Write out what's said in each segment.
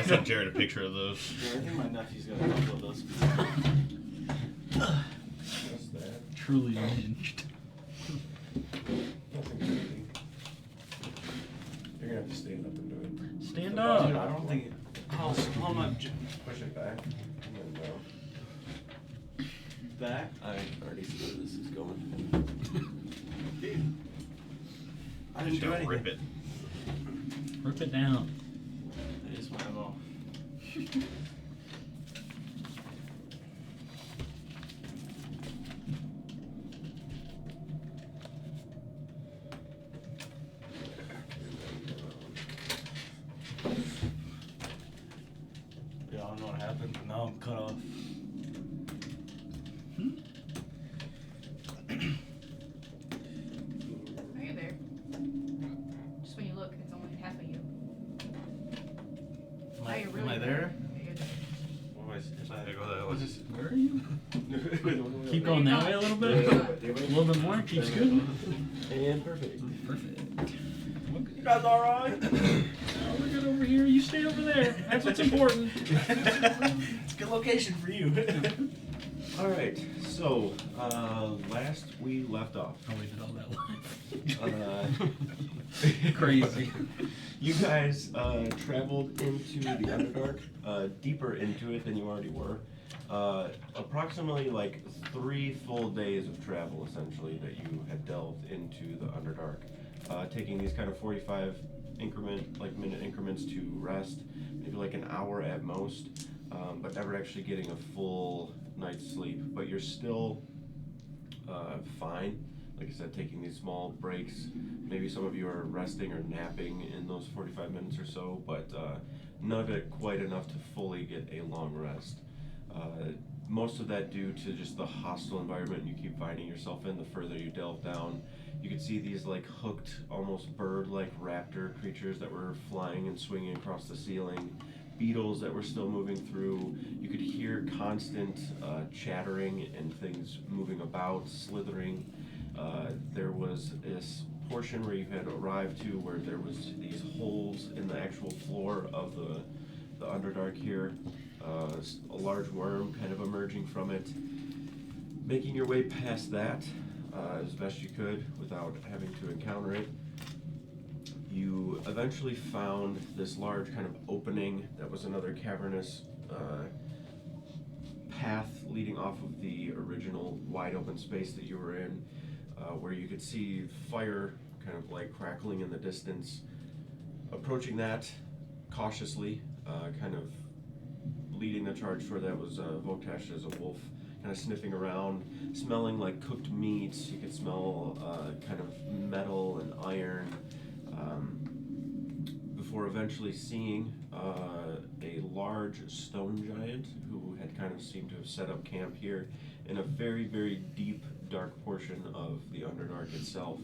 I sent Jared a picture of those. Yeah, I think my nephew's got a couple of those. What's that? Truly unhinged. Nothing crazy. You're gonna have to stand up and do it. Stand Dude, up. I don't think. How much Push it back. And then down. back? I already see where this is going. I didn't do Don't anything. rip it. Rip it down. That is my MO. Yeah, I don't know what happened, but now I'm cut off. Are you there? Just when you look, it's only half of you. Am Now I, you're am really I there? Yeah, you're there. What was if I, There go that what's one. this? Where are you? Keep Keep going that way a little bit. A little bit more. Keeps good. And perfect. Perfect. You guys alright? Oh, we're good over here. You stay over there. That's what's important. It's a good location for you. Alright, so, last we left off. Oh, we did all that live. Uh, Crazy. You guys traveled into the Underdark, deeper into it than you already were. Approximately like 3 full days of travel, essentially, that you had delved into the Underdark. Taking these kind of 45 minute increments to rest, maybe like an hour at most, but never actually getting a full night's sleep. But you're still fine. Like I said, taking these small breaks. Maybe some of you are resting or napping in those 45 minutes or so, but none of it quite enough to fully get a long rest. Most of that due to just the hostile environment you keep finding yourself in the further you delve down. You could see these like hooked, almost bird-like raptor creatures that were flying and swinging across the ceiling. Beetles that were still moving through. You could hear constant chattering and things moving about, slithering. There was this portion where you had arrived to where there was these holes in the actual floor of the Underdark here. A large worm kind of emerging from it. Making your way past that as best you could without having to encounter it. You eventually found this large kind of opening that was another cavernous path leading off of the original wide open space that you were in, where you could see fire kind of like crackling in the distance. Approaching that cautiously, kind of leading the charge for that was Votesh as a wolf, kind of sniffing around, smelling like cooked meats. You could smell kind of metal and iron, before eventually seeing a large stone giant who had kind of seemed to have set up camp here in a very, very deep, dark portion of the Underdark itself.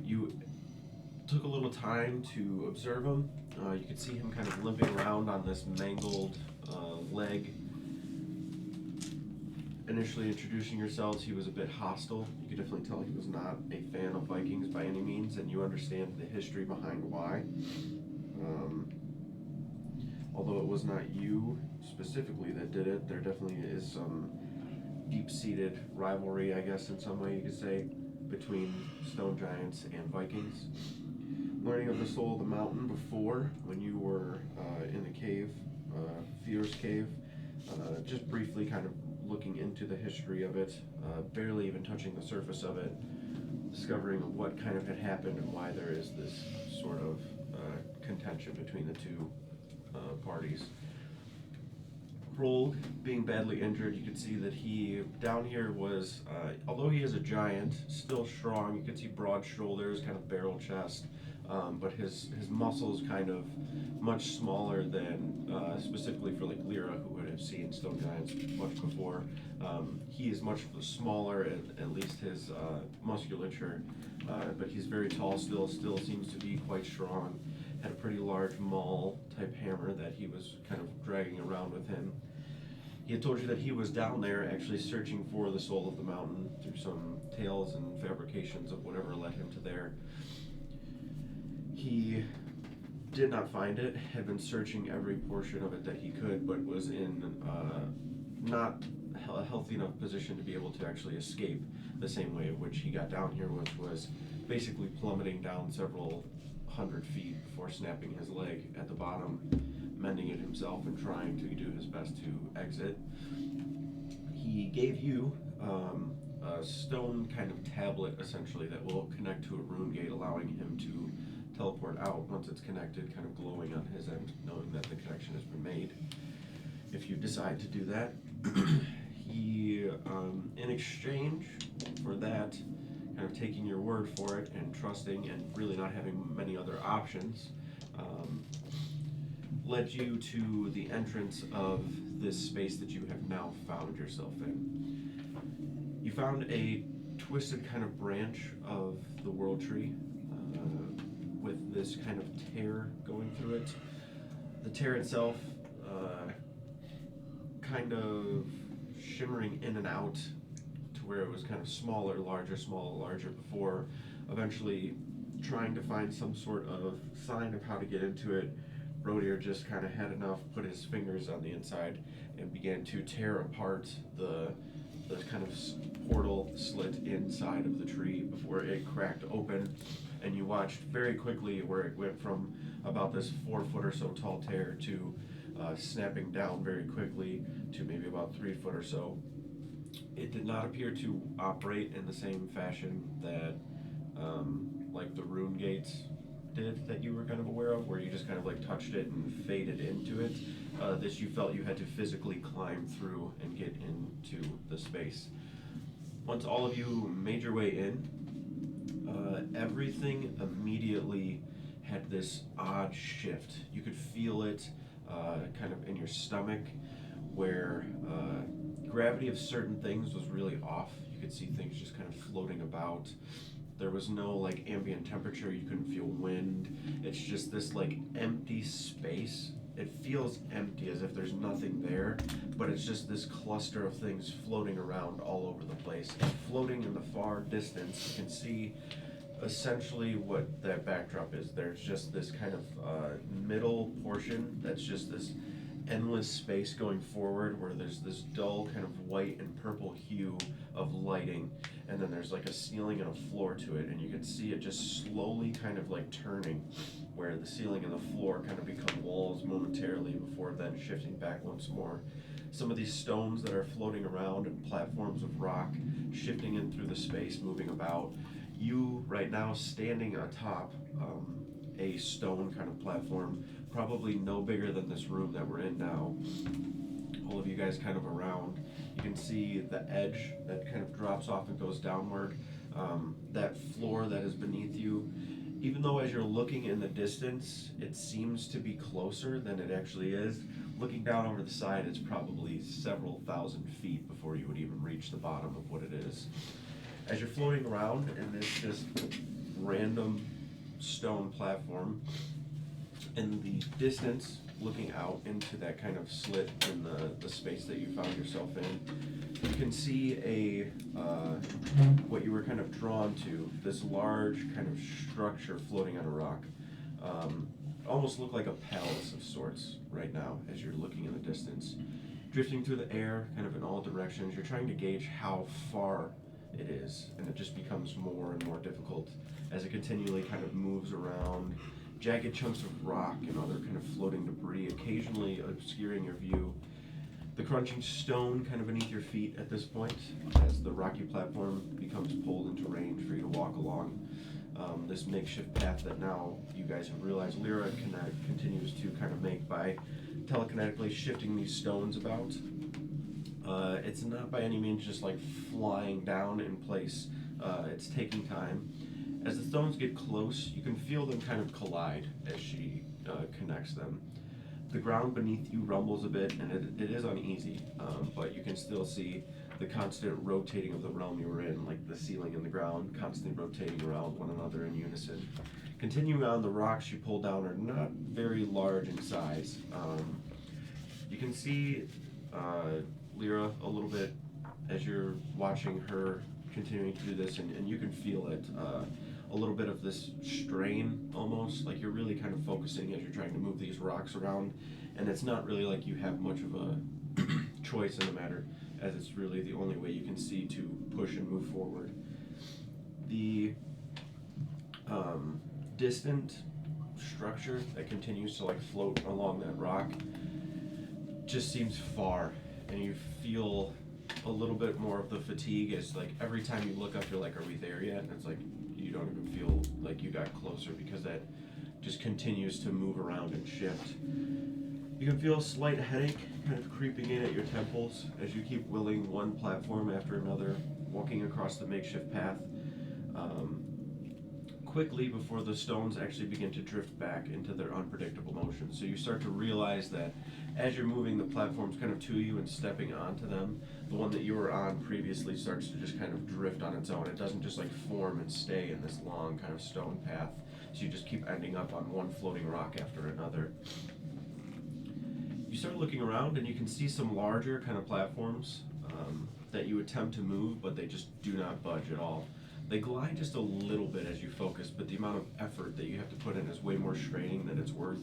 You took a little time to observe him. You could see him kind of limping around on this mangled leg. Initially introducing yourselves, he was a bit hostile. You could definitely tell he was not a fan of Vikings by any means, and you understand the history behind why. Although it was not you specifically that did it, there definitely is some deep-seated rivalry, I guess in some way you could say, between stone giants and Vikings. Learning of the soul of the mountain before, when you were in the cave, Fier's cave, just briefly kind of looking into the history of it, barely even touching the surface of it, discovering what kind of had happened and why there is this sort of contention between the two parties. Rolg, being badly injured, you could see that he, down here was, although he is a giant, still strong. You could see broad shoulders, kind of barrel chest, but his muscles kind of much smaller than, specifically for like Lyra, who would have seen stone giants much before. He is much smaller, at least his musculature, but he's very tall still seems to be quite strong. Had a pretty large maul type hammer that he was kind of dragging around with him. He had told you that he was down there actually searching for the soul of the mountain through some tales and fabrications of whatever led him to there. He did not find it, had been searching every portion of it that he could, but was in not a healthy enough position to be able to actually escape the same way in which he got down here, which was basically plummeting down several hundred feet before snapping his leg at the bottom, mending it himself and trying to do his best to exit. He gave you a stone kind of tablet essentially that will connect to a rune gate, allowing him to teleport out once it's connected, kind of glowing on his end, knowing that the connection has been made. If you decide to do that, he, in exchange for that, kind of taking your word for it and trusting and really not having many other options, led you to the entrance of this space that you have now found yourself in. You found a twisted kind of branch of the world tree with this kind of tear going through it. The tear itself kind of shimmering in and out to where it was kind of smaller, larger before eventually trying to find some sort of sign of how to get into it. Rodier just kind of had enough, put his fingers on the inside and began to tear apart the kind of portal slit inside of the tree before it cracked open, and you watched very quickly where it went from about this 4 foot or so tall tear to snapping down very quickly to maybe about 3 foot or so. It did not appear to operate in the same fashion that like the rune gates did that you were kind of aware of, where you just kind of like touched it and faded into it. This you felt you had to physically climb through and get into the space. Once all of you made your way in, everything immediately had this odd shift. You could feel it kind of in your stomach, where gravity of certain things was really off. You could see things just kind of floating about. There was no like ambient temperature, you couldn't feel wind. It's just this like empty space. It feels empty, as if there's nothing there, but it's just this cluster of things floating around all over the place. And floating in the far distance, you can see essentially what that backdrop is. There's just this kind of middle portion that's just this endless space going forward, where there's this dull kind of white and purple hue of lighting, and then there's like a ceiling and a floor to it, and you can see it just slowly kind of like turning, where the ceiling and the floor kind of become walls momentarily before then shifting back once more. Some of these stones that are floating around and platforms of rock shifting in through the space, moving about. You right now standing atop a stone kind of platform, probably no bigger than this room that we're in now. All of you guys kind of around. You can see the edge that kind of drops off and goes downward. That floor that is beneath you, even though as you're looking in the distance, it seems to be closer than it actually is. Looking down over the side, it's probably several thousand feet before you would even reach the bottom of what it is. As you're floating around in this just random stone platform, in the distance, looking out into that kind of slit in the space that you found yourself in, you can see a what you were kind of drawn to, this large kind of structure floating on a rock. Almost look like a palace of sorts right now as you're looking in the distance. Drifting through the air, kind of in all directions, you're trying to gauge how far it is, and it just becomes more and more difficult as it continually kind of moves around. Jagged chunks of rock and other kind of floating debris occasionally obscuring your view. The crunching stone kind of beneath your feet at this point, as the rocky platform becomes pulled into range for you to walk along. This makeshift path that now you guys have realized Lyra continues to kind of make by telekinetically shifting these stones about. It's not by any means just like flying down in place. It's taking time. As the stones get close, you can feel them kind of collide as she connects them. The ground beneath you rumbles a bit, and it is uneasy, but you can still see the constant rotating of the realm you were in, like the ceiling and the ground constantly rotating around one another in unison. Continuing on, the rocks you pull down are not very large in size. You can see Lyra a little bit as you're watching her continuing to do this, and you can feel it, a little bit of this strain almost, like you're really kind of focusing as you're trying to move these rocks around, and it's not really like you have much of a choice in the matter, as it's really the only way you can see to push and move forward. The distant structure that continues to like float along that rock just seems far, and you feel a little bit more of the fatigue as like every time you look up you're like, are we there yet? And it's like you don't even feel like you got closer because that just continues to move around and shift. You can feel a slight headache kind of creeping in at your temples as you keep wheeling one platform after another, walking across the makeshift path. Quickly before the stones actually begin to drift back into their unpredictable motion. So you start to realize that as you're moving the platforms kind of to you and stepping onto them, the one that you were on previously starts to just kind of drift on its own. It doesn't just like form and stay in this long kind of stone path. So you just keep ending up on one floating rock after another. You start looking around and you can see some larger kind of platforms that you attempt to move, but they just do not budge at all. They glide just a little bit as you focus, but the amount of effort that you have to put in is way more straining than it's worth.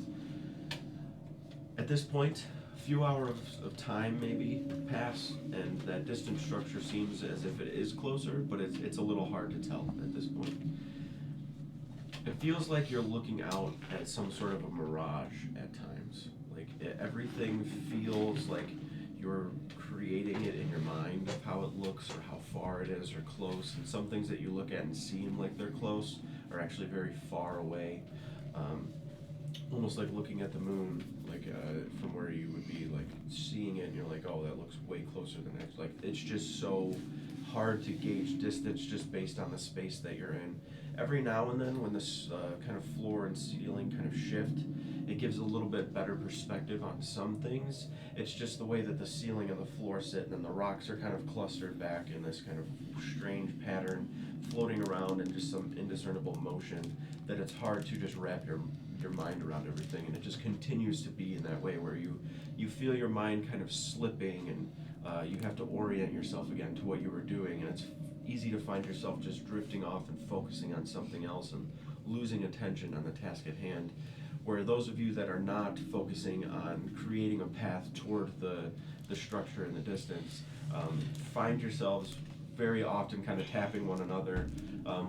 At this point, a few hours of time maybe pass, and that distant structure seems as if it is closer, but it's a little hard to tell at this point. It feels like you're looking out at some sort of a mirage at times. Like everything feels like you're creating it in your mind of how it looks or how far it is or close, and some things that you look at and seem like they're close are actually very far away. Almost like looking at the moon, like from where you would be like seeing it and you're like, oh, that looks way closer than that. Like it's just so hard to gauge distance just based on the space that you're in. Every now and then when this kind of floor and ceiling kind of shift, it gives a little bit better perspective on some things. It's just the way that the ceiling and the floor sit, and then the rocks are kind of clustered back in this kind of strange pattern, floating around in just some indiscernible motion, that it's hard to just wrap your mind around everything, and it just continues to be in that way where you feel your mind kind of slipping, and you have to orient yourself again to what you were doing, and it's easy to find yourself just drifting off and focusing on something else and losing attention on the task at hand. Where those of you that are not focusing on creating a path toward the structure in the distance find yourselves very often kind of tapping one another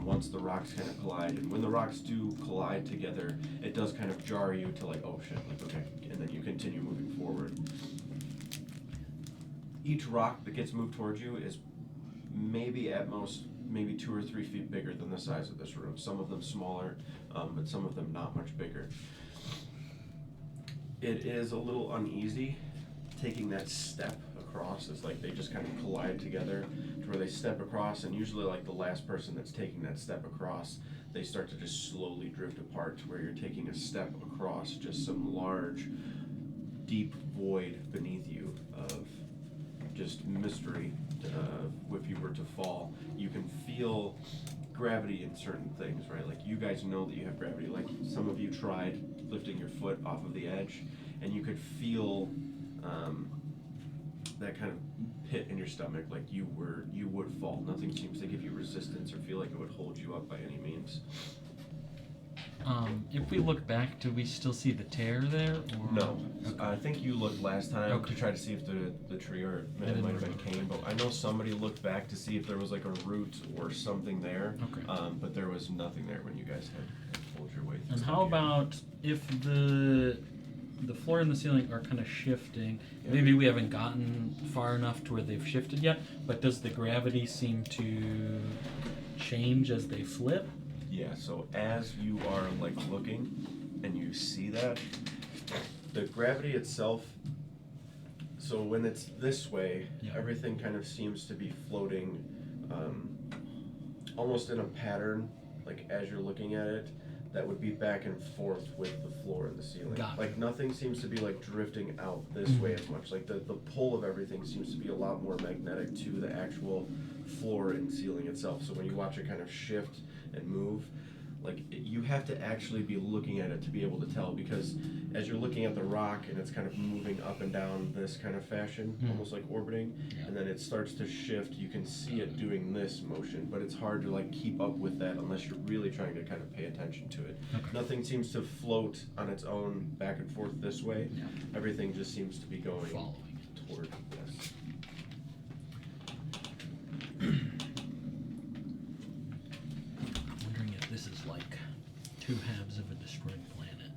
once the rocks kind of collide. And when the rocks do collide together, it does kind of jar you to like, oh shit, like okay, and then you continue moving forward. Each rock that gets moved towards you is maybe at most maybe 2 or 3 feet bigger than the size of this room. Some of them smaller, but some of them not much bigger. It is a little uneasy taking that step across. It's like they just kind of collide together to where they step across, and usually like the last person that's taking that step across, they start to just slowly drift apart to where you're taking a step across just some large, deep void beneath you of just mystery. If you were to fall, you can feel gravity in certain things, right? Like you guys know that you have gravity. Like some of you tried lifting your foot off of the edge, and you could feel that kind of pit in your stomach, like you would fall. Nothing seems to give you resistance or feel like it would hold you up by any means. If we look back, do we still see the tear there? Or? No. Okay. I think you looked last time Okay. to try to see if the tree, or it might have been cane, but I know somebody looked back to see if there was like a root or something there. Okay. But there was nothing there when you guys had pulled your way through. And how about if the floor and the ceiling are kind of shifting? Yeah. Maybe we haven't gotten far enough to where they've shifted yet, but does the gravity seem to change as they flip? Yeah, so as you are like looking and you see that, the gravity itself, so when it's this way, Yeah. everything kind of seems to be floating almost in a pattern, like as you're looking at it, that would be back and forth with the floor and the ceiling. Got it. Like nothing seems to be like drifting out this way as much. Like the pull of everything seems to be a lot more magnetic to the actual floor and ceiling itself. So when you watch it kind of shift and move, Like, you have to actually be looking at it to be able to tell, because as you're looking at the rock and it's kind of moving up and down this kind of fashion, almost like orbiting, Yeah. and then it starts to shift, you can see it doing this motion, but it's hard to like keep up with that unless you're really trying to kind of pay attention to it. Okay. Nothing seems to float on its own back and forth this way. Yeah. Everything just seems to be going Following it. toward this. Wondering if this is like two halves of a destroyed planet.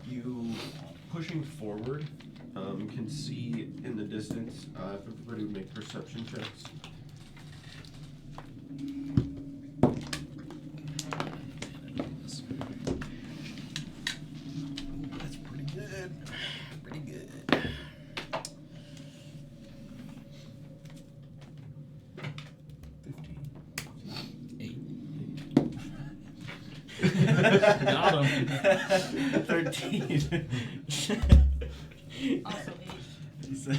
You pushing forward can see in the distance. If everybody would make perception checks. That's pretty good. Pretty good. 8. Got him. 13. Also 8. He said,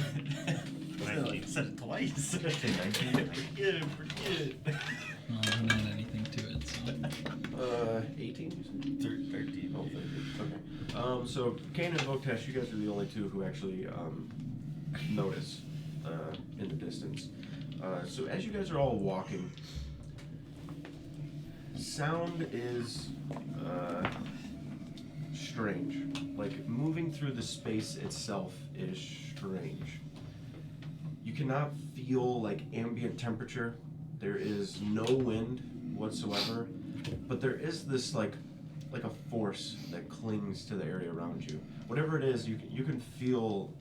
he said it twice. Say 19. Pretty good, pretty good. No, I haven't had anything to it, so. 18. You said? 13. Oh, 13. Okay. So Kane and Voktesh, you guys are the only two who actually notice in the distance. So as you guys are all walking, sound is strange. Like, moving through the space itself is strange. You cannot feel like ambient temperature. There is no wind whatsoever, but there is this like a force that clings to the area around you. Whatever it is, you can feel,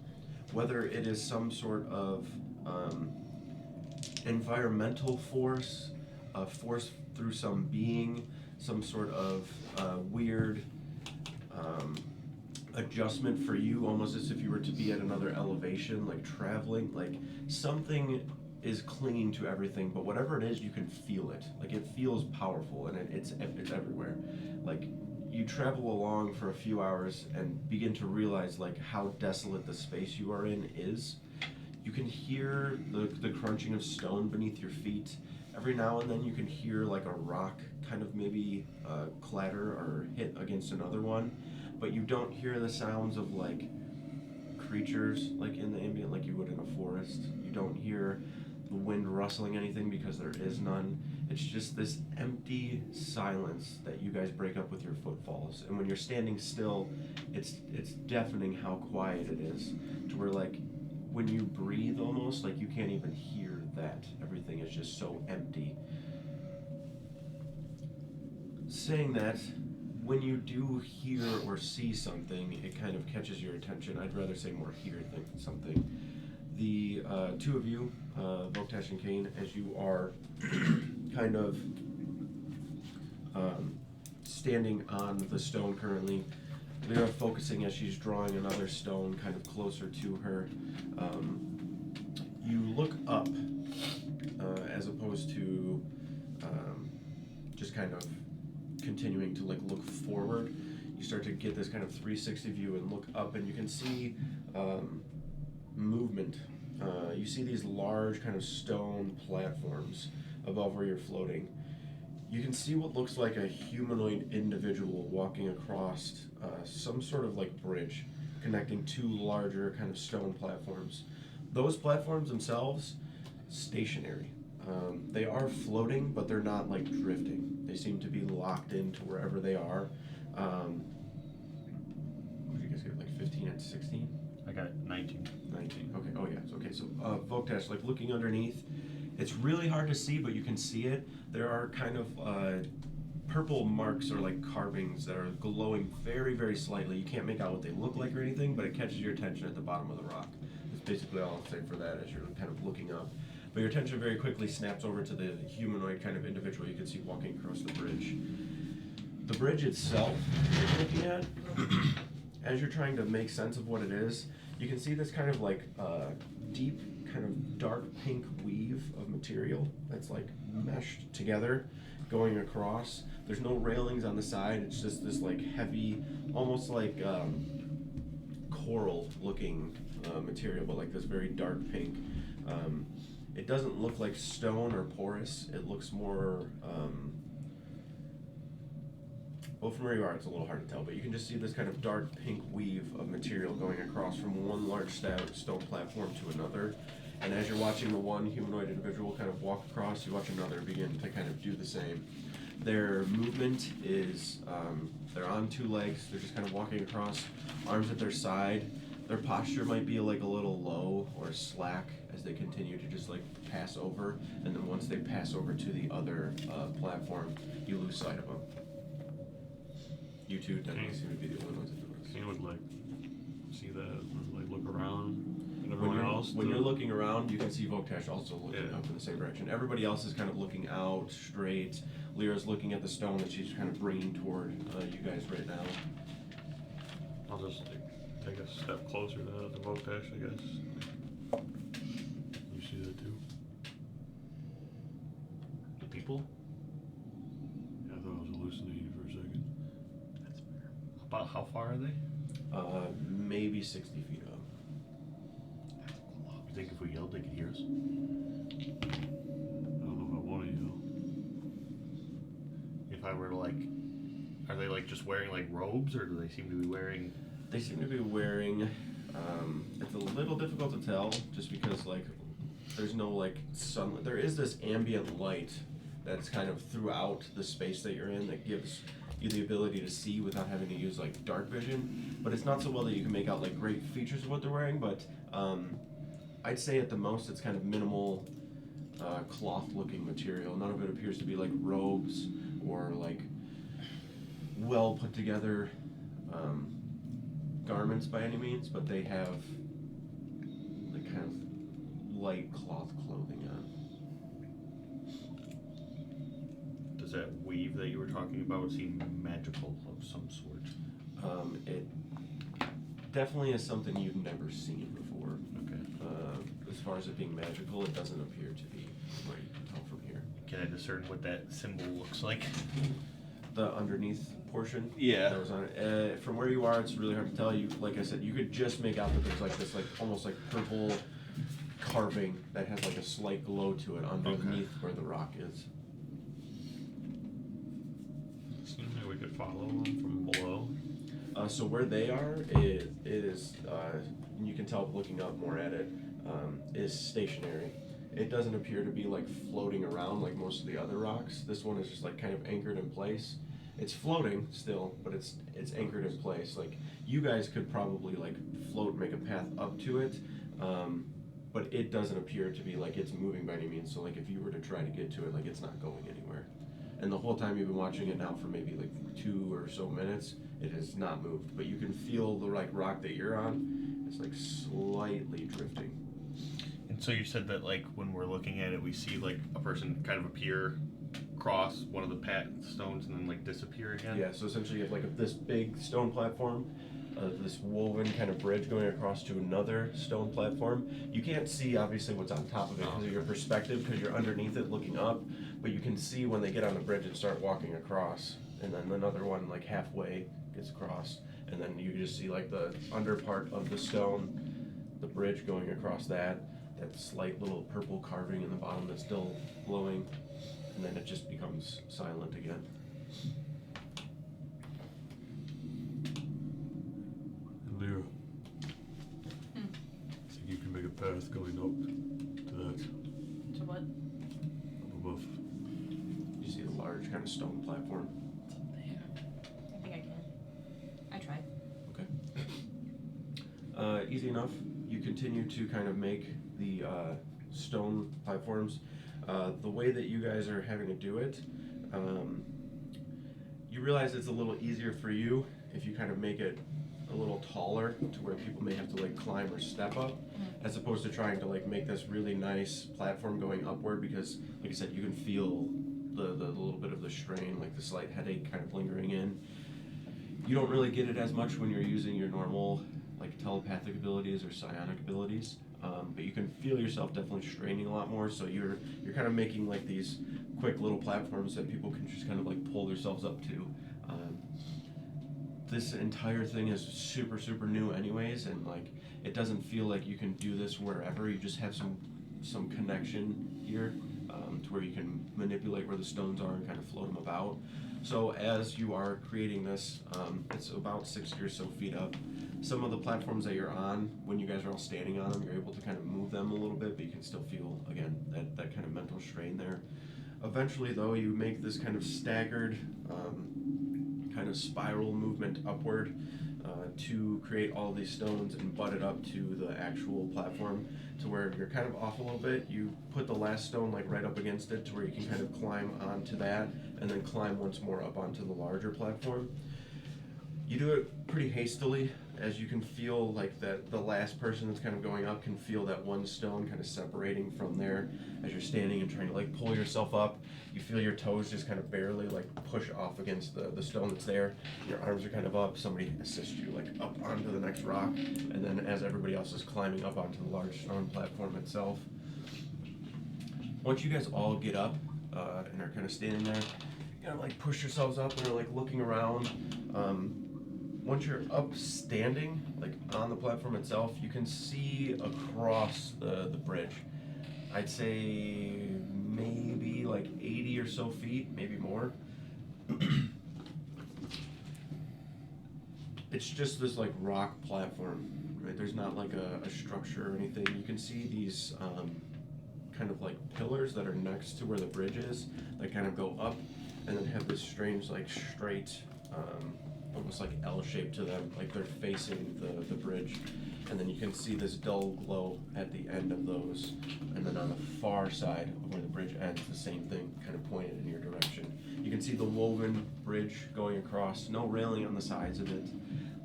whether it is some sort of environmental force, a force through some being, some sort of weird adjustment for you, almost as if you were to be at another elevation, like traveling, like something is clinging to everything, but whatever it is, you can feel it. Like, it feels powerful, and it's everywhere. Like, you travel along for a few hours and begin to realize like how desolate the space you are in is. You can hear the crunching of stone beneath your feet. Every now and then you can hear like a rock kind of maybe clatter or hit against another one, but you don't hear the sounds of like creatures like in the ambient like you would in a forest. You don't hear the wind rustling anything because there is none. It's just this empty silence that you guys break up with your footfalls. And when you're standing still, it's deafening how quiet it is, to where like when you breathe almost like you can't even hear that. Everything is just so empty. Saying that, when you do hear or see something, it kind of catches your attention. I'd rather say more hear than something. The two of you, Voktesh and Kane, as you are kind of standing on the stone currently, Lyra focusing as she's drawing another stone kind of closer to her. You look up as opposed to just kind of continuing to like look forward. You start to get this kind of 360 view and look up, and you can see movement. You see these large kind of stone platforms above where you're floating. You can see what looks like a humanoid individual walking across some sort of like bridge connecting two larger kind of stone platforms. Those platforms themselves, stationary. They are floating, but they're not like drifting. They seem to be locked into wherever they are. What did you guys get, like 15 and 16? I got 19. 19. Okay. Oh yeah. Okay. So Voktesh, like looking underneath, it's really hard to see, but you can see it. There are kind of purple marks or like carvings that are glowing very, very slightly. You can't make out what they look like or anything, but it catches your attention at the bottom of the rock. That's basically all I'll say for that as you're kind of looking up. But your attention very quickly snaps over to the humanoid kind of individual you can see walking across the bridge. The bridge itself you're looking at, as you're trying to make sense of what it is, you can see this kind of like deep, kind of dark pink weave of material that's like meshed together going across. There's no railings on the side, it's just this like heavy, almost like coral looking material, but like this very dark pink. it doesn't look like stone or porous. It looks more, well, from where you are, it's a little hard to tell, but you can just see this kind of dark pink weave of material going across from one large stone platform to another. And as you're watching the one humanoid individual kind of walk across, you watch another begin to kind of do the same. Their movement is, they're on two legs, they're just kind of walking across, arms at their side. Their posture might be like a little low or slack as they continue to just like pass over, and then once they pass over to the other platform, you lose sight of them. You two definitely seem to be the only ones that do this. You would like see that, and, like look around, and When everyone you're, else. when you're looking around, you can see Voktash also looking Yeah. up in the same direction. Everybody else is kind of looking out straight. Lyra's looking at the stone that she's kind of bringing toward you guys right now. I'll just like take a step closer to the Voktash, I guess. You see that too? The people? Yeah, I thought I was hallucinating for a second. That's fair. About how far are they? Maybe 60 feet up. You think if we yelled, they could hear us? I don't know if I want to yell. If I were to like, are they like just wearing like robes, or do they seem to be wearing? They seem to be wearing, it's a little difficult to tell just because like there's no like sunlight. There is this ambient light that's kind of throughout the space that you're in that gives you the ability to see without having to use like dark vision, but it's not so well that you can make out like great features of what they're wearing, but I'd say at the most it's kind of minimal cloth looking material. None of it appears to be like robes or like well put together garments by any means, but they have like kind of light cloth clothing on. Does that weave that you were talking about seem magical of some sort? It definitely is something you've never seen before. Okay. As far as it being magical, it doesn't appear to be from what you can tell from here. Can I discern what that symbol looks like? The underneath portion Yeah. that was on it. From where you are, it's really hard to tell. You, like I said, you could just make out that there's like this, like almost like purple carving that has like a slight glow to it underneath where the rock is. Seems like we could follow them from below. So where they are, it is, and you can tell looking up more at it, is stationary. It doesn't appear to be like floating around like most of the other rocks. This one is just like kind of anchored in place. It's floating still, but it's anchored in place. Like you guys could probably like float, make a path up to it, but it doesn't appear to be like it's moving by any means. So like if you were to try to get to it, like it's not going anywhere. And the whole time you've been watching it now for maybe like 2 or so minutes, it has not moved. But you can feel the like rock that you're on, it's like slightly drifting. And so you said that like when we're looking at it, we see like a person kind of appear, cross one of the stones, and then like disappear again. Yeah, so essentially you have like this big stone platform, this woven kind of bridge going across to another stone platform. You can't see obviously what's on top of it because of your perspective, because you're underneath it looking up, but you can see when they get on the bridge and start walking across, and then another one like halfway gets across, and then you just see like the under part of the stone, the bridge going across that slight little purple carving in the bottom that's still glowing, and then it just becomes silent again. And Lyra, I think you can make a path going up to that, To what? up above. You see the large kind of stone platform. There. I think I can. I tried. Okay. Easy enough. You continue to kind of make the stone platforms. The way that you guys are having to do it, you realize it's a little easier for you if you kind of make it a little taller to where people may have to like climb or step up, as opposed to trying to like make this really nice platform going upward, because like I said, you can feel the little bit of the strain, like the slight headache kind of lingering in. You don't really get it as much when you're using your normal like telepathic abilities or psionic abilities, but you can feel yourself definitely straining a lot more, so you're kind of making like these quick little platforms that people can just kind of like pull themselves up to. This entire thing is super new anyways, and like it doesn't feel like you can do this wherever. You just have some some connection here to where you can manipulate where the stones are and kind of float them about. So as you are creating this, it's about 60 or so feet up. Some of the platforms that you're on, when you guys are all standing on them, you're able to kind of move them a little bit, but you can still feel, again, that kind of mental strain there. Eventually, though, you make this kind of staggered, kind of spiral movement upward to create all these stones and butt it up to the actual platform to where you're kind of off a little bit. You put the last stone like right up against it to where you can kind of climb onto that and then climb once more up onto the larger platform. You do it pretty hastily, as you can feel like that the last person that's kind of going up can feel that one stone kind of separating from there as you're standing and trying to like pull yourself up. You feel your toes just kind of barely like push off against the stone that's there. Your arms are kind of up. Somebody assists you like up onto the next rock, and then as everybody else is climbing up onto the large stone platform itself. Once you guys all get up and are kind of standing there, you kind of like push yourselves up and are like looking around. Once you're up standing, like on the platform itself, you can see across the bridge. I'd say maybe like 80 or so feet, maybe more. It's just this like rock platform, right? There's not like a structure or anything. You can see these kind of like pillars that are next to where the bridge is that kind of go up and then have this strange like straight almost like L shape to them, like they're facing the bridge. And then you can see this dull glow at the end of those. And then on the far side of where the bridge ends, the same thing kind of pointed in your direction. You can see the woven bridge going across, no railing on the sides of it.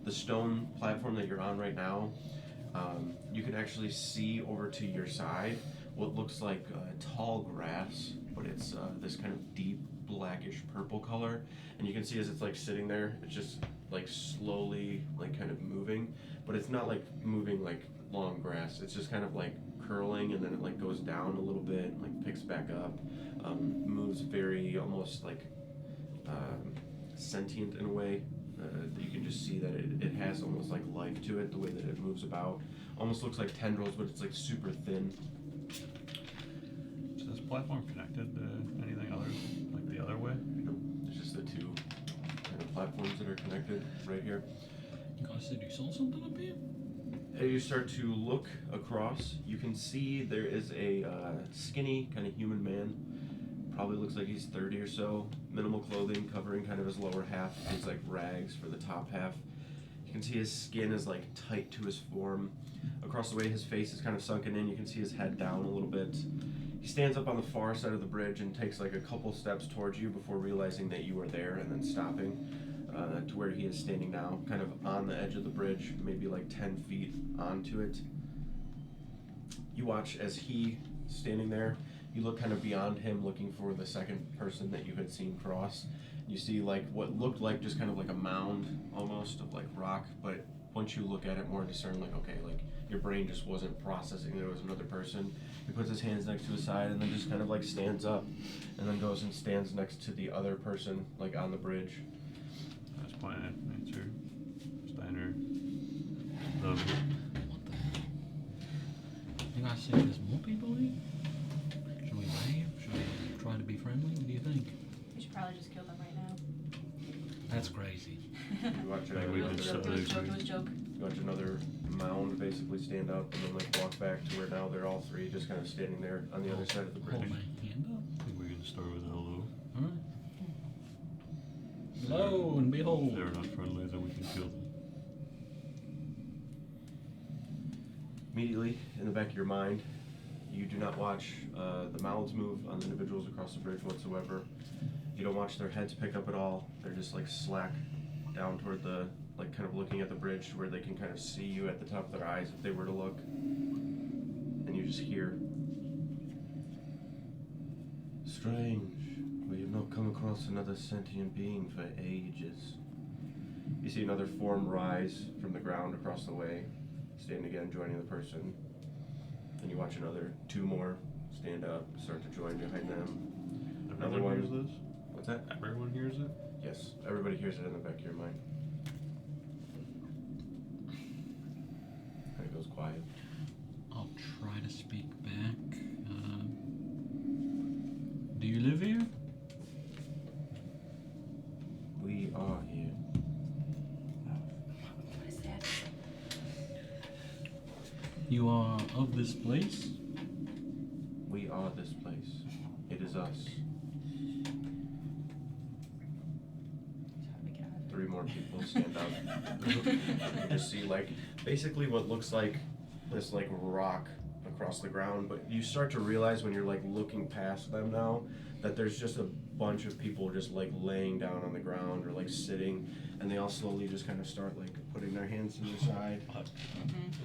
The stone platform that you're on right now, you can actually see over to your side what looks like tall grass, but it's this kind of deep blackish purple color. And you can see as it's like sitting there, it's just like slowly like kind of moving, but it's not like moving like long grass. It's just kind of like curling, and then it like goes down a little bit, like picks back up, moves very almost like sentient in a way. You can just see that it has almost like life to it, the way that it moves about. Almost looks like tendrils, but it's like super thin. Is this platform connected to anything other, like the other way? Nope, it's just the two kind of platforms that are connected right here. You guys said you saw something up here? As you start to look across, you can see there is a skinny kind of human man. Probably looks like he's 30 or so. Minimal clothing covering kind of his lower half. He's like rags for the top half. You can see his skin is like tight to his form. Across the way his face is kind of sunken in. You can see his head down a little bit. He stands up on the far side of the bridge and takes like a couple steps towards you before realizing that you are there and then stopping to where he is standing now, kind of on the edge of the bridge, maybe like 10 feet onto it. You watch as he, standing there, you look kind of beyond him looking for the second person that you had seen cross. You see like what looked like just kind of like a mound almost of like rock, but once you look at it more and discern like, okay, like your brain just wasn't processing there was another person. He puts his hands next to his side and then just kind of like stands up and then goes and stands next to the other person like on the bridge. That's plan, nature, Steiner, love. What the hell? You guys think there's more people here? Should we wave? Should we try to be friendly? What do you think? We should probably just kill them right now. That's crazy. You watch, Maybe we It can was a settle joke, it was a this. joke, it was a joke. you watch another mound basically stand up and then like walk back to where now they're all three just kind of standing there on the other side of the bridge. Hold my hand up. I think we can start with a hello. Alright. Lo and behold. If they're not friendly, then we can kill them. Immediately in the back of your mind, you do not watch the mouths move on the individuals across the bridge whatsoever. You don't watch their heads pick up at all. They're just like slack down toward the, like kind of looking at the bridge where they can kind of see you at the top of their eyes if they were to look. And you just hear, strange, we have not come across another sentient being for ages. You see another form rise from the ground across the way, stand again, joining the person. Then you watch two more stand up, start to join behind them. Another Everyone one. hears this? What's that? Everyone hears it? Yes, everybody hears it in the back of your mind. And it goes quiet. I'll try to speak back. You are of this place? We are this place. It is us. Three more people stand up. You just see like basically what looks like this like rock across the ground, but you start to realize when you're like looking past them now that there's just a bunch of people just like laying down on the ground or like sitting, and they all slowly just kind of start like putting their hands to the side,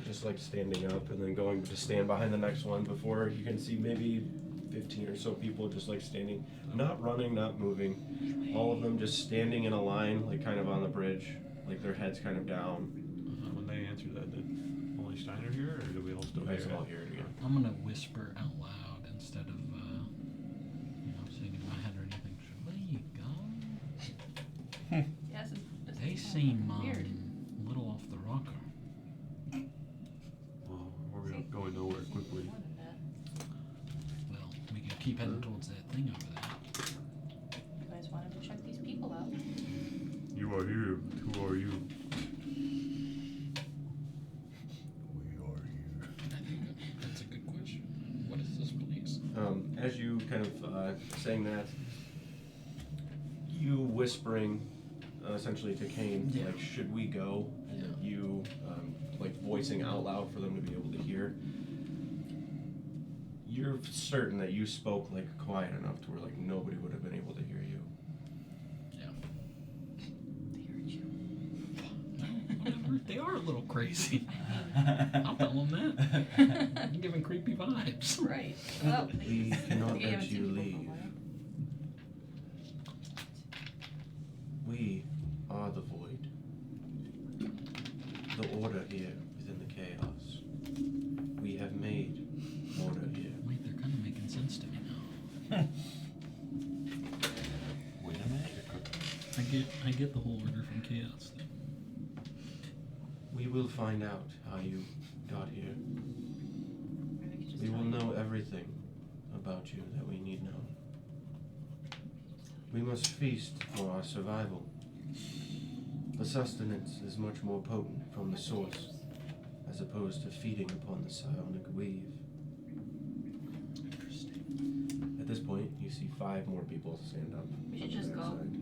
just like standing up and then going to stand behind the next one before you can see maybe 15 or so people just like standing, not running, not moving, all of them just standing in a line, like kind of on the bridge, like their heads kind of down. When they answered that, did only Steiner hear, or did we all still You guys hear all it? hear it again. I'm gonna whisper out loud instead of, saying in my head or anything. Where do you go? Yeah, this They is seem, weird. a little off the rocker. Well, we're not going nowhere quickly. More than that. Well, we can keep heading towards that thing over there. You guys wanted to check these people out. You are here. Who are you? We are here. That's a good question. What is this place? As you kind of saying that, you whispering essentially to Kane, Yeah. like, should we go? And Yeah. you like voicing out loud for them to be able to hear. You're certain that you spoke like quiet enough to where like nobody would have been able to hear you. Yeah. They heard you. Whatever. They are a little crazy. I'll tell them that. I'm giving creepy vibes. Right. Well, We cannot you let haven't you seen people for a leave. while. We are the void. The order here within the chaos. We have made order here. Wait, they're kind of making sense to me now. Wait a minute. I get the whole order from chaos thing. We will find out how you got here. Maybe we could just We will tell you. know everything about you that we need know. We must feast for our survival. The sustenance is much more potent from the source, as opposed to feeding upon the psionic weave. Interesting. At this point, you see 5 more people stand up. We should on the just go. backside.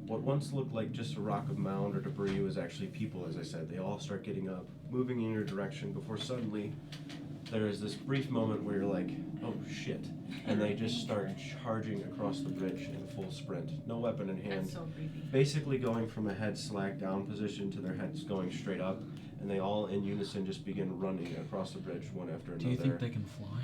What once looked like just a rock of mound or debris was actually people, as I said. They all start getting up, moving in your direction, before suddenly there is this brief moment where you're like, oh shit. And they just start charging across the bridge in full sprint. No weapon in hand. That's so creepy. Basically going from a head slack down position to their heads going straight up. And they all in unison just begin running across the bridge one after another. Do you think they can fly?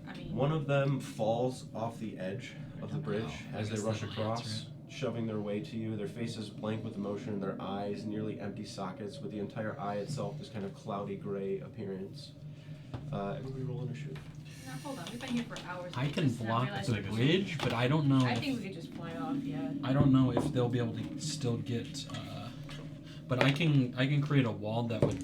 I mean, One of them falls off the edge of the bridge Oh, I as they guess rush that'll across, answer shoving their way to you. Their faces blank with emotion, and their eyes nearly empty sockets, with the entire eye itself this kind of cloudy gray appearance. Everybody roll initiative. now hold on. We've been here for hours. I We can just now block realized the we could- bridge, but I don't know. I if- think we could just fly off. Yeah. I don't know if they'll be able to still get. But I can create a wall that would,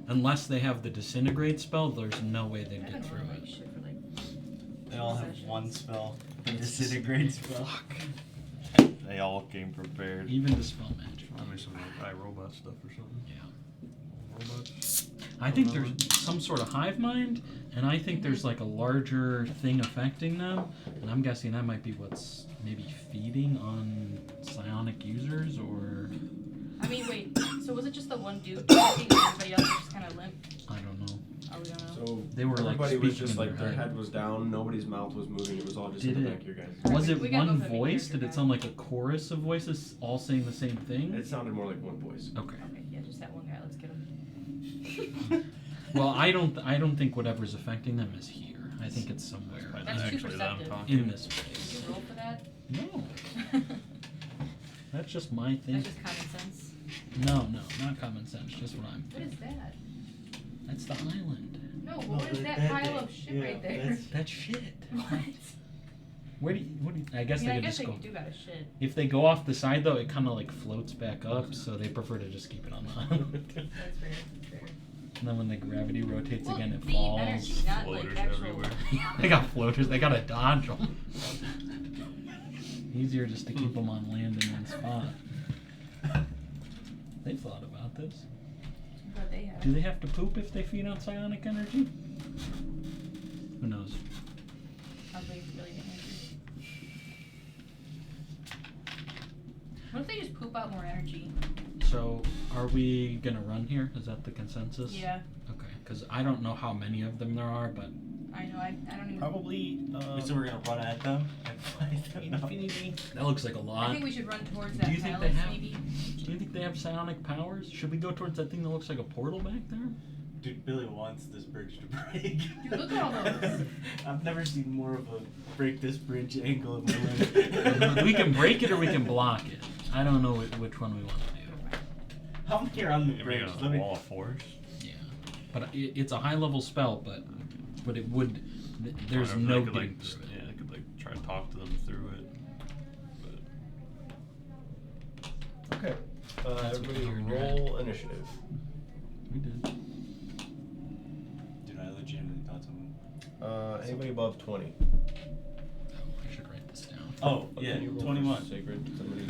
unless they have the disintegrate spell. There's no way they'd I've get been through rolling like it. shit for like. They all have sessions. one spell. The disintegrate spell. Fuck. They all came prepared. Even dispel magic. Probably some like iRobot stuff or something. Yeah. Robots. I think there's some sort of hive mind, and I think there's like a larger thing affecting them, and I'm guessing that might be what's maybe feeding on psionic users, or I mean, wait. So was it just the one dude? I think everybody else was just kind of limp. I don't know. Oh, we don't know. So They were, like, everybody was speaking just in like their their head. head was down, nobody's mouth was moving. It was all just Did in the it- back of your guys. Was we it gotta go one for the voice? character Did it guy. sound like a chorus of voices all saying the same thing? It sounded more like one voice. Okay. Okay, yeah, just that one guy. Let's get him. Well, I don't think whatever's affecting them is here. I think it's somewhere That's too Actually, them perceptive. talking. in this Did place. you roll for that? No, that's just my thing. That's just common sense. No, not common sense. Just what I'm. What is that? That's the island. No, but what is that pile of shit right there? That's shit. What? What do you? I guess I mean, they I could guess just they go. do got a shit. If they go off the side though, it kind of like floats back up, so they prefer to just keep it on the island. That's fair. Fair. And then when the gravity rotates Well, again, it the falls. energy, not like Floaters actual. everywhere. They got floaters. They gotta dodge them. Easier just to keep them on land in one spot. They thought about this. But they have. Do they have to poop if they feed on psionic energy? Who knows? Probably really get angry. What if they just poop out more energy? So, are we gonna run here? Is that the consensus? Yeah, Okay, because I don't know how many of them there are, but I know. I don't even. Probably. So we're gonna run at them and fight them. Infinity. that looks like a I lot. think we should run towards Do that you think palace, they have- maybe. Do you think they have psionic powers? Should we go towards that thing that looks like a portal back there? Dude, Billy wants this bridge to break. Dude, look at all those. I've never seen more of a break this bridge angle in my life. We can break it or we can block it. I don't know which one we want to do. How many are on the Maybe bridge? a Let me. wall of force. Yeah, but it's a high level spell, but it would. There's Whatever, no they could, getting like, through it. Yeah, they could like try to talk to them through it. But Okay. That's what Everybody we were roll initiative. We did. Dude, I legitimately thought someone. Anybody above 20? Oh, I should write this down. Oh, Can yeah, you roll for 21. Sacred. Somebody.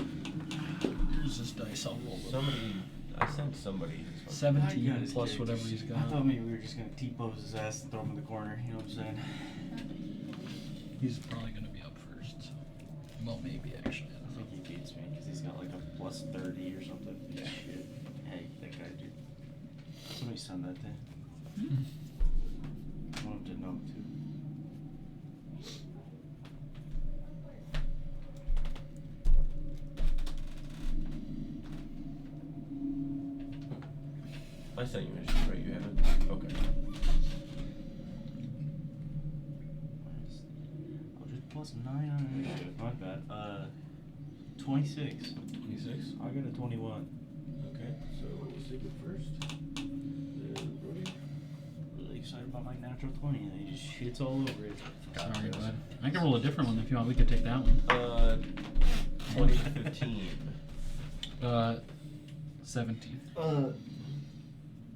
Here's this dice. I'll roll it. Somebody. I sent somebody. 17 God, this plus character's- whatever he's got. I thought maybe we were just gonna T-pose his ass and throw him in the corner, you know what I'm saying? He's probably going to be up first. So. Well, maybe actually. I I don't know. think he beats me because he's got like a plus 30 or something. Yeah. Shit. Hey, that guy, dude. Somebody send that thing. Hmm. I want him to know too. I sent you initiative, right? You haven't? Okay. I'll just plus 9 on initiative. My bad. 26. 26? I got a 21. Okay. So Sacred first. Then Brody. Really excited about my natural 20 and he just shits all over it. Sorry, bud. I can roll a different one if you want. We could take that one. 20 to 15. 17.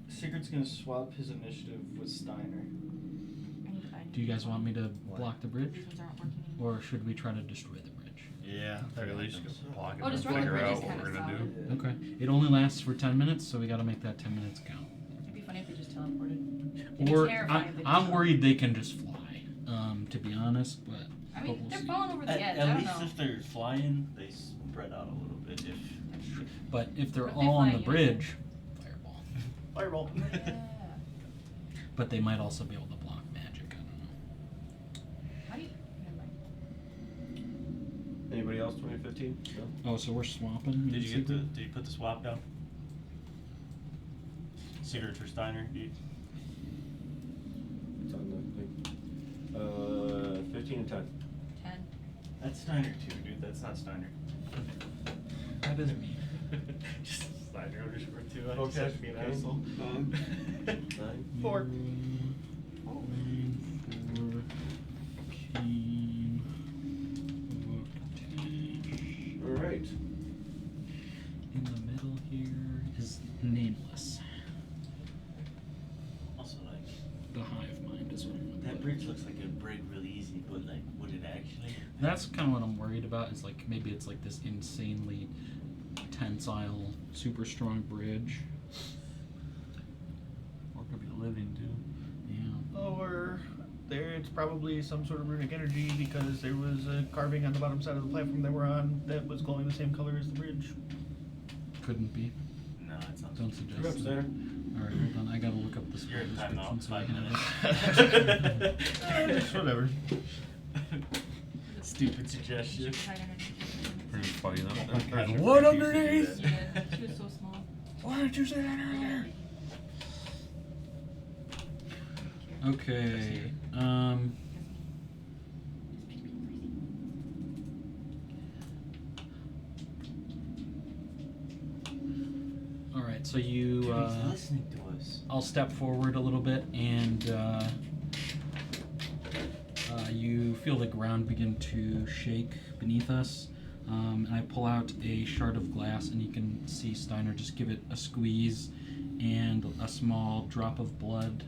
Sigurd's gonna swap his initiative with Steiner. I need to find Do you guys want me to What? block the bridge? These ones aren't working anymore. Or should we try to destroy the bridge? Yeah. or at least block it Oh, and destroying the figure bridge out is what kinda we're gonna solid. do. Okay. It only lasts for 10 minutes, so we gotta make that 10 minutes count. It'd be funny if they just teleported. It'd be Or terrifying if they I'm just- worried they can just fly, to be honest, but I but mean, we'll they're see. falling over the edge. I At don't least know. if they're flying, they spread out a little bit. If That's true. But if they're What if they all on fly the in? bridge, fireball. fireball. Yeah. But they might also be able to block magic. I don't know. How do you? Never mind. Anybody else 20 to 15? No? Oh, so we're swapping. Did you get the? Did you put the swap down? Sigurd for Steiner. It's on the thing. 15 and 10. 10. That's Steiner too, dude. That's not Steiner. That is mean. Just Steiner underscore 2. I Okay, just have to be an okay. asshole. 9. 4. Alright. In the middle here is nameless. Also, like, The hive mind is what I'm gonna that put. bridge looks like it'd break really easy, but like, would it actually? That's kind of what I'm worried about. Is like maybe it's like this insanely tensile, super strong bridge. Or it could be living too. Yeah. Or there, it's probably some sort of runic energy because there was a carving on the bottom side of the platform that we're on that was glowing the same color as the bridge. Couldn't be. No, it's not. Don't suggest You're up, it. Steiner. Alright, hold on. I gotta look up the spell You're in description timeout. so I 5 can minutes. Whatever. Stupid suggestion. Hide underneath. We're just fighting them. Oh my There's gosh, I one refuse to do underneath! that. Yeah, she was so small. Why did you say that earlier? Okay. Alright, so you Dude, he's listening to us. I'll step forward a little bit and you feel the ground begin to shake beneath us. And I pull out a shard of glass and you can see Steiner just give it a squeeze and a small drop of blood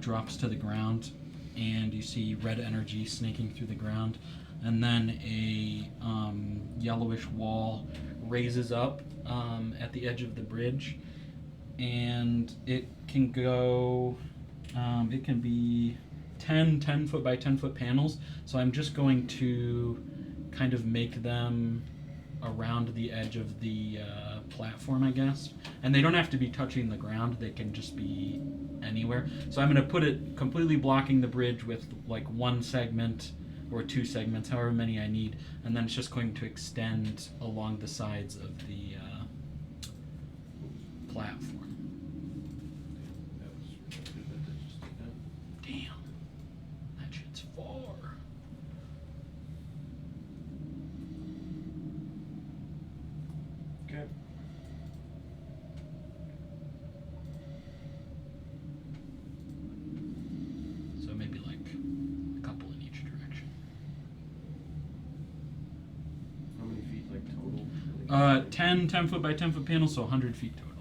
drops to the ground and you see red energy snaking through the ground. And then a yellowish wall raises up at the edge of the bridge and it can go. It can be 10 foot by 10 foot panels. So I'm just going to kind of make them around the edge of the platform, I guess. And they don't have to be touching the ground, they can just be anywhere. So I'm going to put it completely blocking the bridge with like one segment or two segments, however many I need. And then it's just going to extend along the sides of the platform. Damn. That shit's far. Okay. So maybe like a couple in each direction. How many feet, like, total? 10 foot by 10 foot panels, so 100 feet total.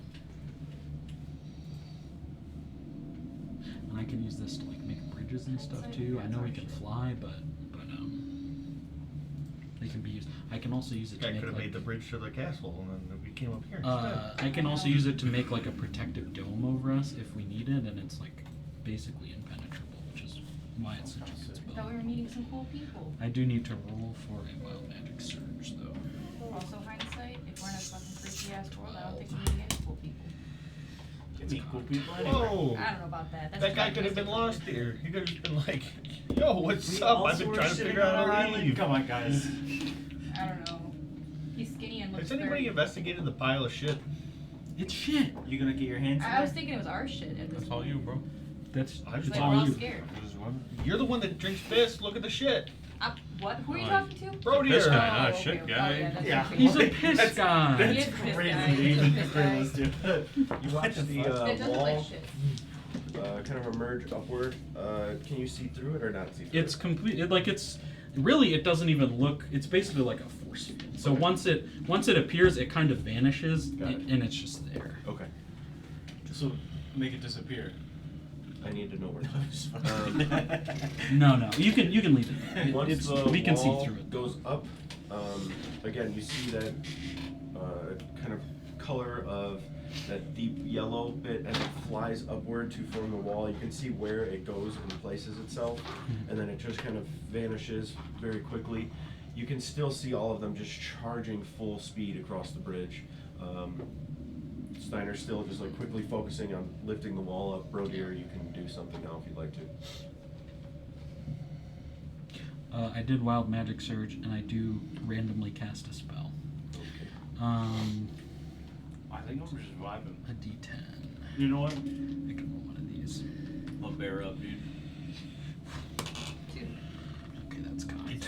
And I can use this to like make bridges and stuff too. I know we can fly, but they can be used. I can also use it to I make could have like made the bridge to the castle, and then we came up here instead. I can also use it to make like a protective dome over us if we need it, and it's like basically impenetrable, which is why it's such a good I spell. thought we were meeting some cool people. I do need to roll for a wild magic surge though. Also, hindsight, if we're in a fucking freaky ass world, I don't think we're meeting any cool people. You meet cool people anyway. Whoa! I don't know about that. That's That guy too could have been optimistic. lost here. He could have been like, "Yo, what's We up? also I've been were trying to sitting figure out on how our to island. leave." Come on, guys. I don't know. He's skinny and looks Has anybody very... investigated the pile of shit? It's shit. You gonna get your hands in I was there? thinking it was our shit at this That's all point. you, bro. That's I just it's Like, all we're all you. scared. You're the one that drinks piss. Look at the shit. What? Who are you Oh, talking to? Bro, Piss here. guy, not a okay, shit okay. guy. Oh, yeah, that's Yeah. right. He's a piss guy. He is a piss guy. Crazy He's a even piss for guy. us to. You watch the It doesn't look wall like shit. kind of emerge upward. Can you see through it or not see through It's it? complete. It's really. It doesn't even look. It's basically like a force field. So Okay. once it appears, it kind of vanishes, Got it. and it's just there. Okay. So make it disappear. I need to know where. No, you can leave it. Once It's, the we can see wall through it. goes up, again, you see that kind of color of that deep yellow bit as it flies upward to form the wall. You can see where it goes and places itself, and then it just kind of vanishes very quickly. You can still see all of them just charging full speed across the bridge. Steiner's still just like quickly focusing on lifting the wall up. Brodier, you can do something now if you'd like to. I did wild magic surge, and I do randomly cast a spell. Okay. I think I'm just vibing. A D10. You know what? I can roll one of these. I'll bear up, dude. Dude, Okay, that's kind.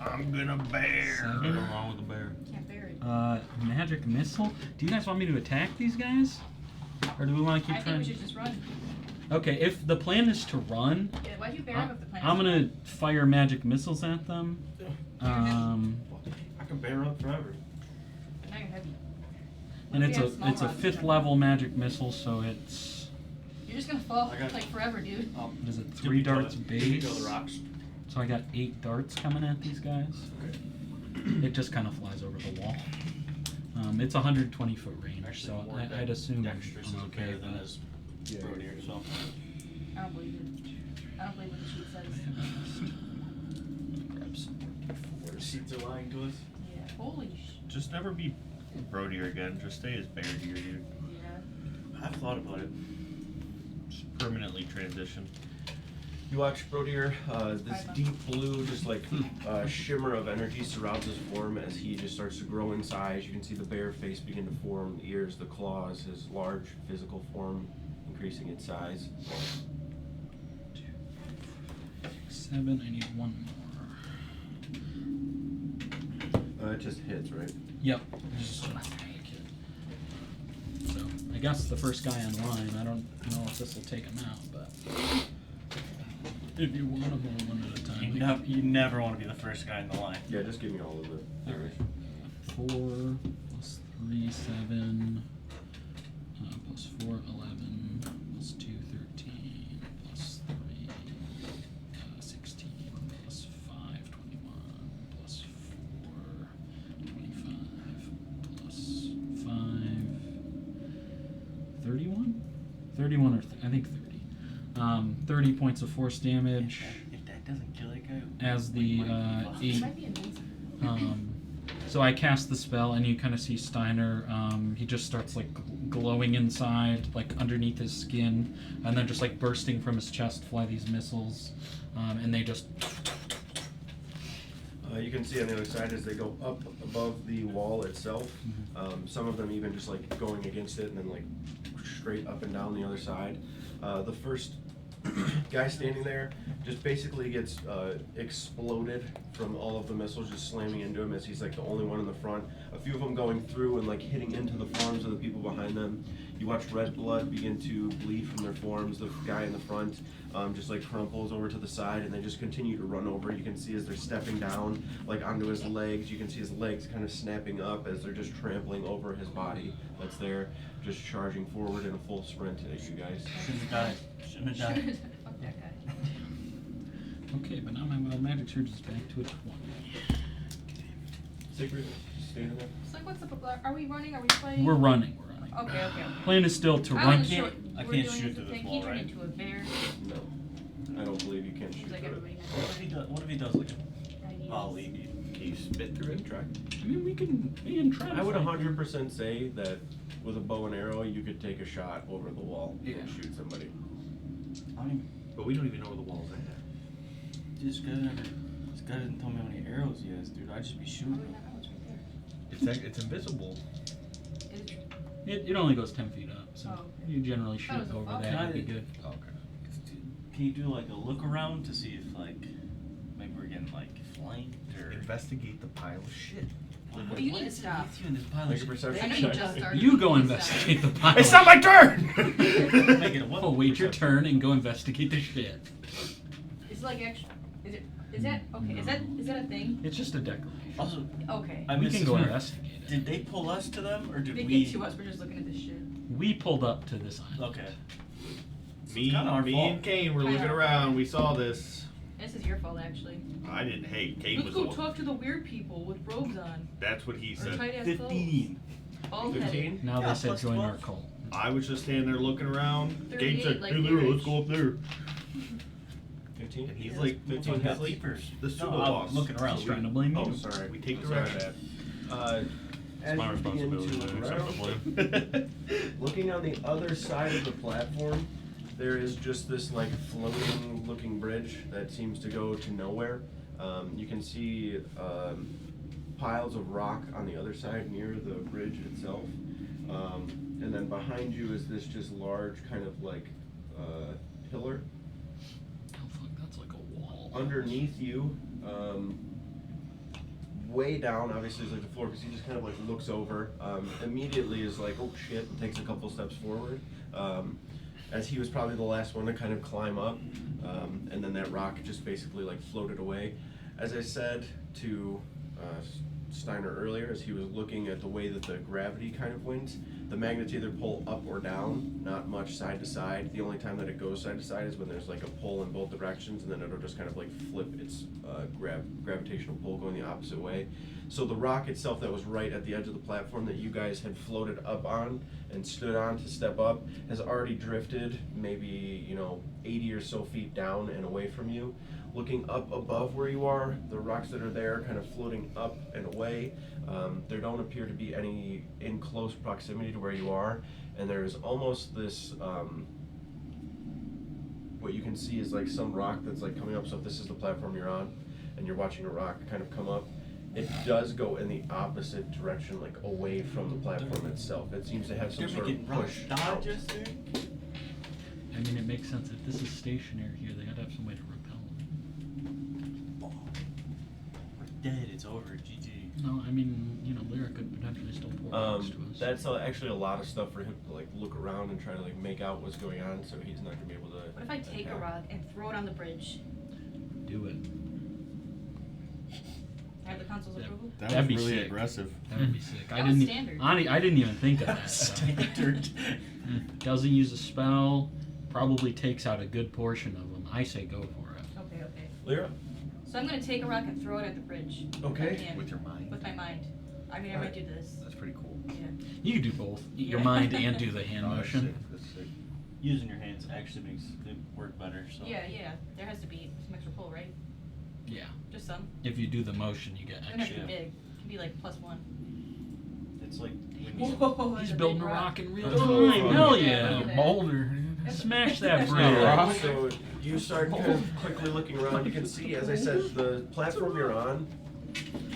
I'm gonna bear. Nothing wrong with the bear. can't bear it. Magic missile. Do you guys want me to attack these guys, or do we want to I keep think we trying? should just run. Okay, if the plan is to run, Yeah, why'd you bear him if the plan I'm is to gonna run? fire magic missiles at them. I can bear up forever. But now you're heavy. And What it's if we had small a rods? 5th level magic missile, so it's You're just gonna fall I got- like forever, dude. Oh, what is it, give 3 me darts Give me base? the rocks. So I got 8 darts coming at these guys. It just kind of flies over the wall. It's 120 foot range, Actually, so more I'd assume Dexterous I'm is okay better with than that. his Yeah. road here, so. I don't believe it. I don't believe what the sheet says. Grab some more The D4s. seats are lying to us. Yeah. Holy sh. Just never be Brodier again. Just stay as Bear Deer, dude. Yeah. I've thought about it. Just permanently transition. You watch Brodier, this deep blue, just like shimmer of energy surrounds his form as he just starts to grow in size. You can see the bear face begin to form, the ears, the claws, his large physical form increasing in size. 7, I need 1 more. It just hits, right? Yep. So, I guess the first guy in line, I don't know if this will take him out, but if you want to roll one at a time. You never want to be the first guy in the line. Yeah, just give me all of it. Alright. 4 plus 3, 7, plus 4, 11, plus 2, 13, plus 3, 16, plus 5, 21, plus 4, 25, plus 5, 31. 31 or I think 30. 30 points of force damage If that doesn't kill that guy, as we the might be It 8. might be invincible. So I cast the spell, and you kind of see Steiner. He just starts like glowing inside, like underneath his skin, and then just like bursting from his chest fly these missiles, and they just. You can see on the other side as they go up above the wall itself. Some of them even just like going against it and then like straight up and down the other side. The first guy standing there just basically gets exploded from all of the missiles just slamming into him as he's like the only one in the front. A few of them going through and like hitting into the forms of the people behind them. You watch red blood begin to bleed from their forms. The guy in the front just like crumples over to the side, and they just continue to run over. You can see as they're stepping down like onto his legs. You can see his legs kind of snapping up as they're just trampling over his body that's there, just charging forward in a full sprint at you guys. Shouldn't have died. Shouldn't have died. Fuck that guy. Okay, but now my wild magic surge is back to a 20. Sigrid, standing there. So like, what's the? Are we running? Are we playing? We're running. Okay. Plan is still to I run. wasn't sure I what can't we're doing shoot as a through this thing. wall, He turned right? into a bear. No, I don't believe you can shoot He's like through everybody it. has What if he does like a ideas. volley? Can you spit through it? Try. I mean, we can try. I would 100% say that with a bow and arrow, you could take a shot over the wall and shoot somebody. I mean, But we don't even know where the wall's at. this guy didn't tell me how many arrows he has, dude. I'd just be Oh, shooting. wait, that was right there. It's invisible. Is it- It only goes 10 feet up, so Oh, okay. you generally shoot was a over fuck. that. It'd be good. Okay. Can you do like a look around to see if like maybe we're getting like flanked or? Investigate the pile of shit. Well, you need to stop. You in this pile Make of a shit? perception I know check. you just started. You go need to investigate stop. the pile. It's not my turn! Make it a what? Oh, wait your turn and go investigate the shit. It's like actually. Is that okay? Is that a thing? It's just a decoration. Also, Okay. I We missed can this go one. investigate it. Did they pull us to them or did They we? get to us. We're just looking at this shit. We pulled up to this island. Okay. me Kinda our fault. and Kane were looking Kinda. around. We saw this. This is your fault, actually. I didn't. Hey, Kane Let's was go the one. talk to the weird people with robes on. That's what he Or said. tight ass 15. clothes. Bald headed. 15? Now Yeah, they said plus join 12. our cult. I was just standing there looking around. Kane 38, said, like "Hey, Lyra, marriage. let's go up there." 15? And he's Yeah, like, that's 15 fucking Hesley? keepers. The No, pseudo I boss. was looking around. He's trying to blame Oh, you. sorry. We take I'm sorry, direction. Dad. As my you begin responsibility to to run accept the blame. looking on the other side of the platform, there is just this like floating looking bridge that seems to go to nowhere. You can see piles of rock on the other side near the bridge itself. And then behind you is this just large kind of like pillar. Oh fuck, that's like a wall. Underneath you, way down, obviously is like the floor, because he just kind of like looks over, immediately is like, oh shit, and takes a couple steps forward, as he was probably the last one to kind of climb up, and then that rock just basically like floated away. As I said to Steiner earlier, as he was looking at the way that the gravity kind of went, the magnets either pull up or down, not much side to side. The only time that it goes side to side is when there's like a pull in both directions, and then it'll just kind of like flip its gravitational pull going the opposite way. So the rock itself that was right at the edge of the platform that you guys had floated up on and stood on to step up has already drifted maybe, 80 or so feet down and away from you. Looking up above where you are, the rocks that are there kind of floating up and away. There don't appear to be any in close proximity to where you are, and there's almost this, what you can see is like some rock that's like coming up. So if this is the platform you're on, and you're watching a rock kind of come up, it does go in the opposite direction, like away from the platform itself. It seems to have some They're sort making of rock push out. dodges, dude. I mean, it makes sense. If this is stationary here, they gotta have some way to repel them. We're dead. It's over. GG. No, I mean, Lyra could potentially still pour next to us. That's actually a lot of stuff for him to like look around and try to like make out what's going on, so he's not gonna be able to. What if I take a attack. rock and throw it on the bridge? Do it. I have the council's Yeah. approval? That That'd was be really sick. aggressive. That would be sick. That was standard. I didn't even think of that. So. Standard. Doesn't use a spell. Probably takes out a good portion of them. I say go for it. Okay. Lyra? So I'm gonna take a rock and throw it at the bridge. Okay. With my hand. With your mind. With my mind. I mean, I might do this. That's pretty cool. Yeah. You could do both. Your Yeah. mind and do the hand Oh, that's motion. sick. That's sick. using your hands actually makes it work better. So Yeah, there has to be some extra pull, right? Yeah. Just some. If you do the motion, you get It doesn't have to extra. be big. It can be like +1. it's like when you Whoa, He's that's building big a rock in real Oh, time. fuck. Hell Yeah, yeah. look at Boulder. Smash that bridge. Yeah, so you start kind of quickly looking around. You can see, as I said, the platform you're on,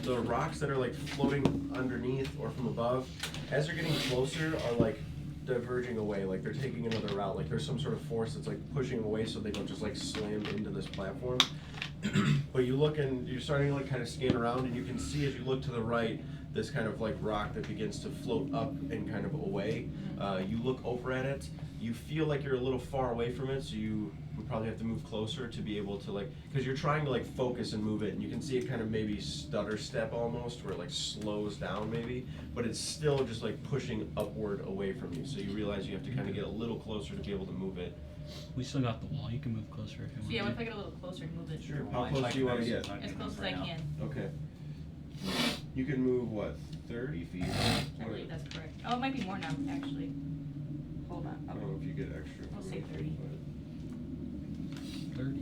the rocks that are like floating underneath or from above, as you're getting closer, are like diverging away. Like they're taking another route. Like there's some sort of force that's like pushing them away so they don't just like slam into this platform. But you look and you're starting to like kind of scan around, and you can see as you look to the right, this kind of like rock that begins to float up and kind of away. You look over at it, you feel like you're a little far away from it, so you would probably have to move closer to be able to like, because you're trying to like focus and move it, and you can see it kind of maybe stutter step almost, where it like slows down maybe, but it's still just like pushing upward away from you. So you realize you have to kind of get a little closer to be able to move it. We still got the wall. You can move closer if you So want. yeah, what if to. I get a little closer and move it? Sure. How well, close I do you can wanna actually get? talk to As him close as right I now. can. Okay. You can move what, 30 feet? I believe that's correct. Oh, it might be more now, actually. Hold on. I don't know if you get extra. I'll say 30. 30.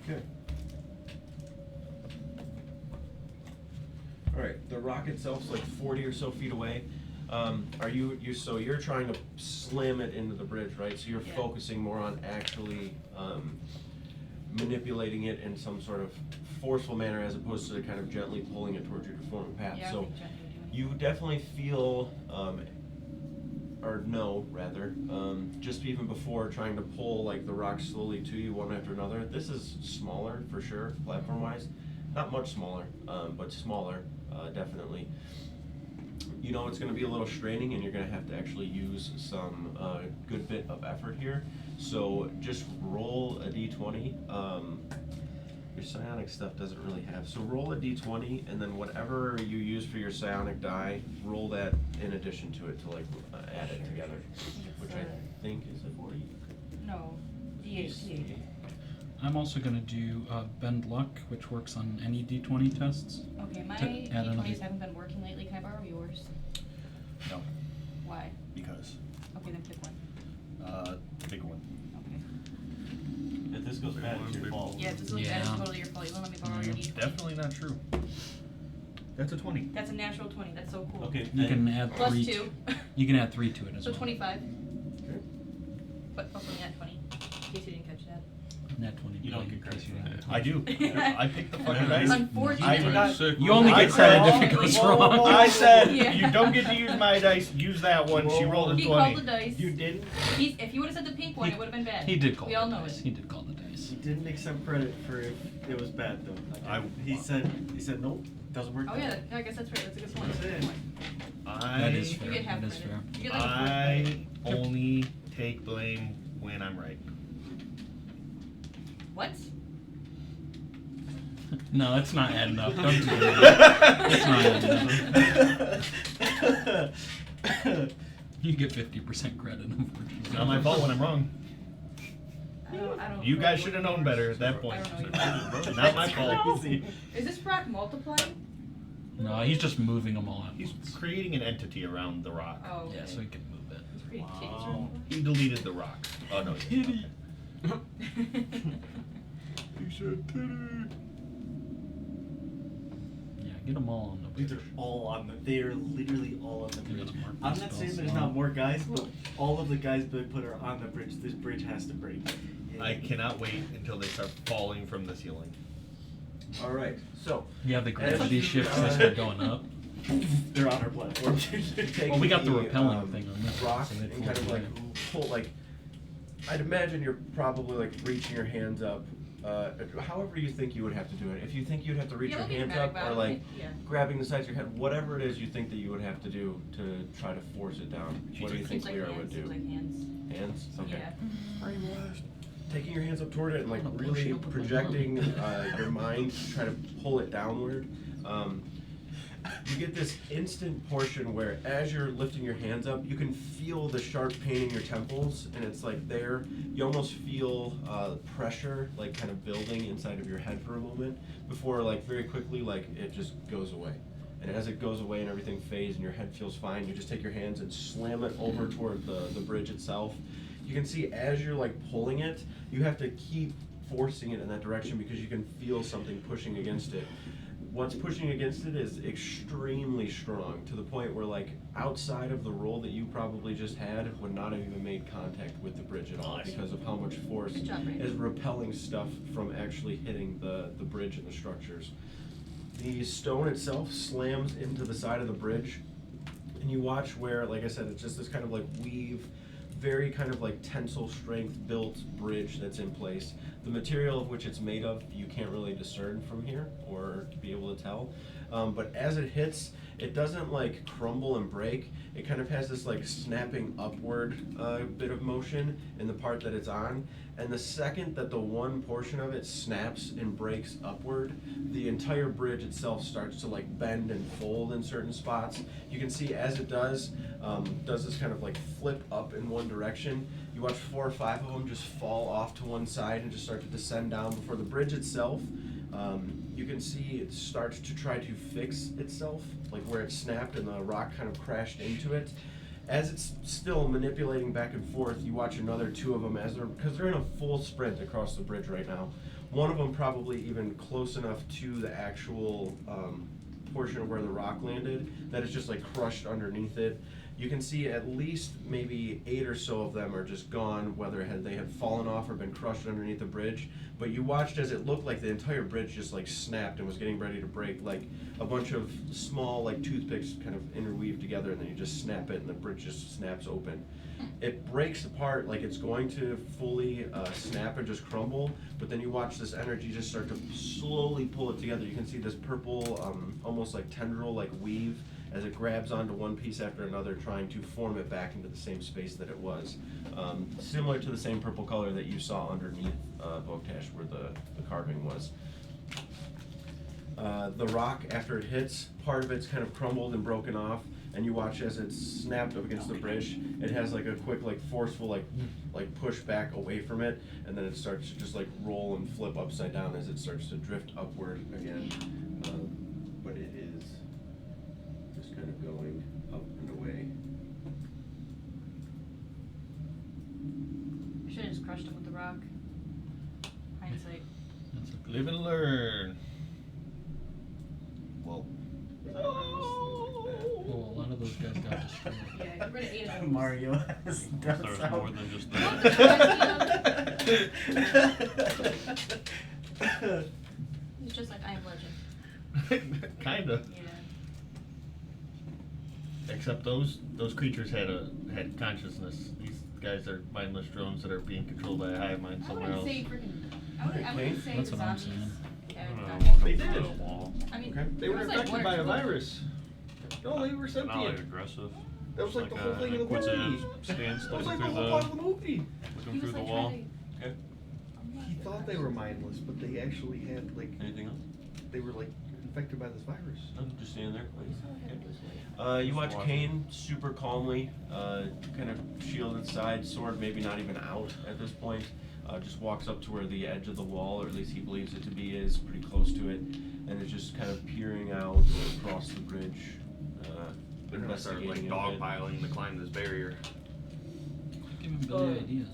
Okay. All right, the rock itself's like 40 or so feet away. So you're trying to slam it into the bridge, right? So you're Yeah. focusing more on actually manipulating it in some sort of forceful manner as opposed to kind of gently pulling it towards you to form a path. Yeah, I So think Jen would do it. you definitely feel, or know rather, just even before trying to pull like the rock slowly to you one after another. This is smaller for sure, platform wise. Not much smaller, but smaller, definitely. You know it's going to be a little straining, and you're going to have to actually use some good bit of effort here. So just roll a d20. Your psionic stuff doesn't really have. So roll a d20, and then whatever you use for your psionic die, roll that in addition to it to like add it together, which I think is a 40. No, D8. I'm also going to do Bend Luck, which works on any D20 tests. Okay, my To add another- D20s haven't been working lately. Can I borrow yours? No, Why? because Okay, then pick one. the big one. Okay. If this goes bad, it's your fault. Yeah, this is Yeah. totally your fault. You won't let me borrow your D20. Definitely not true. That's a 20. That's a natural 20. That's so cool. Okay, You then can add Plus 3. 2. You can add 3 to it as So well. 25. Okay. But also net 20. In case you didn't catch that. Net 20. You don't in get credit case you for didn't that. get I do. I picked the fucking dice. Unfortunately. I forgot. Sick. You only I get credit said- if it goes Whoa, wrong. I said Yeah. you don't get to use my dice. Use that one. She rolled a He 20. called the dice. You didn't. If you would have said the pink one, it would have been bad. He did call We the all know dice. it. He did call the dice. he didn't accept credit for if it was bad though. He said nope, doesn't work. Oh that yeah, way." I guess that's right. That's a good point. That's That's a it. good point. That is You fair. get half That is credit. fair. You get like a fourth I credit. only take blame when I'm right. What? No, it's not adding up. Don't do that. It's not adding up. You get 50% credit, unfortunately. It's not my fault when I'm wrong. I don't You know guys what should have yours known better is. at that point. I don't know yours. Not my fault. Crazy. Is this rock multiplying? No, he's just moving them all at He's once. creating an entity around the rock. Oh, okay. Yeah, so he can move it. He's pretty Wow. He deleted the rock. Oh no, he didn't. He said titty. Yeah, get them all on the These bridge. are all on the. They are literally all on the They're bridge. gonna mark I'm these not saying spells there's on. not more guys, but all of the guys that put are on the bridge. This bridge has to break. I cannot wait until they start falling from the ceiling. All right, so You have the gravity you, shift system going up. They're on our platform. you take Well, we got the the, repelling thing on this one, rock so they and kind of float like away. pull like. I'd imagine you're probably like reaching your hands up. However you think you would have to do it. If you think you'd have to reach Yeah, your we'll be hands dramatic up, about or it. like Yeah. grabbing the sides of your head, whatever it is you think that you would have to do to try to force it down. What do you think Seems like Lyra hands. would do? Seems like hands. Hands? Okay. Yeah. Taking your hands up toward it and like I'm gonna push really you up with my projecting your mind to try to pull it downward. You get this instant portion where as you're lifting your hands up, you can feel the sharp pain in your temples, and it's like there. You almost feel pressure like kind of building inside of your head for a moment before like very quickly like it just goes away. and as it goes away and everything fades and your head feels fine, you just take your hands and slam it over toward the bridge itself. You can see as you're like pulling it, you have to keep forcing it in that direction because you can feel something pushing against it. What's pushing against it is extremely strong, to the point where like outside of the roll that you probably just had would not have even made contact with the bridge at all because of how much force Good job, Brandon. is repelling stuff from actually hitting the bridge and the structures. The stone itself slams into the side of the bridge, and you watch where, like I said, it's just this kind of like weave, very kind of like tensile strength built bridge that's in place. The material of which it's made of, you can't really discern from here or be able to tell. But as it hits, it doesn't like crumble and break. It kind of has this like snapping upward bit of motion in the part that it's on. And the second that the one portion of it snaps and breaks upward, the entire bridge itself starts to like bend and fold in certain spots. You can see as it does this kind of like flip up in one direction. You watch 4 or 5 of them just fall off to one side and just start to descend down before the bridge itself. You can see it starts to try to fix itself, like where it snapped and the rock kind of crashed into it. As it's still manipulating back and forth, you watch another 2 of them because they're in a full sprint across the bridge right now. One of them probably even close enough to the actual portion of where the rock landed that it's just like crushed underneath it. You can see at least maybe 8 or so of them are just gone, whether they had fallen off or been crushed underneath the bridge. But you watched as it looked like the entire bridge just like snapped and was getting ready to break, like a bunch of small like toothpicks kind of interweave together, and then you just snap it and the bridge just snaps open. It breaks apart like it's going to fully snap and just crumble, but then you watch this energy just start to slowly pull it together. You can see this purple, almost like tendril like weave as it grabs onto one piece after another, trying to form it back into the same space that it was. Similar to the same purple color that you saw underneath Voktash where the carving was. The rock, after it hits, part of it's kind of crumbled and broken off, and you watch as it's snapped up against the bridge. It has like a quick, like forceful, like push back away from it, and then it starts to just like roll and flip upside down as it starts to drift upward again. But it is just kind of going up and away. I should have just crushed him with the rock. Hindsight. That's a Live and learn. Whoa. Well, a lot of those guys got destroyed. Yeah, get rid of 8 of them. Mario has done There's some. more than just He's just like I Am Legend. Kinda. Yeah. Except those creatures had consciousness. These guys are mindless drones that are being controlled by a hive mind I somewhere wouldn't else. say freaking. I wouldn't say That's the what I'm zombies. saying. They did. I mean, Okay. They there were was, like, infected 1 or by a 2 of them. virus. No, they were not like sentient. aggressive. That was like the whole thing an of the movie. inquisitive stance That was looking like the through whole part of the movie. He looking was through the like wall. trying Okay. He thought they were mindless, but they actually had like Anything else? they were like infected by this virus. No, just standing there, please. to. You watch Just Kane super calmly, kind of shielded side, sword maybe not even out at this point. Just walks up to where the edge of the wall, or at least he believes it to be, is pretty close to it, and is just kind of peering out across the bridge. They're gonna start like investigating a bit. dogpiling to climb this barrier. Give him Billy ideas.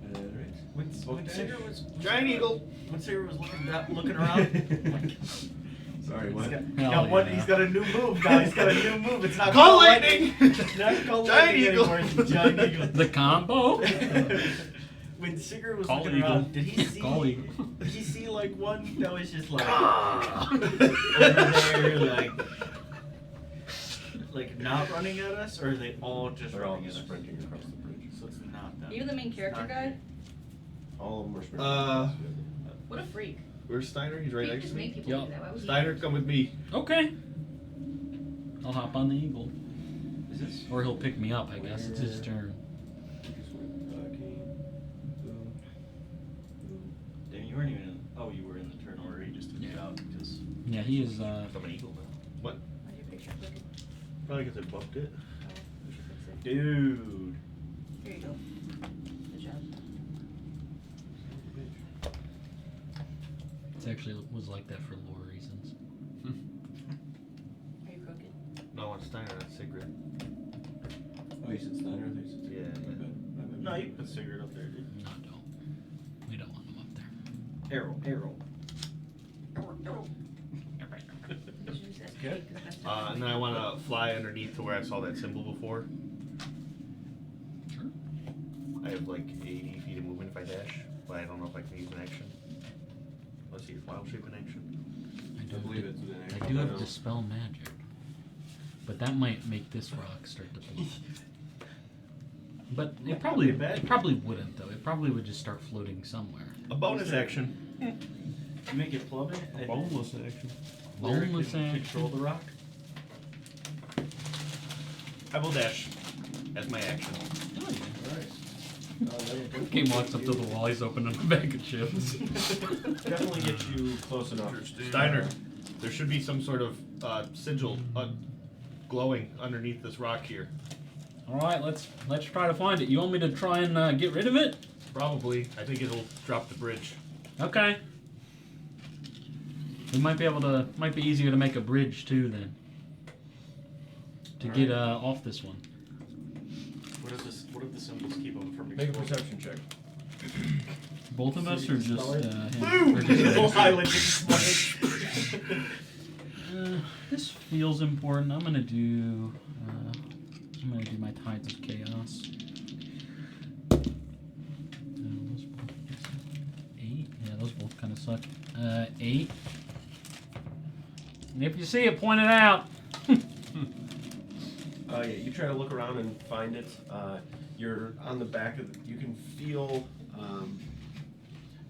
Alright. When Sigurd was Giant eagle. When Sigurd was looking around. Sorry, He's what? got, Hell yeah. he's got a new move now. He's got a new move. It's not Call called lightning! It's not called Giant lightning eagle. anymore. It's giant eagle. The combo. When Sigurd was Call looking eagle. around, did he see? Call eagle. Did he see like one that was just like Ah! over there, like not running at us, or are they all just They're all running just at us? sprinting across the bridge. So it's not them. Even the main character Not guy? All of them were sprinting. What a freak. Where's Steiner? He's right You next just to make me. people Yup. do that. Why would Steiner, come with me. Okay. I'll hop on the eagle. Is this? Or he'll pick me up, I guess. It's his turn. Kane, boom, boom. Damn, you weren't even in. Oh, you were in the turn order. He just took you out because. Yeah, he is, I'm an eagle now. What? Why is your picture flipping? Probably because I bumped it. Oh, you should fix it. Dude. Here you go. Good job. it actually was like that for lore reasons. Are want Steiner, not Sigrid. Oh, you said Steiner? I thought you said Sigrid. Yeah, My yeah. bad. My bad. No, you put cigarette up there, dude. No, don't. We don't want them up there. Arrow. Okay. And then I want to fly underneath to where I saw that symbol before. Sure. I have like 80 feet of movement if I dash, but I don't know if I can use an action. Let's see, wild shape in action. I believe it's within I action. do have Dispel Magic. But that might make this rock start to float. But it probably wouldn't though. It probably would just start floating somewhere. A bonus action. You make it plummet. And Boneless action. Lyric Boneless can action. Control the rock. I will dash as my action. Oh, yeah. Alright. Game walks up to the wall, he's opening a bag of chips. Definitely get you close enough. Steiner, there should be some sort of sigil glowing underneath this rock here. Alright, let's try to find it. You want me to try and get rid of it? Probably. I think it'll drop the bridge. Okay. We might be easier to make a bridge too then. To get off this one. What if the symbols keep them from Make a exploding? perception check. Both of us or just him? Boom! Or just Oh, us? island exploded. This feels important. I'm gonna do my Tides of Chaos. Those both 8. Yeah, those both kind of suck. 8. And if you see it, point it out. Yeah, you try to look around and find it. You're on the back of you can feel,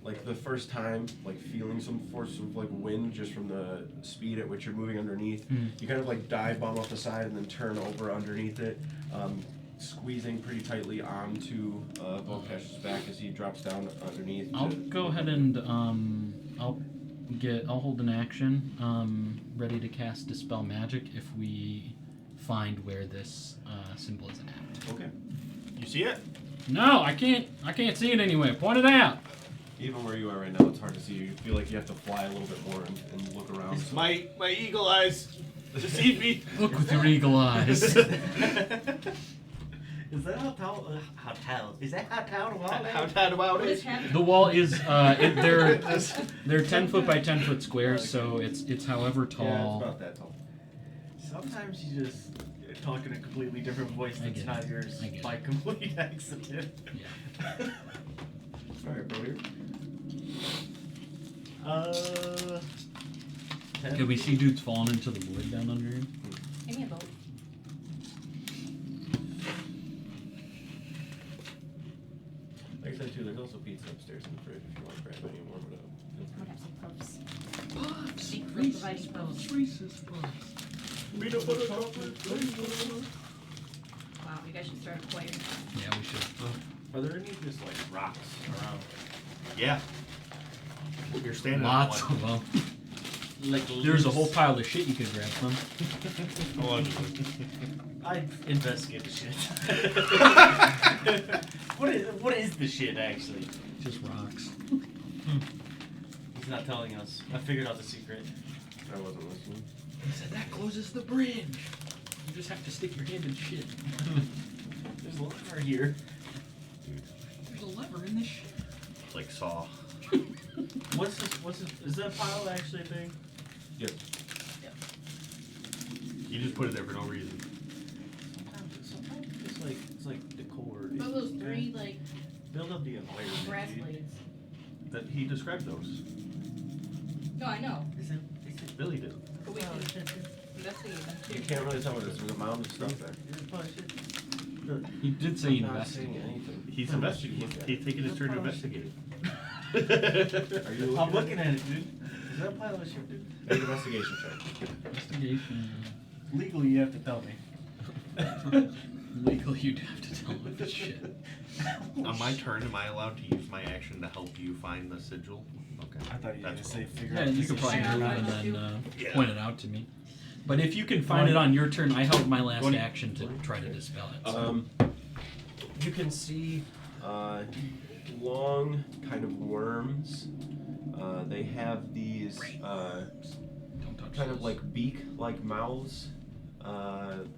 like the first time, like feeling some force of like wind just from the speed at which you're moving underneath. You kind of like dive bomb off the side and then turn over underneath it, squeezing pretty tightly onto Volkash's back as he drops down underneath. I'll go ahead and I'll hold an action, ready to cast Dispel Magic if we find where this symbol is at. Okay. You see it? No, I can't see it anywhere. Point it out. Even where you are right now, it's hard to see. You feel like you have to fly a little bit more and look around. So. My eagle eyes deceive me. Look with your eagle eyes. Is that how tall? Is that how tall the wall is? How bad about What is it? happening? The wall is they're 10 foot by 10 foot squares, so it's however tall. Yeah, it's about that tall. Sometimes you just talk in a completely different voice I that's get not it. yours I get by it. complete accident. Yeah. Alright, bro. Here. 10 Can we see dudes falling into the void down under him? Give me a boat. Like I said too, there's also pizza upstairs in the fridge if you want to grab any and warm it up. Feel I'm gonna free. have some puffs. Secret providing puffs. Wow, you guys should start acquiring. Yeah, we should. Are there any just like rocks around? Yeah. You're standing Lots on of them. Like There's a whole pile of shit you could grab from. one. I investigate the shit. What is the shit actually? Just rocks. He's not telling us. I figured out the secret. I wasn't listening. He said that closes the bridge. You just have to stick your hand in shit. There's a lever here. There's a lever in this shit. Like Saw. What's this? Is that pile actually a thing? Yep. You just put it there for no reason. Sometimes it's like decor. What were those 3 like Build up the environment. brass dude. blades? That he described those. No, I know. Is it? Billy did. But we can investigate them You too. can't really tell what it is. There's a mound of stuff there. He did say I'm not investigate. saying anything. He's Look investigating. at He's taking his turn to investigate. Are you I'm looking at it, dude. Is that a pile of shit, dude? Make an investigation check. Investigation. Legally, you have to tell me. Legal, you'd have to tell him this shit. On my turn, am I allowed to use my action to help you find the sigil? Okay. I thought you were gonna That's say cool. figure Yeah, out. you this could probably shit. move I and know. then Yeah. point it out to me. But if you can find it on your turn, I held my last action to try to dispel it. So. You can see long kind of worms. They have these Don't touch kind of those. like beak-like mouths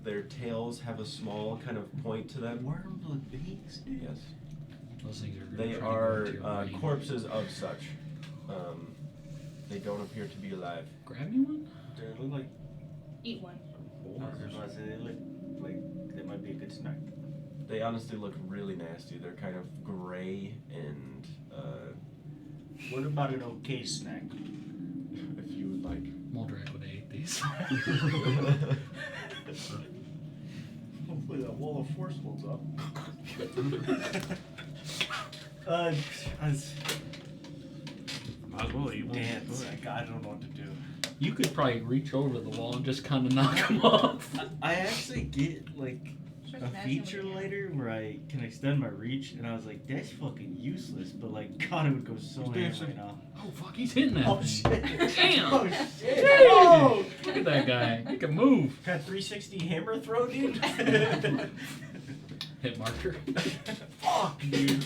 Their tails have a small kind of point to them. Worms with beaks, dude. Yes. Those things are gonna They try to go are into your brain. corpses of such. They don't appear to be alive. Grab me one? Do they look like? Eat one. I was just about to say they look like they might be a good snack. They honestly look really nasty. They're kind of gray and What about an okay snack? if you would like. Moldrak would have ate these. Hopefully that wall of force holds up. Might as well eat one. Dance. I don't know what to do. You could probably reach over the wall and just kind of knock them off. I actually get like Just a imagine feature what you- later where I can extend my reach, and I was like, that's fucking useless. But like, God, it would go so Just ham dancing. right now. Oh fuck, he's hitting that Oh thing. shit! Damn! Oh shit! Jeez. Oh! Look at that guy. He can move. Got 360 hammer throw, dude. Hit marker. Fuck, dude.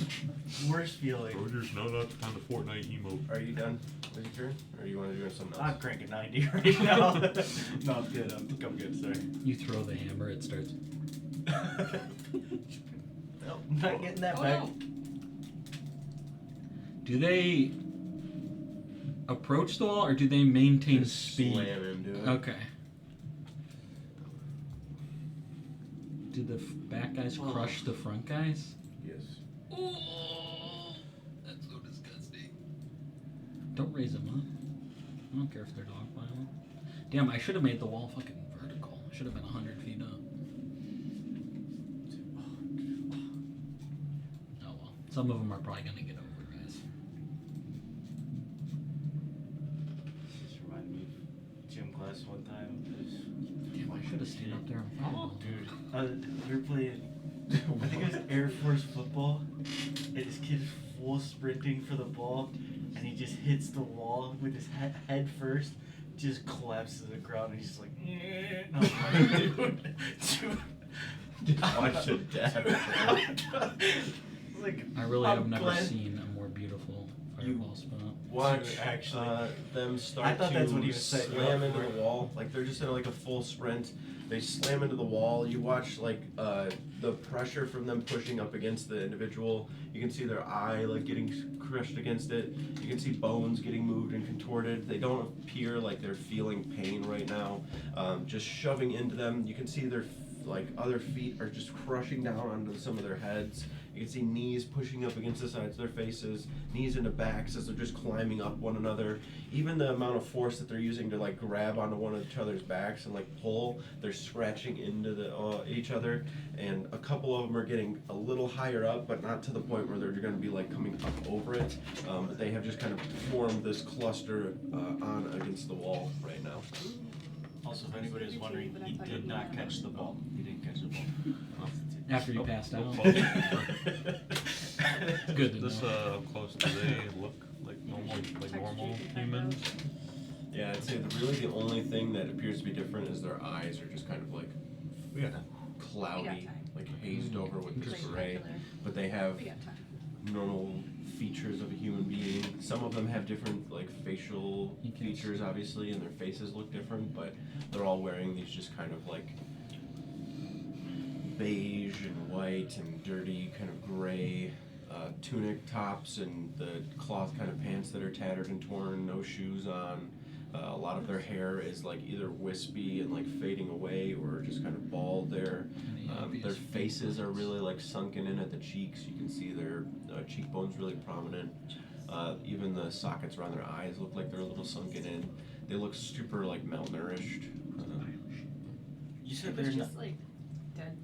Worst feeling. Roger's not up on the Fortnite emote. Are you done with your turn? Or you want to do something else? I'm cranking 90 right now. No, I'm good. I'm good, sorry. You throw the hammer, it starts. Nope, not getting that Oh back. no. Do they approach the wall or do they maintain Just speed? Slam into it. Okay. Do the back guys crush the front guys? Yes. Oh, that's so disgusting. Don't raise them up. I don't care if they're dog violent. Damn, I should have made the wall fucking vertical. I should have been 100 feet up. Oh well. Some of them are probably gonna get over, guys. Just reminded me of gym class one time. Damn, I should have stayed up there and followed. Dude, we were playing, I think it was Air Force football, and this kid is full sprinting for the ball, and he just hits the wall with his head first, just collapses to the ground, and he's just like, and I'm like, dude. Watch it death. Like, I really I'm have never glad- seen a more beautiful fireball spot. Watch Actually. them start I thought to that's what he was saying. slam into the wall. Like they're just in like a full sprint. They slam into the wall. You watch like the pressure from them pushing up against the individual. You can see their eye like getting crushed against it. You can see bones getting moved and contorted. They don't appear like they're feeling pain right now. Just shoving into them. You can see their like other feet are just crushing down onto some of their heads. You can see knees pushing up against the sides of their faces, knees into backs as they're just climbing up one another. Even the amount of force that they're using to like grab onto one of each other's backs and like pull, they're scratching into the each other. And a couple of them are getting a little higher up, but not to the point where they're going to be like coming up over it. But they have just kind of formed this cluster on against the wall right now. Also, if anybody was wondering, he did not catch the ball. He didn't catch the ball. After you passed out. Oh. Good to This know. close, do they look like normal humans? Yeah, I'd say really the only thing that appears to be different is their eyes are just kind of like We got time. cloudy, We got time. like hazed over with this Like gray. regular. But they have We got time. normal features of a human being. Some of them have different like facial You can features, obviously, and their faces look different. But they're all wearing these just kind of like beige and white and dirty, kind of gray tunic tops and the cloth kind of pants that are tattered and torn. No shoes on. A lot of their hair is like either wispy and like fading away or just kind of bald there. Any Their obvious faces are differences? really like sunken in at the cheeks. You can see their cheekbones really prominent. Even the sockets around their eyes look like they're a little sunken in. They look super like malnourished. You said It they're was not. just like dead.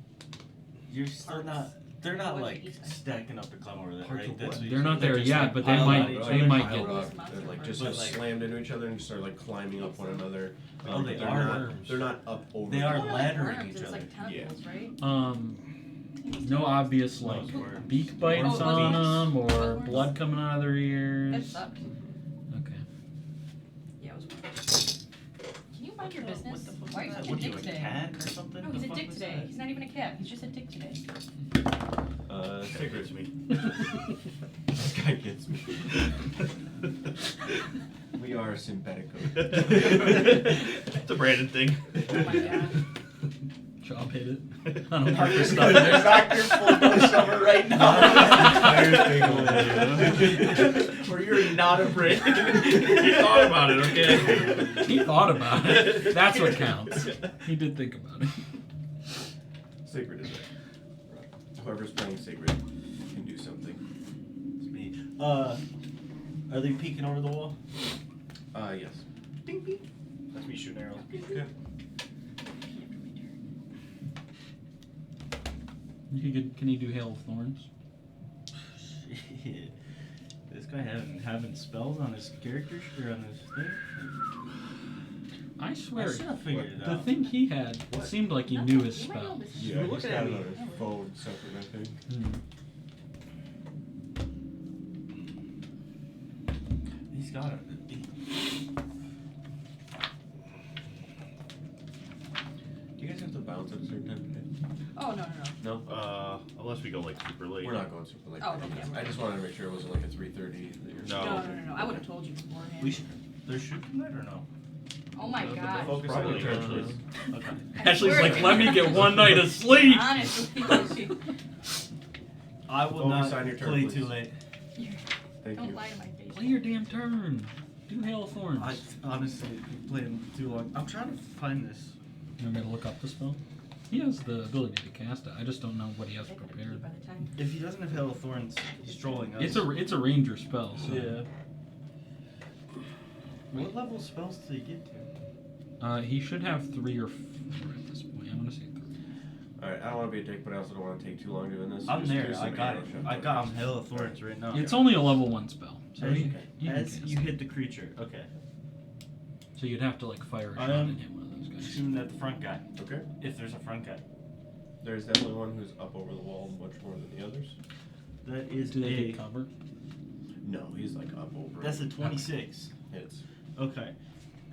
You're still parts. not. They're not What like you said. stacking up to climb over that, Parts right? of That's what? what you They're said. not there just, yet, like, but they piled might- on each they other. might Piled get- up and like just But, have like- slammed into each other and just start like climbing up one another. Oh, they but they're are not, worms. They're not up over. They the are wall. laddering Worms, each it was other. like tentacles, right? No obvious No, like it's worms. beak bites Oh, on worms. them or Worms. blood coming out of their That ears. sucked. Okay. Yeah, it was worms. Can you mind your business? Why are you such a What are you, dick a today? cat or something? No, he's The a fuck dick was today. that? He's not even a cat. He's just a dick today. Figures me. This guy gets me. We are simpatico. It's a Brandon thing. Oh my god. Chop hit it. I don't Knock care your for stuff there. knock your full dose of it right now. Or you're not a Brit. He thought about it, okay? He thought about it. That's what counts. He did think about it. Sigrid is it. Whoever's playing Sigrid can do something. It's me. Are they peeking over the wall? Yes. Ding, ding. That's me shooting arrows. Okay. Can he do Hail of Thorns? Shit. This guy having spells on his character or on his thing. I swear, I should have figured it the out. thing he had, it seemed like he knew his spells. Yeah, Look he's at got me. another phone separate, I think. He's got it. Do you guys have to bounce at a certain time today? Oh, no. No? Unless we go like super late. We're not going super late. Oh, okay. I just wanted to make sure it wasn't like a 3:30. No. No. I would have told you beforehand. We should. They're shooting that or no? Oh my god. Focus on Probably your not. churches. Okay. I Ashley's swear like, to let me God. get one night of sleep. Honestly. I will Focus not on your turn, play please. too late. Thank Don't you. lie to my face. Play your damn turn. Do Hail of Thorns. I honestly playing too long. I'm trying to find this. You want me to look up the spell? He has the ability to cast it. I just don't know what he has They could've prepared. peed by the time. If he doesn't have Hail of Thorns, he's trolling us. It's a ranger spell. So. Yeah. What level spells do he get to? He should have 3 or 4 at this point. I'm gonna say 3. Alright, I don't want to be a dick, but I also don't want to take too long doing this. I'm Just there. do some I got arrow it. shot I got tokens. him Hail of Thorns right now. It's only a level 1 spell, so As, you can as cast you it. hit the creature. Okay. So you'd have to like fire a I shot am and hit one of those guys. Shooting at the front guy. Okay. If there's a front guy. There's definitely one who's up over the wall much more than the others. That is Do they a. get cover? No, he's like up over. That's a 26. Hits. Okay.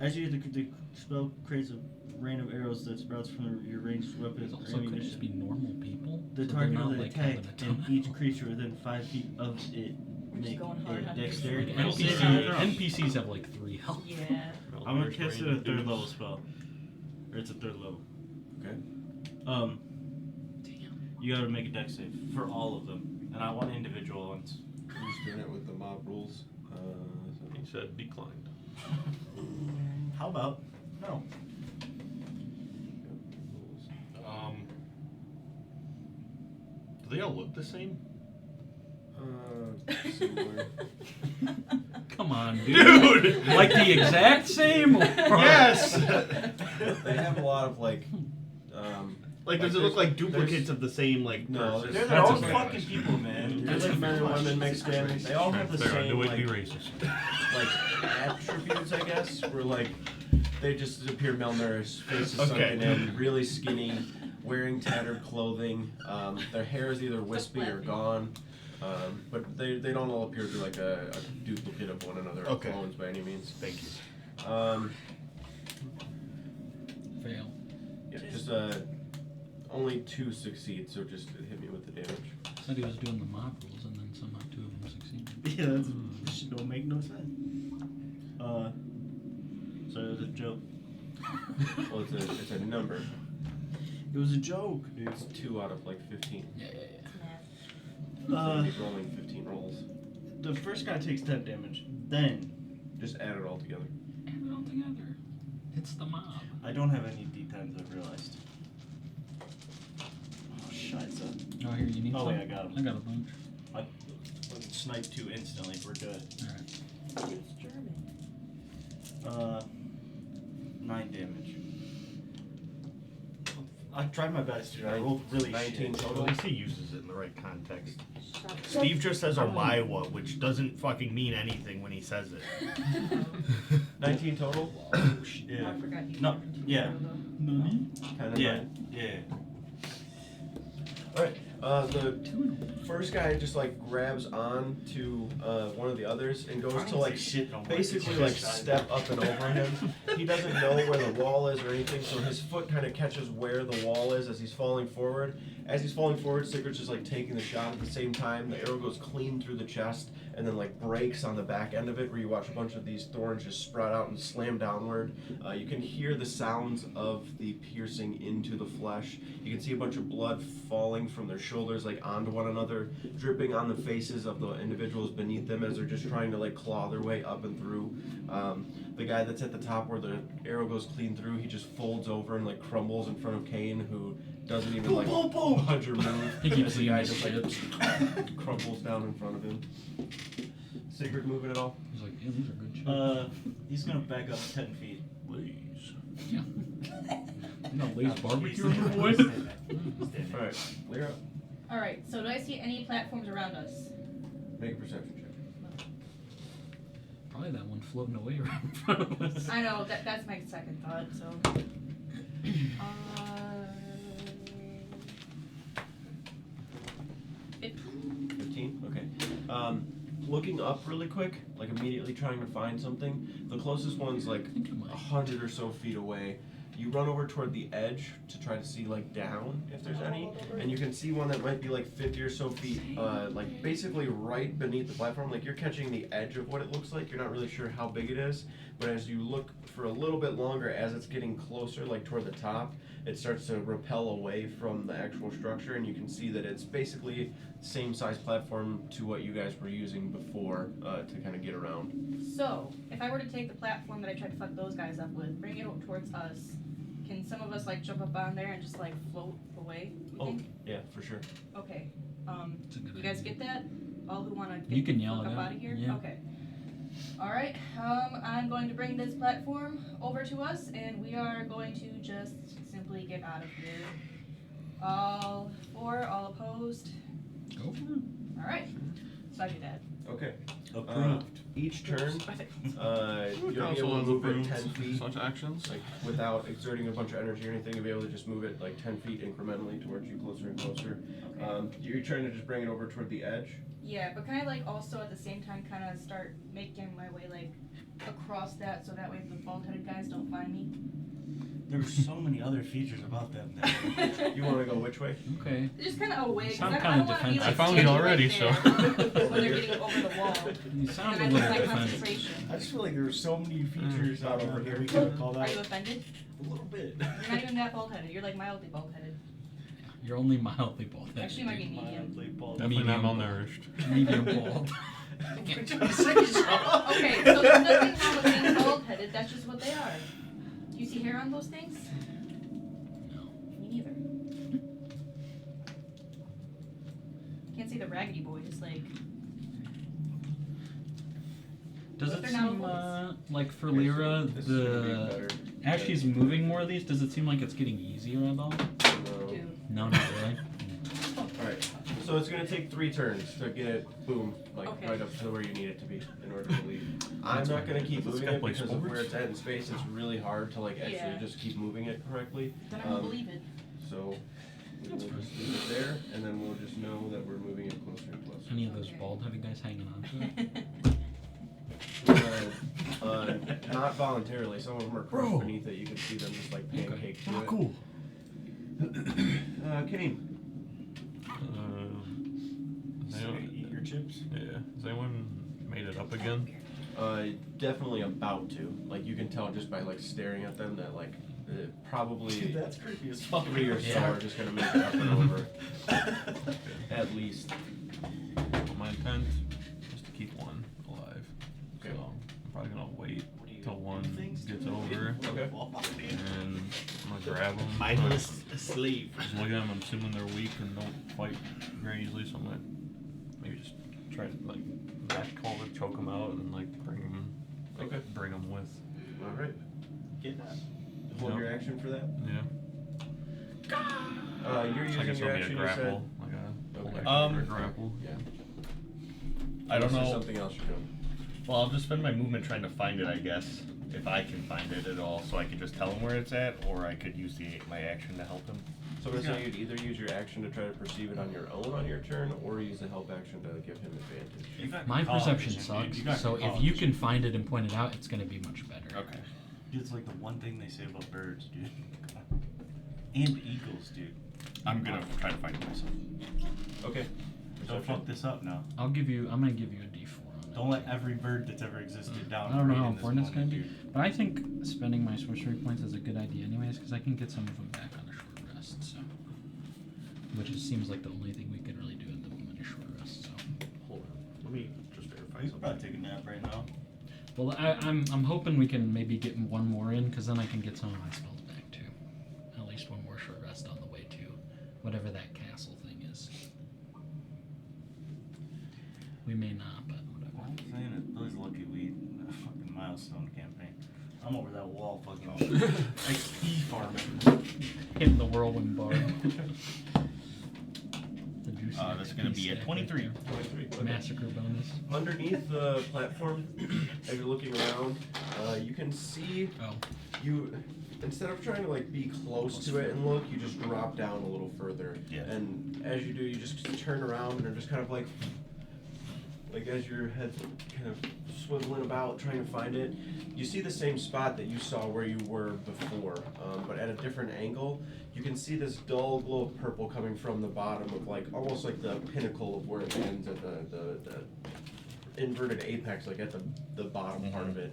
As you hit the spell creates a rain of arrows that sprouts from your ranged weapon It or also could just ammunition. be normal people. The so target they're of not the like attack having a ton and of each health. creature within 5 feet of it We're just make going hard a on dexterity. this. roll. NPCs have like 3 health. Yeah. I'm gonna cast it at a 3rd level spell. Or it's a 3rd level. Okay. Damn. You gotta make a dex save for all of them. And I want individual ones. Who's doing it with the mob rules? He said declined. How about no? Do they all look the same? Similar. Come on, dude. Like the exact same? Or? Yes! They have a lot of like. Like, does it look like duplicates of the same, like, No, person? They're their That's own okay. fucking people, man. There's like men and women mixed in. They all have the Transparent. same No way to be like, racist. like attributes, I guess. Where like they just appear malnourished, faces Okay. sunken in, really skinny, wearing tattered clothing. Their hair is either wispy or gone. But they don't all appear to be like a duplicate of one another or Okay. clones by any means. Thank you. Fail. Yeah, just only 2 succeed, so just hit me with the damage. Said he was doing the mob rules and then somehow 2 of them succeeded. Yeah, that's, this don't make no sense. So it was a joke. Well, it's a number. It was a joke. It's 2 out of like 15. Yeah. So he's rolling 15 rolls. The first guy takes 10 damage. Then Just add it all together. Add it all together. It's the mob. I don't have any D10s. I've realized. Oh shit! Oh, here, you need Oh some? wait, I got I him. got a bunch. I sniped 2 instantly. We're good. Alright. It's German. 9 damage. I tried my best, dude. I rolled really 19 shit. total. At least he uses it in the right context. Shut up. Steve just says Iowa, which doesn't fucking mean anything when he says it. 19 total? Yeah. I forgot you. No, yeah. Nani? 10 and Yeah. 9. Yeah. Alright, the first guy just like grabs on to one of the others and goes to like shit no more. basically like step up and over him. He doesn't know where the wall is or anything, so his foot kind of catches where the wall is as he's falling forward. As he's falling forward, Sigurd's just like taking the shot at the same time. The arrow goes clean through the chest and then like breaks on the back end of it, where you watch a bunch of these thorns just sprout out and slam downward. You can hear the sounds of the piercing into the flesh. You can see a bunch of blood falling from their shoulders like onto one another, dripping on the faces of the individuals beneath them as they're just trying to like claw their way up and through. The guy that's at the top where the arrow goes clean through, he just folds over and like crumbles in front of Kane, who doesn't even like budge or move. He keeps As the guy eating just shit. like crumbles down in front of him. Sigurd moving at all? He's like, yeah, these are good shit. He's gonna back up 10 feet. Please. Yeah. You know, Lay's barbecue, He's your boy. standing there. He's standing there. Alright, Lyra, Alright, so do I see any platforms around us? make a perception check. Probably that one floating away right in front of us. I know, that's my second thought, so. 15? Okay. Looking up really quick, like immediately trying to find something. The closest one's like I think it might. 100 or so feet away. You run over toward the edge to try to see like down if there's any, and you can see one that might be like 50 or so feet, like basically right beneath the platform. Like you're catching the edge of what it looks like. You're not really sure how big it is, but as you look for a little bit longer, as it's getting closer, like toward the top, it starts to repel away from the actual structure, and you can see that it's basically same size platform to what you guys were using before to kind of get around. So, if I were to take the platform that I tried to fuck those guys up with, bring it towards us, can some of us like jump up on there and just like float away, you think? Yeah, for sure. Okay, It's a good you guys idea. get that? All who wanna You get can the yell fuck it up out, out of here? yeah. Okay. Alright, I'm going to bring this platform over to us, and we are going to just simply get out of here. All for, all opposed? Go for it. Alright, so I do that. Okay. Approved. Each turn, Perfect. you'll be Council able to has move it approved 10 feet. such actions. Like without exerting a bunch of energy or anything, you'll be able to just move it like 10 feet incrementally towards you, closer and closer. Okay. You're trying to just bring it over toward the edge. Yeah, but can I like also at the same time kind of start making my way like across that so that way the bald-headed guys don't find me? There's so many other features about them that You want to go which way? Okay. Just kind of away, because Sound I kinda don't want to be defensive. like I found you standing already, right so. there when they're getting over the wall. You sound And a I little lose my defensive. concentration. I just feel like there were so many features Not out over over here. here. We could have called Are out you offended? a little bit. You're not even that bald-headed. You're like mildly bald-headed. You're only mildly bald. Actually, you might be medium. Mildly bald. Definitely not Medium. malnourished. Medium bald. Which one is wrong? Okay, so there's nothing wrong with being bald-headed. That's just what they are. Do you see hair on those things? No. Me neither. Can't see the raggedy boys, like. Does What it if they're not seem boys? like for Lyra, This is gonna be the better. as she's moving more of these, does it seem like it's getting easier at all? No. Dude. No, not really. Alright, so it's gonna take 3 turns to get it, boom, like Okay. right up to where you need it to be in order to leave. I'm That's not fine. gonna keep This moving guy it plays because of where sports? it's at in space. It's really hard to like actually Yeah. just keep moving it correctly. Then I don't believe it. So we will just leave it there, and then we'll just know that we're moving it closer and closer. Any of those Okay. bald-headed guys hanging on to it? Not voluntarily. Some of them are crushed Bro. beneath it. You can see them just like pancake through Not it. cool. Kane. So you gonna eat your chips? Yeah. Has anyone made it up again? Definitely about to. Like you can tell just by like staring at them that like probably That's creepy as fuck. 3 or so are just gonna make it up and over. At least. My intent is to keep one alive. Okay. So I'm probably gonna wait What do you- till one things gets to do? over, Okay. and I'm gonna grab them. Mindless asleep. Just look at them. I'm assuming they're weak and don't fight very easily, so I'm gonna maybe just try to like back cover, choke them out, and like bring them. Like, Okay. Bring them with. All right. Get that. Hold Yep. your action for that. Yeah. You're So I using guess your it'll be a action. You said. grapple, like a hold Okay. action for a grapple. Yeah. I don't Unless there's know. something else you're doing. Well, I'll just spend my movement trying to find it, I guess, if I can find it at all, so I could just tell him where it's at, or I could use my action to help him. So I'm gonna say you'd either use your action to try to perceive it on your own on your turn, or use the help action to give him advantage. You got My college perception vision, dude. sucks, You got so if college you vision. can find it and point it out, it's gonna be much better. Okay. Dude, it's like the one thing they say about birds, dude. And eagles, dude. I'm gonna try to find it myself. Okay. Don't fuck this up now. I'm gonna give you a D4. Don't let every bird that's ever existed down. I don't know parade how in this important it's going moment, to be, dude. but I think spending my sorcery points is a good idea anyways, because I can get some of them back on a short rest, so. Which it seems like the only thing we can really do at the moment is short rest, so. Hold on. Let me just verify You could something. probably take a nap right now. Well, I'm hoping we can maybe get one more in, because then I can get some of my spells back too. At least one more short rest on the way to whatever that castle thing is. We may not, but whatever. I'm saying it. Billy's lucky we a fucking milestone campaign. I'm over that wall fucking XP farming. Hitting the whirlwind bar. The juicy That's gonna be a stack 23. right 23. there. Okay. Massacre bonus. Underneath the platform, as you're looking around, you can see Oh. you. Instead of trying to like be close to it and look, you just drop down a little further. Yeah. And as you do, you just turn around and are just kind of like as your head's kind of swiveling about trying to find it, you see the same spot that you saw where you were before, but at a different angle. You can see this dull glow of purple coming from the bottom of like almost like the pinnacle of where it ends at the inverted apex, like at the bottom part of it.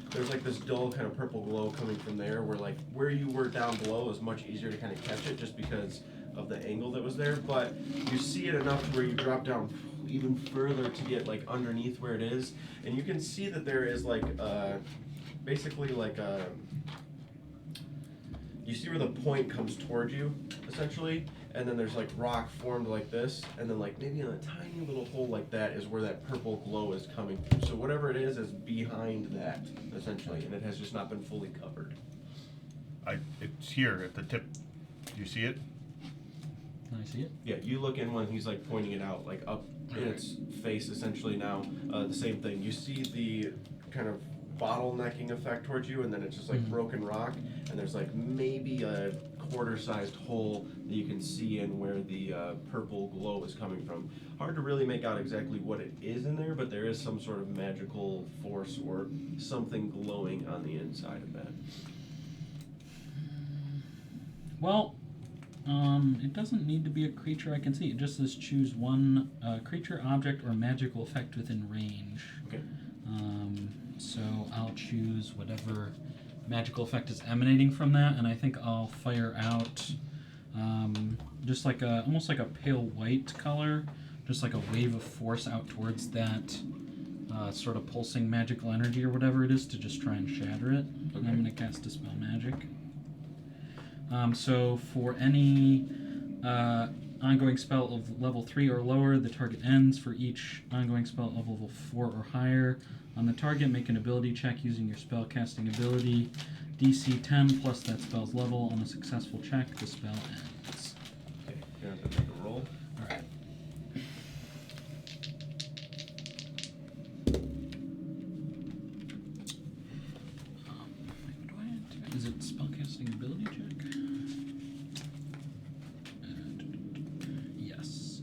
There's like this dull kind of purple glow coming from there, where you were down below is much easier to kind of catch it just because of the angle that was there. But you see it enough to where you drop down even further to get like underneath where it is, and you can see that there is like basically like you see where the point comes towards you essentially, and then there's like rock formed like this, and then like maybe in a tiny little hole like that is where that purple glow is coming through. So whatever it is behind that essentially, and it has just not been fully covered. It's here at the tip. Do you see it? Can I see it? Yeah, you look in when he's like pointing it out, like up in its face essentially now. The same thing. You see the kind of bottlenecking effect towards you, and then it's just like broken rock, and there's like maybe a quarter-sized hole that you can see in where the purple glow is coming from. Hard to really make out exactly what it is in there, but there is some sort of magical force or something glowing on the inside of that. Well, it doesn't need to be a creature I can see. It just says choose one creature, object, or magical effect within range. Okay. So I'll choose whatever magical effect is emanating from that, and I think I'll fire out just like almost like a pale white color, just like a wave of force out towards that sort of pulsing magical energy or whatever it is to just try and shatter it. And I'm going to cast Dispel Magic. So for any ongoing spell of level 3 or lower, the target ends. For each ongoing spell of level 4 or higher, on the target, make an ability check using your spell casting ability. DC 10 plus that spell's level. On a successful check, the spell ends. Okay, you're gonna have to make a roll. Alright. What do I have to, is it spellcasting ability check? Yes.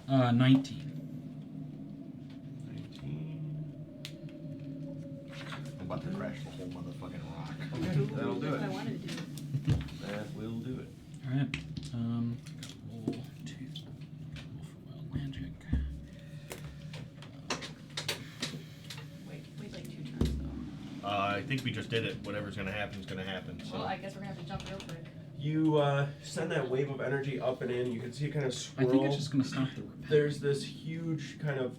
19. 19. I'm about to crash the whole motherfucking rock. Okay, that'll do That's it. what I wanted to do. That will do it. Alright. Roll 2. Roll for wild magic. Wait like 2 turns though. I think we just did it. Whatever's gonna happen is gonna happen. So. Well, I guess we're gonna have to jump real quick. You send that wave of energy up and in. You can see it kind of I swirl. think it's just gonna stop the repel. There's this huge kind of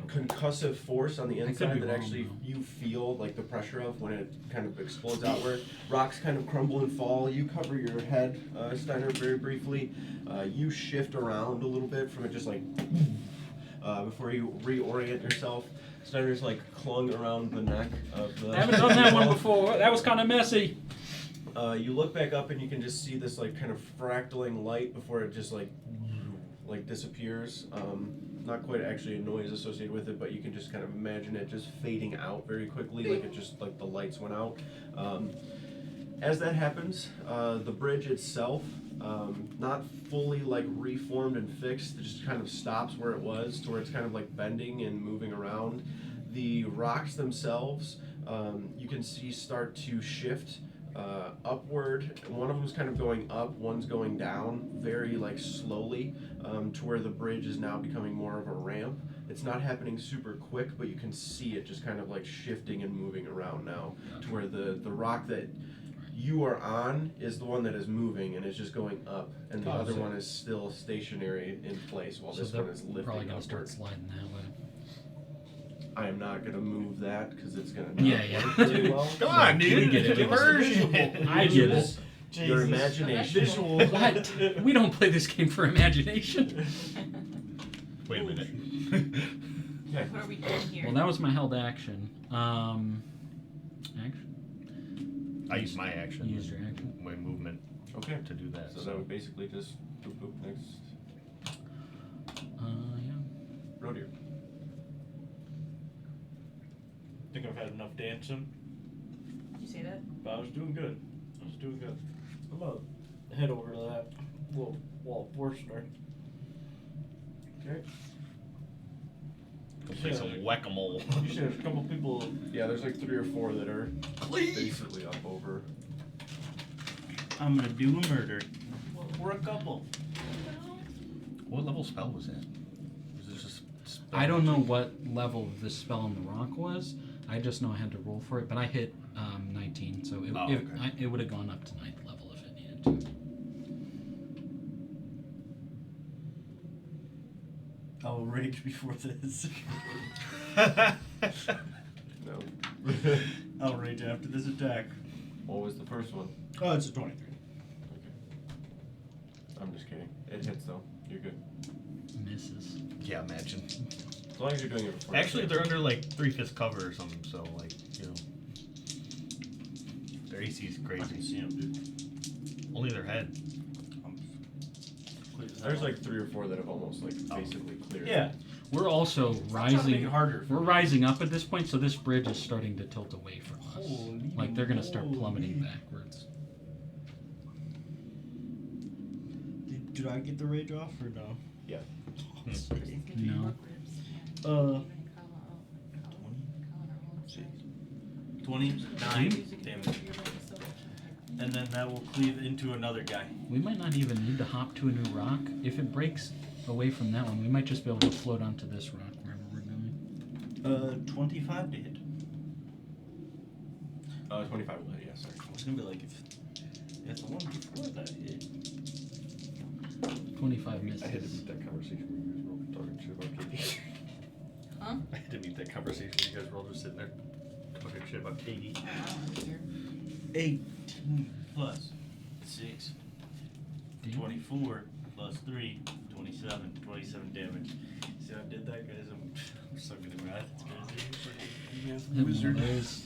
concussive force on the I could inside be that wrong, actually though. you feel like the pressure of when it kind of explodes outward. Rocks kind of crumble and fall. You cover your head, Steiner, very briefly. You shift around a little bit from it just like before you reorient yourself. Steiner's like clung around the neck of the... I haven't done that one before. That was kind of messy. You look back up and you can just see this like kind of fractaling light before it just like disappears. Not quite actually a noise associated with it, but you can just kind of imagine it just fading out very quickly, like it just like the lights went out. As that happens, the bridge itself, not fully like reformed and fixed, it just kind of stops where it was, to where it's kind of like bending and moving around. The rocks themselves, you can see start to shift upward. One of them's kind of going up, one's going down, very like slowly, to where the bridge is now becoming more of a ramp. It's not happening super quick, but you can see it just kind of like shifting and moving around now, to where the rock that you are on is the one that is moving and is just going up, and the other one is still stationary in place while this one is lifting probably gonna upward. start sliding that way. I am not gonna move that because it's gonna Yeah. work very well. Come on, We dude. get it. Immersion. I get it. Your Jesus. imagination. Visual. What? We don't play this game for imagination. Wait a minute. What are we doing here? Well, that was my held action. Action. I used my action. You used your action. My movement Okay. to do that. So that would basically just boop boop next. Yeah. Roadier. I think I've had enough dancing, Did you say that? but I was doing good. I'm gonna head over to that little wall of forestry. Okay. Go play some whack-a-mole. You said there's a couple people. Yeah, there's like 3 or 4 that are basically up over. I'm gonna do a murder. We're a couple. What level spell was that? Was this just spell I don't know magic? what level this spell on the rock was. I just know I had to roll for it, but I hit 19, so it, Oh, it, okay. it would have gone up to 9th level if it needed to. I'll rage before this. No. I'll rage after this attack. What was the first one? Oh, it's a 23. Okay. I'm just kidding. It hits though. You're good. Misses. Yeah, imagine. As long as you're doing it before. Actually, they're under like 3/5 cover or something, so like, you know. Their AC is I can crazy. see him, dude. Only their head. There's like 3 or 4 that have almost like basically cleared. Yeah. We're also Trying to make rising. it harder. We're rising up at this point, so this bridge is starting to tilt away from us. Holy Like they're gonna start moly. plummeting backwards. Did I get the rage off or no? Yeah. No. 29 damage. And then that will cleave into another guy. We might not even need to hop to a new rock. If it breaks away from that one, we might just be able to float onto this rock wherever we're going. 25 to hit. 25 will hit, yeah, sorry. I was gonna be like, if the one before that hit. 25 misses. I had to mute that conversation where you guys were all talking shit about Katie. Huh? I had to mute that conversation where you guys were all just sitting there talking shit about Katie. 18 plus 6. Damn. 24 plus 3. 27. 27 damage. See how I did that, guys? I'm so good at math. It's crazy. Math Hit one of wizard. those.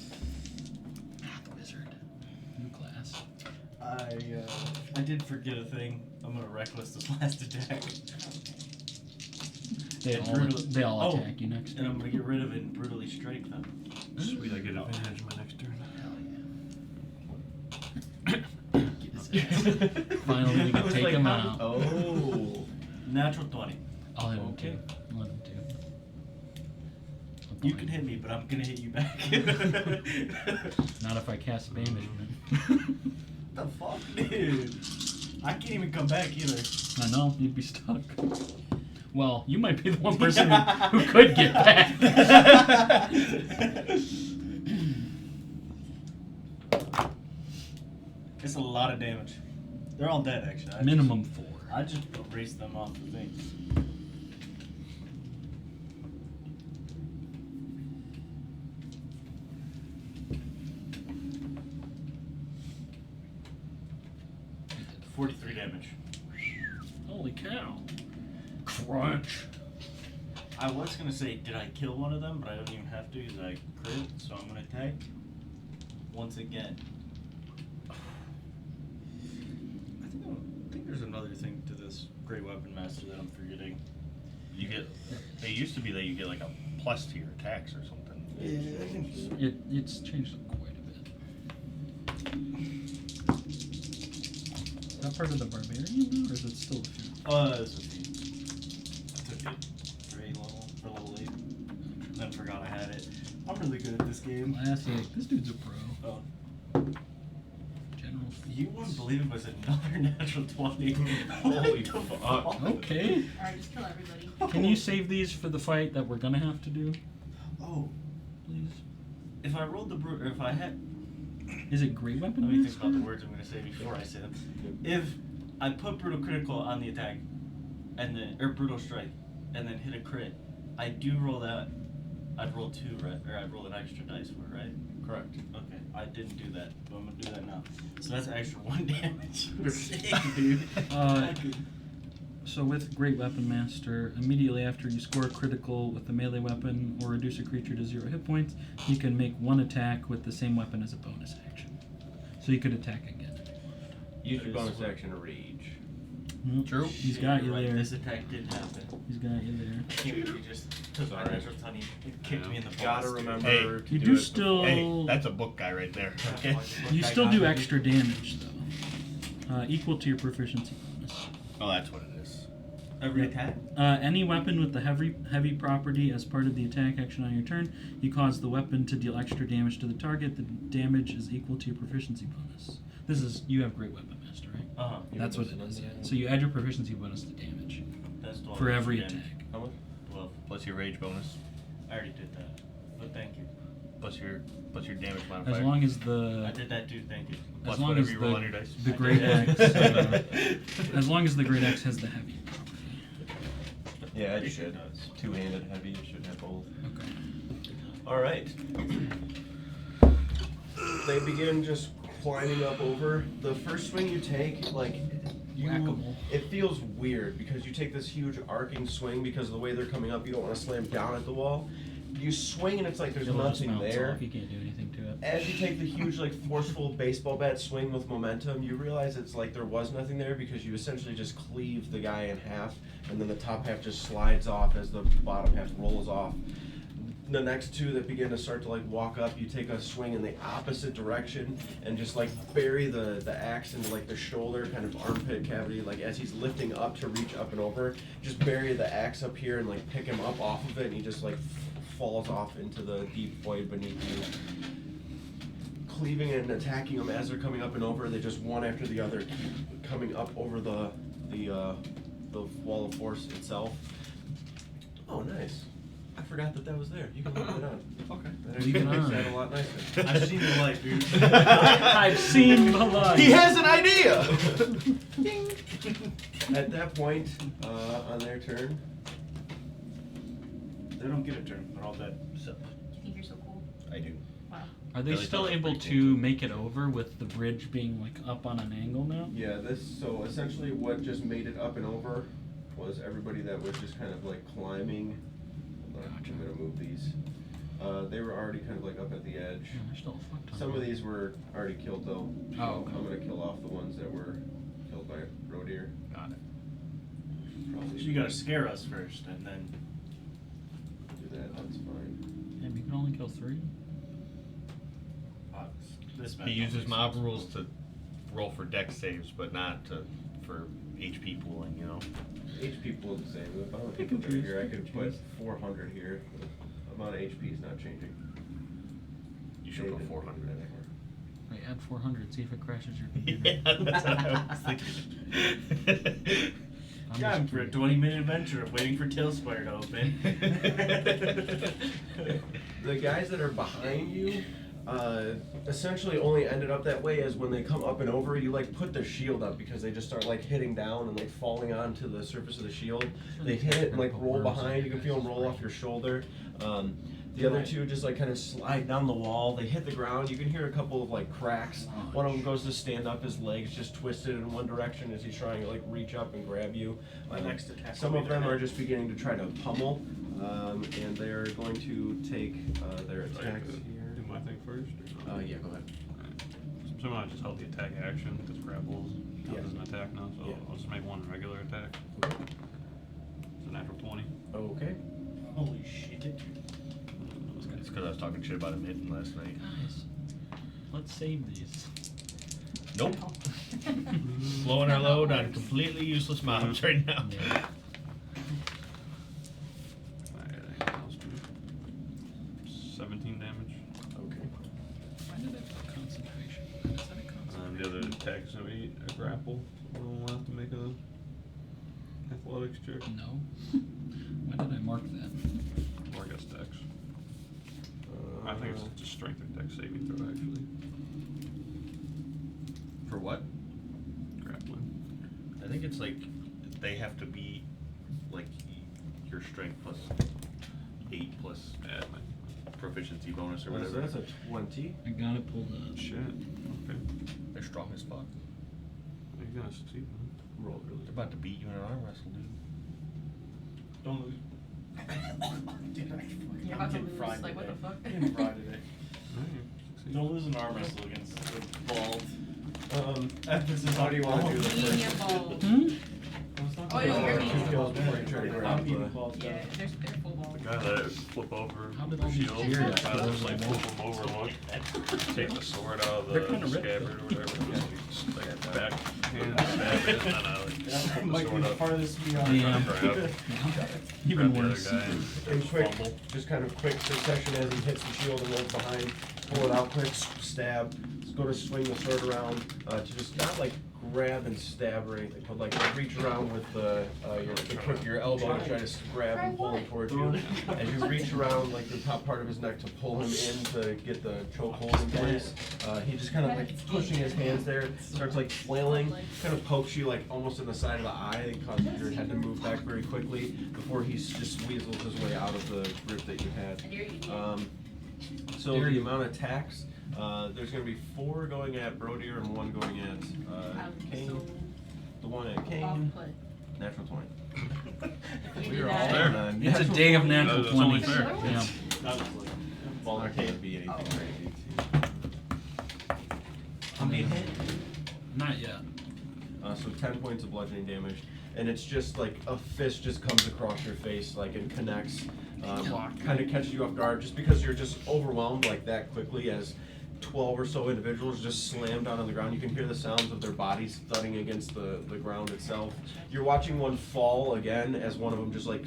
Math wizard. New class. I did forget a thing. I'm gonna reckless this last attack. They all Oh, attack you next And I'm turn. gonna get rid of it and brutally strike them. Sweet, I get advantage my next turn. Get his ass. Finally, we I can was take like, him how- out. Oh. Natural 20. I'll hit him Okay. too. I'll hit him too. You can hit me, but I'm gonna hit you back. Not if I cast banishment. The fuck, dude? I can't even come back either. I know, you'd be stuck. Well, you might be the one person who could get back. It's a lot of damage. They're all dead, actually. Minimum 4. I just erased them off the thing. $43 damage. Holy cow. Crunch. I was gonna say, did I kill one of them? But I don't even have to because I crit, so I'm gonna attack once again. I think there's another thing to this Great Weapon Master that I'm forgetting. You get. It used to be that you get like a plus to your attacks or something. Yeah, I think so. It's changed up quite a bit. Is that part of the barbarian now, or is it still the feud? This was the. I took it for level 8. Then forgot I had it. I'm really good at this game. Classic. This dude's a pro. Oh. You wouldn't believe it was another natural 20. Holy fuck. Okay. Alright, just kill everybody. Can you save these for the fight that we're gonna have to do, Oh, please? if I rolled the brute, or if I had. Is it great weapon? Let me think master? about the words I'm going to say before I say them. If I put brutal critical on the attack, and then or brutal strike, and then hit a crit, I do roll that. I'd roll 2, right? Or I'd roll an extra dice for it, right? Correct. Okay, I didn't do that, but I'm gonna do that now. So that's an extra 1 damage. Sick, dude. So with Great Weapon Master, immediately after you score a critical with a melee weapon or reduce a creature to 0 hit points, you can make 1 attack with the same weapon as a bonus action. So you could attack again. Use your bonus action to rage. True. He's got you Right, there. this attack didn't happen. He's got you there. I can't believe you just took my Sorry. natural 20 and kicked me in the balls. Gotta dude. remember Hey, to You do do it still. Hey, that's a book guy right there. Okay. You still do extra damage though, equal to your proficiency bonus. Oh, that's what it is. Every Yep. attack? Any weapon with the heavy property as part of the attack action on your turn, you cause the weapon to deal extra damage to the target. The damage is equal to your proficiency bonus. This is you have Great Weapon Master, right? Uh-huh. That's what it is. Yeah. So you add your proficiency bonus to damage That's 12 for every damage. attack. How much? 12. Plus your rage bonus. I already did that. But thank you. Plus your damage modifier. As long as I the did that too, thank you. Plus as long whatever as you roll on your dice. the great axe, as long as the great axe has the heavy property. Yeah, it Pretty should. sure it does. Two-handed heavy, it should have both. Okay. Alright. They begin just climbing up over. The first swing you take, like, Whack-a-mole. it feels weird because you take this huge arcing swing because of the way they're coming up, you don't want to slam down at the wall. You swing and it's like there's It'll just nothing bounce there. off. You can't do anything to it. As you take the huge, like, forceful baseball bat swing with momentum, you realize it's like there was nothing there because you essentially just cleave the guy in half, and then the top half just slides off as the bottom half rolls off. The next two that begin to start to, like, walk up, you take a swing in the opposite direction and just, like, bury the axe into, like, the shoulder, kind of armpit cavity, like, as he's lifting up to reach up and over, just bury the axe up here and, like, pick him up off of it, and he just, like, falls off into the deep void beneath you. Cleaving and attacking them as they're coming up and over, they just one after the other keep coming up over the wall of force itself. Oh, nice. I forgot that was there. You can leave it on. Okay. That Leave it actually makes on. that a lot nicer. I've seen the light, dude. I've seen the light. He has an idea! At that point, on their turn, They don't get a turn. They're all dead. So, You think you're so cool? I do. Wow. Are they Really still thought it was able pretty to cool. make it over with the bridge being like up on an angle now? yeah, so essentially what just made it up and over was everybody that was just kind of like climbing. Hold on, Gotcha. I'm gonna move these. They were already kind of like up at the edge. Yeah, there's still a fuck ton Some of these were already killed though. So Oh, okay. I'm gonna kill off the ones that were killed by roe deer. Got it. Probably So you gotta scare us first, and then. do that, that's fine. Damn, you can only kill 3? This He uses mob rules to roll for dex saves, but not for HP pooling, you know. HP pool is the same. If I don't Pick put and that choose, here, I pick could and put choose. 400 here. The amount of HP is not changing. You should put 400. Wait, add 400, see if it crashes your computer. Yeah, that's what I was thinking. I'm Time just for a kidding. 20-minute adventure of waiting for Tailspire to open. The guys that are behind you essentially only ended up that way as when they come up and over, you like put the shield up because they just start like hitting down and like falling onto the surface of the shield. They hit it and like roll behind, you can feel them roll off your shoulder. The other two just like kind of slide down the wall. They hit the ground. You can hear a couple of like cracks. One of them goes to stand up. His legs just twisted in one direction as he's trying to like reach up and grab you. My next attack Some will of be them their are head. just beginning to try to pummel, and they're going to take their Do I attacks do here. my thing first? Or not? Yeah, go ahead. Somehow I just held the attack action because grapples Yeah. counts as an attack now, so Yeah. I'll just make one regular attack. It's a natural 20. Okay. Holy shit. It's because I was talking shit about a mitten last night. Guys, let's save these. Nope. Blowing our load on completely useless mobs right now. Yeah. Alright, I'll just do 17 damage. Okay. Why did I put concentration? Is that a concentration? The the other attack is gonna be a grapple. We'll have to make a athletics check. No. Why did I mark that? Or I guess dex. I think it's just strength or dex saving throw actually. For what? Grappling. I think it's like they have to be like your strength plus 8 plus proficiency bonus or So whatever. that's a 20. I got it pulled up. Shit. Okay. They're strong as fuck. You're gonna succeed. Roll really. They're about to beat you in an arm wrestle, dude. Don't lose. Dude, You're I'm about to getting lose. fried Like, what the today. fuck? I'm getting fried today. Alright. Don't lose an arm wrestle against the bald. Emphasis. How do you want to do the Medium first? ball. Hmm? Oh, you're Two medium. kills before you try to grab I'm the. medium bald. Yeah, they're full ball. The guy that flip over How did the all these shield, cheers I go just like over flip him over, look, take the sword out of They're the kinda ripped, scabbard or though. whatever, just like back hand stab it, and then I like That pull the might sword be up, part of this VR. Yeah. grab Even the other worse. guy, and And quick, fumble. just kind of quick succession as he hits the shield and rolls behind. Pull it out quick, stab. Go to swing the sword around to just not like grab and stab or anything, but like reach around with your elbow to try to grab and pull him towards you. As you reach around like the top part of his neck to pull him in to get the chokehold in place, he just kind of like pushing his hands there, starts like flailing, kind of pokes you like almost in the side of the eye, causes your head to move back very quickly before he just weasels his way out of the grip that you had. I dare you. So Dare the you. amount of attacks, there's going to be 4 going at Brodier and 1 going at Kane. So, The one at off Kane, put. natural 20. We We do are all that. Fair. on It's a day of natural natural That's only 20. fair. Yeah. That was like. Well, there can't be anything Oh. crazy. How many hit? Not yet. So 10 points of bludgeoning damage, and it's just like a fist just comes across your face, like and connects, kind of catches you off guard, just because you're just overwhelmed like that quickly as 12 or so individuals just slam down on the ground. You can hear the sounds of their bodies thudding against the ground itself. You're watching one fall again as one of them just like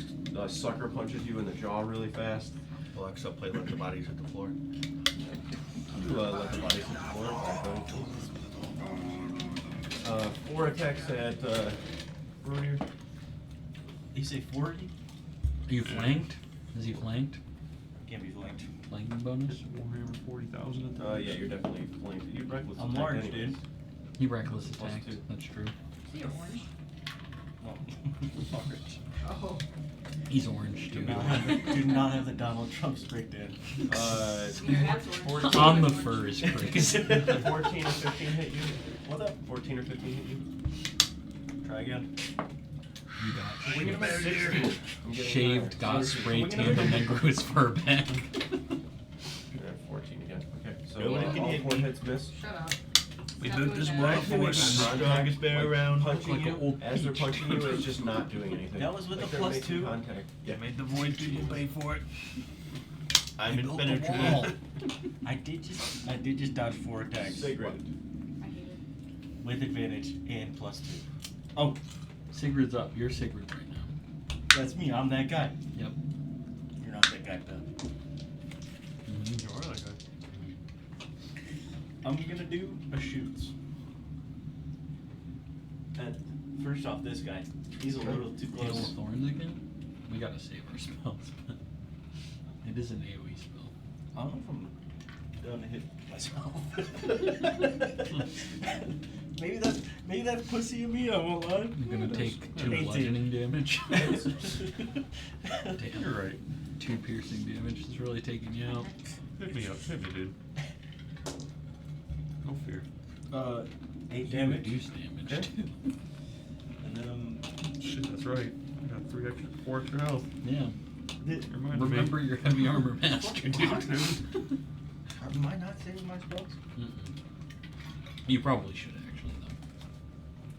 sucker punches you in the jaw really fast. Alexa, play Let the Bodies Hit the Floor. Let the bodies hit the floor. 4 attacks at Brodier. You say 40? Are you flanked? Is he flanked? Can't be flanked. Flanking bonus? Warhammer 40,000 attacks. Yeah, you're definitely flanked. You reckless I'm attack large, anyways. dude. He reckless Plus attacked. 2. That's true. See your orange. Oh. Fuckers. Oh. He's orange Do too. not have the, do not have the Donald Trump script in. Your abs orange. 14 On the fur is crazy. 14 or 15 hit you? What up? 14 or 15 hit you? Try again. You got I'm getting shaved, higher. got spray We're gonna tanned, go- and then grew his fur back. You're at 14 again. Okay, so Nobody can all hit 4 me. hits miss. Shut up. We Stop built doing this that. world Actually, for making strongest contact, bear like, around. Punching Like an you, old as they're peach. punching you, it's just not doing anything. That was with Like the they're plus making 2? Contact. Yeah. Made the void people pay for it. I'm built the impenetrable. wall. I did just dodge 4 attacks. Sigrid. I hate it. With advantage and plus 2. Oh, Sigrid's up. You're Sigrid right now. that's me. I'm that guy. Yep. You're not that guy, Ben. Mhm. You are that guy. I'm gonna do a shoots. And first off, this guy. He's a little too Hail of close. Thorns again? We gotta save our spells. It is an AoE spell. I don't know if I'm gonna hit myself. maybe that's pussy of me. I won't lie. You're gonna take 2 18. bludgeoning damage. Damn. You're right. 2 piercing damage is really taking you out. Hit me up. Hit me, dude. No fear. 8 You damage. reduce damage Okay. too. And then Shit, that's right. I got 4 extra health. Yeah. Remind Remember me. your heavy armor master, dude. am I not saving my spells? Mm-mm. You probably should actually though.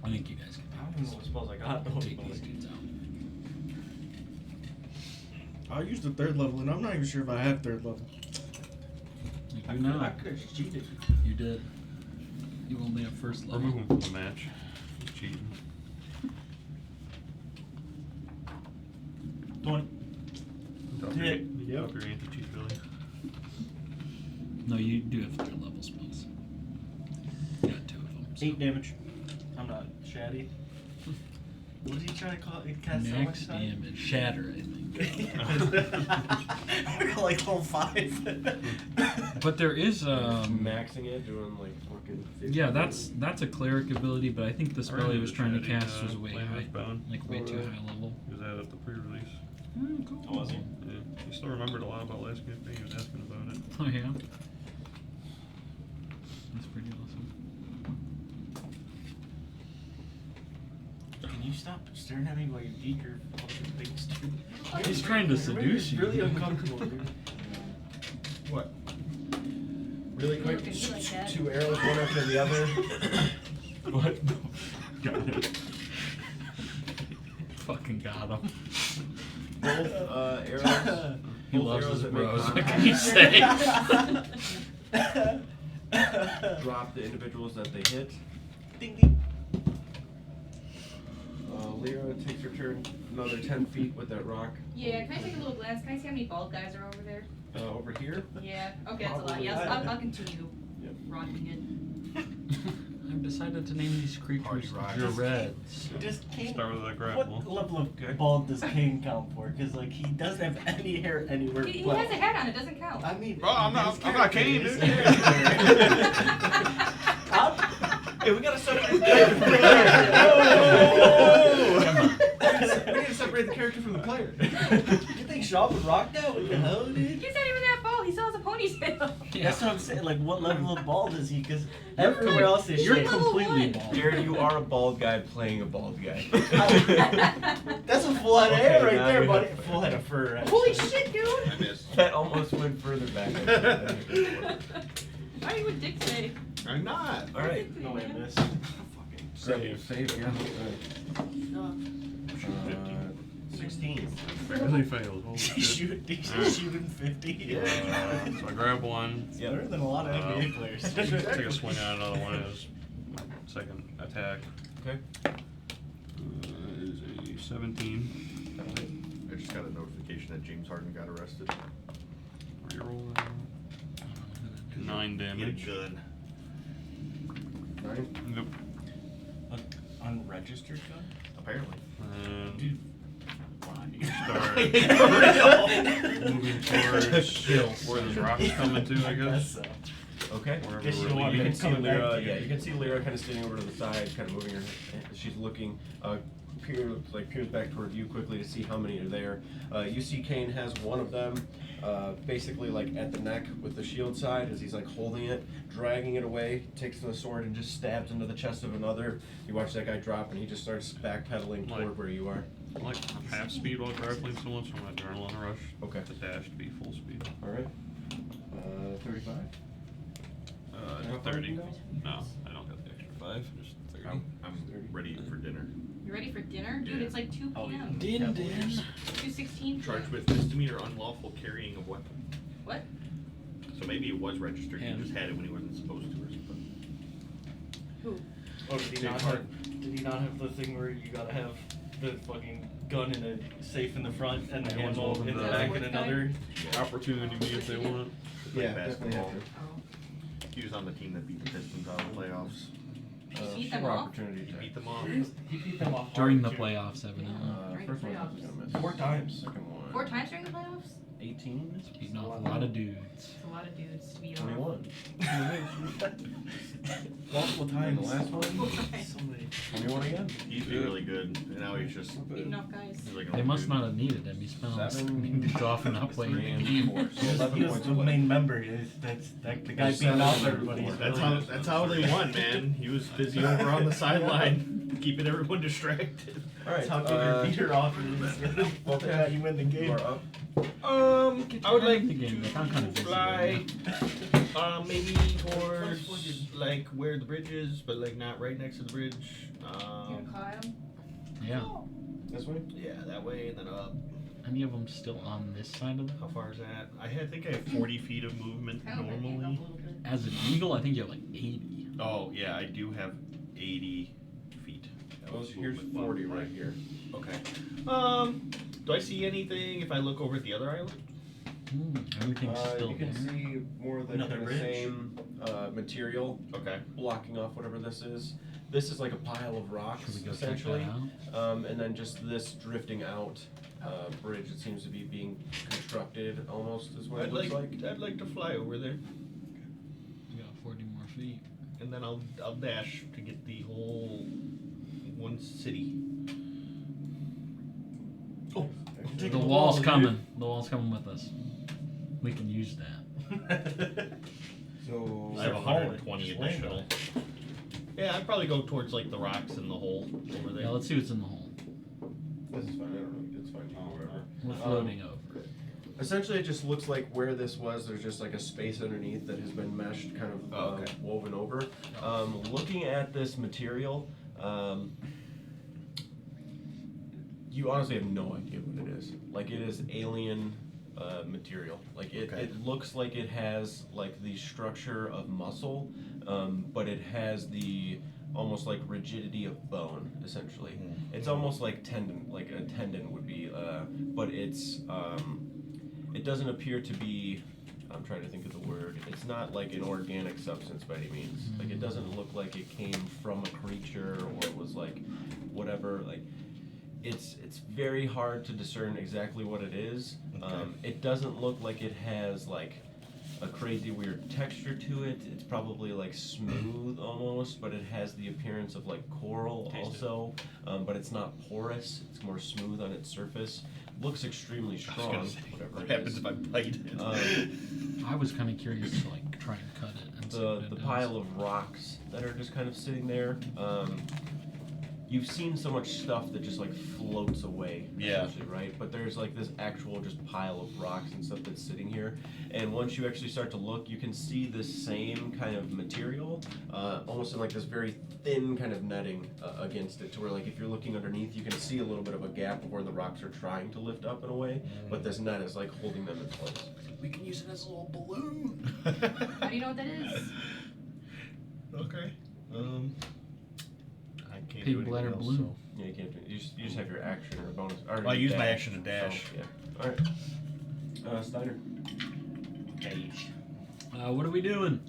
I think you guys I don't even know what spells I got. can take these dudes out. I used the 3rd level, and I'm not even sure if I have 3rd level. You I do now. could have cheated. You did. You only have 1st level. Remove him from the match. He's cheating. 20. Drop Hit. your anti-cheat ability. No, you do have 3rd level spells. You got 2 of them, so. So 8 damage. I'm not shatty. What did he try to call it? Cast so much Max time? damage. Shatter, I think. We're like level 5. But there is Maxing it, doing like fucking. 50 yeah, that's a cleric ability, but I think the spell he was trying to cast was way high, Bound. like way too high level. He was at the pre-release. Cool. Oh, was he? Yeah, he still remembered a lot about last campaign. He was asking about it. Oh yeah. That's pretty awesome. Can you stop staring at me while you eat your fucking things, dude? He's trying to seduce you. Really uncomfortable, dude. What? Really You're quick, looking at me like that. 2 arrows, one after the other. What? Got it. Fucking got him. Both arrows. He both loves arrows his that make bros. What contact can you say? drop the individuals that they hit. Ding ding. Lyra takes her turn another 10 feet with that rock. Yeah, can I take a little glance? Can I see how many bald guys are over there? Over here. Yeah. Okay, that's a lot. Probably. Yeah, I'll continue Yep. rocking it. I've decided to name these creatures Dreads. Does Kane, Start with a what grapple. level of bald does Kane count for? Because like he doesn't have any hair anywhere. He but- has a hat on. It doesn't count. I mean, Bro, I'm not- his I'm not character Kane, is- dude. Hey, we gotta separate the Whoa! We need to separate the character from the player. You think Shaw would rock that with the hoe, dude? He's not even that bald. He still has a ponytail. That's what I'm saying. Like, what level of bald is he? Because everywhere else is You're shit. completely one. bald. Jared, you are a bald guy playing a bald guy. That's a full head of Okay, hair right now there, you buddy. have- Full head of fur. Holy actually. shit, dude! I missed. That almost went further back. Why are you a dick today? I'm not. All right. No way I missed. Save, yeah. No. 16. I really failed. Holy shit. He's Alright. shooting 50. Yeah. So I grab one. It's better than a lot of NBA players. Take a swing at another one as my second attack. Okay. Is a 17. I just got a notification that James Harden got arrested. Reroll that. 9 He had a damage. gun. 9. Nope. Unregistered gun? Apparently. And Dude. start moving towards where this rock's coming to, I guess. so. Okay. Wherever Guess you we're don't want You leading. can see Coming back Lyra. to you. Yeah, you can see Lyra kind of standing over to the side, kind of moving her. She's looking. Peers back toward you quickly to see how many are there. You see Kane has one of them, basically like at the neck with the shield side, as he's like holding it, dragging it away. Takes the sword and just stabs into the chest of another. You watch that guy drop, and he just starts backpedaling toward where you are. Like I'm half speed while grappling someone, so I'm adrenaline rush. Okay. To dash to be full speed. All right. 35. 30. No, I don't got the extra 5. Just 30. I'm ready for dinner. You ready for dinner? Dude, Yeah. it's like 2 Oh, p.m. Din. 2:16. Charged with misdemeanor unlawful carrying of weapon. What? So maybe it was registered. Yeah. He just had it when he wasn't supposed to or something. Who? Oh, did he not have? Did he not have the thing where you gotta have the fucking gun in a safe in the front and the Yeah, ammo one's in the the back in fourth guy? another? Opportunity me if they want. Like Yeah, definitely basketball. have Oh. He was on the team that beat the Pistons out of the playoffs. He beat them Sure all? opportunity He attack. beat them all. He beat them off During hard, the too. playoffs, evidently. During First the one playoffs. is gonna miss. 4 times. Second one. 4 times during the playoffs? 18. Beating off a lot of dudes. It's a lot of dudes to be on. 21. Multiple And times. the last one. Somebody. 21 again. He's been really good. And now he's just Beating off guys. he's like an They old must dude. not have needed him. He spent all Seven, dudes off and not playing 3, the and game. 4. So He was, 11 he was points the away. main member. That's the guy There's beating off 7 everybody. before. That's how they won, man. He was busy over on the sideline, keeping everyone distracted. All right. That's how Peter beat her off. Okay. You win the You game. are up. I would like the game. Like, I'm kind of busy fly, right maybe towards like where the bridge is, but like not right next to the bridge. You gonna call him? Yeah. This way? Yeah, that way and then up. Any of them still on this side of the How far is that? I think I have 40 feet of movement Kind of like hang up a normally. little bit. As an eagle, I think you have like 80. Oh yeah, I do have 80 feet. That was Here's movement 40 bump, right here. Okay. Do I see anything if I look over at the other island? Everything's still You can there. see more of the Another kind of bridge? same material Okay. blocking off whatever this is. This is like a pile of rocks, Should we go check essentially. that out? And then just this drifting out bridge that seems to be being constructed almost is what it looks like. I'd like to fly over there, We got 40 more feet. and then I'll dash to get the whole one city. Oh, The wall's coming. The wall's coming with us. We can use that. So I have Just 120 land on additional. it. Yeah, I'd probably go towards like the rocks in the hole over there. Yeah, let's see what's in the hole. This is fine. I don't know. It's fine. You can go wherever. We're floating over it. Essentially, it just looks like where this was. There's just like a space underneath that has been meshed, kind of Oh, okay. woven over. Looking at this material, you honestly have no idea what it is. Like it is alien material. Like Okay. it looks like it has like the structure of muscle, but it has the almost like rigidity of bone. Essentially, it's almost like tendon, like a tendon would be, but it's. It doesn't appear to be, I'm trying to think of the word, it's not like an organic substance by any means. Like it doesn't look like it came from a creature or it was like whatever, like it's very hard to discern exactly what it is. Okay. It doesn't look like it has like a crazy weird texture to it. It's probably like smooth almost, but it has the appearance of like coral Taste it. also. But it's not porous, it's more smooth on its surface. Looks extremely I was strong, gonna say, whatever what it happens is. if I bite it? I was kind of curious to like try and cut it and see what The it does. pile of rocks that are just kind of sitting there. You've seen so much stuff that just like floats away, Yeah. essentially, right? But there's like this actual just pile of rocks and stuff that's sitting here. And once you actually start to look, you can see this same kind of material, almost in like this very thin kind of netting against it, to where like if you're looking underneath, you can see a little bit of a gap of where the rocks are trying to lift up in a way, but this net is like holding them in place. We can use it as a little balloon. How do you know what that is? Okay. I can't Pig do bladder anything else, balloon. so- Yeah, you can't do you just have your action or bonus. Or Well, I your use my dash, action to dash. So, yeah. Alright. Steiner. Dash. What are we doing?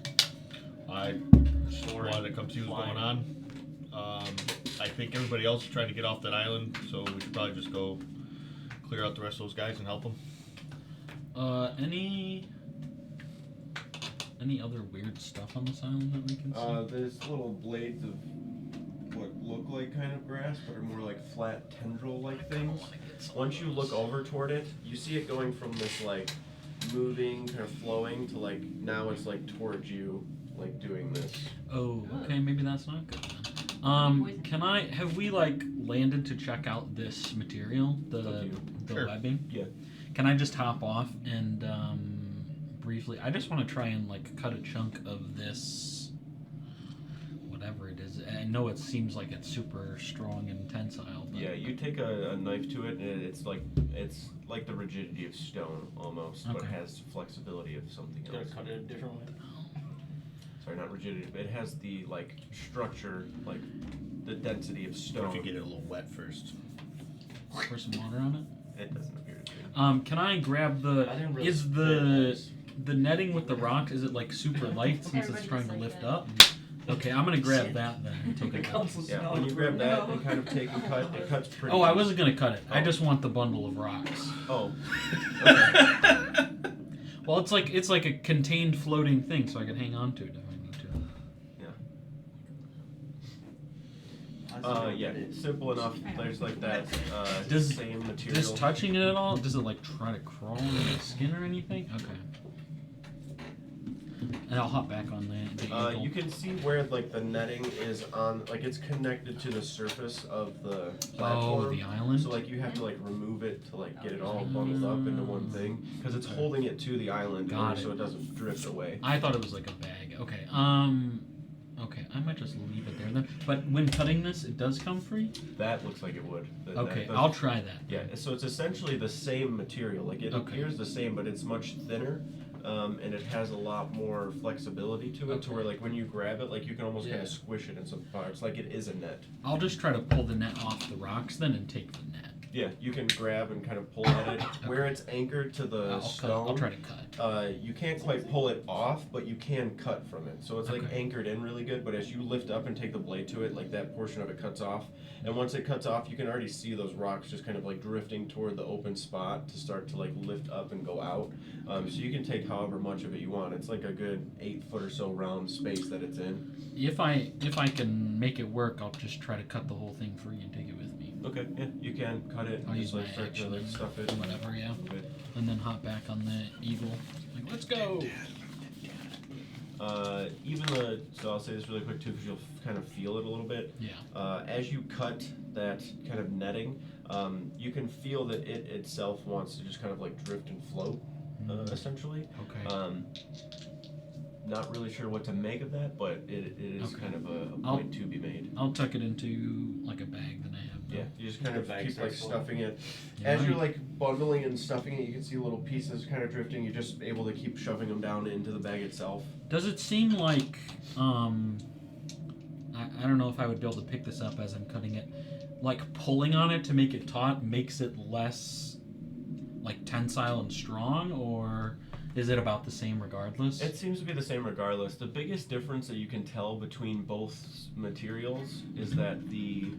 I wanted to come see what's going on. I think everybody else is trying to get off that island, so we should probably just go clear out the rest of those guys and help them. Any other weird stuff on this island that we can see? There's little blades of what look like kind of grass, but are more like flat tendril-like things. Once you look over toward it, you see it going from this like moving, kind of flowing, to like now it's like towards you, like doing this. Oh, okay, maybe that's not good then. Poison. Have we like landed to check out this material, Up to the you. Sure. webbing? Yeah. Can I just hop off and briefly? I just want to try and like cut a chunk of this, whatever it is. I know it seems like it's super strong and tensile. But Yeah, you take a knife to it, and it's like the rigidity of stone almost, but Okay. has flexibility of something Gotta else. cut it a different way. Sorry, not rigidity, but it has the like structure, like the density of What stone. if you get it a little wet first? pour some water on it. It doesn't appear to be. Can I grab the? I didn't really Is fit the those. the netting with the rock? Is it like super light since it's Everybody trying just to like lift that. up? Okay, I'm gonna grab Shit. that then and take it out. Yeah, when you grab that and kind of take and cut, it cuts pretty. Oh, I wasn't gonna cut it. I Oh. just want the bundle of rocks. Oh. Okay. Well, it's like a contained floating thing, so I can hang on to it if I need to. Yeah, simple enough. There's like that Does- same material. Just touching it at all? Does it like try to crawl into the skin or anything? Okay. And I'll hop back on the ankle. You can see where like the netting is on, like it's connected to the surface of the platform. Oh, the island. So like you have to like remove it to like get it all bundled up into one thing, because it's holding it to the island in Got order it. so it doesn't drift away. I thought it was like a bag. Okay. Okay. I might just leave it there then. But when cutting this, it does come free. That looks like it would. Okay. That- I'll try that. Yeah, so it's essentially the same material. Like it Okay. appears the same, but it's much thinner, and it has a lot more flexibility to it. To Okay. where like when you grab it, like you can almost kind Yeah. of squish it in some parts, like it is a net. I'll just try to pull the net off the rocks then and take the net. Yeah, you can grab and kind of pull at it. Where it's anchored to the stone, I'll try to cut. you can't quite pull it off, but you can cut from it. So it's like Okay. anchored in really good, but as you lift up and take the blade to it, like that portion of it cuts off. And once it cuts off, you can already see those rocks just kind of like drifting toward the open spot to start to like lift up and go out. So you can take however much of it you want. It's like a good 8 foot or so round space that it's in. If I can make it work, I'll just try to cut the whole thing free and take it with me. Okay, yeah, you can cut it I'll and use just my like start to action like and stuff it. whatever, yeah. Okay. And then hop back on the eagle. Like, let's go. So I'll say this really quick too, because you'll kind of feel it a little bit. Yeah. As you cut that kind of netting, you can feel that it itself wants to just kind of like drift and float, essentially. Okay. Not really sure what to make of that, but it is Okay. kind of a I'll- point to be made. I'll tuck it into like a bag that I have. Yeah, you just kind The of bag keep like starts full. stuffing it. Yeah, As you're mine- like bundling and stuffing it, you can see little pieces kind of drifting. You're just able to keep shoving them down into the bag itself. Does it seem like I don't know if I would be able to pick this up as I'm cutting it. Like pulling on it to make it taut makes it less like tensile and strong, or is it about the same regardless? It seems to be the same regardless. The biggest difference that you can tell between both materials is that the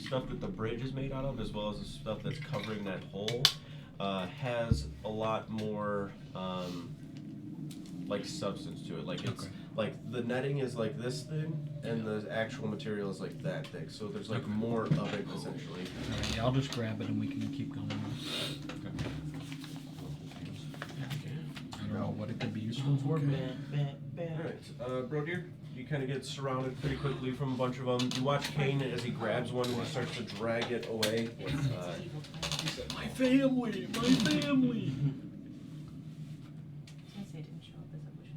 stuff that the bridge is made out of, as well as the stuff that's covering that hole, has a lot more like substance to it. Like it's Okay. like the netting is like this thin, and the actual material is like that thick. So there's like Okay. more of it essentially. Alright, yeah, I'll just grab it and we can keep going. I don't know what it could be useful for, but Alright, Brodir, you kind of get surrounded pretty quickly from a bunch of them. You watch Kane as he grabs one and he starts to drag it away. my family, my family. Since they didn't show up as a wish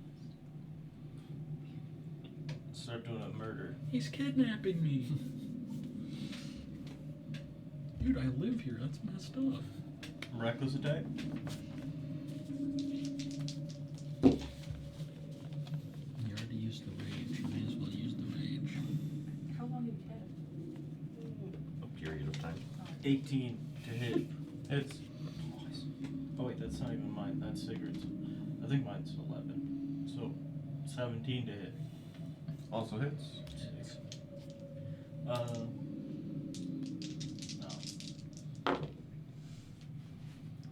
list. Start doing a murder. He's kidnapping me. Dude, I live here. That's messed up. Reckless attack. You already used the rage. You may as well use the rage. How long have you had it? A period of time. 18 to hit. Hits. Oh wait, that's not even mine. That's Sigurd's. I think mine's 11. So 17 to hit. Also hits. No.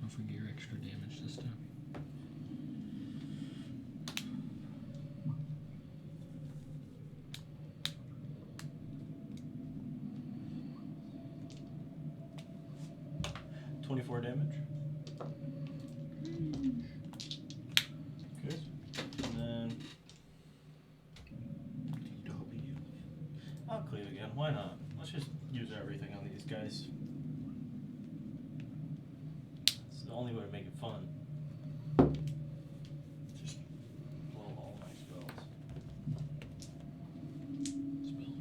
Don't forget your extra damage this time. $24 damage. Okay. And then I'll cleave again. Why not? Let's just use everything on these guys. It's the only way to make it fun. Just blow all my spells.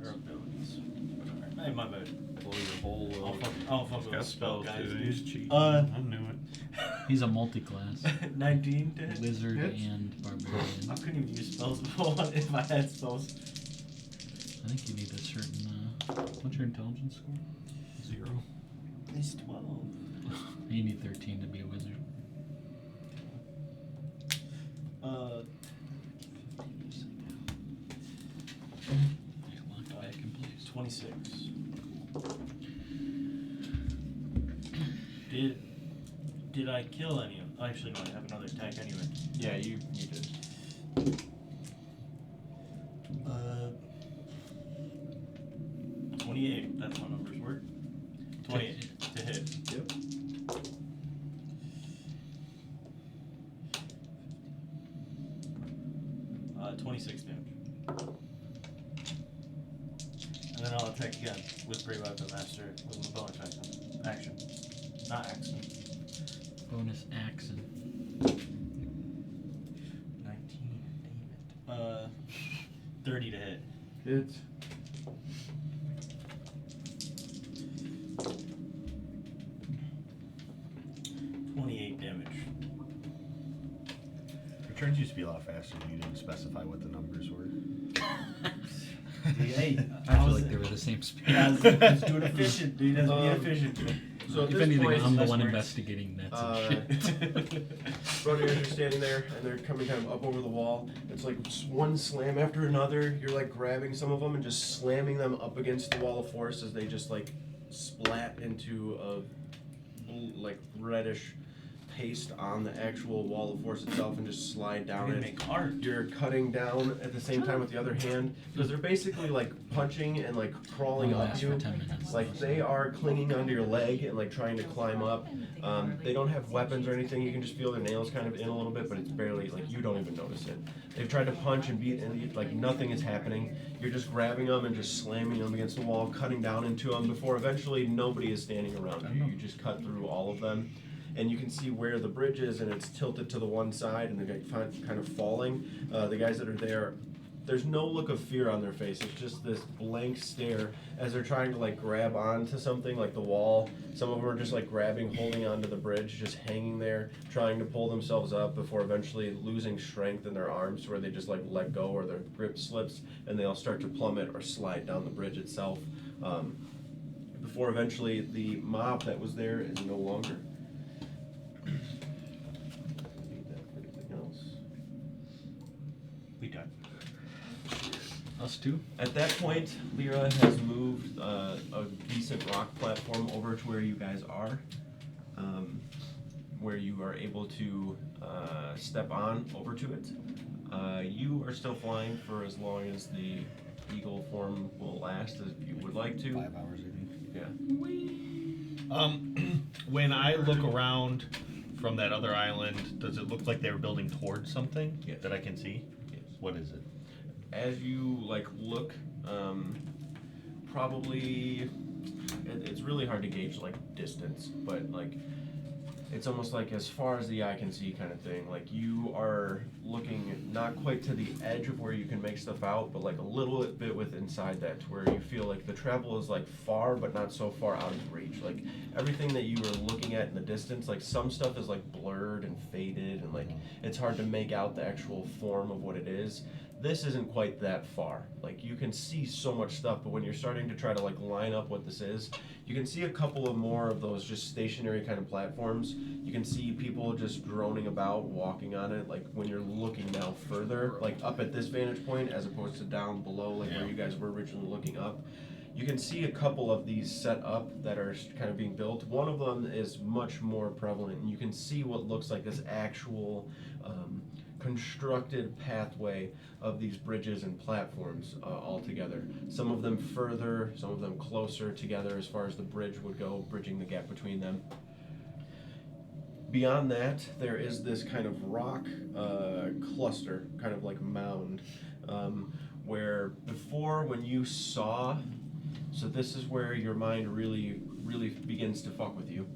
Or abilities. Alright, hey, my bad. Blow your whole. I'll fuck He's with got the spell spells guys, too. dude. He's cheating. Uh, I knew it. He's a multi-class. 19 to hit. Wizard Hits. and I barbarian. couldn't even use spells before if I had spells. I think you need a certain. What's your intelligence score? 0. It's 12. You need 13 to be a wizard. Yeah, locked back in place. 26. Did I kill any of them? Actually, no, I have another attack anyway. Yeah, you did. 28. That's how numbers work. 28 to hit. Yep. Uh, 26 damage. And then I'll attack again with Great Weapon Master with my bonus action. Not action. Bonus action. 19, damn it. 30 to hit. Hits. Your turns used to be a lot faster when you didn't specify what the numbers were. Hey, I feel like they were the same speed. Let's do it efficient, dude. Let's be efficient. So at if this anything, point, I'm the that's one where investigating nets and shit. Rodeers are standing there, and they're coming kind of up over the wall. It's like one slam after another. You're like grabbing some of them and just slamming them up against the wall of force as they just like splat into a like reddish paste on the actual wall of force itself and just slide down it. Make art. You're cutting down at the same time with the other hand because they're basically like punching and like crawling Only up lasts you. for 10 minutes. Like they are clinging onto your leg and like trying to climb up. They don't have weapons or anything. You can just feel their nails kind of in a little bit, but it's barely like you don't even notice it. They've tried to punch and beat, and like nothing is happening. You're just grabbing them and just slamming them against the wall, cutting down into them before eventually nobody is standing around you. You just cut through all of them. And you can see where the bridge is, and it's tilted to the one side, and they're kind of falling. The guys that are there, there's no look of fear on their face. It's just this blank stare as they're trying to like grab onto something like the wall. Some of them are just like grabbing, holding onto the bridge, just hanging there, trying to pull themselves up before eventually losing strength in their arms, where they just like let go or their grip slips, and they all start to plummet or slide down the bridge itself. Before eventually the mob that was there is no longer. Need that for anything else. We done. Us too? At that point, Lyra has moved a decent rock platform over to where you guys are, where you are able to step on over to it. You are still flying for as long as the eagle form will last, as you would like to. 5 hours, I think. Yeah. When I look around from that other island, does it look like they were building towards something Yes. that I can see? Yes. What is it? As you like look, probably it's really hard to gauge like distance, but like it's almost like as far as the eye can see kind of thing. Like you are looking not quite to the edge of where you can make stuff out, but like a little bit with inside that, to where you feel like the travel is like far, but not so far out of reach. Like everything that you were looking at in the distance, like some stuff is like blurred and faded, and like it's hard to make out the actual form of what it is. This isn't quite that far. Like you can see so much stuff, but when you're starting to try to like line up what this is, you can see a couple of more of those just stationary kind of platforms. You can see people just droning about, walking on it. Like when you're looking now further, like up at this vantage point as opposed to down below, like where you guys were originally looking up. You can see a couple of these set up that are kind of being built. One of them is much more prevalent, and you can see what looks like this actual constructed pathway of these bridges and platforms all together. Some of them further, some of them closer together as far as the bridge would go, bridging the gap between them. Beyond that, there is this kind of rock cluster, kind of like mound, where before when you saw, so this is where your mind really begins to fuck with you.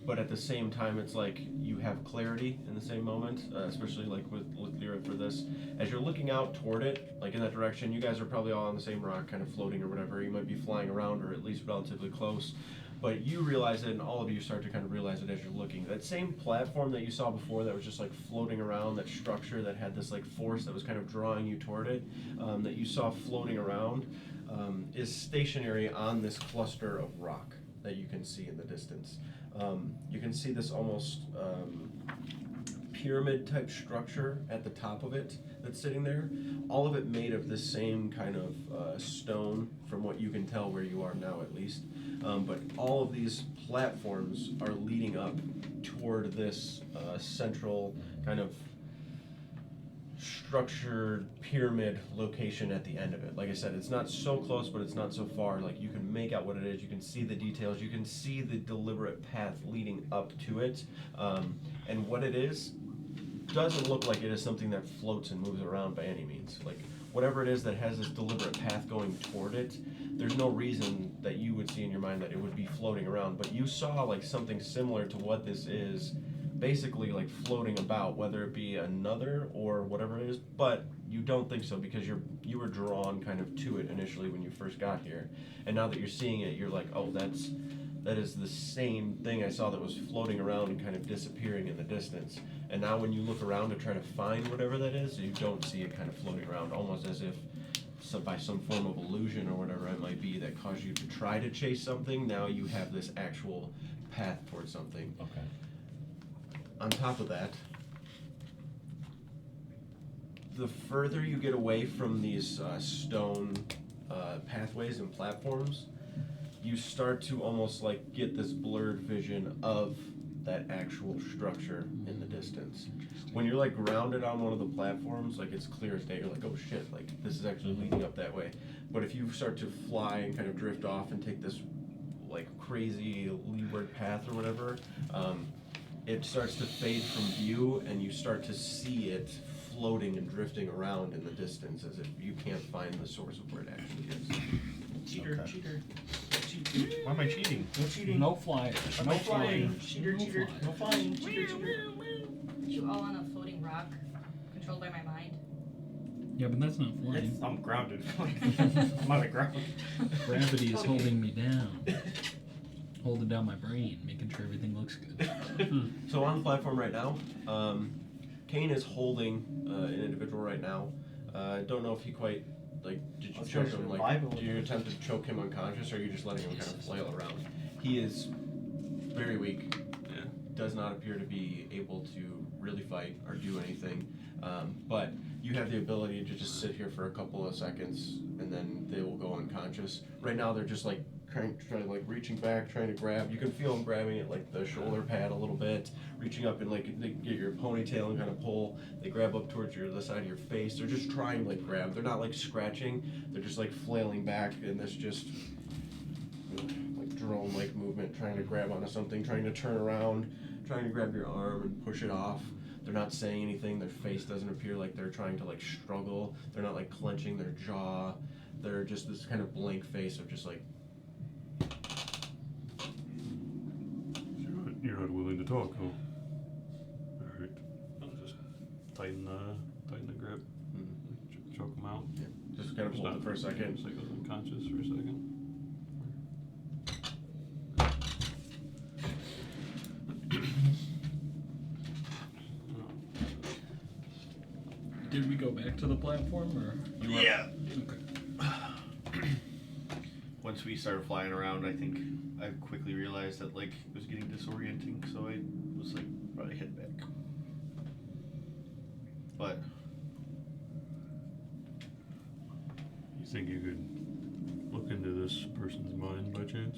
But at the same time, it's like you have clarity in the same moment, especially like with Lyra for this. As you're looking out toward it, like in that direction, you guys are probably all on the same rock, kind of floating or whatever. You might be flying around or at least relatively close. But you realize it, and all of you start to kind of realize it as you're looking. That same platform that you saw before that was just like floating around, that structure that had this like force that was kind of drawing you toward it, that you saw floating around, is stationary on this cluster of rock that you can see in the distance. You can see this almost pyramid type structure at the top of it that's sitting there. All of it made of the same kind of stone, from what you can tell where you are now at least. But all of these platforms are leading up toward this central kind of structured pyramid location at the end of it. Like I said, it's not so close, but it's not so far. Like you can make out what it is, you can see the details, you can see the deliberate path leading up to it. And what it is doesn't look like it is something that floats and moves around by any means. Like whatever it is that has this deliberate path going toward it, there's no reason that you would see in your mind that it would be floating around. But you saw like something similar to what this is, basically like floating about, whether it be another or whatever it is, but you don't think so because you were drawn kind of to it initially when you first got here, and now that you're seeing it, you're like, oh, that is the same thing I saw that was floating around and kind of disappearing in the distance. And now when you look around to try to find whatever that is, you don't see it kind of floating around, almost as if by some form of illusion or whatever it might be that caused you to try to chase something, now you have this actual path towards something. Okay. On top of that, the further you get away from these stone pathways and platforms, you start to almost like get this blurred vision of that actual structure in the distance. When you're like grounded on one of the platforms, like it's clear as day, you're like, oh shit, like this is actually leading up that way. But if you start to fly and kind of drift off and take this like crazy leeward path or whatever, it starts to fade from view and you start to see it floating and drifting around in the distance as if you can't find the source of where it actually is. Cheater, Okay. cheater. Why am I cheating? No cheating. No flyers. No No flying. flyers. Cheater, No cheater. flyers. No flying. Cheater, cheater. You all on a floating rock, controlled by my mind. Yeah, but that's not flying. It's, I'm grounded. I'm on the ground. Gravity is holding me down. Holding down my brain, making sure everything looks good. So on the platform right now, Kane is holding an individual right now. Don't know if he quite, like, did you Let's choke go him, like, survival. did you attempt to choke him unconscious, or are you just letting him kind of flail around? He is very weak, does not appear to be able to really fight or do anything, but you have the ability to just sit here for a couple of seconds, and then they will go unconscious. Right now, they're just, like, trying like reaching back, trying to grab. You can feel them grabbing at like the shoulder pad a little bit, reaching up and like they get your ponytail and kind of pull. They grab up towards the side of your face. They're just trying to like grab. They're not like scratching. They're just like flailing back in this just like drone-like movement, trying to grab onto something, trying to turn around, trying to grab your arm and push it off. They're not saying anything. Their face doesn't appear like they're trying to like struggle. They're not like clenching their jaw. They're just this kind of blank face of just like. You're not willing to talk, huh? Alright. I'll just tighten the grip. Choke him out. Yeah. Just kind of hold it for a second. Just like goes unconscious for a second. Did we go back to the platform or? Yeah. Okay. Once we started flying around, I think I quickly realized that like it was getting disorienting, so I was like, probably head back. But You think you could look into this person's mind by chance?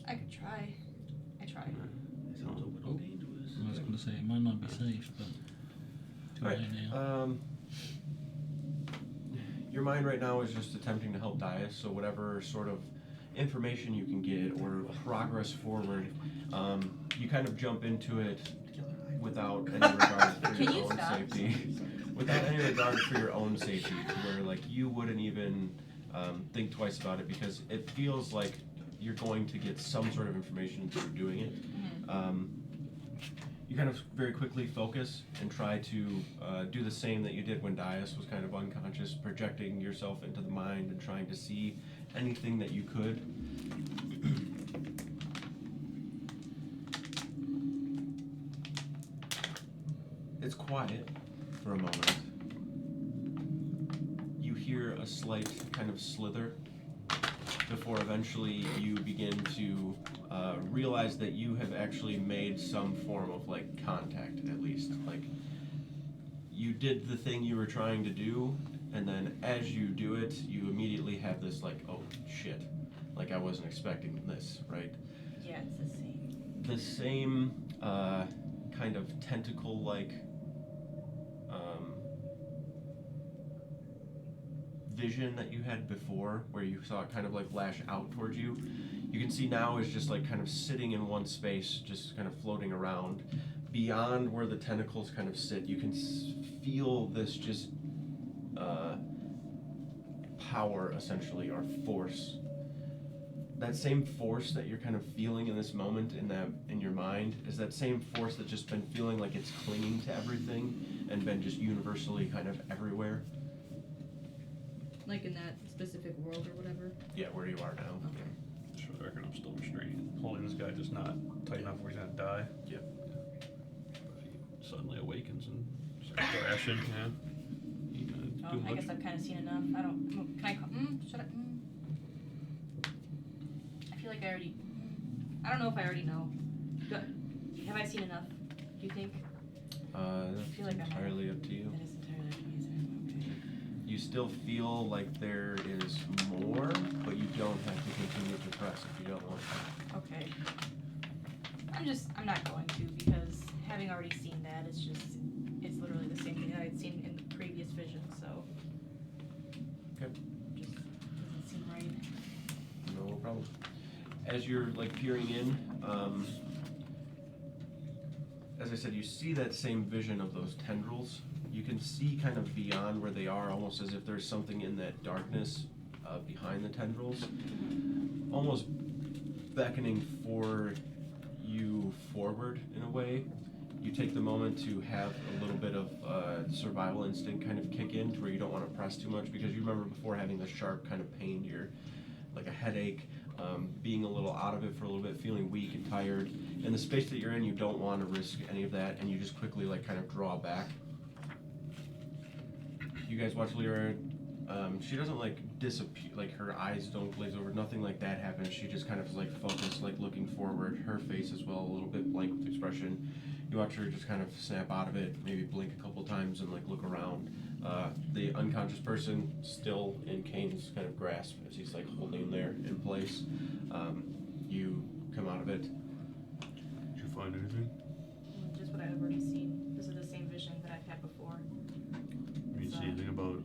I could try. I tried. It sounds a little dangerous. I was gonna say it might not be safe, but too Alright, late now. Your mind right now is just attempting to help Dias, so whatever sort of information you can get or progress forward, you kind of jump into it without any regard for Can your you own stop? safety. Without any regard for your own safety, to where like you wouldn't even think twice about it because it feels like you're going to get some sort of information through doing it. You kind of very quickly focus and try to do the same that you did when Dias was kind of unconscious, projecting yourself into the mind and trying to see anything that you could. It's quiet for a moment. You hear a slight kind of slither before eventually you begin to realize that you have actually made some form of like contact, at least. Like you did the thing you were trying to do, and then as you do it, you immediately have this like, oh shit, like I wasn't expecting this, right? Yeah, it's the same. The same kind of tentacle-like vision that you had before, where you saw it kind of like lash out towards you, you can see now is just like kind of sitting in one space, just kind of floating around. Beyond where the tentacles kind of sit, you can feel this just power, essentially, or force. That same force that you're kind of feeling in this moment in your mind is that same force that's just been feeling like it's clinging to everything and been just universally kind of everywhere. Like in that specific world or whatever. Yeah, where you are now. Okay. Sure, I reckon I'm still restrained. Holding this guy just not tight enough where he's gonna die. Yep. But he suddenly awakens and starts thrashing, yeah. too I much. guess I've kind of seen enough. I don't. Can I? Should I? I feel like I already. I don't know if I already know. Have I seen enough? Do you think? That's feel like I'm entirely up to you. That is entirely up to me, isn't it? Okay. You still feel like there is more, but you don't have to continue to press if you don't want to. Okay. I'm not going to, because having already seen that, it's literally the same thing that I'd seen in the previous vision, so. Okay. Just doesn't seem right. No problem. As you're like peering in, as I said, you see that same vision of those tendrils. You can see kind of beyond where they are, almost as if there's something in that darkness behind the tendrils, almost beckoning for you forward in a way. You take the moment to have a little bit of survival instinct kind of kick in to where you don't want to press too much, because you remember before having the sharp kind of pain, you're like a headache, being a little out of it for a little bit, feeling weak and tired. In the space that you're in, you don't want to risk any of that, and you just quickly like kind of draw back. You guys watch Lyra. She doesn't like disappear, like her eyes don't glaze over, nothing like that happens. She just kind of is like focused, like looking forward, her face as well, a little bit blank with expression. You watch her just kind of snap out of it, maybe blink a couple times and like look around. The unconscious person still in Kane's kind of grasp as he's like holding him there in place. You come out of it. Did you find anything? Just what I've already seen. This is the same vision that I've had before. You didn't see anything about?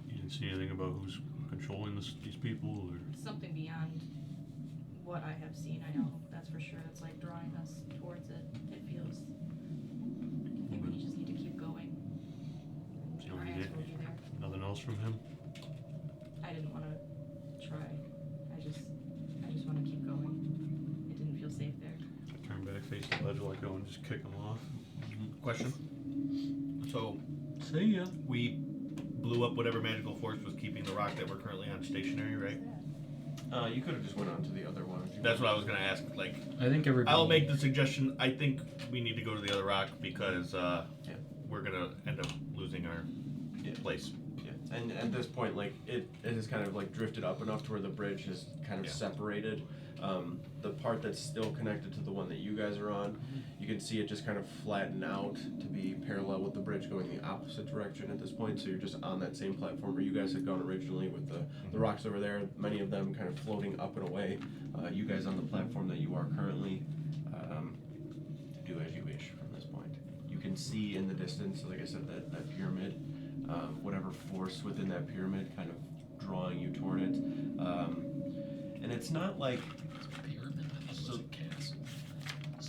You didn't see anything about who's controlling these people, or? Something beyond what I have seen, I know, that's for sure. It's like drawing us towards it. It feels. I think we just need to keep going. So Our you answer get will be there. nothing else from him? I didn't want to try. I just want to keep going. It didn't feel safe there. I turn back, face the ledge, let go, and just kick him off. Question. So See ya. we blew up whatever magical force was keeping the rock that we're currently on stationary, right? You could have just went on to the other one. If you That's what I was gonna ask. Like, I think everybody. I'll make the suggestion. I think we need to go to the other rock because we're gonna end up losing our place. Yeah, and at this point, like it has kind of like drifted up enough to where the bridge has kind of separated. The part that's still connected to the one that you guys are on, you can see it just kind of flatten out to be parallel with the bridge going the opposite direction at this point. So you're just on that same platform where you guys had gone originally with the rocks over there, many of them kind of floating up and away. You guys on the platform that you are currently, do as you wish from this point. You can see in the distance, like I said, that pyramid, whatever force within that pyramid kind of drawing you toward it. And it's not like, Pyramid. I thought it was a castle.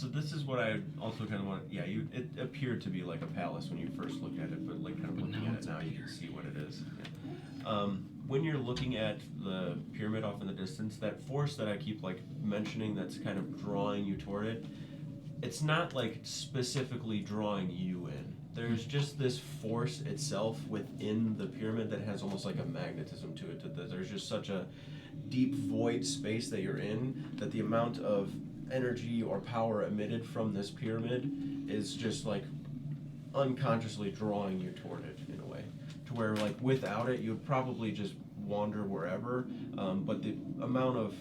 so this is what I also kind of want. Yeah, it appeared to be like a palace when you first looked at it, but like kind of But looking now at it's it a now, you can pyramid. see what it is. Yeah. When you're looking at the pyramid off in the distance, that force that I keep like mentioning, that's kind of drawing you toward it. It's not like specifically drawing you in. There's just this force itself within the pyramid that has almost like a magnetism to it. That there's just such a deep void space that you're in, that the amount of energy or power emitted from this pyramid is just like unconsciously drawing you toward it in a way, to where like without it you'd probably just wander wherever, but the amount of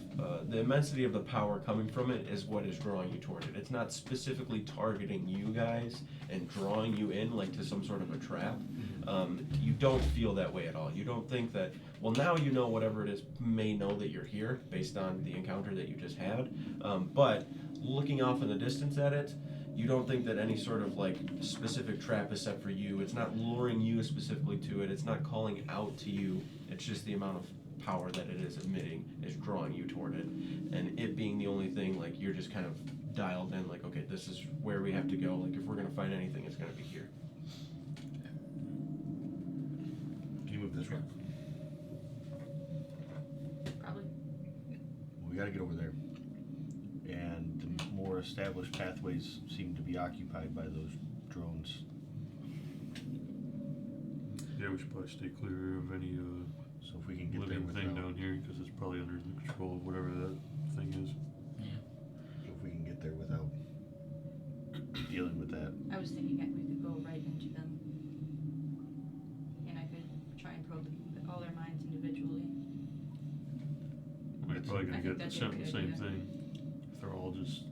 the immensity of the power coming from it is what is drawing you toward it. It's not specifically targeting you guys and drawing you in like to some sort of a trap. You don't feel that way at all. You don't think that, well, now you know whatever it is may know that you're here based on the encounter that you just had, but looking off in the distance at it, you don't think that any sort of like specific trap is set for you. It's not luring you specifically to it. It's not calling out to you. It's just the amount of power that it is emitting is drawing you toward it. And it being the only thing, like you're just kind of dialed in, like, okay, this is where we have to go. Like if we're gonna find anything, it's gonna be here. Can you move this rock? Probably. We gotta get over there. And the more established pathways seem to be occupied by those drones. Yeah, we should probably stay clear of any So if we can get there living thing without, down here, because it's probably under the control of whatever that thing is. if we can get there without dealing with that. I was thinking that we could go right into them. And I could try probably gonna I think get that'd be a sent the good same idea. thing. If they're all just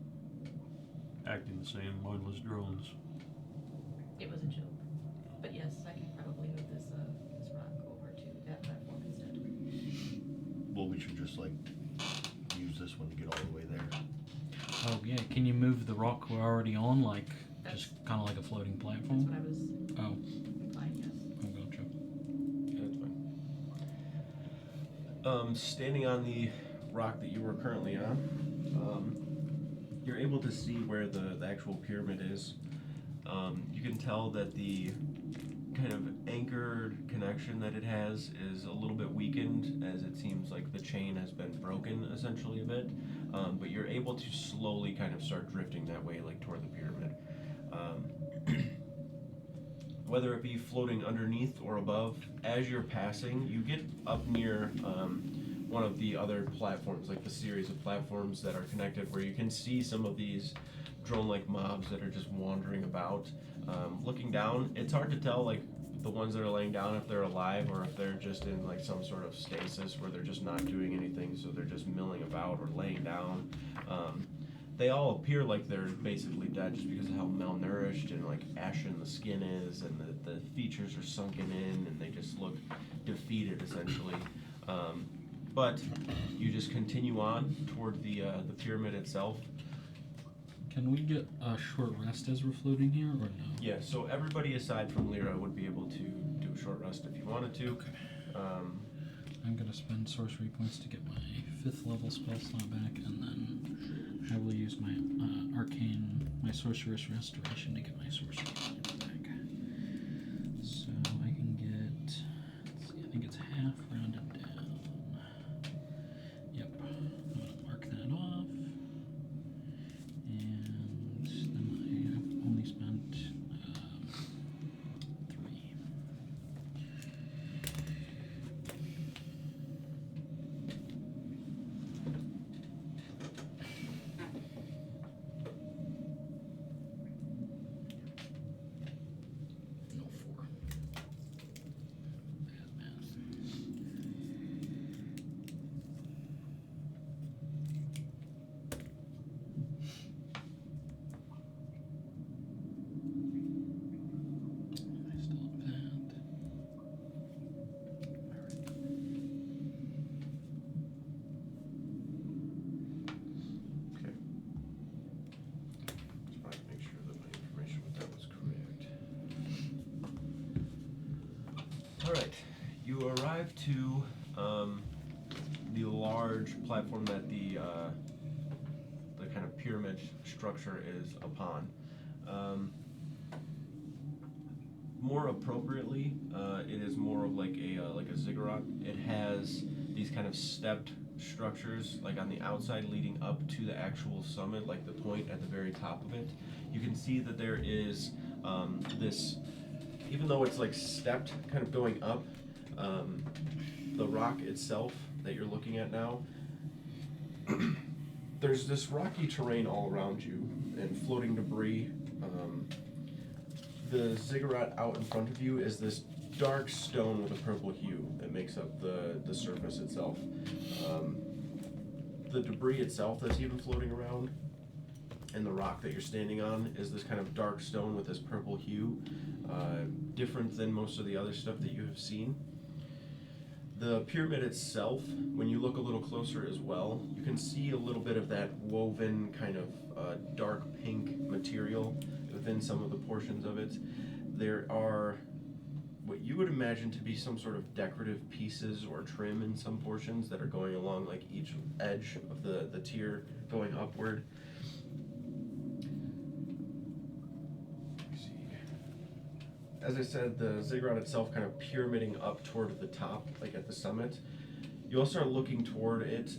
acting the same, mindless drones. It was a joke. But yes, I can probably move this rock over to that platform instead. Well, we should just like use this one to get all the way there. Oh yeah, can you move the rock we're already on, like That's- just kind of like a floating That's platform? what I was Oh, implying, yes. I gotcha. Yeah, that's fine. Standing on the rock that you were currently on, you're able to see where the actual pyramid is. You can tell that the kind of anchored connection that it has is a little bit weakened, as it seems like the chain has been broken essentially a bit. But you're able to slowly kind of start drifting that way, like toward the pyramid. Whether it be floating underneath or above, as you're passing, you get up near one of the other platforms, like the series of platforms that are connected, where you can see some of these drone-like mobs that are just wandering about. Looking down, it's hard to tell, like, the ones that are laying down, if they're alive or if they're just in like some sort of stasis where they're just not doing anything, so they're just milling about or laying down. They all appear like they're basically dead just because of how malnourished and like ashen the skin is, and the features are sunken in, and they just look defeated essentially. But you just continue on toward the pyramid itself. Can we get a short rest as we're floating here, or no? Yeah, so everybody aside from Lyra would be able to do a short rest if you wanted to. I'm gonna spend sorcery points to get my 5th level spell slot back, and then I will use my my sorceress restoration to get my sorcery points back. So I can get, let's see, I think it's half rounded down. Yep, I'm gonna mark that off. And then I only spent 3. No, 4. Bad math. I still have that. Okay. Just wanted to make sure that my information with that was correct. Alright, you arrive to the large platform that the kind of pyramid structure is upon. More appropriately, it is more of like a ziggurat. It has these kind of stepped structures, like on the outside leading up to the actual summit, like the point at the very top of it. You can see that there is this, even though it's like stepped, kind of going up, the rock itself that you're looking at now, there's this rocky terrain all around you and floating debris. The ziggurat out in front of you is this dark stone with a purple hue that makes up the surface itself. The debris itself that's even floating around, and the rock that you're standing on, is this kind of dark stone with this purple hue, different than most of the other stuff that you have seen. The pyramid itself, when you look a little closer as well, you can see a little bit of that woven kind of dark pink material within some of the portions of it. There are what you would imagine to be some sort of decorative pieces or trim in some portions that are going along like each edge of the tier going upward. As I said, the ziggurat itself kind of pyramiding up toward the top, like at the summit. You'll start looking toward it,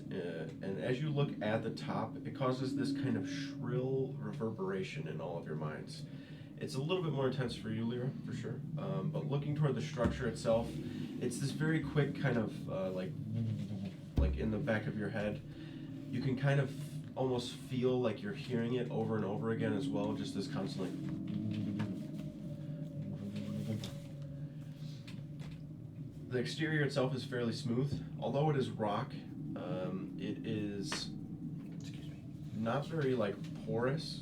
and as you look at the top, it causes this kind of shrill reverberation in all of your minds. It's a little bit more intense for you, Lyra, for sure. But looking toward the structure itself, it's this very quick kind of like in the back of your head. You can kind of almost feel like you're hearing it over and over again as well, just this constant like. The exterior itself is fairly smooth. Although it is rock, it is not very like porous.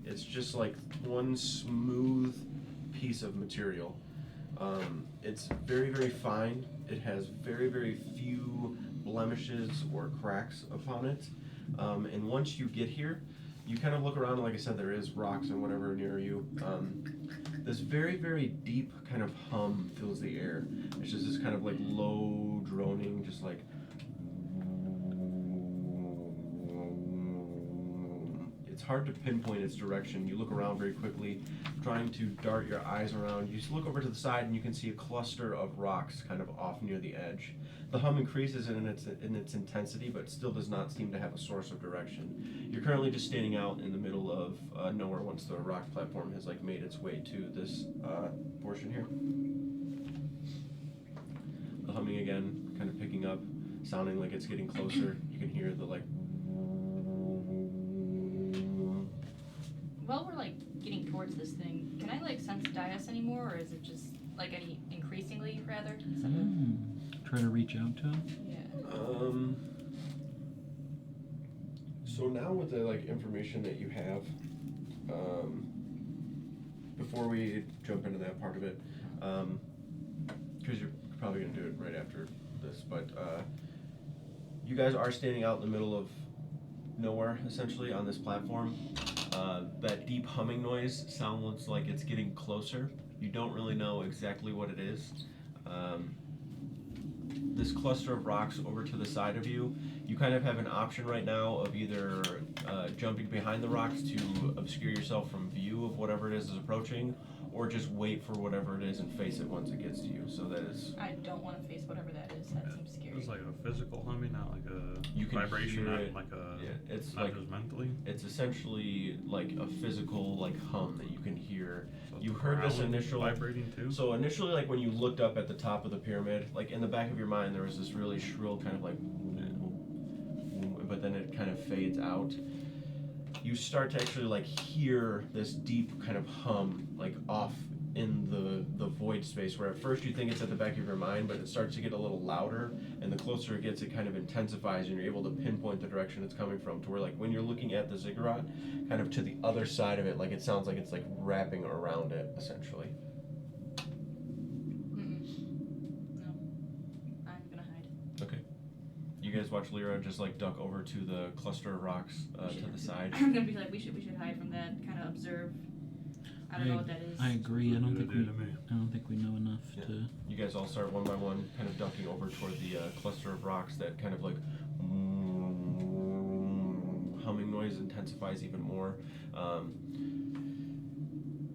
It's just like one smooth piece of material. It's very, very fine. It has very, very few blemishes or cracks upon it. And once you get here, you kind of look around, and like I said, there is rocks and whatever near you. This very, very deep kind of hum fills the air. It's just this kind of like low droning, just like. It's hard to pinpoint its direction. You look around very quickly, trying to dart your eyes around. You just look over to the side and you can see a cluster of rocks kind of off near the edge. The hum increases in its intensity, but still does not seem to have a source of direction. You're currently just standing out in the middle of nowhere once the rock platform has like made its way to this portion here. The humming again, kind of picking up, sounding like it's getting closer. You can hear the like. While we're like getting towards this thing, can I like sense Dias anymore, or is it just like any increasingly rather? Try to reach out to him. Yeah. So now with the like information that you have, before we jump into that part of it, because you're probably gonna do it right after this, but you guys are standing out in the middle of nowhere, essentially, on this platform. That deep humming noise sounds like it's getting closer. You don't really know exactly what it is. This cluster of rocks over to the side of you, you kind of have an option right now of either jumping behind the rocks to obscure yourself from view of whatever it is approaching, or just wait for whatever it is and face it once it gets to you. So that is. I don't want to face whatever that is. That seems scary. It's like a physical humming, not like a You can vibration, hear not it. like a. Yeah, it's not like just mentally. it's essentially like a physical like hum that you can hear. So You the heard this ground initial. vibrating too. So initially, like when you looked up at the top of the pyramid, like in the back of your mind, there was this really shrill kind of like, but then it kind of fades out. You start to actually like hear this deep kind of hum like off in the void space, where at first you think it's at the back of your mind, but it starts to get a little louder, and the closer it gets, it kind of intensifies, and you're able to pinpoint the direction it's coming from, to where like when you're looking at the ziggurat, kind of to the other side of it, like it sounds like it's like wrapping around it, essentially. No. I'm gonna hide. Okay. You guys watch Lyra just like duck over to the cluster of rocks to the side. I'm gonna be like, we should hide from that. Kind of observe. I don't know what that is. I agree. I don't think we. To me. I don't think we know enough Yeah. to. You guys all start one by one, kind of ducking over toward the cluster of rocks. That kind of like humming noise intensifies even more.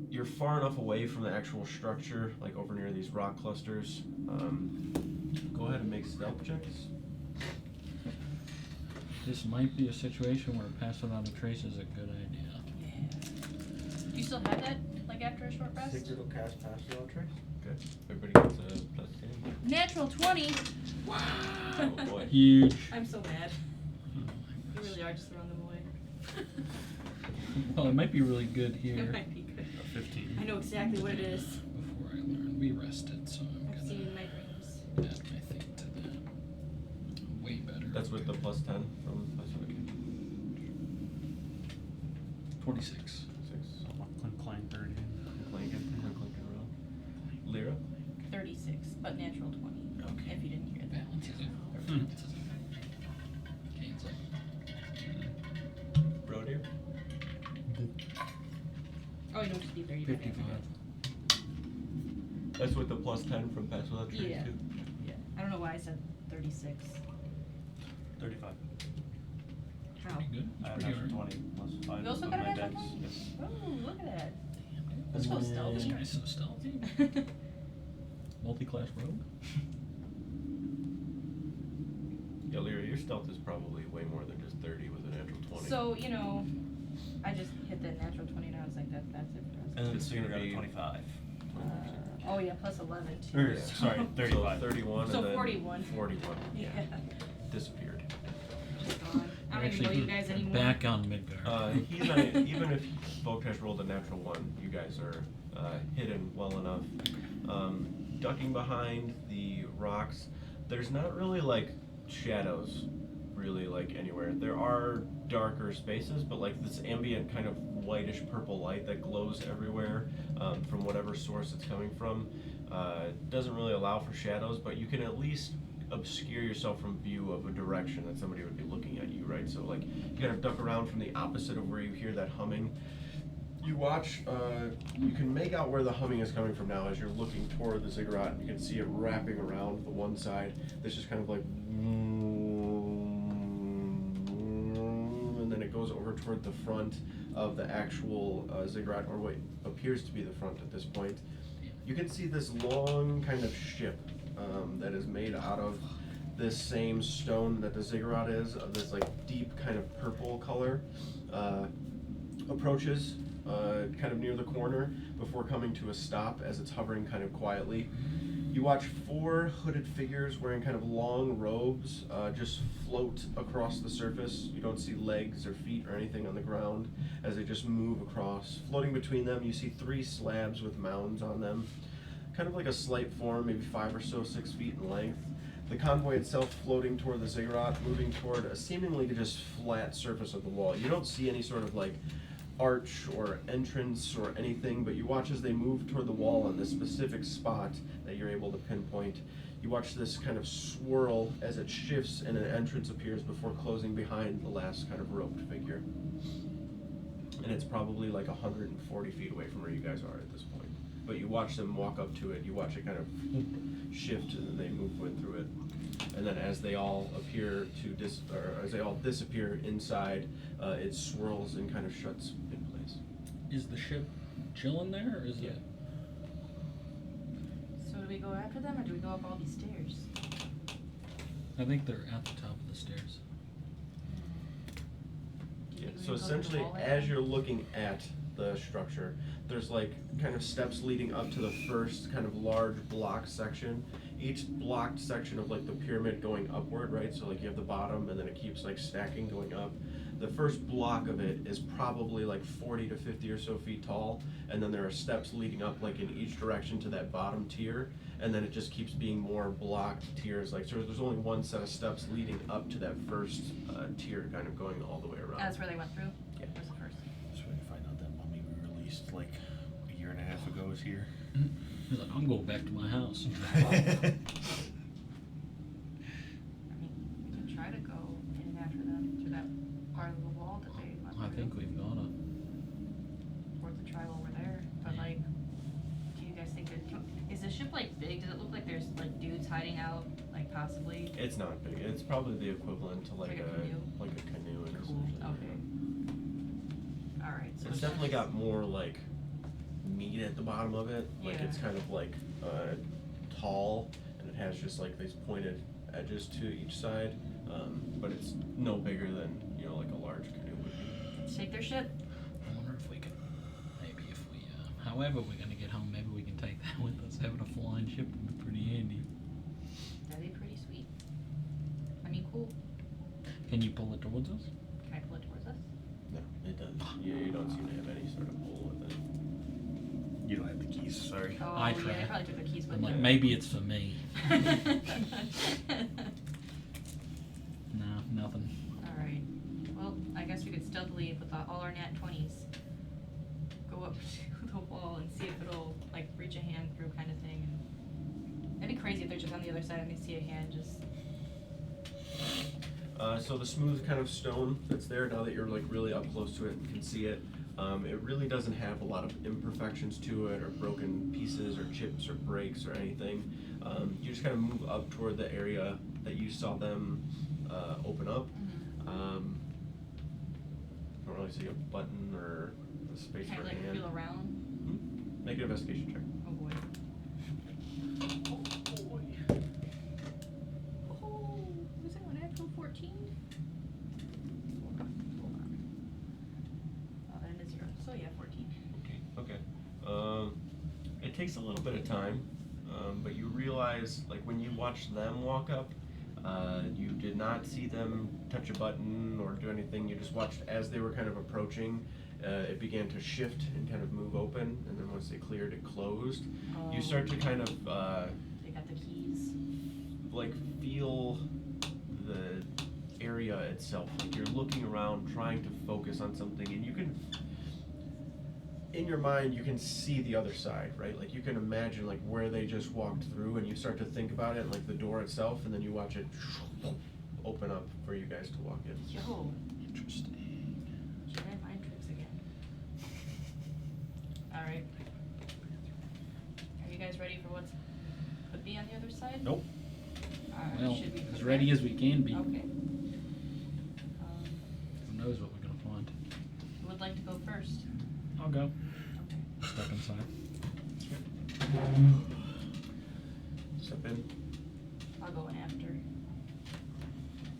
You're far enough away from the actual structure, like over near these rock clusters. Go ahead and make stealth checks. This might be a situation where pass without a trace is a good idea. Do you still have that? Like after a short rest? Sigrid will cast Pass Without Trace. Okay. Everybody gets a plus 10. Natural 20. Oh boy. Huge. I'm so mad. Oh my You gosh. really are just throwing them away. Well, it might be really good It here. might be good. A 15. I know exactly what it is. Before I learn, we rested, so I'm I've gonna seen my dreams. add my thing to that. Way better. That's with the plus 10 from Pacific. 46. 6. Clink clank 30. Clank and roll. Lyra? 36, but natural 20. Okay. If you didn't hear that. Balances it. Balances it. Gains it. Brody? Oh, you don't just need 30. 55. That's with the plus 10 from Pass Without Trace Yeah. too. Yeah. I don't know why I said 36. 35. How? Pretty good. I have Pretty natural hard. 20 plus 5 You also on got a my natural dex. 20? Yes. Oh, look at that. Let's go stealth. This guy's so stealthy. Multi-class rogue. Yeah, Lyra, your stealth is probably way more than just 30 with a natural 20. So, you know, I just hit that natural 20 and I was like, that's it for us. And then It's Sigrid gonna got a be- 25. Oh yeah, plus 11 too. Or, sorry, So 35. 31 So and then 41. 41. Yeah. Disappeared. Just gone. I don't even know you guys anymore. Back on Midgard. He's not, even if Volk has rolled a natural 1, you guys are hidden well enough. Ducking behind the rocks, there's not really like shadows really like anywhere. There are darker spaces, but like this ambient kind of whitish purple light that glows everywhere from whatever source it's coming from doesn't really allow for shadows, but you can at least obscure yourself from view of a direction that somebody would be looking at you, right? So like you kind of duck around from the opposite of where you hear that humming. You watch, you can make out where the humming is coming from now as you're looking toward the ziggurat. You can see it wrapping around the one side. There's just kind of like, and then it goes over toward the front of the actual ziggurat, or what appears to be the front at this point. You can see this long kind of ship that is made out of this same stone that the ziggurat is, of this like deep kind of purple color. Approaches kind of near the corner before coming to a stop as it's hovering kind of quietly. You watch 4 hooded figures wearing kind of long robes just float across the surface. You don't see legs or feet or anything on the ground as they just move across. Floating between them, you see 3 slabs with mounds on them. Kind of like a slight form, maybe 5 or so, 6 feet in length. The convoy itself floating toward the ziggurat, moving toward a seemingly just flat surface of the wall. You don't see any sort of like arch or entrance or anything, but you watch as they move toward the wall on this specific spot that you're able to pinpoint. You watch this kind of swirl as it shifts and an entrance appears before closing behind the last kind of roped figure. And it's probably like 140 feet away from where you guys are at this point. But you watch them walk up to it, you watch it kind of shift and then they move through it. And then as they all appear to as they all disappear inside, it swirls and kind of shuts in place. Is the ship chilling there, or is it? So do we go after them, or do we go up all these stairs? I think they're at the top of the stairs. Yeah. Maybe we So go to the essentially, hallway as then? you're looking at the structure, there's like kind of steps leading up to the first kind of large block section. Each blocked section of like the pyramid going upward, right? So like you have the bottom and then it keeps like stacking going up. The first block of it is probably like 40 to 50 or so feet tall, and then there are steps leading up like in each direction to that bottom tier, and then it just keeps being more blocked tiers. Like so there's only one set of steps leading up to that first tier, kind of going all the way around. That's where they went through? Yeah. Where's the first? So we find out that mummy we released like a year and a half ago is here. He's like, I'm going back to my house. I mean, we can try to go in after them through that part of the wall that they went through. I think we've got to. Worth a try while we're there. But like, do you guys think that is the ship like big? Does it look like there's like dudes hiding out, like possibly? It's not big. It's probably the equivalent to like Like a canoe? like a canoe. Cool. essentially. Okay. All right. So It's definitely got more like meat at the bottom of it. Like Yeah. it's kind of like tall, and it has just like these pointed edges to each side. But it's no bigger than like a large canoe would be. Let's take their ship. I wonder if we could, maybe if we, however we're gonna get home, maybe we can take that with us. Having a flying ship would be pretty handy. That'd be pretty sweet. I mean, cool. Can you pull it towards us? Can I pull it towards us? No, it doesn't. You don't seem to have any sort of pull with it. You don't have the keys, sorry. Oh, I yeah, tried. they probably took the keys with I'm like, them. maybe it's for me. No, nothing. Alright. Well, I guess we could stealthily, with all our nat 20s, go up to the wall and see if it'll, like, reach a hand through kind of thing. That'd be crazy if they're just on the other side and they see a hand just... So the smooth kind of stone that's there, now that you're like really up close to it and can see it, it really doesn't have a lot of imperfections to it or broken pieces or chips or breaks or anything. You just kind of move up toward the area that you saw them open up. I don't really see a button or a space Kind for of a like hand. feel around. Make an investigation check. Oh boy. Oh, was that one actual 14? Hold on. And a 0. So yeah, 14. Okay. It takes a little bit of time, but you realize, like, when you watched them walk up, you did not see them touch a button or do anything. You just watched as they were kind of approaching. It began to shift and kind of move open, and then once they cleared, it closed. You start to kind of They got the keys. like feel the area itself. Like you're looking around, trying to focus on something, and you can, in your mind, you can see the other side, right? Like you can imagine like where they just walked through, and you start to think about it, like the door itself, and then you watch it open up for you guys to walk in. Yo, Interesting. try mind tricks again. Alright. Are you guys ready for what's could be on the other side? Nope. Well, should we as prepare? ready as we can be. Okay. Who knows what we're gonna find? Who would like to go first? I'll go. Okay. Step inside. Step in. I'll go in after.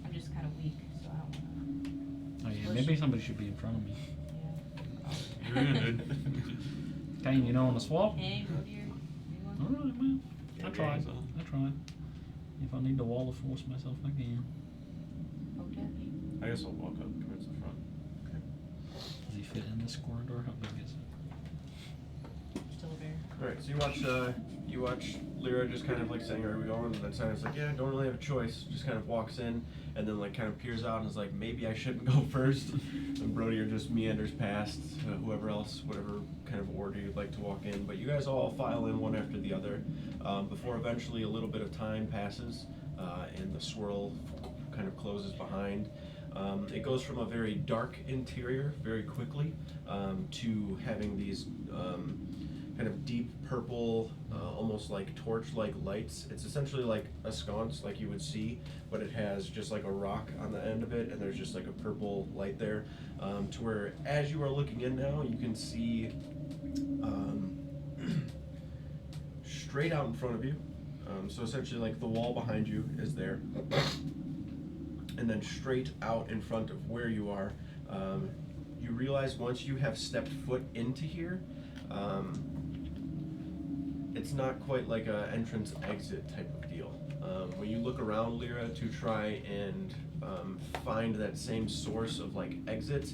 I'm just kind of weak, so I don't wanna. Oh yeah, maybe somebody should be in front of me. Yeah. You're in, dude. Okay, you know on the swap? Hey, go here. Alright, man. I Yeah, tried. so. I tried. If I need to wall to force myself, I can. Okay. I guess I'll walk up towards the front. Does he fit in this corridor? How big is it? Still a bear. Alright, so you watch Lyra just kind of like saying, "Are we going?" And then Simon's like, "Yeah, don't really have a choice." Just kind of walks in, and then like kind of peers out and is like, "Maybe I shouldn't go first." And Brody just meanders past whoever else, whatever kind of order you'd like to walk in. But you guys all file in one after the other, before eventually a little bit of time passes, and the swirl kind of closes behind. It goes from a very dark interior very quickly to having these kind of deep purple, almost like torch-like lights. It's essentially like a sconce, like you would see, but it has just like a rock on the end of it, and there's just like a purple light there, to where as you are looking in now, you can see straight out in front of you. So essentially like the wall behind you is there, and then straight out in front of where you are, you realize once you have stepped foot into here, it's not quite like a entrance-exit type of deal. When you look around, Lyra, to try and find that same source of like exit,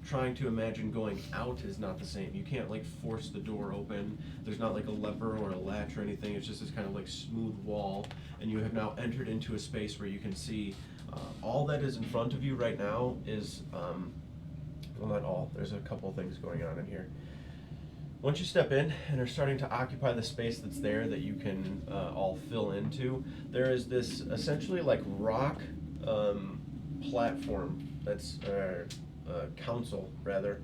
trying to imagine going out is not the same. You can't like force the door open. There's not like a lever or a latch or anything. It's just this kind of like smooth wall, and you have now entered into a space where you can see all that is in front of you right now is, well, not all. There's a couple things going on in here. Once you step in and are starting to occupy the space that's there that you can all fill into, there is this essentially like rock platform that's console rather,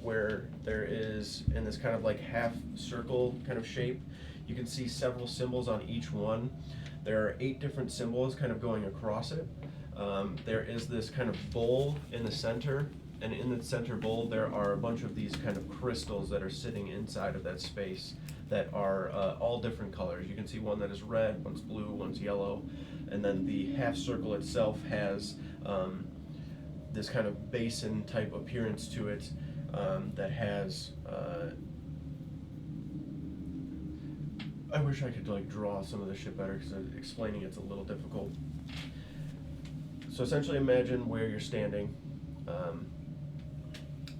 where there is in this kind of like half circle kind of shape. You can see several symbols on each one. There are 8 different symbols kind of going across it. There is this kind of bowl in the center, and in the center bowl there are a bunch of these kind of crystals that are sitting inside of that space that are all different colors. You can see one that is red, one's blue, one's yellow, and then the half circle itself has this kind of basin type appearance to it, that has I wish I could like draw some of this shit better because explaining it's a little difficult. So essentially imagine where you're standing,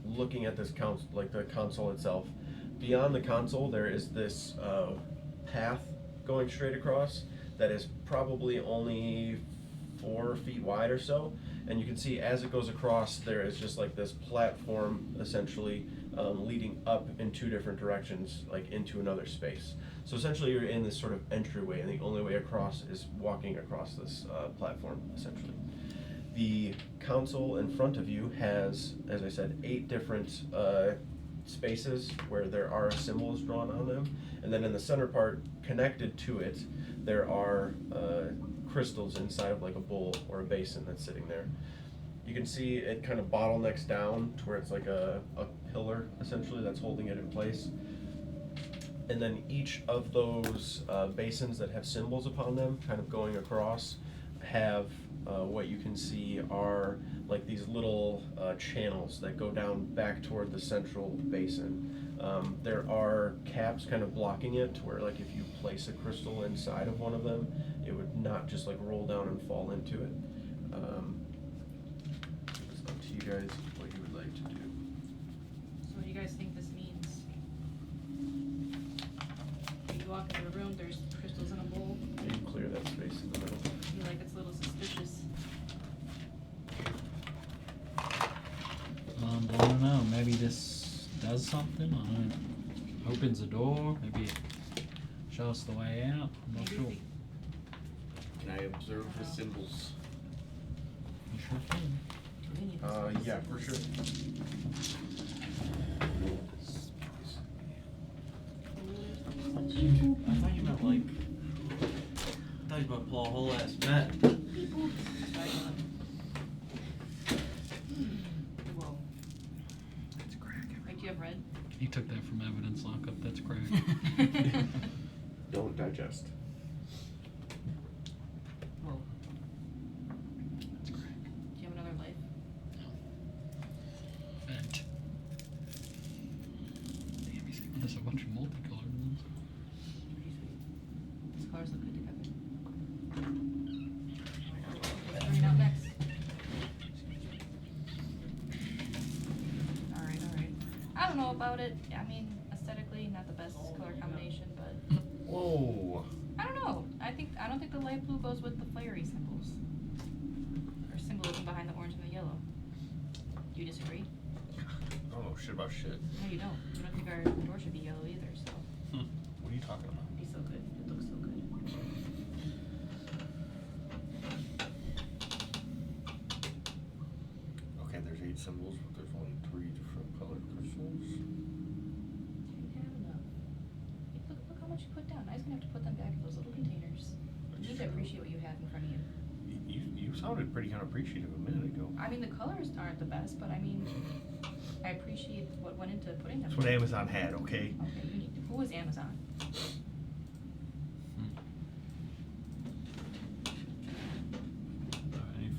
looking at this like the console itself. Beyond the console there is this path going straight across that is probably only 4 feet wide or so, and you can see as it goes across there is just like this platform essentially leading up in 2 different directions, like into another space. So essentially you're in this sort of entryway, and the only way across is walking across this platform essentially. The console in front of you has, as I said, 8 different spaces where there are symbols drawn on them, and then in the center part connected to it there are crystals inside of like a bowl or a basin that's sitting there. You can see it kind of bottlenecks down to where it's like a pillar essentially that's holding it in place. And then each of those basins that have symbols upon them kind of going across have what you can see are like these little channels that go down back toward the central basin. There are caps kind of blocking it to where like if you place a crystal inside of one of them, it would not just like roll down and fall into it. It's up to you guys what you would like to do. So what do you guys think this means? You walk into the room, there's crystals in a bowl. You clear that space in the middle. I feel like it's a little suspicious. does something. Opens a door. Maybe it shows us the way out. I'm not Maybe sure. we- Can I observe the symbols? You sure can. we need this Yeah, for sure. I thought you meant like. I thought you meant pull a whole ass map. Sorry, whoa. That's crack. Wait, do you have red? He took that from evidence lockup. That's crack. Don't digest. Whoa. That's crack. Do you have another life? Vent. Damn, he's giving us a bunch of multicolored ones. Pretty sweet. These colors look good together. What's bringing out next? Alright. I don't know about it. I mean, aesthetically, not the best color combination, but Whoa. I don't know. I don't think the light blue goes with the fiery symbols. Or symbolism behind the orange and the yellow. Do you disagree? I don't know shit about shit. No, you don't. You don't think our door should be yellow either, so What are you talking about? it'd be so good. It looks so good. Okay, there's 8 symbols, but there's only 3 different colored crystals. You have enough. Look how much you put down. I was gonna have to put them back in those little containers. You need to appreciate what you have in front of you. You sounded pretty unappreciative a minute ago. I mean, the colors aren't the best, but I mean, I appreciate what went into putting them. That's what Amazon had, okay? Okay, who was Amazon? Any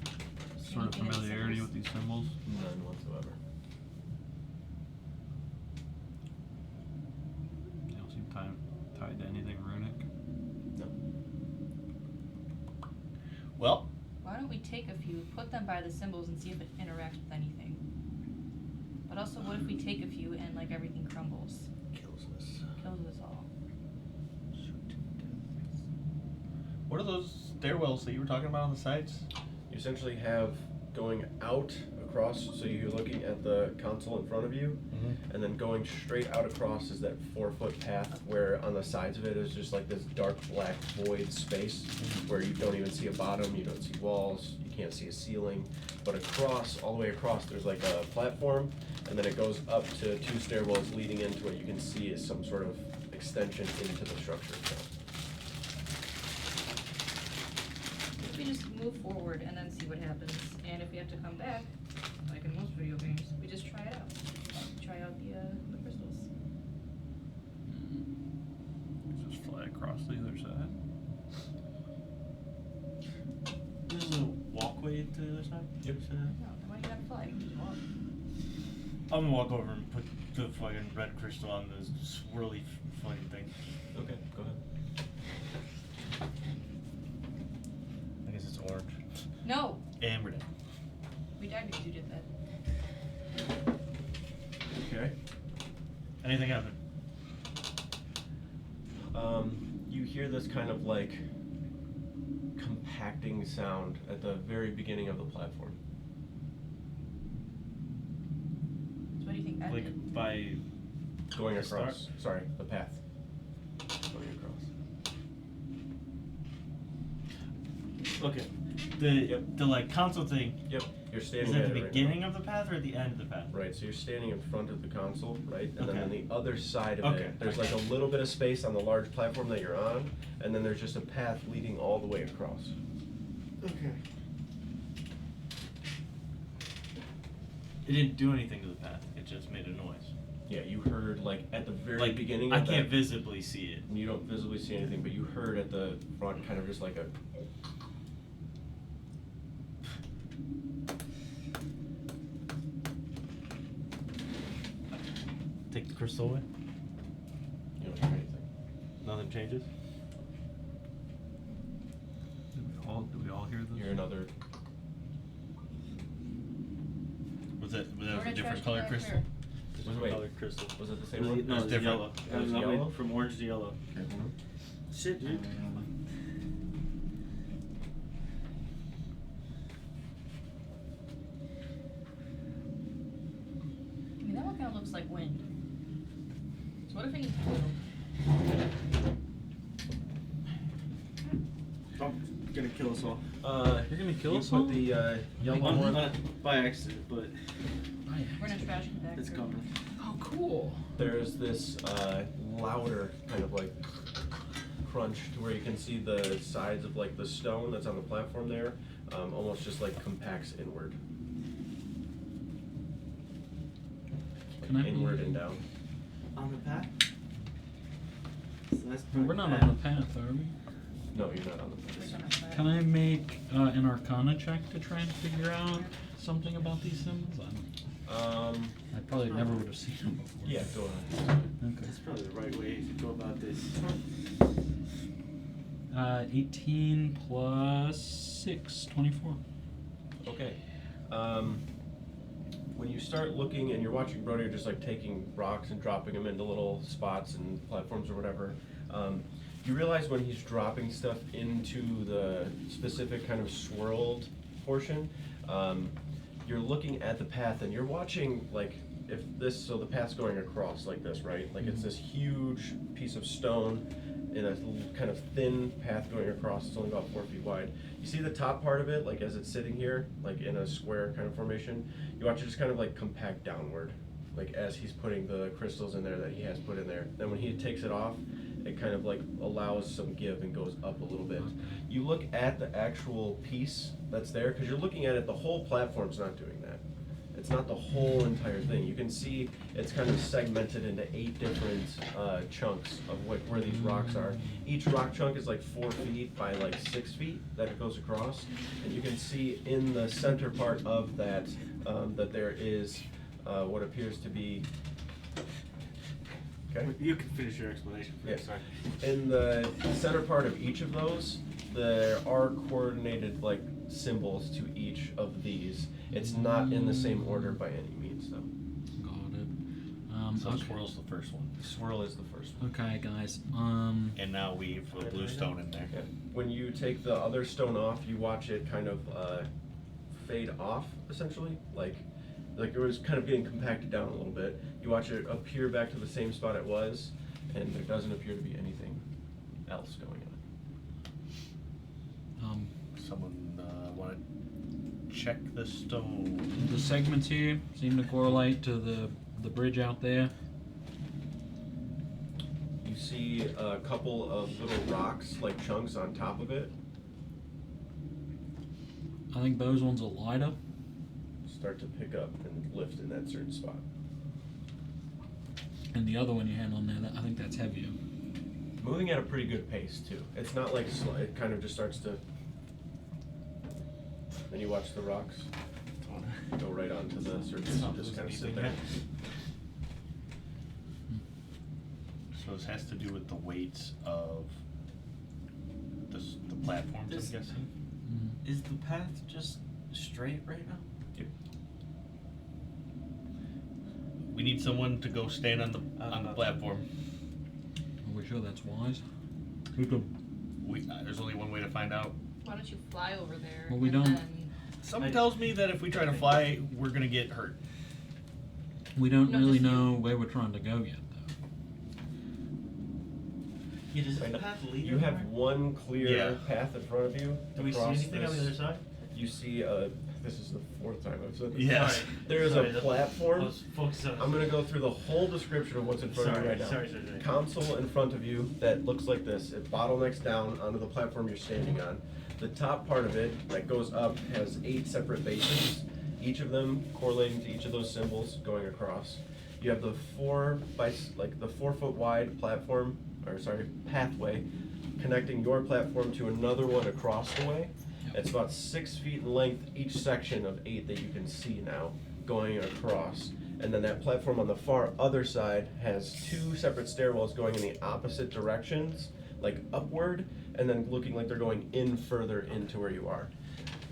sort of Anything in the familiarity symbols? with these symbols? None whatsoever. You don't seem tied to anything runic. Well, Why don't we take a few, put them by the symbols, and see if it interacts with anything? But also, what if we take a few and like everything crumbles, kills us. kills us all? What are those stairwells that you were talking about on the sides? You essentially have going out across, so you're looking at the console in front of you, and then going straight out across is that 4-foot path where on the sides of it is just like this dark black void space where you don't even see a bottom, you don't see walls, you can't see a ceiling, but across, all the way across, there's like a platform, and then it goes up to 2 stairwells leading into what you can see is some sort of extension into the structure itself. If we just move forward and then see what happens, and if we have to come back, like in most video games, we just try it out. Try out the crystals. Just fly across the other side. There's a walkway to the other side? Yep. No, why do you gotta fly? You can just walk. I'm gonna walk over and put the fucking red crystal on the swirly fucking thing. Okay, go ahead. I guess it's orange. No! Hammered it. We died because you did that. Okay. Anything happen? You hear this kind of like compacting sound at the very beginning of the platform. So what do you think that did? Like by Going The start? across. Sorry, the path. Going across. okay. The like console thing Yep, you're is standing at at the it right beginning now. of the path or at the end of the path? Right, so you're standing in front of the console, right? And then Okay. on the other side of Okay, it, there's okay. like a little bit of space on the large platform that you're on, and then there's just a path leading all the way across. Okay. It didn't do anything to the path. It just made a noise. Yeah, you heard like at the very Like beginning I of can't that, visibly see it. you don't visibly see anything, but you heard at the front kind of just like a Take the crystal away. you don't hear anything. Nothing changes. Do we all hear this? You hear another Was that We're a gonna different trash color back crystal? here. Different Wait. colored crystal. was it the same one? no, it's different. yellow. It was yellow? From orange to yellow. Okay, hold on. Shit, dude. I mean, that one kind of looks like wind. gonna kill us all. You're gonna kill You us put all? the yellow I'm one. not by accident, but We're in a trash compactor. it's coming. Oh, cool. There's this louder kind of like crunch to where you can see the sides of like the stone that's on the platform there, almost just like compacts inward. Can I Inward be- and down. On the path? So that's Well, we're part not of on the path, are we? No, you're not on the We're place. on a trash. Can I make an Arcana check to try and figure out something about these symbols? I probably never would have seen them before. Yeah, go ahead. Okay. That's probably the right way to go about this. 18 plus 6, 24. Okay. When you start looking and you're watching Brody just like taking rocks and dropping them into little spots and platforms or whatever, you realize when he's dropping stuff into the specific kind of swirled portion, you're looking at the path and you're watching like if this, so the path's going across like this, right? Like it's this huge piece of stone in a little kind of thin path going across. It's only about 4 feet wide. You see the top part of it, like as it's sitting here, like in a square kind of formation. You watch it just kind of like compact downward, like as he's putting the crystals in there that he has put in there. Then when he takes it off, it kind of like allows some give and goes up a little bit. You look at the actual piece that's there, because you're looking at it, the whole platform's not doing that. It's not the whole entire thing. You can see it's kind of segmented into 8 different chunks of where these rocks are. Each rock chunk is like 4 feet by like 6 feet that it goes across. And you can see in the center part of that that there is what appears to be. Okay. You can finish your explanation first. Yeah. Sorry. In the center part of each of those, there are coordinated like symbols to each of these. It's not in the same order by any means, though. Got it. So Okay. swirl's the first one. The swirl is the first one. Okay, guys. And now we've a blue stone in there. Okay. When you take the other stone off, you watch it kind of fade off, essentially. Like it was kind of getting compacted down a little bit. You watch it appear back to the same spot it was, and there doesn't appear to be anything else going on. Someone want to check the stone? The segments here seem to correlate to the bridge out there. You see a couple of little rocks, like chunks on top of it, I think those ones are lighter. start to pick up and lift in that certain spot. And the other one you had on there, I think that's heavier. Moving at a pretty good pace, too. It's not like it kind of just starts to. Then you watch the rocks go right onto the surface and just kind of sit there. So this has to do with the weights of the platforms, This- I'm guessing? Is the path just straight right now? We need someone to go stand on the platform. Are we sure that's wise? There's only one way to find out. Why don't you fly over there? Well, we and don't- then- Something tells me that if we try to fly, we're gonna get hurt. We don't No, really just you. know where we're trying to go yet, though. Yeah, does this Right. path lead You have anywhere? one clear Yeah. path in front of you. Do we see across anything on the this. other side? You see this is the 4th time I've said this. Yes. Sorry. There is Sorry, a that- platform. Let's focus on. I'm gonna go through the whole description of what's in front of you right now. Sorry. Console in front of you that looks like this. It bottlenecks down onto the platform you're standing on. The top part of it that goes up has 8 separate bases, each of them correlating to each of those symbols going across. You have the 4 foot wide platform, pathway, connecting your platform to another one across the way. It's about 6 feet in length, each section of 8 that you can see now going across. And then that platform on the far other side has 2 separate stairwells going in the opposite directions, like upward, and then looking like they're going in further into where you are.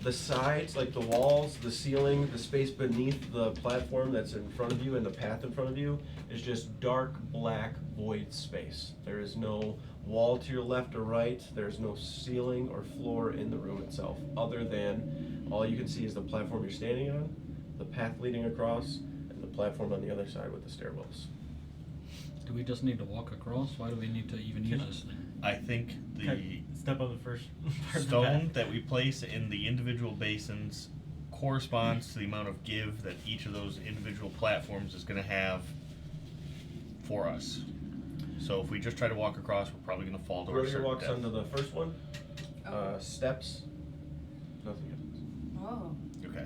The sides, like the walls, the ceiling, the space beneath the platform that's in front of you and the path in front of you is just dark black void space. There is no wall to your left or right. There's no ceiling or floor in the room itself, other than all you can see is the platform you're standing on, the path leading across, and the platform on the other side with the stairwells. Do we just need to walk across? Why do we need to even use this thing? I think the Okay, step on the first part of the stone map. that we place in the individual basins corresponds to the amount of give that each of those individual platforms is going to have for us. So if we just try to walk across, we're probably going to fall to our Brody certain walks death. onto the first one. Oh. Steps. Nothing happens. Oh. Okay.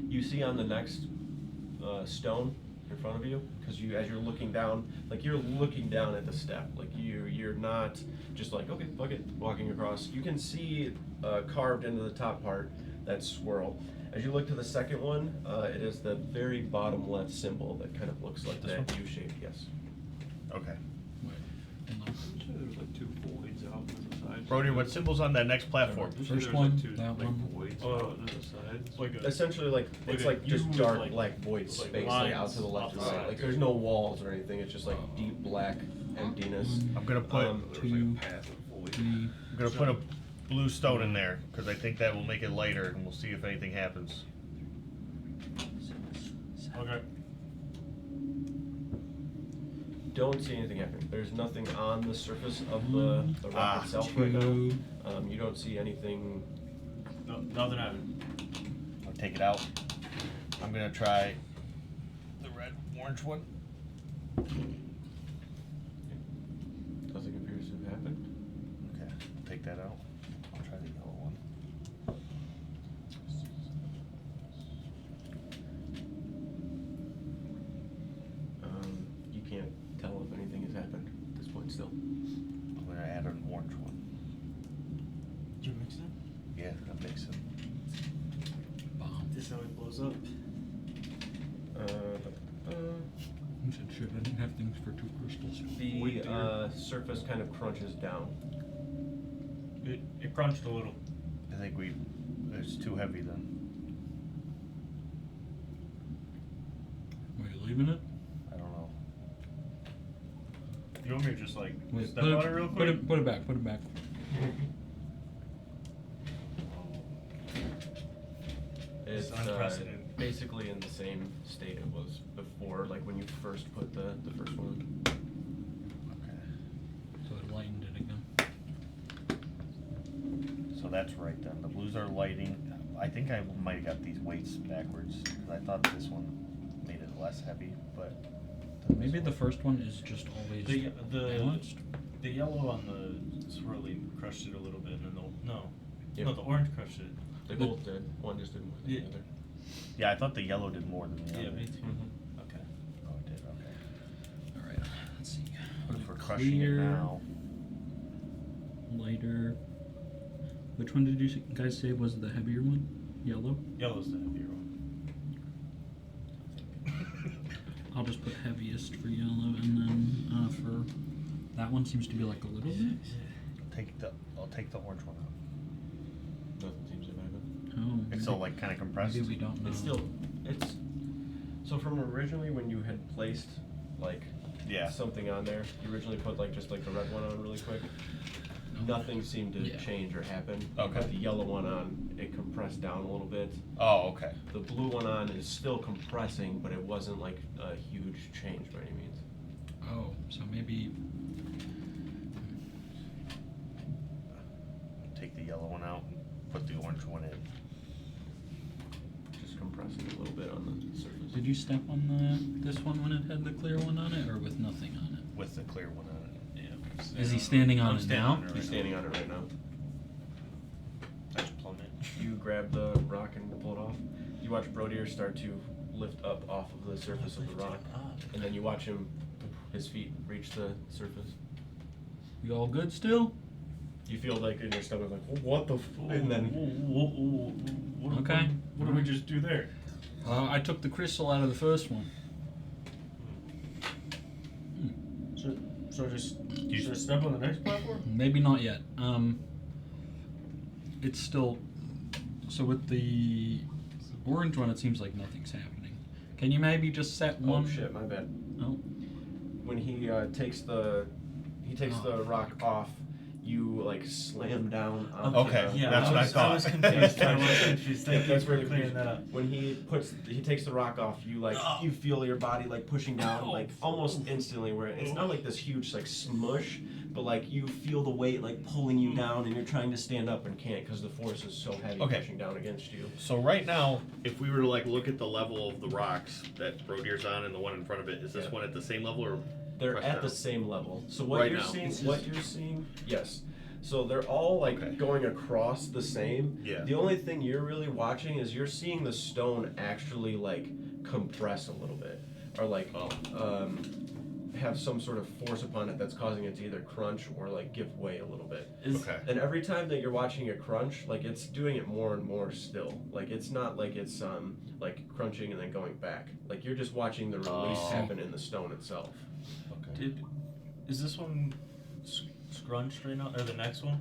You see on the next stone in front of you, because as you're looking down, like you're looking down at the step, like you're not just like, okay, fuck it, walking across. You can see carved into the top part that swirl. As you look to the second one, it is the very bottom left symbol that kind of looks like This that one? U shape. Yes. Okay. There's like two voids out to the side. Brody, what symbol's on that next platform? First There's one, like two that like one. voids Oh. out to the side. It's like a Essentially, like Like it's a like just U with, dark like- black void like space, like out to the lines left and off the right. Like side. there's no walls or anything. It's just like deep black emptiness. I'm gonna put there's like Two, a path of void. three. I'm gonna put a blue stone in there because I think that will make it lighter, and we'll see if anything happens. Okay. Don't see anything happening. There's nothing on the surface of the rock itself right now. Two. You don't see anything. No, nothing happened. I'll take it out. I'm gonna try the red orange one. Nothing appears to have happened. Okay, take that out. I'll try the yellow one. You can't tell if anything has happened at this point still. I'm gonna add an orange one. Did you mix it? Yeah, I'm mixing. Bomb. This how it blows up. You said shit, I didn't have things for two crystals. The surface kind of crunches down. It crunched a little. I think it's too heavy then. Were you leaving it? I don't know. You want me to just like Wait, step on it real quick? Put it back, put it back. It's unprecedented. basically in the same state it was before, like when you first put the first one. Okay. So it lightened it again. So that's right then. The blues are lighting. I think I might have got these weights backwards. 'Cause I thought this one made it less heavy, but then Maybe this the one- first one is just always The balanced. the yellow on the swirling crushed it a little bit, and then Yeah. no, the orange crushed it. They both did. One just didn't more than Yeah. the other. Yeah, I thought the yellow did more than the other. Yeah, me too. Mhm. Okay. Oh, it did. Okay. All right, let's see. But if we're crushing it Clear, now, lighter. Which one did you guys say was the heavier one? Yellow? Yellow's the heavier one. I'll just put heaviest for yellow, and then for that one seems to be like a little bit. I'll take the orange one out. Nothing seems to have happened. Oh, It's still like kind of compressed. maybe we don't know. It's still, it's, so from originally when you had placed like Yeah. something on there, you originally put like just like the red one on really quick. Nothing seemed to Yeah. change or happen. You Okay. put the yellow one on, it compressed down a little bit. Oh, okay. The blue one on is still compressing, but it wasn't like a huge change by any means. Oh, so maybe. Take the yellow one out and put the orange one in. Just compressing a little bit on the surface. Did you step on this one when it had the clear one on it, or with nothing on it? With the clear one on it. Yeah. Is he standing on I'm it standing now? on it He's right standing on it right now. I just plumb it. You grab the rock and pull it off. You watch Brodier start to lift up off of the surface of the rock, and then you watch his feet reach the surface. You all good still? You feel like in your stomach, like, what the and then Okay. What did we just do there? I took the crystal out of the first one. So just should I step on the next platform? Maybe not yet. It's still. So with the orange one, it seems like nothing's happening. Can you maybe just set one? oh shit, my bad. Oh. When he takes the rock off, you like slam down on Okay, Yeah, that's what I thought. I was confused. I was confused. Thank you That's for really clearing that up. When he takes the rock off, you like you feel your body like pushing down like almost instantly. Where it's not like this huge like smush, but like you feel the weight like pulling you down, and you're trying to stand up and can't because the force is so heavy Okay. pushing down against you. So right now, if we were to like look at the level of the rocks that Brodeer's on and the one in front of it, is this Yeah. one at the same level or? They're pressed at the down? same level. So what Right you're now. seeing, yes. So they're all like Okay. going across the same. Yeah. The only thing you're really watching is you're seeing the stone actually like compress a little bit, or like have some sort of force upon it that's causing it to either crunch or like give way a little bit. Okay. And every time that you're watching it crunch, like it's doing it more and more still. Like it's not like it's like crunching and then going back. Like you're just watching the release Oh. happen in the stone itself. Okay. Is this one scrunched right now, or the next one?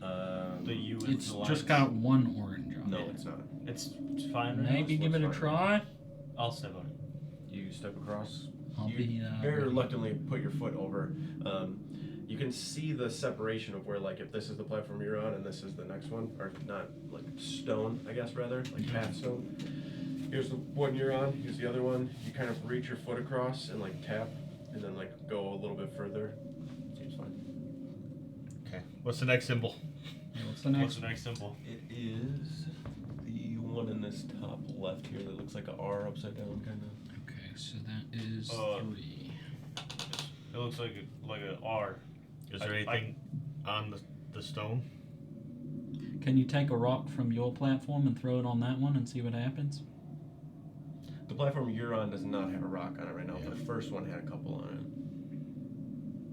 The U and It's the lines? just got one orange on No, it. it's not. It's fine right Maybe It's give it a fine. try. now? I'll step on it. You step across. I'll You be very ready. reluctantly put your foot over. You can see the separation of where, like, if this is the platform you're on and this is the next one, or not, like stone, I guess rather, like path stone. Here's the one you're on. Here's the other one. You kind of reach your foot across and like tap, and then like go a little bit further. Seems fine. Okay. What's the next symbol? Yeah, what's the What's next? the next symbol? It is the one in this top left here that looks like a R upside down, kind of. Okay, so that is 3. It looks like a R. Is there anything on the stone? Can you take a rock from your platform and throw it on that one and see what happens? The platform you're on does not have a rock on it right now. Yeah. The first one had a couple on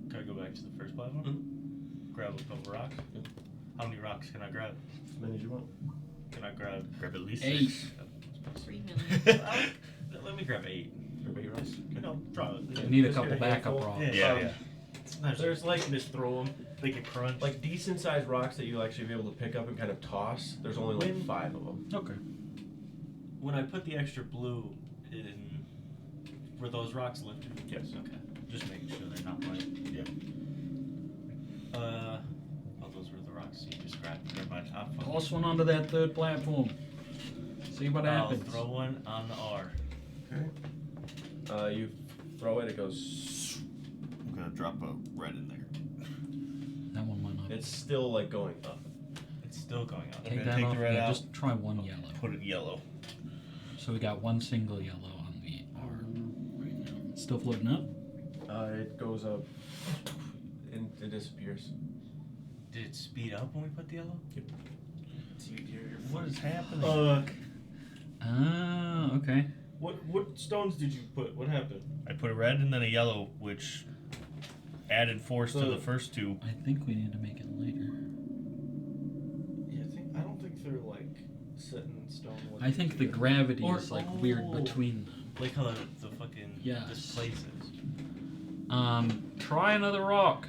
it. Can I go back to the first platform? Grab a couple rocks? Yep. How many rocks can I grab? As many as you want. Can I grab? Grab at least 8. 6. 3 million. Let me grab 8. Everybody rocks? No, draw it. We need a Just couple get a backup handful. rocks. Yeah. Sometimes There's you like just throw them. They can crunch. like decent sized rocks that you'll actually be able to pick up and kind of toss. There's only like When- 5 of them. Okay. when I put the extra blue in, were those rocks lifted? Yes. Okay. Just making sure they're not light. Yeah. Oh, those were the rocks you just grabbed. Never mind. I'm fine. Toss one onto that third platform. See what I'll happens. throw one on the R. You throw it, it goes. I'm gonna drop a red in there. That one might not. It's still like going up. It's still going up. Take Okay, that take off. the red Yeah, out. just try one yellow. Put it yellow. So we got one single yellow on the R right now. It's still floating up. It goes up and it disappears. Did it speed up when we put the yellow? What is happening? Ah, okay. What stones did you put? What happened? I put a red and then a yellow, which added force to So- the first 2. I think we need to make it later. Yeah, I don't think they're like set in stone. what I they think the do. gravity Or- is like weird oh. between them. Like how the fucking Yes. displaces. Try another rock.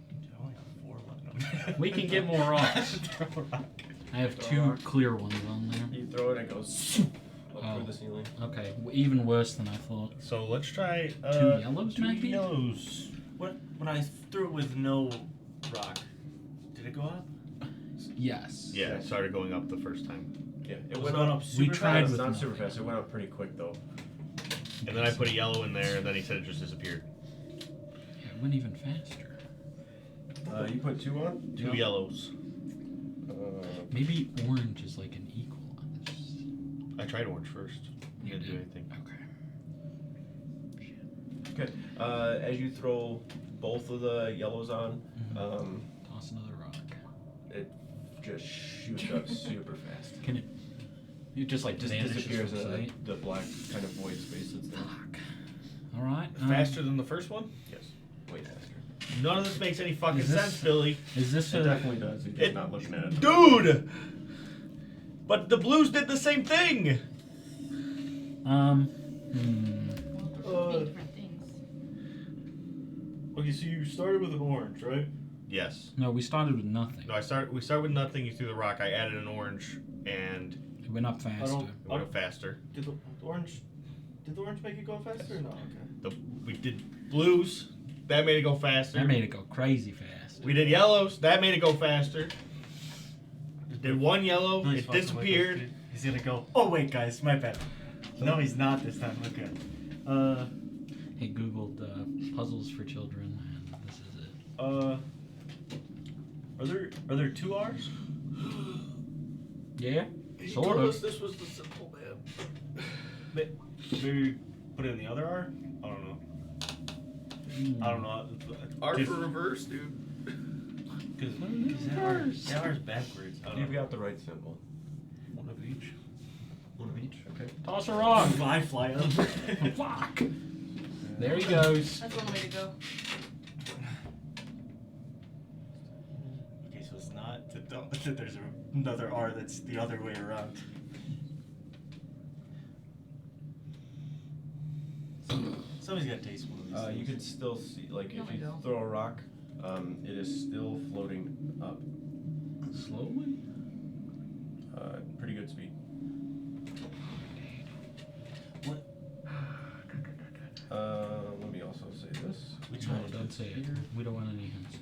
Dude, I only got 4 left. We can get more rocks. Throw a rock. I have 2 clear ones on there. You throw it and it goes up Oh. through the ceiling. Okay, even worse than I thought. So let's try 2 yellows, 2 maybe? yellows. When I threw it with no rock, did it go up? Yes. Yeah, it started going up the first time. Yeah, it Was went it going up. up We super tried It's with not nothing. super fast. It went up pretty quick though. And then I put a yellow in there, and then he said it just disappeared. Yeah, it went even faster. You put 2 on. 2 yellows. Maybe orange is like an equal on this. I tried orange first. You Didn't do did? anything. Okay. Okay. As you throw both of the yellows on, Toss another rock. it just shoots up super fast. Can it? It just like Just vanishes disappears from in sight. the black kind of void space that's there. Fuck. All right. Faster than the first one? Yes, way faster. None of this makes any fucking Is this- sense, Billy. Is this It a? definitely does. You're just not looking at it. Dude! But the blues did the same thing! Well, Uh, being different things. Okay, so you started with an orange, right? Yes. No, we started with nothing. No, we started with nothing, you threw the rock, I added an orange, and It went up faster. it went up faster. Did the orange make it go faster or no? Okay. We did blues, that made it go faster. That made it go crazy fast. We did yellows, that made it go faster. Did one yellow, Nice it fucking with disappeared. us, dude. He's gonna go. Oh wait, guys, my bad. No, he's not this time. Okay. He googled puzzles for children, and this is it. Are there two R's? Yeah. He Sort told of. us this was the simple man. Maybe put in the other R? I don't know. I don't know. R Just- for reverse, dude. Cause that R's backwards. I don't You've know. got the right symbol. One of each. One of each. Okay. Toss a rock. I fly up. Fuck. There he goes. That's one way to go. Okay, so it's not that there's another R that's the other way around. Somebody's got to taste one of these You things. can still see, like, No, if I you don't. throw a rock, it is still floating up. Slowly. Pretty good speed. What? Let me also say this. Which No, one? don't say it. We don't want any hints.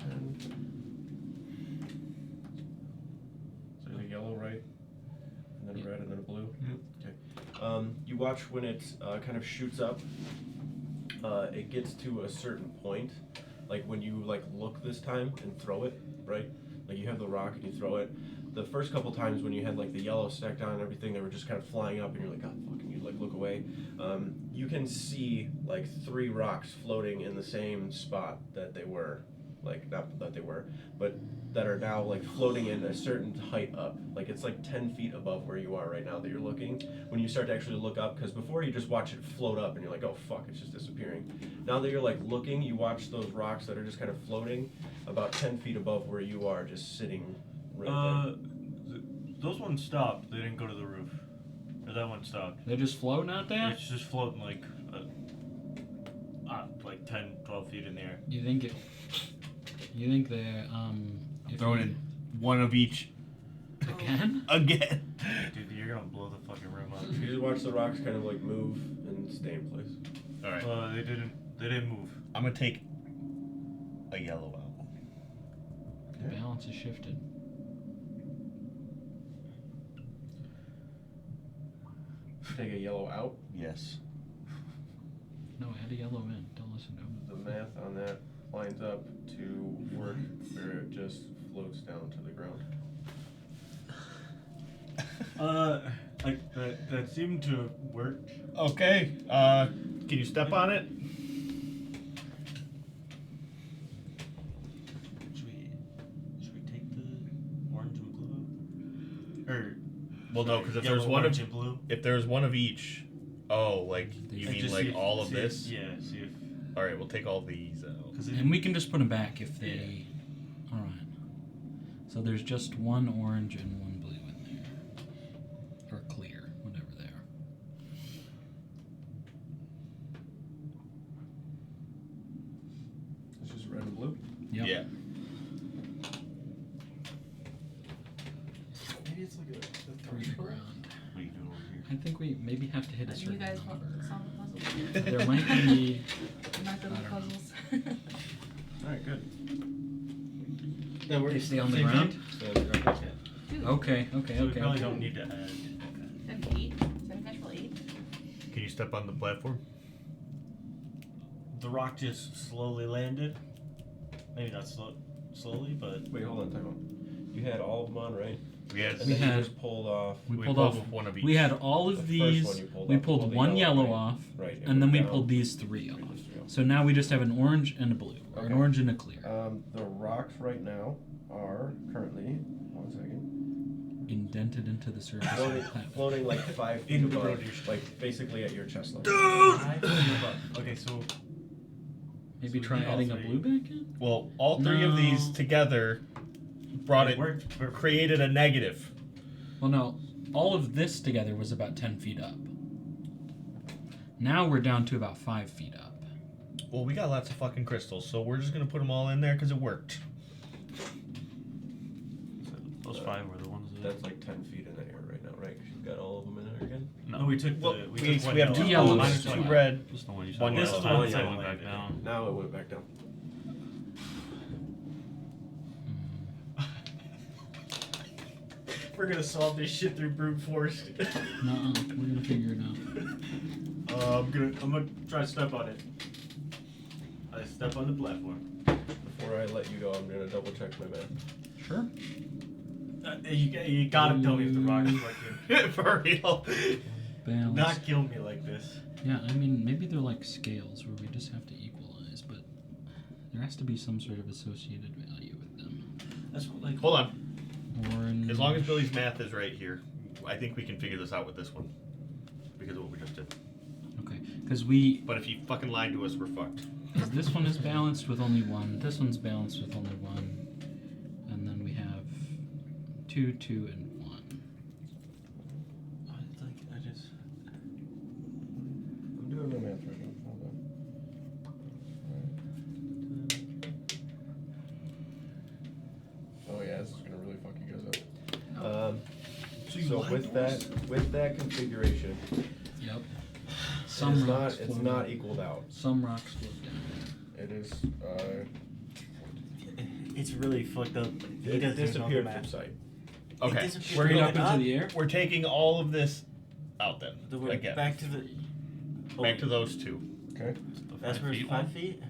So there's a yellow, right? And then a Yep. red, and then a blue. Yep. Okay. You watch when it kind of shoots up. It gets to a certain point, like when you like look this time and throw it, right? Like you have the rock and you throw it. The first couple times when you had like the yellow stacked on and everything, they were just kind of flying up, and you're like, oh fuck, and you like look away. You can see like 3 rocks floating in the same spot that they were, like not that they were, but that are now like floating in a certain height up. Like it's like 10 feet above where you are right now that you're looking. When you start to actually look up, because before you just watch it float up and you're like, oh fuck, it's just disappearing. Now that you're like looking, you watch those rocks that are just kind of floating about 10 feet above where you are, just sitting right Those ones stopped. They didn't go to the roof. Or that one stopped. They're just floating out there. It's just floating like 10, 12 feet in the air. You think it? You think they're if Throwing you- in one of each again? again. Dude, you're gonna blow the fucking room up. there. You just watch the rocks kind of like move and stay in place. All right. They didn't move. I'm gonna take a yellow out. The balance is shifted. Take a yellow out. Yes. No, add a yellow in. Don't listen to him. The math on that lines up to work where it just floats down to the ground. Like that seemed to work. Okay. Can you step on it? Should we take the orange and blue? Or, well, no, because if Yellow, there's one orange, of and blue. if there's one of each, oh, like you And mean just like see if- all of see if- this? Yeah. See if. All right, we'll take all these out. Because And we can just put them back if they. All right. So there's just one orange and one blue in there, or clear, whatever they are. It's just red and blue. Yep. Yeah. Maybe it's like a Three to threshold. ground. what are you doing over here? I think we maybe have to hit a You certain guys number. solve the puzzle. There might be. I'm not good I with don't know. puzzles. Alright, good. That They works. stay on the Same ground. thing? So the ground. Dude, Okay. Okay. So we Okay. probably okay. don't need to add. 7 feet? 7 natural 8? Can you step on the platform? The rock just slowly landed. Maybe not slowly, but Wait, hold on, time out. You had all of them on, right? We had. And We then had- you just pulled off. We we pulled pulled off. with one of each. We had all of The first these. one you pulled We off, pulled the one yellow right? off, Right. it and then we went pulled down. these 3 off. Just three off. So now we just have an orange and a blue, or an Okay. orange and a clear, The rocks right now are currently, 1 second, indented into the surface of the floating, platform. floating like 5 feet In the above, produce. like basically at your chest level. okay. So Maybe So we try need all adding a three. blue back in. Well, all three of these No. together brought it, worked perfect. created a negative. Well, no, all of this together was about 10 feet up. Now we're down to about 5 feet up. Well, we got lots of fucking crystals, so we're just gonna put them all in there because it worked. Those 5 were the ones that. That's like 10 feet in the air right now, right? 'Cause you've got all of them in there again? No, we took Well, the. we took one have yellow. two yellows. yellows, Minus two one. red. This is the one you said. One went yellow. up, This is the one so it yellow went back landed. down. Now it went back down. We're gonna solve this shit through brute force. No, we're gonna figure it out. I'm gonna try to step on it. I step on the platform. The 4 before I let you go, I'm gonna double check my math. Sure. You gotta tell me if the rock is fucking For real. Balance. not kill me like this. Yeah, I mean, maybe they're like scales where we just have to equalize, but there has to be some sort of associated value with them. That's what, like. Hold on. Orange. As long as Billy's math is right here, I think we can figure this out with this one. Because of what we just did. Okay, because we. But if you fucking lied to us, we're fucked. Because this one is balanced with only one. This one's balanced with only one. And then we have 2, 2, and 1. I just. I'm doing my math right now. Hold on. Oh yeah, this is gonna really fuck you guys up. So with that configuration, Yep. it's not equaled out. Some rocks float down. It is It's really fucked up. He it doesn't disappeared know the from map. sight. Okay. We're Going up into the air? We're taking all of this out then. Again. Back to the. Back to those two. Okay. That's where it's 5 feet.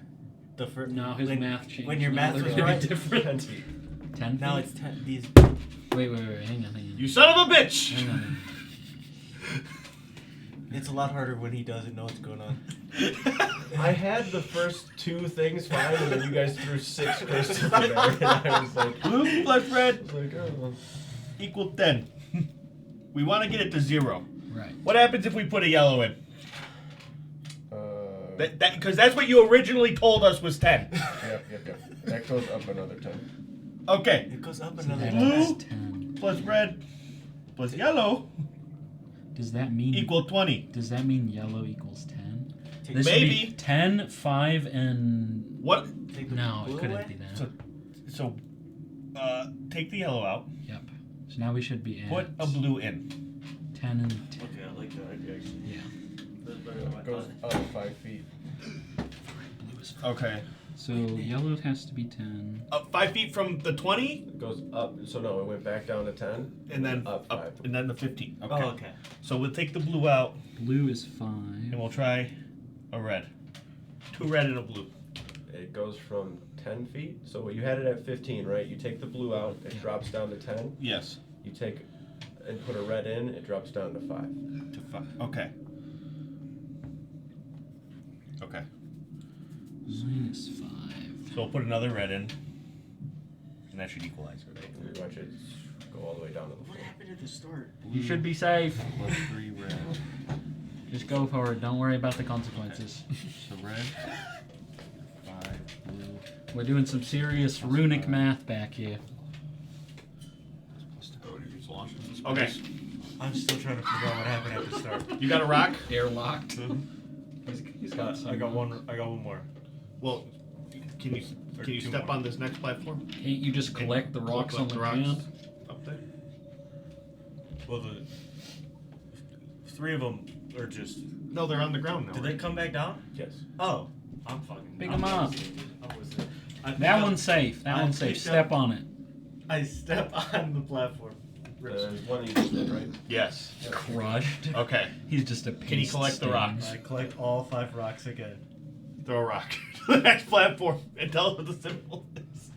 The first. No, his math changed. When your Now math they're was gonna be right. different. 10 feet. 10 Now feet? it's 10. These. Wait, hang on. You son of a bitch! Hang on. It's a lot harder when he doesn't know what's going on. I had the first 2 things fine, and then you guys threw 6 crystals in there, and I was like, Blue plus red oh. equal 10. We want to get it to 0. Right. What happens if we put a yellow in? Uh, Because that's what you originally told us was 10. Yep. That goes up another 10. Okay. It goes up So another that Blue. is 10. 10. Plus red plus yellow Does that mean equal 20. Does that mean yellow equals 10? Take This Maybe. should be 10, 5, and What? Take the no, blue it couldn't away? be that. So, take the yellow out. Yep. So now we should be at Put a blue in. 10 and 10. Okay, I like that idea actually. Yeah. That's better than It I goes thought. up 5 feet. Blue is Okay. So yellow has to be 10. 5 feet from the 20, It goes up. So no, it went back down to 10. and then up 5. and then the 15. Okay. Oh, okay. So we'll take the blue out, Blue is 5. and we'll try a red. 2 red and a blue. It goes from 10 feet. So you had it at 15, right? You take the blue out, it drops down to 10. Yes. You take and put a red in, it drops down to 5. To 5. Okay. Okay. Minus 5. So we'll put another red in, and that should equalize it. And you watch it go all the way down to the What floor. happened at the start? You should be safe. Plus 3 red. Just go for it. Don't worry about the consequences. So red. 5 blue. We're doing some serious runic math back here. Plus oh, you just launched into space. Okay. I'm still trying to figure out what happened at the start. You got a rock? Airlocked. He's got I got one more. Well, can you Two step more. on this next platform? Can't you just collect the rocks on Collect the rocks ground? up there. Well, the 3 of them are just. No, they're on the ground now. Did they come back down? Yes. Oh, I'm fucking. Pick I'm 'em up. I was- I picked That up- one's safe. That I one's safe. picked Step up- on it. I step on the platform. There's one you just did, right? Yes. Crushed. Okay. He's just a Can you paste collect the stain. rocks? I collect all 5 rocks again. Throw a rock to the next platform and tell us what the symbol is.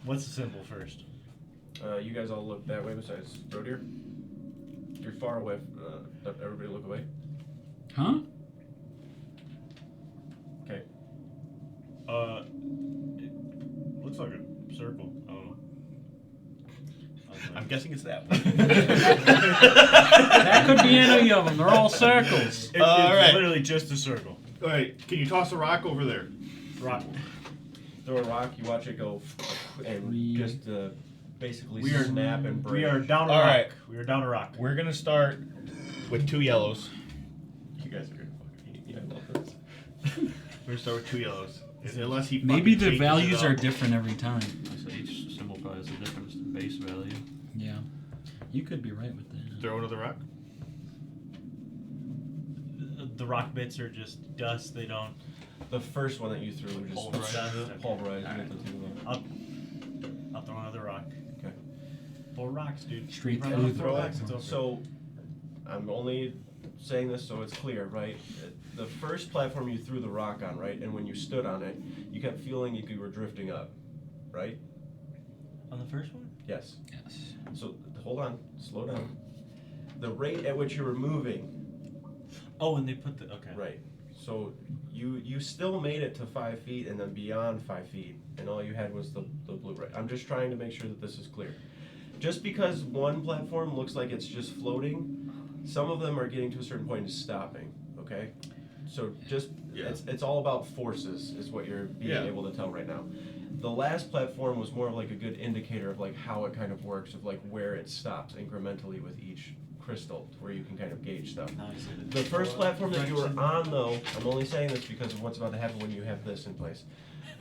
What's the symbol first? You guys all look that way besides Roadier. You're far away. Everybody look away. Huh? Okay. It looks like a circle. I don't know. I'm guessing it's that one. That could be any of them. They're all circles. It's Alright. literally just a circle. All right. Can you toss a rock over there? Rock. Throw a rock. You watch it go, and Three. just basically We are snap and break. We are down a All rock. right. We are down a rock. We're gonna start with 2 yellows. You guys are gonna fucking eat me. I love this. We're gonna start with 2 yellows. Unless he Maybe fucking the changes it values up. are different every time. So each symbol probably has a different base value. Yeah. You could be right with that. Throw another rock. The rock bits are just dust. They don't. The first one that you threw was just Pulverized. pulverized. Alright. You get the two. I'll throw another rock. Okay. 4 rocks, dude. Straight Right through on the throw rock. rocks, it's over. So, I'm only saying this so it's clear, right? The first platform you threw the rock on, right? And when you stood on it, you kept feeling you were drifting up, right? On the first one? Yes. Yes. So hold on, slow down. The rate at which you were moving, Oh, and they put the okay. right? So you still made it to 5 feet and then beyond 5 feet, and all you had was the blue ray. I'm just trying to make sure that this is clear. Just because one platform looks like it's just floating, some of them are getting to a certain point and stopping. Okay, so just it's all about forces, is what you're being able to tell right now. The last platform was more of like a good indicator of like how it kind of works, of like where it stops incrementally with each crystal, where you can kind of gauge stuff. The first platform that you were on, though, I'm only saying this because of what's about to happen when you have this in place.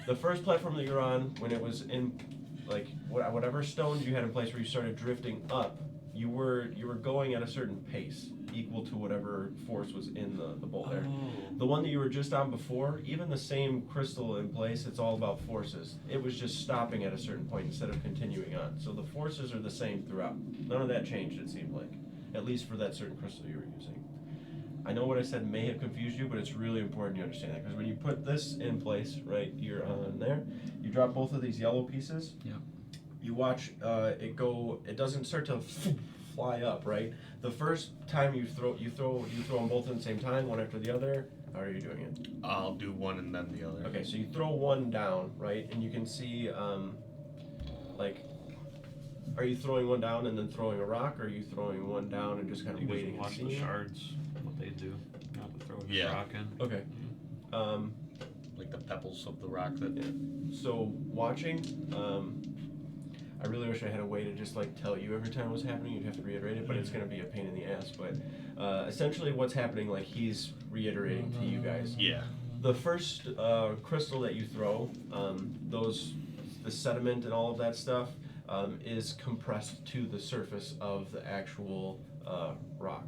The first platform that you're on, when it was in, like, whatever stones you had in place where you started drifting up, you were going at a certain pace, equal to whatever force was in the bowl there. Oh. The one that you were just on before, even the same crystal in place, it's all about forces. It was just stopping at a certain point instead of continuing on. So the forces are the same throughout. None of that changed, it seemed like. At least for that certain crystal you were using. I know what I said may have confused you, but it's really important you understand that, because when you put this in place, right, you're on there, you drop both of these yellow pieces. Yeah. You watch it go. It doesn't start to fly up, right? The first time you throw them both at the same time, one after the other. How are you doing it? I'll do one and then the other. Okay, so you throw one down, right, and you can see like. Are you throwing one down and then throwing a rock, or are you throwing one down and just kind of You waiting just watch and the seeing? shards, what they do, not to throw a Yeah. rock in. Okay. Like the pebbles of the rock that. Yeah. So watching, I really wish I had a way to just like tell you every time it was happening. You'd have to reiterate it, but it's gonna be a pain in the ass. But essentially, what's happening, like he's reiterating to you guys. Yeah. The first crystal that you throw, the sediment and all of that stuff, is compressed to the surface of the actual rock.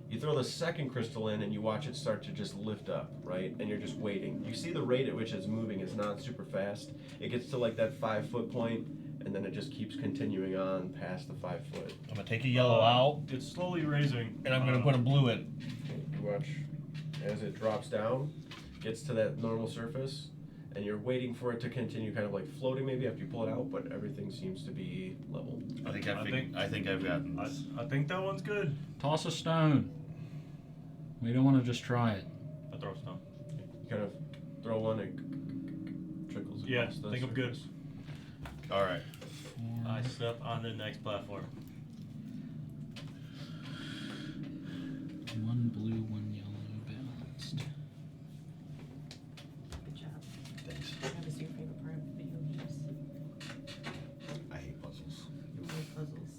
You throw the second crystal in and you watch it start to just lift up, right? And you're just waiting. You see the rate at which it's moving is not super fast. It gets to like that 5 foot point, and then it just keeps continuing on past the 5 foot. I'm gonna take a yellow out, It's slowly raising. and I'm gonna put a blue in. You watch as it drops down, gets to that normal surface, and you're waiting for it to continue kind of like floating maybe after you pull it out, but everything seems to be level. I think I've gotten this. I think that one's good. Toss a stone. We don't want to just try it. I throw a stone. You kind of throw one and trickles across Yeah, the think I'm good. surface. All right. I step on the next platform. One blue, one yellow, balanced. Good job. Thanks. What is your favorite part of video games? I hate puzzles. You love puzzles.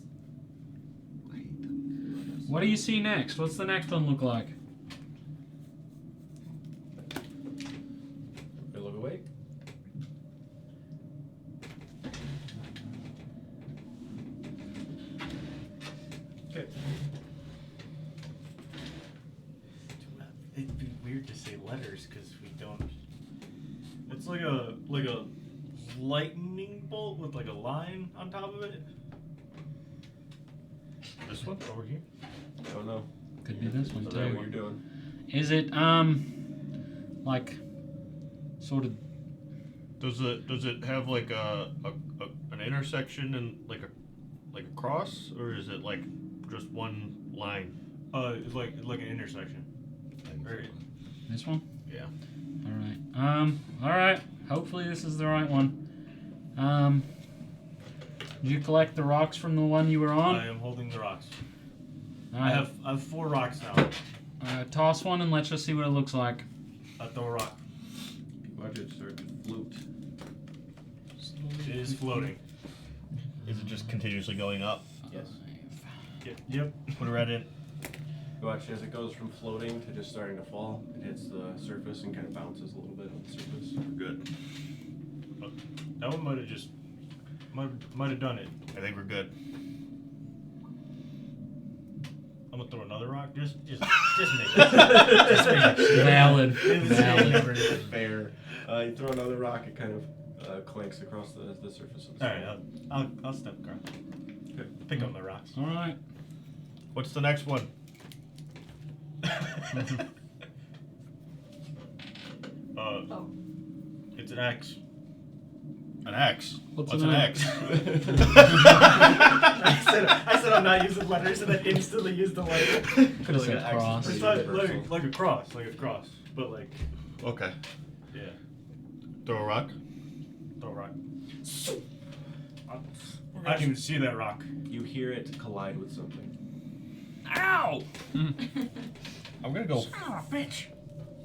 I hate them. What do you see next? What's the next one look like? Everybody look away. Okay. It'd be weird to say letters because we don't. It's like a lightning bolt with like a line on top of it. This one over here. I don't know. Could be this one I don't know too. what you're doing. Is it like sort of? Does it have like an intersection and like a cross, or is it like just one line? It's like an intersection. Right. This one? Yeah. All right. Hopefully this is the right one. Did you collect the rocks from the one you were on? I am holding the rocks. All I right. have 4 rocks now. Toss one and let's just see what it looks like. I throw a rock. Watch it start to float. It is floating. Is it just continuously going up? Yes. Yep. Put a red in. You watch as it goes from floating to just starting to fall. It hits the surface and kind of bounces a little bit on the surface. Good. That one might have just might have done it. I think we're good. I'm gonna throw another rock. Just make it. Just make it. Valid. Valid. Fair. You throw another rock, it kind of clanks across the surface of the All right, I'll step across. Okay. Pick up my rocks. All right. What's the next one? Oh. It's an X. An X. What's What's an an X? X? I said I'm not using letters, and then instantly used the letter. Could have said cross. It's like a cross, like a cross, but like Okay. yeah. Throw a rock. Throw a rock. I didn't even see that rock. You hear it collide with something. Ow! I'm gonna go. Oh, bitch.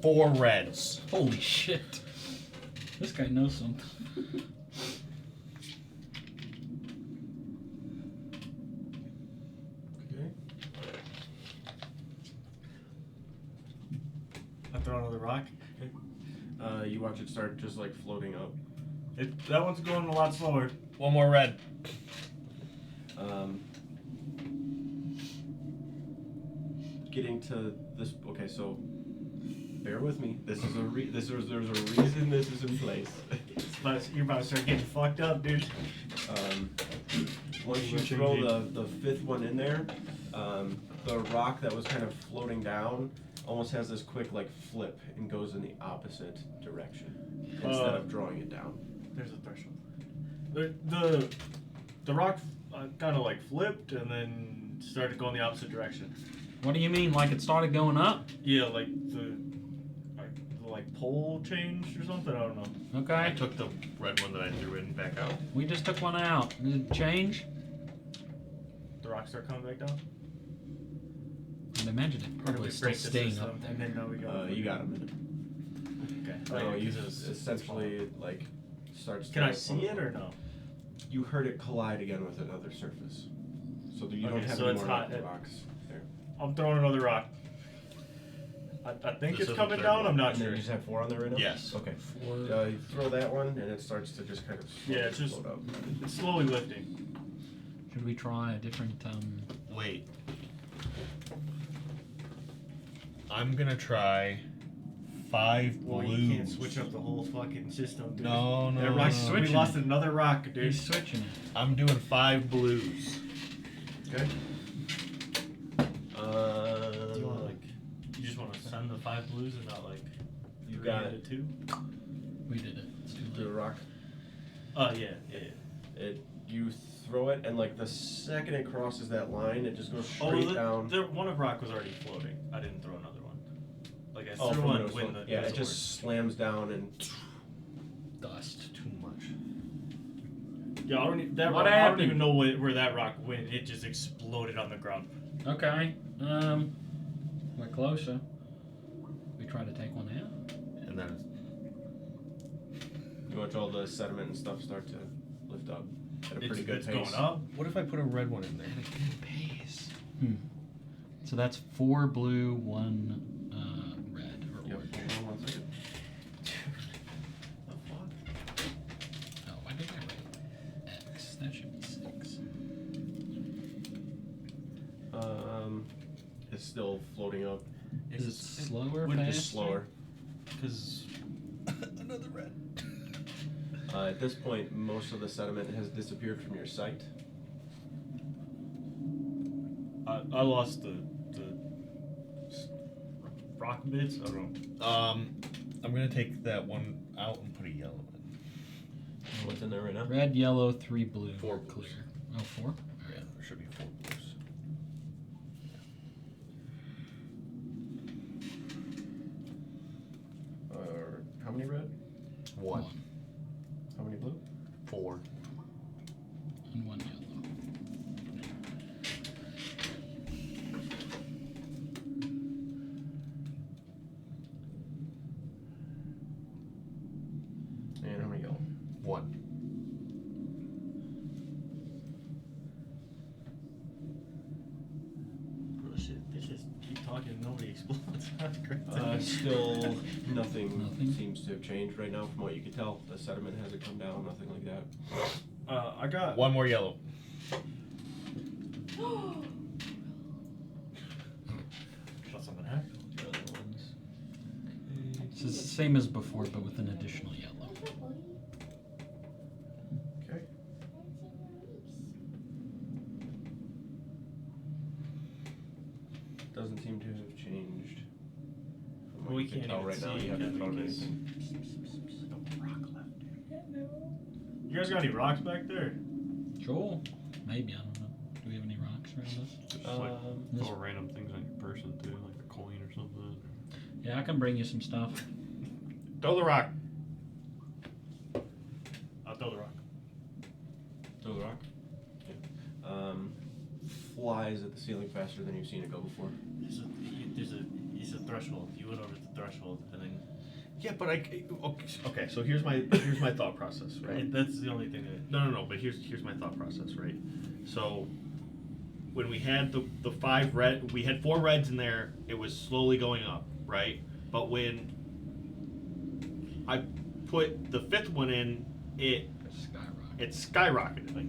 4 reds. Holy shit. This guy knows something. Okay. I throw another rock. You watch it start just like floating up. That one's going a lot slower. 1 more red. Getting to this. Okay, so bear with me. This is there's a reason this is in place. You're about to start getting fucked up, dude. Once you throw the 5th one in there, the rock that was kind of floating down almost has this quick like flip and goes in the opposite direction instead of drawing it down. There's a threshold. The rock kind of like flipped and then started going the opposite direction. What do you mean? Like it started going up? Yeah, like the pole changed or something. I don't know. I Okay. took the red one that I threw in back out. We just took one out. Did it change? The rocks start coming back down. I'd imagine it Or did probably we still break the staying system up and there. then now we go. You got him. Okay. No, you 'cause it's essentially it, like starts. Can I to- see it or no? You heard it collide again with another surface, so that you don't Okay, have so any it's more hot. rocks there. I'm throwing another rock. I think This it's is the coming third down. one. I'm not And then sure. you just have 4 on there right now. Yes. Okay. 4. You throw that one, and it starts to just kind of. Yeah, it's just float up. it's slowly lifting. Should we try a different Wait. I'm gonna try 5 Boy, blues. you can't switch up the whole fucking system, dude. No, no, That no, rock, no. we Switching lost it. another rock, dude. He's switching it. I'm doing 5 blues. Okay. Do you want to you just want to send the 5 blues and not like You 3 got into it. 2? We did it. It's too Do a late. rock. Oh yeah. You throw it, and like the second it crosses that line, it just goes Oh, straight down. the one of rock was already floating. I didn't throw another one. Like I Oh, threw from one those when one. the Yeah, it was just slams down and. Dust. Too much. Yeah, I don't, that What rock, I don't happened? even know where that rock went. It just exploded on the ground. Okay. We're closer. We try to take one out. And then You watch all the sediment and stuff start to lift up at a pretty good It's pace. going up. what if I put a red one in there? At a good pace. So that's 4 blue, 1 red or Yep. orange. Hold on one second. The fuck? Oh, why did I write X? That should be 6. It's still floating up. Is it slower, would it faster? Just slower. Because Another red. At this point, most of the sediment has disappeared from your sight. I lost the rock bits. I don't know. I'm gonna take that one out and put a yellow in. What's in there right now? Red, yellow, 3 blue. 4 clear. blues. Oh, 4? Yeah, there should be 4 blues. How many red? 1. How many blue? 4. And 1 yellow. And how many yellow? 1. Oh shit! They just keep talking. Nobody explodes. That's great. Still nothing, Nothing? seems to have changed right now from what you could tell. The sediment hasn't come down, nothing like that. I got 1 more yellow. Thought something happened with the other ones. So it's the same as before, but with an additional yellow. Okay. doesn't seem to have changed. From what We you can can't tell even right now, see you haven't found because- anything. You guys got any rocks back there? Sure. Maybe, I don't know. Do we have any rocks around us? Just Um, like This- throw random things on your person too, like a coin or something. Yeah, I can bring you some stuff. Throw the rock. I'll throw the rock. Throw the rock. Flies at the ceiling faster than you've seen it go before. It's a threshold. You went over the threshold, and then Yeah, but okay. So here's my thought process, right? that's the only thing that. No. But here's my thought process, right? So when we had the 5 red, we had 4 reds in there. It was slowly going up, right? But when I put the 5th one in, it skyrocketed. Like,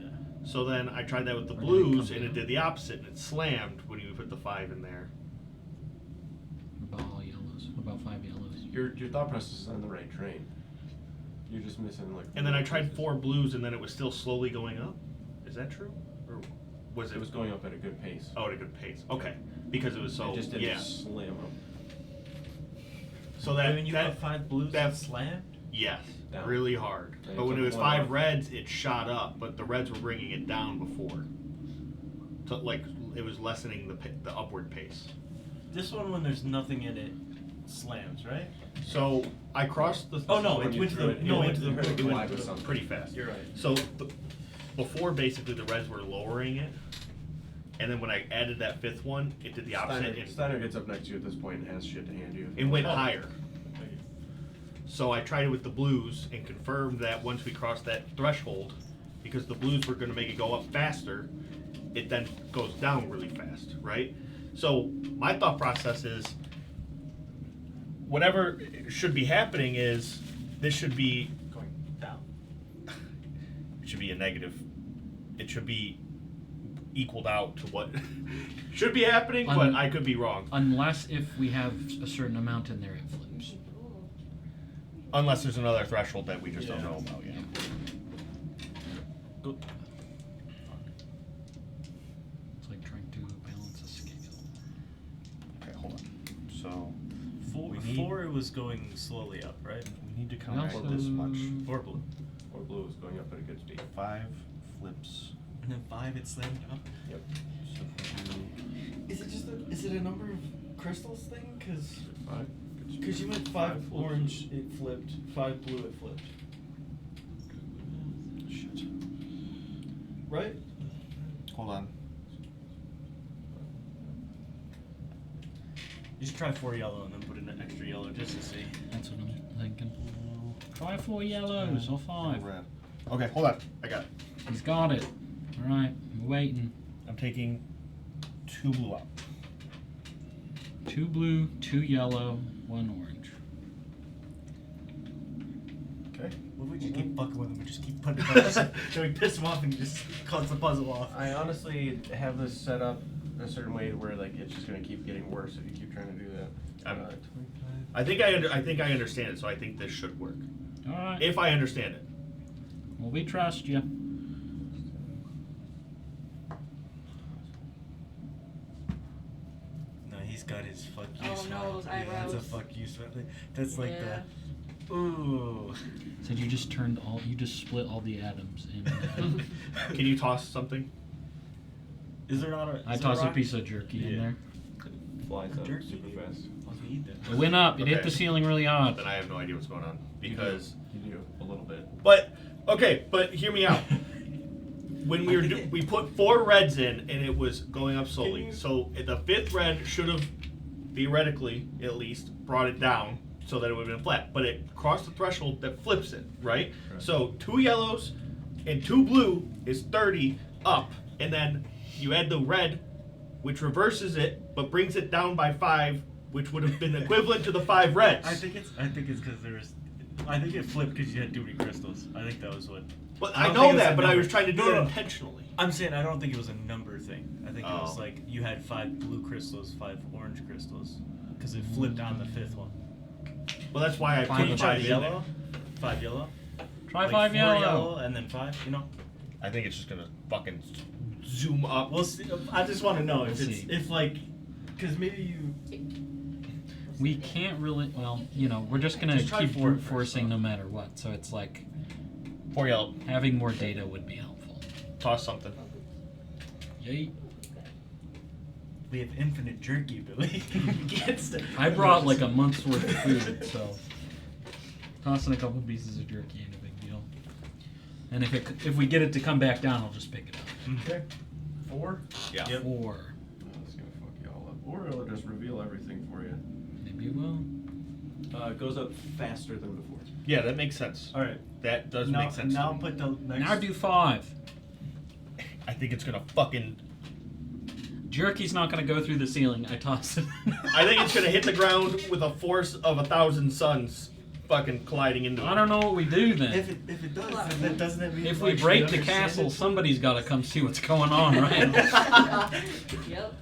yeah. So then I tried that with the Or did it blues, come and it down? did the opposite, and it slammed when you put the 5 in there. What about all yellows? What about 5 yellows? Your thought process is on the right train. You're just missing like. And then I little tried pieces. 4 blues, and then it was still slowly going up. Is that true, or was it? It was going up at a good pace. Oh, at a good pace. Okay, because it was so it just didn't yeah. slam up. So that when you that got 5 blues that- that slammed. yes, Down. really hard. And But it when it took was one 5 off. reds, it shot up. But the reds were bringing it down before. So like it was lessening the upward pace. This one, when there's nothing in it, slams, right? So I crossed the. Oh no, When it you went to threw the it, no, you went to the heard it it went collide to with the- something. pretty fast. You're right. So before basically the reds were lowering it, and then when I added that 5th one, it did the opposite. Steiner gets up next to you at this point and has shit to hand you. It went Oh. higher. So I tried it with the blues and confirmed that once we crossed that threshold, because the blues were going to make it go up faster, it then goes down really fast, right? So my thought process is whatever should be happening is this should be Going down. it should be a negative. It should be equaled out to what should be happening, but I could be wrong. Unless if we have a certain amount in there, it flips. Unless there's another threshold that we just don't Yeah. know about yet. It's like trying to balance a scale. Okay, hold on. So Four, We need- 4 it was going slowly up, right? we need to We counteract also- this much. 4 blue. Or blue is going up at a good speed. 5 flips. And then 5 it slammed up. Yep. So if we do- Is it just is it a number of crystals thing? Because 5. you went 5 orange, it flipped. 5 blue, it flipped. Shit. Right? Hold on. You should try 4 yellow and then put in an extra yellow just to see. That's what I'm thinking. Try 4 yellows or 5. Red. Okay, hold on. I got it. He's got it. Alright, we're waiting. I'm taking 2 blue out. 2 blue, 2 yellow, 1 orange. Okay. What if we just keep fucking with him? We just keep putting buttons. Then we piss him off and he just cuts the puzzle off. I honestly have this set up a certain way to where like it's just gonna keep getting worse if you keep trying to do that. I'm- 25. I think I understand it, so I think this should work. Alright. If I understand it. Well, we trust you. No, he's got his fuck you Oh, smile. no, those Yeah, that's a eyebrows. fuck you smile. That's like Yeah. the. Ooh. So you just split all the atoms in. Can you toss something? Is there not a? I is there tossed a rock? piece of jerky in Yeah. there. Flies up Jerky. super fast. I'll eat that. It went up. It hit Okay. the ceiling really hard. Then I have no idea what's going on because. You do a little bit. But okay, but hear me out. When we I were think it- we put 4 reds in and it was going up Can slowly. you- So the 5th red should have theoretically at least brought it down so that it would have been flat. But it crossed the threshold that flips it, right? Right. So 2 yellows and 2 blue is 30 up, and then you add the red, which reverses it but brings it down by 5, which would have been equivalent to the 5 reds. I think it's because there was. I think it flipped because you had too many crystals. I think that was what. Well, I I don't know think it was that, a but I number. was trying to do No, that no. intentionally. I'm saying I don't think it was a number thing. I think it was Oh. like you had 5 blue crystals, 5 orange crystals, because it flipped on the 5th one. Well, that's why I Five put Can you the try 5 the in there. yellow? 5 yellow. Try Like 5 4 yellow. and then 5. You know. I think it's just gonna fucking zoom up. Well, see, I just want to know if We'll it's see. if like Because maybe you. We can't really. Well, you know, we're just gonna Just try keep four brute first, forcing though. no matter what. So it's like 4 yellow. having more data would be helpful. Toss something. Yay! We have infinite jerky, Billy. We can't I brought like a month's worth of food, so tossing a couple pieces of jerky ain't a big deal. And if we get it to come back down, I'll just pick it up. Okay. 4? Yeah. 4. Oh, that's gonna fuck you all up. Or it'll just reveal everything for you. Maybe it will. It goes up faster than before. Yeah, that makes sense. All right. That does Now, make sense. now to me. put the next. Now do 5. I think it's gonna fucking. Jerky's not gonna go through the ceiling. I toss it. I think it's gonna hit the ground with a force of 1,000 suns, fucking colliding into it. I don't know what we do then. If it does, then that doesn't that mean If like, we break the understand castle, it? somebody's got to come see what's going on, right? Yep.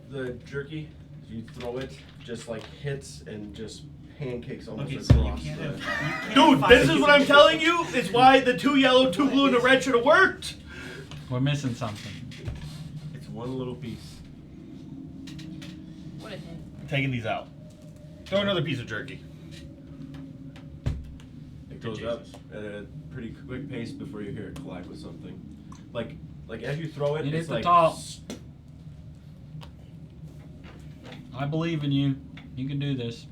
The jerky, you throw it, just like hits and just pancakes almost Okay, so you across can't the... have. You can't Dude, have this five is what I'm pieces of telling jerky. you. Is why the 2 yellow, 2 blue, and a red should have worked. We're missing something. It's one little piece. What a hint. I'm taking these out. Throw another piece of jerky. It goes up at a pretty quick pace before you hear it collide with something. Like as you throw it, It it's hit the like... top. I believe in you. You can do this.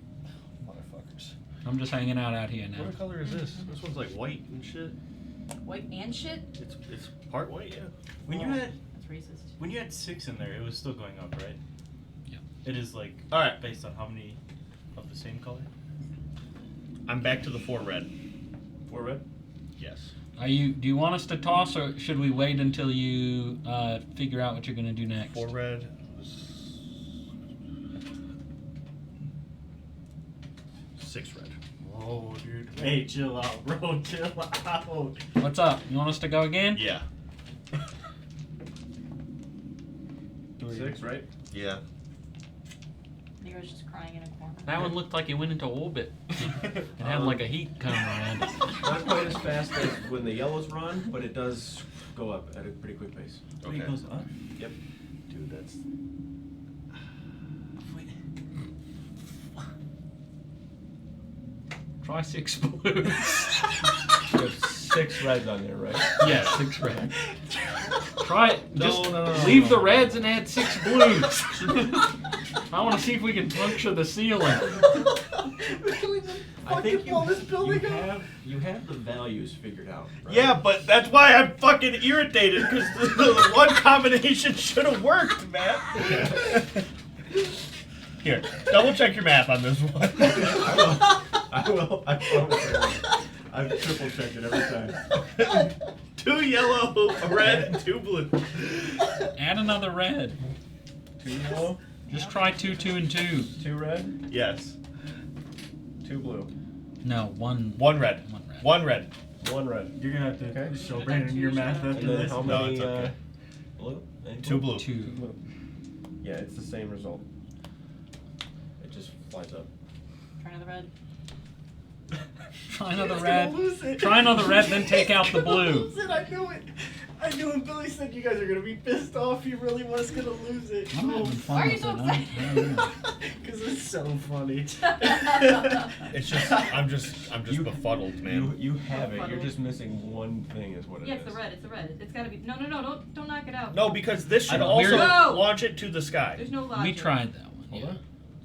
Motherfuckers. I'm just hanging out here now. What color is this? This one's like white and shit. White and shit? It's part white, yeah. When you had That's racist. when you had 6 in there, it was still going up, right? Yeah. It is like All right. based on how many of the same color. I'm back to the 4 red. 4 red? Yes. Do you want us to toss, or should we wait until you figure out what you're gonna do next? 4 red. 6 red. Whoa, dude. Hey, chill out, bro. Chill out. What's up? You want us to go again? Yeah. 6, right? Yeah. Nero's just crying in a corner. That one looked like it went into orbit. It had like a heat coming around it. Not quite as fast as when the yellows run, but it does go up at a pretty quick pace. Wait, it goes up? Yep. Dude, that's. Try 6 blues. You have 6 reds on there, right? Yes, 6 red. Try it. No, Just no, no, leave no, the no. reds and add 6 blues. I want to see if we can puncture the ceiling. I think you have the values figured out, right? Yeah, but that's why I'm fucking irritated because the one combination should have worked, man. Here, double check your math on this one. I will. I promise I will. I've triple checked it every time. 2 yellow, a red, and 2 blue. Add another red. 2 yellow, Just try 2, 2, and 2. 2 red, Yes. 2 blue, No, 1. 1 red. 1 red. 1 red. 1 red. You're gonna have to Okay. show Brandon your math after And then this. how No, many it's okay. blue? Any 2 blue. 2. Blue. Yeah, it's the same result. It just flies up. Try another red. Try another He's red. gonna lose it. Try another red, then take out the He's gonna blue. lose it, I knew it. I knew when Billy said you guys are gonna be pissed off. He really was gonna lose it. I'm having fun Why are you with so it. I don't know. Because it's so funny. It's just, I'm just befuddled, man. You have it. You're Befuddled. just missing one thing, is what it is. Yeah, it's the red. It's the red. It's gotta be. No, don't knock it out. No, because this should I don't- also we're- No! launch it to the sky. There's no logic. We tried that one. Hold Yeah. on.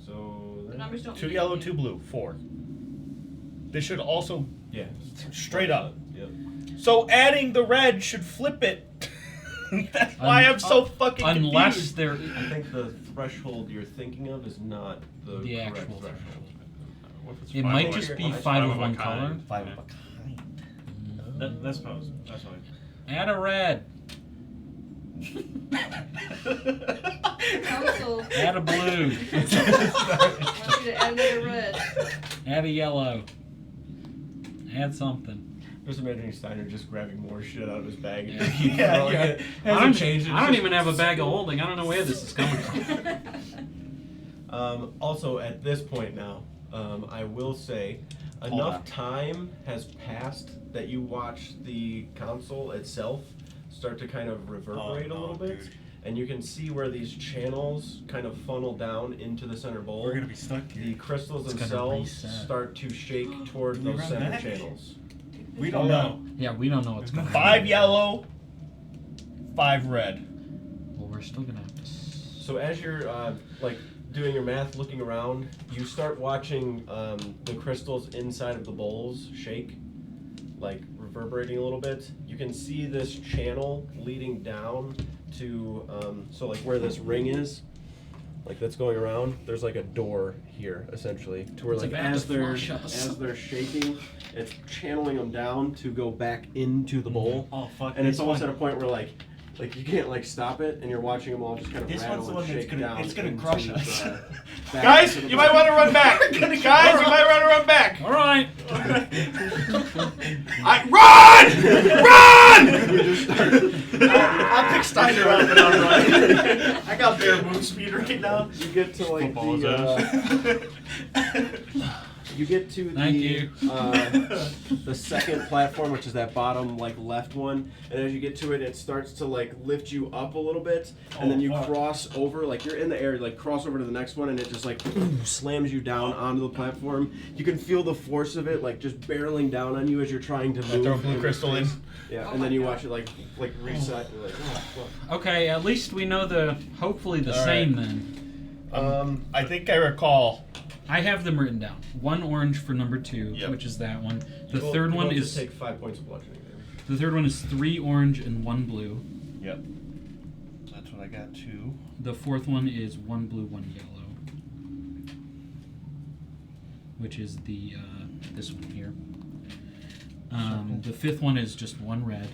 So The numbers don't. 2 mean yellow, anything. 2 blue, 4. This should also yeah, straight up. Yep. So adding the red should flip it. That's why I'm so fucking Unless confused. there. I think the threshold you're thinking of is not the The correct actual threshold. What if it's It five might of a- just be it's 5 of a one kind? color. 5 Yeah. of a kind. That's probably that's why. Add a red. Council. Add a blue. I want you to add another red. Add a yellow. Add something. Just imagining Steiner just grabbing more shit out of his bag and Yeah. just keep Yeah, throwing yeah. it. I Hasn't don't, changed. I don't even have a bag of holding. I don't know where this is coming from. Also, at this point now, I will say, Hold enough on. time has passed that you watch the console itself start to kind of reverberate a Oh, no, little bit, dude. and you can see where these channels kind of funnel down into the center bowl. We're gonna be stuck here. The crystals It's gonna themselves reset. start to shake toward Can we those run center back? channels. We don't know. Yeah, we don't know what's going on. 5 yellow, 5 red. Well, we're still gonna have to. So as you're like doing your math, looking around, you start watching the crystals inside of the bowls shake, like reverberating a little bit. You can see this channel leading down to so like where this ring is, like that's going around. There's like a door here essentially, to where It's like about as to they're flush us. as they're shaking, it's channeling them down to go back into the bowl. Oh fuck! And it's this almost one- at a point where like you can't like stop it, and you're watching them all just kind of This rattle one's the and one that's shake gonna- down. it's gonna into crush the, us. back Guys, into the you might bowl. want to run back. Guys, you might want to run back. All right. Run! You just start. I'll pick Steiner up and I'll run. I got bare move speed right now. You get to like Football you get to Thank the you. the second platform, which is that bottom like left one, and as you get to it, it starts to like lift you up a little bit, and then you fuck. cross over, like you're in the air, like cross over to the next one, and it just like slams you down onto the platform. You can feel the force of it like just barreling down on you as you're trying to move. throw a blue in crystal in. space. Yeah, Oh and my then you God. watch it like reset. You're like, oh, fuck. Okay, at least we know hopefully the All same right. then. I think I recall. I have them written down. 1 orange for number 2, Yep. which is that one. You The both- third you one both is just take 5 points of bludgeoning damage. the third one is 3 orange and 1 blue. Yep. That's what I got too. The fourth one is 1 blue, 1 yellow, which is the this one here. The fifth one is just 1 red,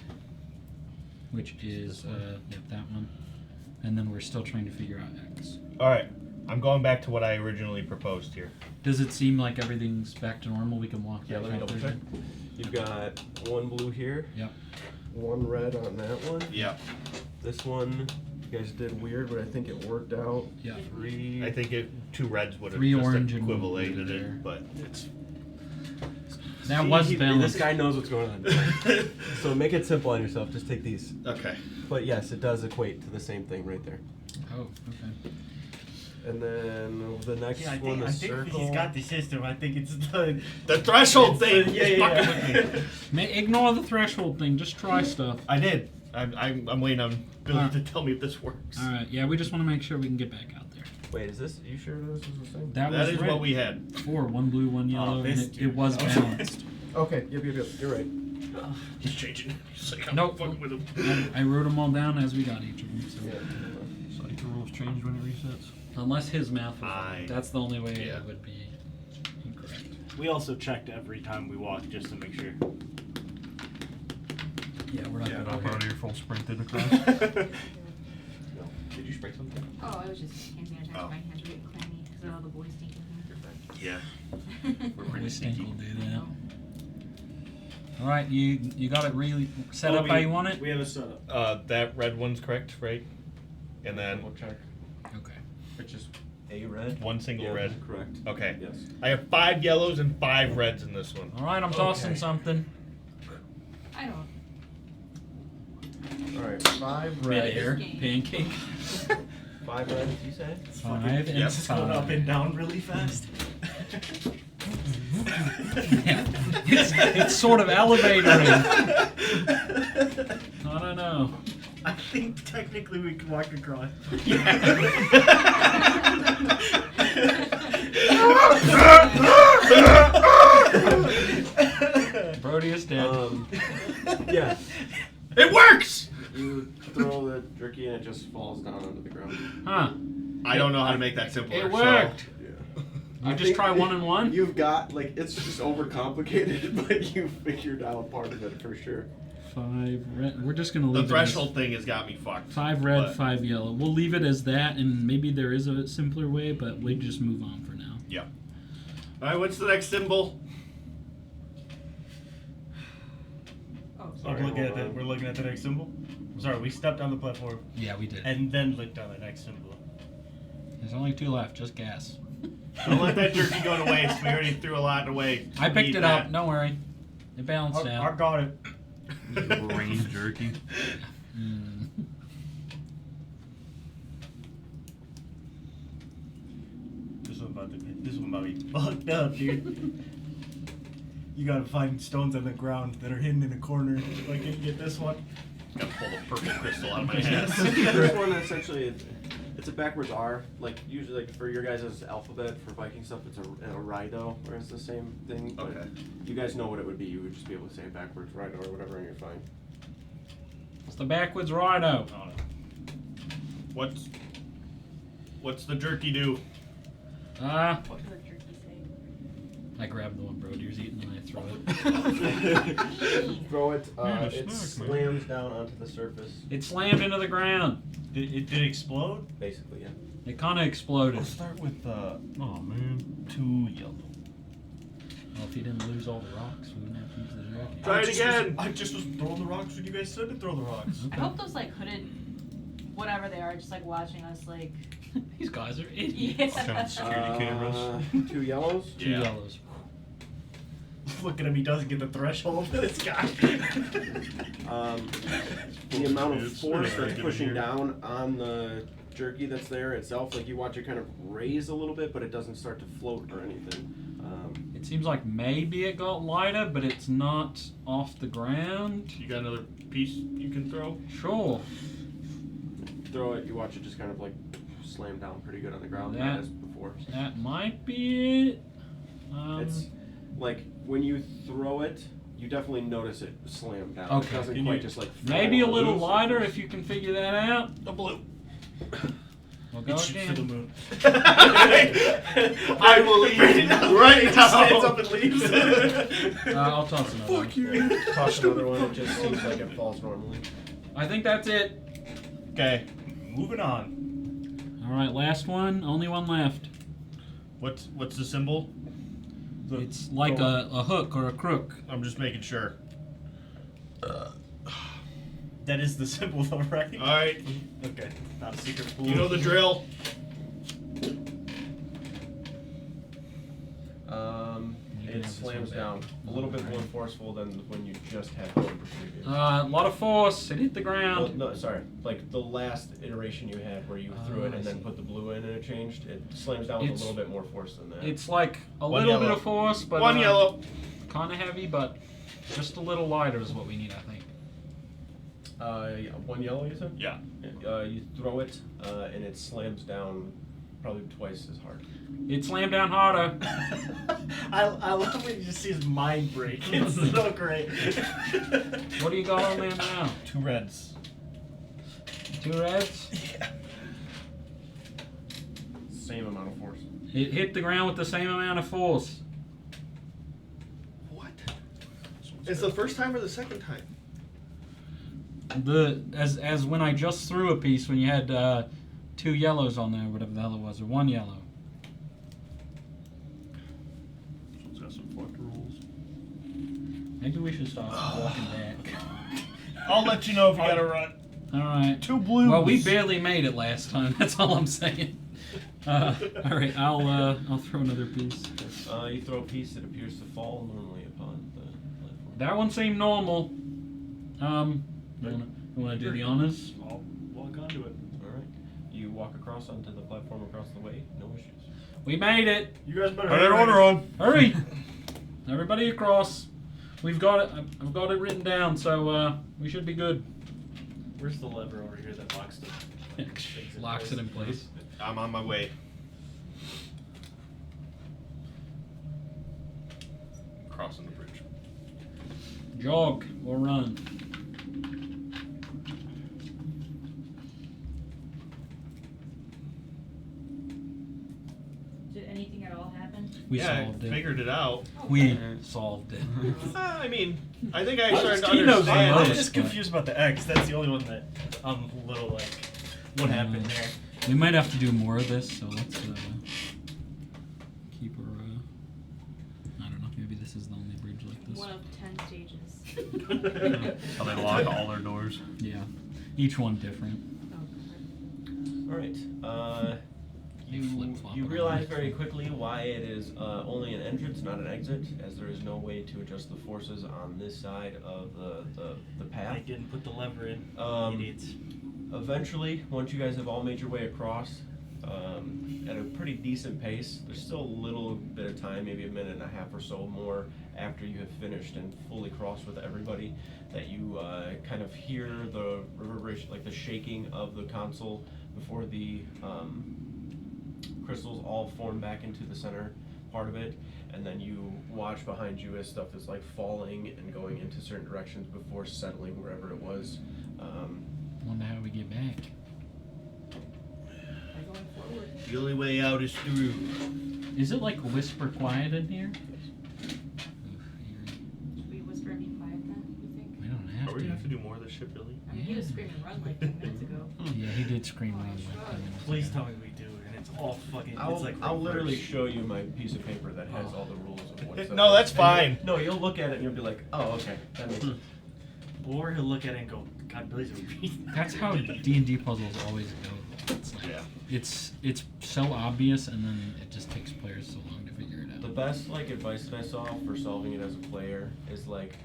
which is yep, that one. And then we're still trying to figure out X. All right. I'm going back to what I originally proposed here. Does it seem like everything's back to normal? We can walk Yeah, back let me out double there. check. You've got 1 blue here. Yep. 1 red on that one. Yep. This one, you guys did weird, but I think it worked out. Yeah. 3. I think 2 reds would have 3 just orange and 1 equivalated blue there. it, but it's That was balanced. This guy knows what's going on. So make it simple on yourself. Just take these. okay. But yes, it does equate to the same thing right there. Oh, okay. And then the next Yeah, I one, think, the I think circle. he's got the system. I think it's the threshold thing. Yeah, is yeah, fucking yeah. with me. Ignore the threshold thing. Just try stuff. I did. I'm waiting on Billy to tell me if this works. All right. Yeah, we just want to make sure we can get back out there. Wait, is this? Are you sure this is the same? That That was is right. what we had. 4, 1 blue, 1 yellow, this and it dude. was balanced. Okay. Yep. You're right. He's changing. He's like, I'm Nope. fucking with him. I wrote them all down as we got each of them. So. Yeah. So like the rules changed when it resets. Unless his math was I- wrong. That's the only way yeah. it would be incorrect. We also checked every time we walked just to make sure. Yeah, we're not Yeah, gonna how go about here. your full sprinted across? Did you spray something? Oh, I was just hand sanitizing Oh. my hands, getting clammy because of all the boys stinking Yeah. We're Pretty pretty stink sneaky. will do that. All right, you got it really set up how you want it. We have a setup. That red one's correct, right? And then We'll check. Okay. Which is a red. 1 single Yeah, red. Correct. Okay. Yes. I have 5 yellows and 5 reds in this one. All right, I'm tossing Okay. something. I don't. All right. 5 red. Mid-air Game. pancake. 5 red. You say? 5 and Yep. It's just going up and down really fast. Yeah. It's sort of elevatoring. I don't know. I think technically we can walk across. Brody is dead. Yeah. It works! You throw the jerky and it just falls down onto the ground. Huh. I don't know how to make that simpler. It worked. Yeah. You just try 1 and 1? You've got like it's just overcomplicated, but you figured out part of it for sure. 5 red. We're just gonna The leave threshold thing has got me fucked. 5 red, But- 5 yellow. We'll leave it as that, and maybe there is a simpler way, but we just move on for now. Yep. Alright, what's the next symbol? Oh, We're sorry. looking at the, we're looking at the next symbol. Sorry, we stepped on the platform Yeah, we did. and then looked on the next symbol. There's only 2 left. Just gas. Don't let that jerky go to waste. We already threw a lot away. I We picked need it that. up. Don't worry. It balanced I out. got it. Brain jerky. Mm. about to be fucked up, dude. You gotta find stones on the ground that are hidden in a corner. If I can get this one. Gotta pull the purple crystal out of my ass. This one essentially, it's a backwards R. Like usually, like for your guys' alphabet for Viking stuff, it's a Rido, or it's the same thing. But Okay. you guys know what it would be. You would just be able to say it backwards Rido or whatever, and you're fine. It's the backwards rhino. Oh, no. What's the jerky do? What does the jerky say? I grab the one Brody's eating and I throw it. Throw it. Man, a It snack, man. slams down onto the surface. It slammed into the ground. Did it explode? Basically, yeah. It kind of exploded. We'll start with Oh man. 2 yellow. Well, if he didn't lose all the rocks, we wouldn't have to use the jerky. Try it again. I just was throwing the rocks when you guys said to throw the rocks. I hope those like hooded, whatever they are, just like watching us like. These guys are idiots. Yeah. Security cameras. 2 yellows. Two Yeah. yellows. Look at him, he doesn't get the threshold for this guy. The amount of It's force really that's good pushing here. down on the jerky that's there itself, like you watch it kind of raise a little bit, but it doesn't start to float or anything. It seems like maybe it got lighter, but it's not off the ground. You got another piece you can throw? Sure. Throw it, you watch it just kind of like slam down pretty good on the ground, That- not as before. That might be it. It's like when you throw it, you definitely notice it slam down. Okay. It doesn't Can quite you- just like Maybe a fall little loose. lighter if you can figure that out. The blue. We'll go It shoots to the again. moon. I believe Right, it just stands up and leaves. I'll toss another one. Toss another one, it just seems like it falls normally. I think that's it. Okay, moving on. All right, last one. Only one left. What's the symbol? It's like a hook or a crook. I'm just making sure. That is the symbol though, right? Alright. Okay, not a secret pool. You know the drill. It slams down a little bit more forceful than when you just had the previous. A lot of force. It hit the Well, ground. no, sorry. Like the last iteration you had where you threw it I and then see. put the blue in and it changed, it slams down with It's- a little bit more force than that. It's like a One little bit yellow. of force, but One yellow. kind of heavy, but just a little lighter is what we need, I think. Yeah, 1 yellow, you said? Yeah. You throw it, and it slams down probably twice as hard. It slammed down harder. I love when you just see his mind break. It's so great. What do you got on there now? 2 reds. 2 reds. Same amount of force. It hit the ground with the same amount of force. What? It's the first time or the second time? As when I just threw a piece when you had 2 yellows on there, whatever the hell it was, or 1 yellow. It's got some fucked rules. Maybe we should start walking back. I'll let you know if you gotta run. All right. 2 blues. Well, we barely made it last time. That's all I'm saying. All right, I'll throw another piece. You throw a piece that appears to fall normally upon the platform. That one seemed normal. You wanna do the honors? I'll walk onto it. Alright. You walk across onto the platform across the way, no issues. We made it. You guys better I got order on. Hurry! Everybody across. We've got it. I've got it written down, so we should be good. Where's the lever over here that locks the Locks it in place. I'm on my way. Crossing the bridge. Jog or run. Did anything at all happen? We yeah, solved I it. figured it out. We solved it. I mean, I think I started to He knows understand. the I'm most, just but- confused about the X. That's the only one that I'm a little like, what happened there? We might have to do more of this, so let's keep her. I don't know. Maybe this is the only bridge like this. One of 10 stages. How they lock all their doors. Yeah, each one different. Alright. They flip-flop You it realize around. very quickly why it is only an entrance, not an exit, as there is no way to adjust the forces on this side of the path. I didn't put the lever in. Um, Idiots. Eventually, once you guys have all made your way across, at a pretty decent pace. There's still a little bit of time, maybe a minute and a half or so more after you have finished and fully crossed with everybody, that you kind of hear the reverberation, like the shaking of the console before the crystals all form back into the center part of it, and then you watch behind you as stuff is like falling and going into certain directions before settling wherever it was. Wonder how we get back. We're going forward. The only way out is through. Is it like whisper quiet in here? Should we whisper and be quiet then, you think? We don't have Are we to. gonna have to do more of this shit, Billy? I mean, he was screaming run like 10 minutes ago. Yeah, he did scream around like 10 minutes Please ago. tell me we do, and it's all fucking. I'll, it's like I'll literally reverse. show you my piece of paper that has all the rules of what's No, that's fine. No, you'll look at it and you'll be like, oh, okay, that makes sense. Or he'll look at it and go, God, Billy's a reason. That's how D&D puzzles always go. It's like, Yeah. it's so obvious, and then it just takes players so long to figure it The out. best like advice that I saw for solving it as a player is like,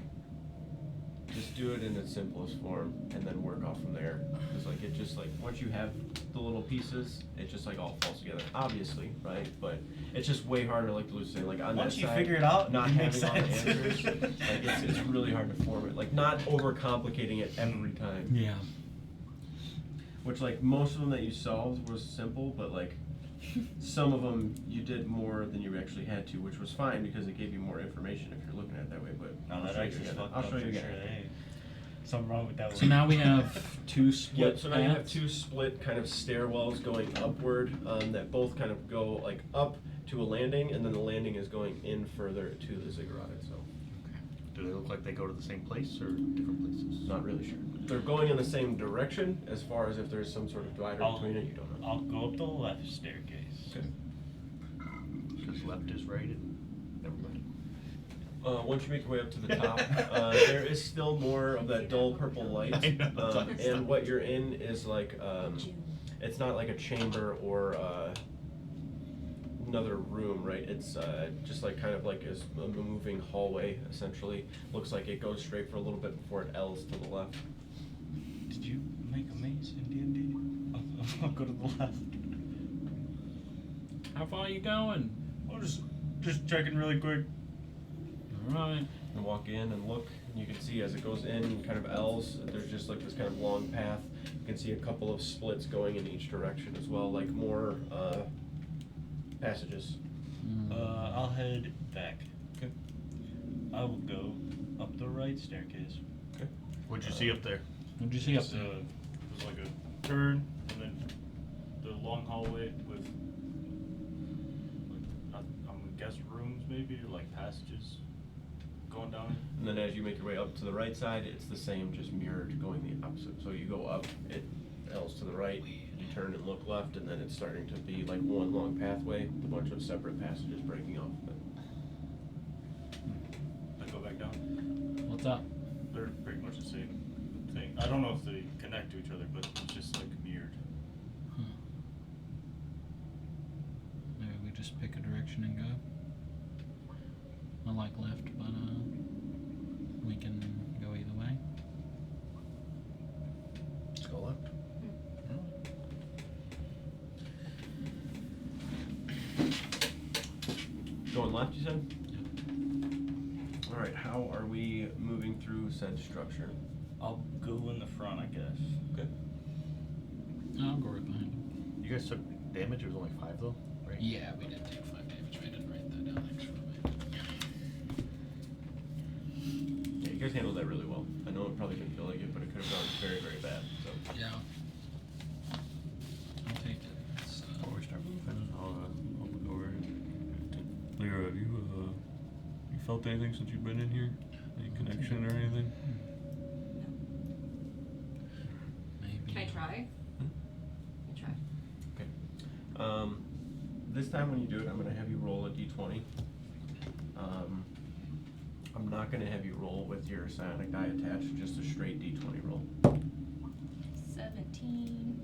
just do it in its simplest form and then work off from there. Because like it just like once you have the little pieces, it just like all falls together. Obviously, right? But it's just way harder, like Lucy saying, like on Once that you side, figure it out, not it having makes all the sense. answers, like it's really hard to form it. Like not overcomplicating it every time. Yeah. Which like most of them that you solved was simple, but like some of them you did more than you actually had to, which was fine because it gave you more information if you're looking at it that way. But No, I'll that show you X is again. fucked I'll up show you for again. sure. Hey, something wrong with that one. So now we have two Yep, split so now you have paths. two split kind of stairwells going upward that both kind of go like up to a landing, and then the landing is going in further to the ziggurat itself. Do they look like they go to the same place or different places? Not really sure. They're going in the same direction. As far as if there's some sort of divider between it, you don't know. I'll go up the left staircase. Okay. Because left is right and never mind. Once you make your way up to the top, there is still more of that dull purple light. I know, that's awesome. And what you're in is like, it's not like a chamber or another room, right? It's just like kind of like a moving hallway, essentially. Looks like it goes straight for a little bit before it L's to the left. Did you make a maze in D&D? I'll go to the left. How far are you going? I'm just checking really quick. Alright. And walk in and look, and you can see as it goes in and kind of L's, there's just like this kind of long path. You can see a couple of splits going in each direction as well, like more passages. I'll head back. Okay. I will go up the right staircase. Okay. What'd you see up there? What'd you see up It's, there? it was like a turn, and then the long hallway with, like, I'm gonna guess rooms maybe, or like passages going down. And then as you make your way up to the right side, it's the same, just mirrored going the opposite. So you go up, it L's to the right, you turn and look left, and then it's starting to be like one long pathway with a bunch of separate passages breaking off of it. I go back down. What's up? They're pretty much the same thing. I don't know if they connect to each other, but it's just like mirrored. Huh. Maybe we just pick a direction and go. I like left, but we can go either way. Let's go left. Going left, you said? All right, how are we moving through said structure? I'll go in the front, I guess. Okay. I'll go right behind him. You guys took damage? It was only 5 though, right? Yeah, we did take 5 damage. I didn't write that down. Thanks for Yeah, you guys handled that really well. I know it probably didn't feel like it, but it could have gone very, very bad. So. Yeah. I'll take it. It's, Before we start moving, I'll look over. Lyra, have you felt anything since you've been in here? Any connection or anything? maybe. Can I try? Hmm? I try. Okay. This time when you do it, I'm going to have you roll a d20. I'm not going to have you roll with your psionic die attached, just a straight d20 roll. 17.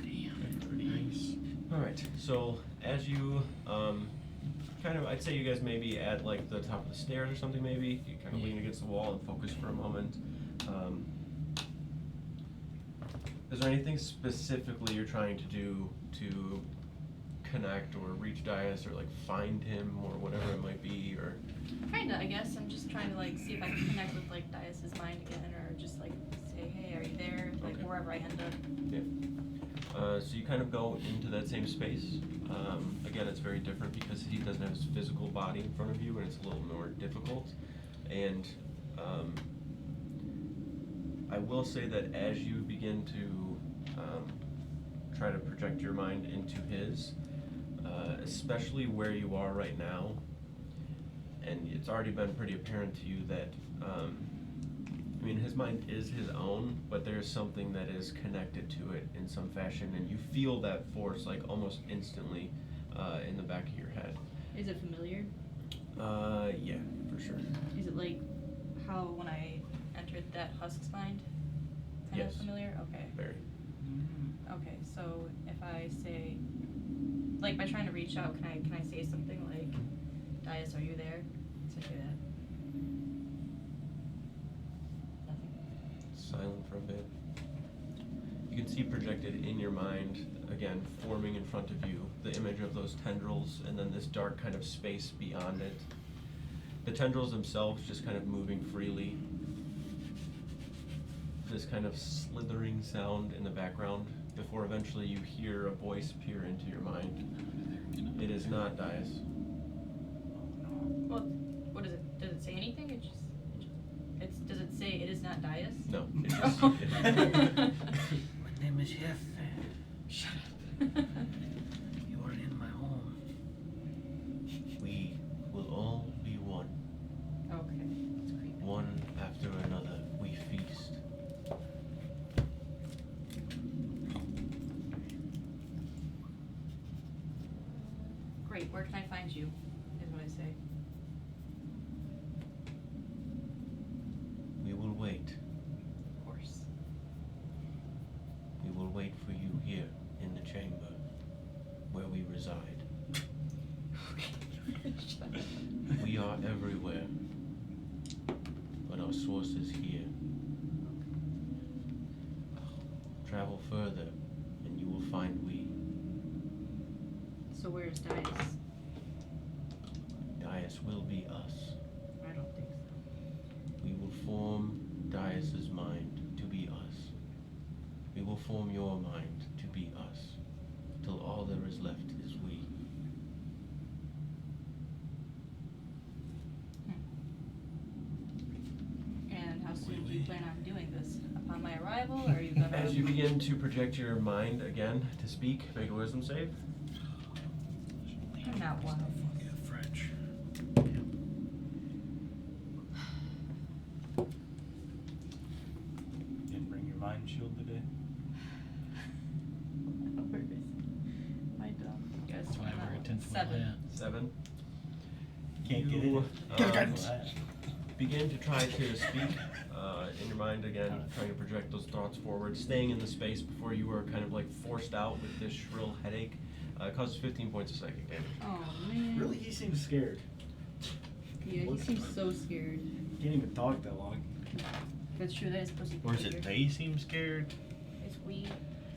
Damn. Pretty nice. Alright, so as you kind of, I'd say you guys maybe at like the top of the stairs or something maybe. You kind of lean against the wall and focus for a moment. Is there anything specifically you're trying to do to connect or reach Dias or like find him or whatever it might be, or Kinda, I guess. I'm just trying to like see if I can connect with like Dias's mind again, or just like say, hey, are you there? Like Okay. wherever I end up. so you kind of go into that same space. Again, it's very different because he doesn't have his physical body in front of you, and it's a little more difficult. And I will say that as you begin to try to project your mind into his, especially where you are right now, and it's already been pretty apparent to you that, I mean, his mind is his own, but there's something that is connected to it in some fashion, and you feel that force like almost instantly in the back of your head. Is it familiar? Yeah, for sure. Is it like how when I entered that husk's mind? Kind Yes. of familiar? Okay. Very. Okay, so if I say, like by trying to reach out, can I say something like, Dias, are you there? So I say that. Nothing. Silent for a bit. You can see projected in your mind, again, forming in front of you, the image of those tendrils and then this dark kind of space beyond it. The tendrils themselves just kind of moving freely. This kind of slithering sound in the background before eventually you hear a voice peer into your mind. It is not Dias. Well, what is it? Does it say anything? Does it say it is not Dias? No, it just, My name is Jeff. Shut up. You are in my home. we will all be one. Okay, that's creepy. One after another, we feast. Great, where can I find you? Is what I say. We will wait. Of course. We will wait for you here in the chamber where we reside. Shut up. We are everywhere, but our source is here. Travel further, and you will find we. So where's Dias? Dias will be us. I don't think so. We will form Dias's mind to be us. We will form your mind to be us, till all there is left is we. And how soon do you plan on doing this? Upon my arrival, or are you gonna? As you begin to project your mind again to speak, make a wisdom save. I'm not one. French. Didn't bring your mind shield today. Where is it? My dumb. Yes. That's why I wear a tinfoil 7. hat. 7. Can't get You, it. begin to try to speak in your mind again, trying to project those thoughts forward, staying in the space before you were kind of like forced out with this shrill headache. It causes 15 points of psychic damage. Oh man. Really, he seems scared. Yeah, he seems so scared. Can't even talk that long. That's true. That is pussy. Or is it they seem scared? It's we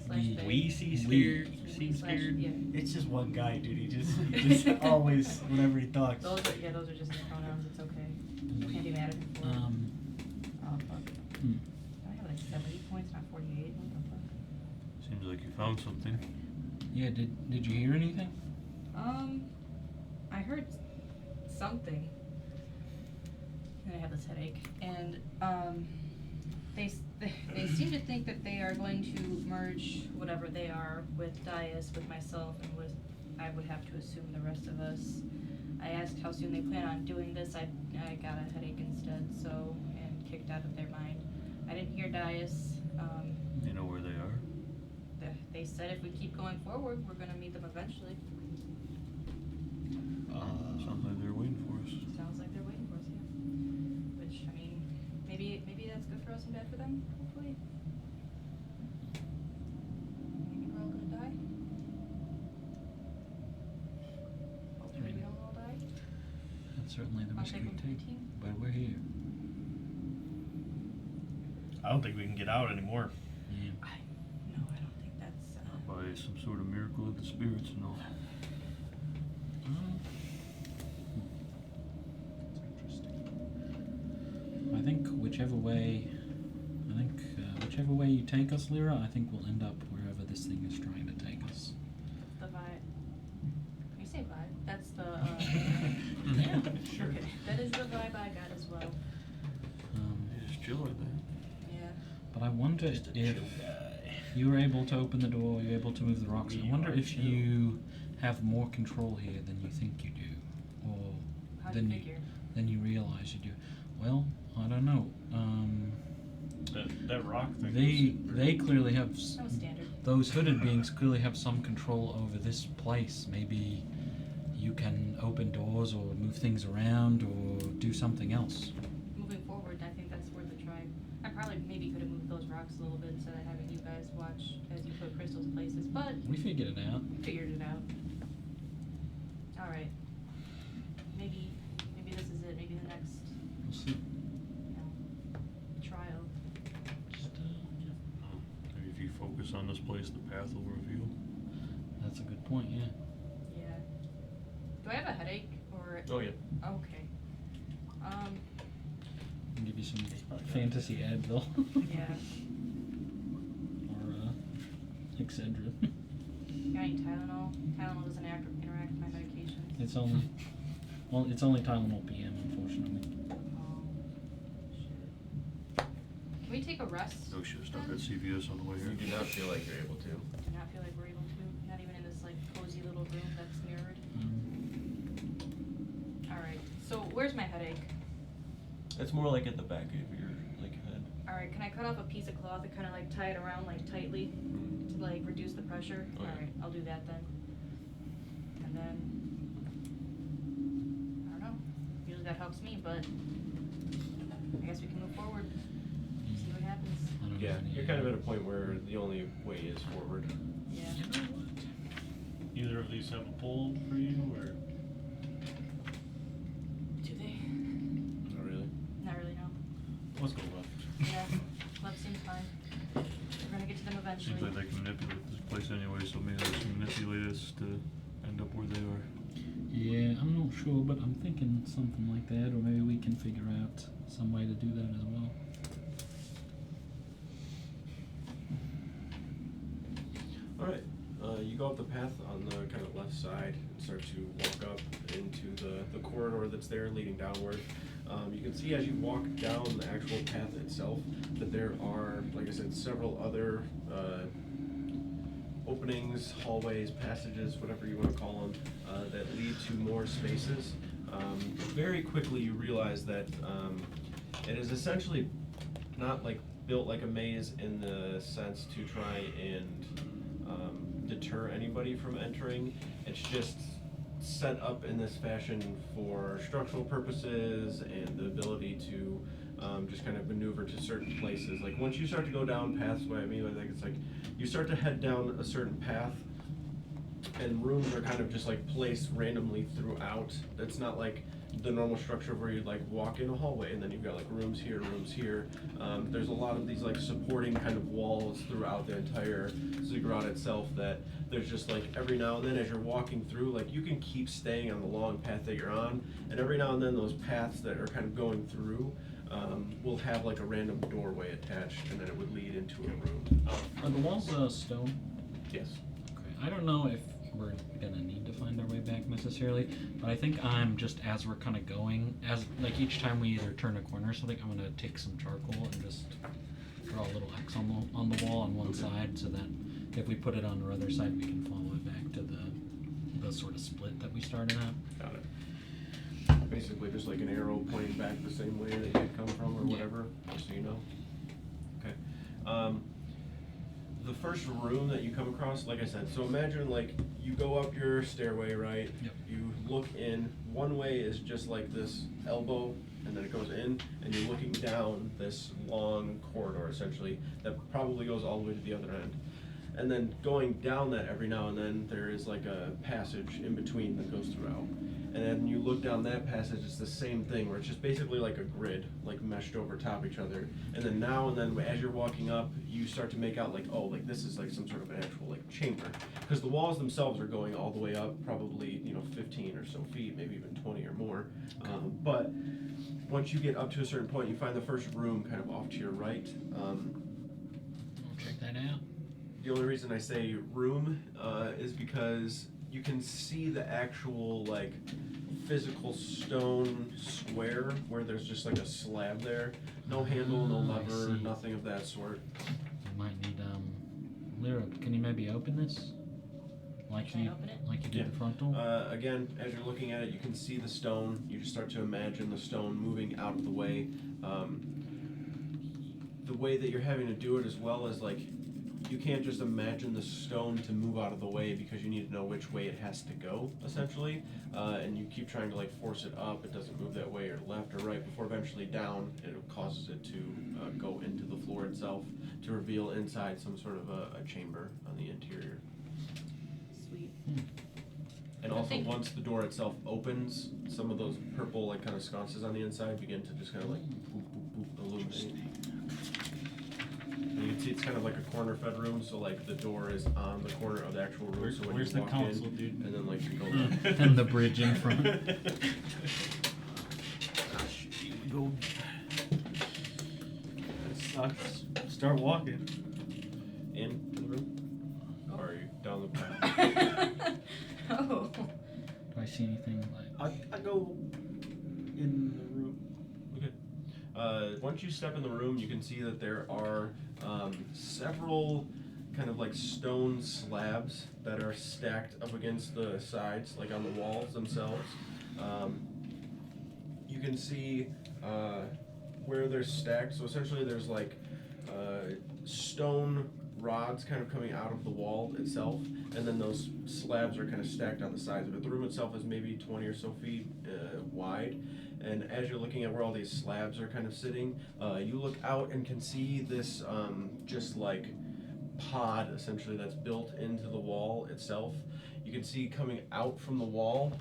slash they. We see We. scared? We Seem slash- scared? Yeah. It's just one guy, dude. He just always, whenever he talks. Those are just his pronouns. It's okay. Can't be mad at him for it. Oh fuck. I have like 70 points, not 48. What the fuck? Seems like you found something. Yeah, did you hear anything? I heard something. And I have this headache. And they seem to think that they are going to merge whatever they are with Dias, with myself, and with, I would have to assume, the rest of us. I asked how soon they plan on doing this. I got a headache instead, so, and kicked out of their mind. I didn't hear Dias. You know where they are? They said if we keep going forward, we're gonna meet them eventually. Sounds like they're waiting for us. Sounds like they're waiting for us, yeah. Which, I mean, maybe that's good for us and bad for them, hopefully. Maybe we're all gonna die. Hopefully we don't all die. That's certainly the I'll risk take we one for the take. team. But we're here. I don't think we can get out anymore. Yeah. No, I don't think that's, By some sort of miracle of the spirits and all. That's interesting. I think whichever way you take us, Lyra, I think we'll end up wherever this thing is trying to take us. The vibe. You say vibe? That's the. Yeah, sure. Okay, that is the vibe I got as well. Just chill with that. Yeah. But I wonder if you were able to open the door, you're able to move the rocks. I wonder if you have more control here than you think you do, or How do you figure? than you realize you do. Well, I don't know. That rock thing. They clearly have That was standard. those hooded beings clearly have some control over this place. Maybe you can open doors or move things around or do something else. Moving forward, I think that's worth a try. I probably maybe could have moved those rocks a little bit instead of having you guys watch as you put crystals places, but We figured it out. we figured it out. Alright. Maybe this is it. Maybe the next, We'll see. trial. Maybe if you focus on this place, the path will reveal. That's a good point. Yeah. Yeah. Do I have a headache or? Oh yeah. Okay. I'll give you some fantasy Advil. Yeah. or Excedrin. Got any Tylenol? Tylenol doesn't interact with my medications. It's only Tylenol PM, unfortunately. Oh, shit. Can we take a rest? No, should have stopped at CVS on the way You here. do not feel like you're able to. Do not feel like we're able to. Not even in this like cozy little room that's mirrored. Alright, so where's my headache? It's more like at the back of your head. Alright, can I cut off a piece of cloth and kinda like tie it around like tightly to like reduce the pressure? Oh, yeah. Alright, I'll do that then. And then I don't know. Usually that helps me, but I guess we can move forward. See what happens. I don't Yeah, know any you're kind of at a point where the only way is forward. Yeah. Either of these have a pull for you, or Do they? Not really. Not really, no. let's go left. Yeah. Left seems fine. We're gonna get to them eventually. Seems like they can manipulate this place anyway, so maybe they can manipulate us to end up where they are. Yeah, I'm not sure, but I'm thinking something like that, or maybe we can figure out some way to do that as well. Alright, you go up the path on the kind of left side and start to walk up into the corridor that's there leading downward. You can see as you walk down the actual path itself that there are, like I said, several other openings, hallways, passages, whatever you want to call them, that lead to more spaces. Very quickly you realize that it is essentially not like built like a maze in the sense to try and deter anybody from entering. It's just set up in this fashion for structural purposes and the ability to just kind of maneuver to certain places. Like once you start to go down paths, what I mean by that, it's like you start to head down a certain path and rooms are kind of just like placed randomly throughout. It's not like the normal structure where you'd like walk in a hallway and then you've got like rooms here. There's a lot of these like supporting kind of walls throughout the entire ziggurat itself that there's just like every now and then as you're walking through, like you can keep staying on the long path that you're on, and every now and then those paths that are kind of going through will have like a random doorway attached, and then it would lead into a room. Are the walls stone? Yes. Okay. I don't know if we're gonna need to find our way back necessarily, but I think I'm just as we're kind of going, as like each time we either turn a corner or something, I'm gonna take some charcoal and just draw a little X on the wall on one side, so that if we put it on the other side, we can follow it back to the sort of split that we started at. Got it. Basically just like an arrow pointing back the same way that you had come from or whatever, just so you know. Okay. The first room that you come across, like I said, so imagine like you go up your stairway, right? Yep. You look in, one way is just like this elbow, and then it goes in, and you're looking down this long corridor essentially that probably goes all the way to the other end. And then going down that every now and then, there is like a passage in between that goes throughout. And then you look down that passage, it's the same thing, where it's just basically like a grid, like meshed over top each other. And then now and then, as you're walking up, you start to make out like, oh, like this is like some sort of an actual like chamber. Because the walls themselves are going all the way up, probably, 15 or so feet, maybe even 20 or more. But once you get up to a certain point, you find the first room kind of off to your right. I'll check that out. The only reason I say room is because you can see the actual like physical stone square where there's just like a slab there. No handle, no I lever, see. nothing of that sort. You might need Lyra, can you maybe open this? Like Can I you open it? like you did the front door? Again, as you're looking at it, you can see the stone. You just start to imagine the stone moving out of the way. The way that you're having to do it as well is like, you can't just imagine the stone to move out of the way because you need to know which way it has to go, essentially. And you keep trying to like force it up, it doesn't move that way, or left or right, before eventually down, it causes it to go into the floor itself to reveal inside some sort of a chamber on the interior. Sweet. And also, once the door itself opens, some of those purple, like, kind of sconces on the inside begin to just kind of like boop, boop, boop, illuminate. And you can see it's kind of like a corner-fed room, so like the door is on the corner of the actual room. So when Where's you the walk console, in, dude? and then like you go down. And the bridge in front. Go. Sucks. Start walking. In the room, or are you down the path? Oh. Do I see anything like I go in the room. Once you step in the room, you can see that there are several kind of like stone slabs that are stacked up against the sides, like on the walls themselves. You can see where they're stacked. So essentially there's like stone rods kind of coming out of the wall itself, and then those slabs are kind of stacked on the sides of it. The room itself is maybe 20 or so feet wide, and as you're looking at where all these slabs are kind of sitting, you look out and can see this just like pod essentially that's built into the wall itself. You can see coming out from the wall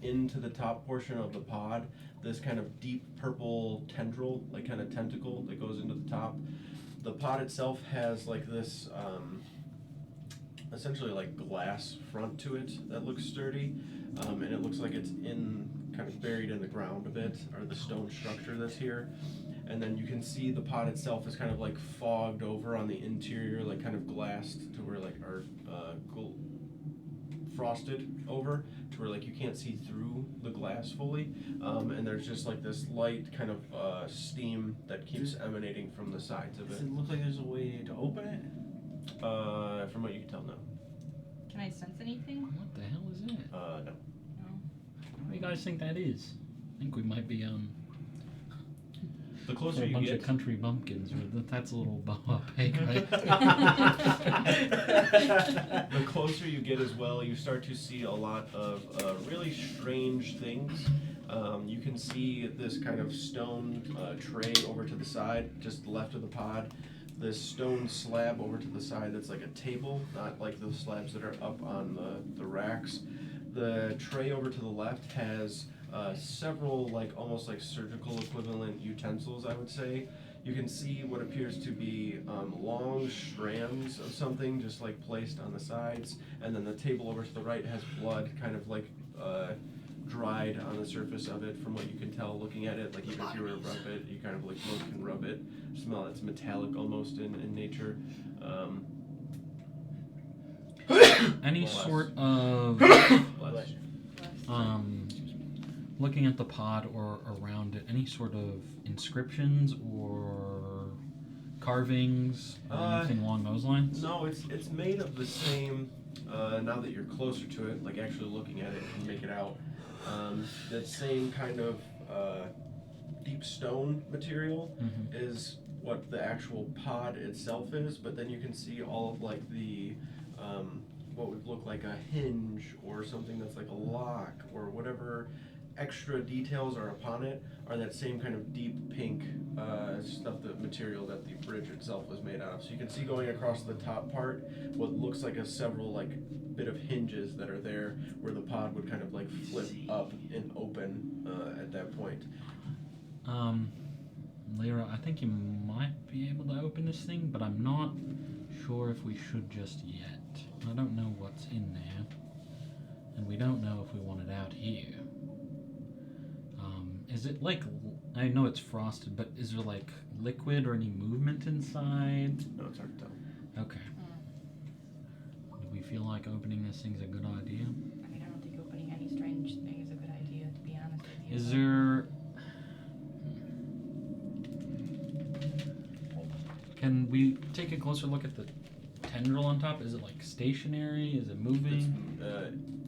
into the top portion of the pod this kind of deep purple tendril, like kind of tentacle that goes into the top. The pod itself has like this essentially like glass front to it that looks sturdy, and it looks like it's kind of buried in the ground a bit, or the stone structure that's here. And then you can see the pod itself is kind of like fogged over on the interior, like kind of glassed to where like, or frosted over to where like you can't see through the glass fully, and there's just like this light kind of steam that keeps emanating from the sides of Does it. it look like there's a way to open it? From what you can tell, no. Can I sense anything? what the hell is it? No. No. What do you guys think that is? I think we might be The a closer whole you bunch get, of country bumpkins. That's a little opaque, right? the closer you get as well, you start to see a lot of really strange things. You can see this kind of stone tray over to the side, just left of the pod. This stone slab over to the side that's like a table, not like those slabs that are up on the racks. The tray over to the left has several like almost like surgical equivalent utensils, I would say. You can see what appears to be long strands of something just like placed on the sides, and then the table over to the right has blood kind of like dried on the surface of it from what you can tell looking at it. Like even if you were to rub it, you kind of like look and rub it, smell it's metallic almost in nature. Any Bless. sort of Bless. looking at the pod or around it, any sort of inscriptions or carvings or anything along those lines? No, it's made of the same. Now that you're closer to it, like actually looking at it, you can make it out. That same kind of deep stone material is what the actual pod itself is, but then you can see all of like the what would look like a hinge or something that's like a lock or whatever extra details are upon it are that same kind of deep pink stuff, the material that the bridge itself was made out of. So you can see going across the top part what looks like several like bit of hinges that are there where the pod would kind of like flip up and open at that point. Lyra, I think you might be able to open this thing, but I'm not sure if we should just yet. I don't know what's in there, and we don't know if we want it out here. Is it like, I know it's frosted, but is there like liquid or any movement inside? No, it's hard to tell. Okay. Do we feel like opening this thing's a good idea? I mean, I don't think opening any strange thing is a good idea, to be honest with you. Is there... Can we take a closer look at the tendril on top? Is it like stationary? Is it moving?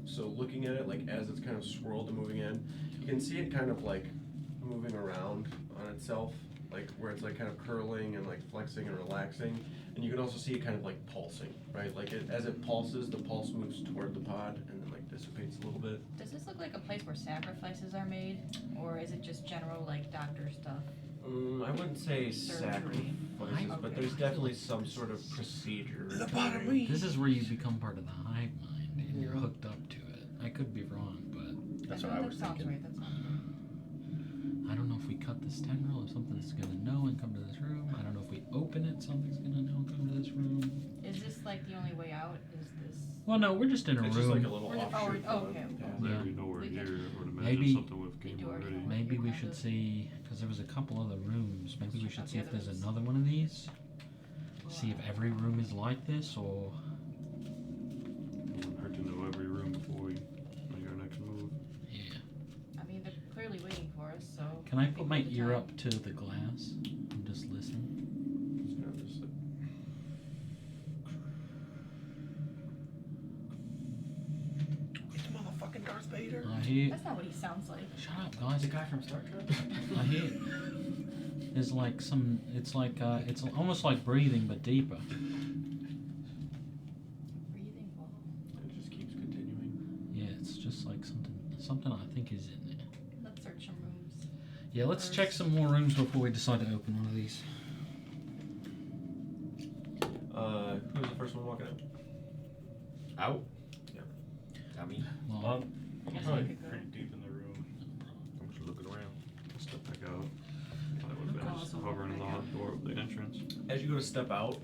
So looking at it, like as it's kind of swirled and moving in, you can see it kind of like moving around on itself, like where it's like kind of curling and like flexing and relaxing. And you can also see it kind of like pulsing, right? Like as it pulses, the pulse moves toward the pod and then like dissipates a little bit. Does this look like a place where sacrifices are made, or is it just general like doctor stuff? I wouldn't say Surgery. sacrifices, but there's definitely some sort of procedure. This is where you become part of the hive mind and you're hooked up to it. I could be wrong, but That's I what I think was that sounds thinking. right. That sounds right. I don't know if we cut this tendril, if something's gonna know and come to this room. I don't know if we open it, something's gonna know and come to this room. Is this like the only way out? Is this? Well, no, we're just in a It's room. just like a little We're just- offshoot. oh, from okay, it. okay. There Yeah. be nowhere We near. can- I would imagine Maybe- something with game do already. everything. Maybe we Kind should of. see, because there was a couple other rooms. Maybe we Check should out see the if there's others. another one of these. See if every room is like this, or It wouldn't hurt to know every room before we make our next move. yeah. I mean, they're clearly waiting for us. So. Can I maybe put my the ear time- up to the glass and just listen? Just kind of just, It's motherfucking Darth Vader. I hear. That's not what he sounds like. Shut up, guys. The guy from Star Trek? I hear. There's like some. It's like it's almost like breathing, but deeper. Breathing wall. it just keeps continuing. Yeah, it's just like something I think is in there. Let's search some rooms. Yeah, let's check some more rooms before we decide to open one of these. Who's the first one walking out? Out. Yeah. I mean, Well, I guess probably I could go. pretty deep in the room. I'm just looking around. Step back out. I would have Oh, been just so hovering back on out. the door of the entrance. As you go to step out,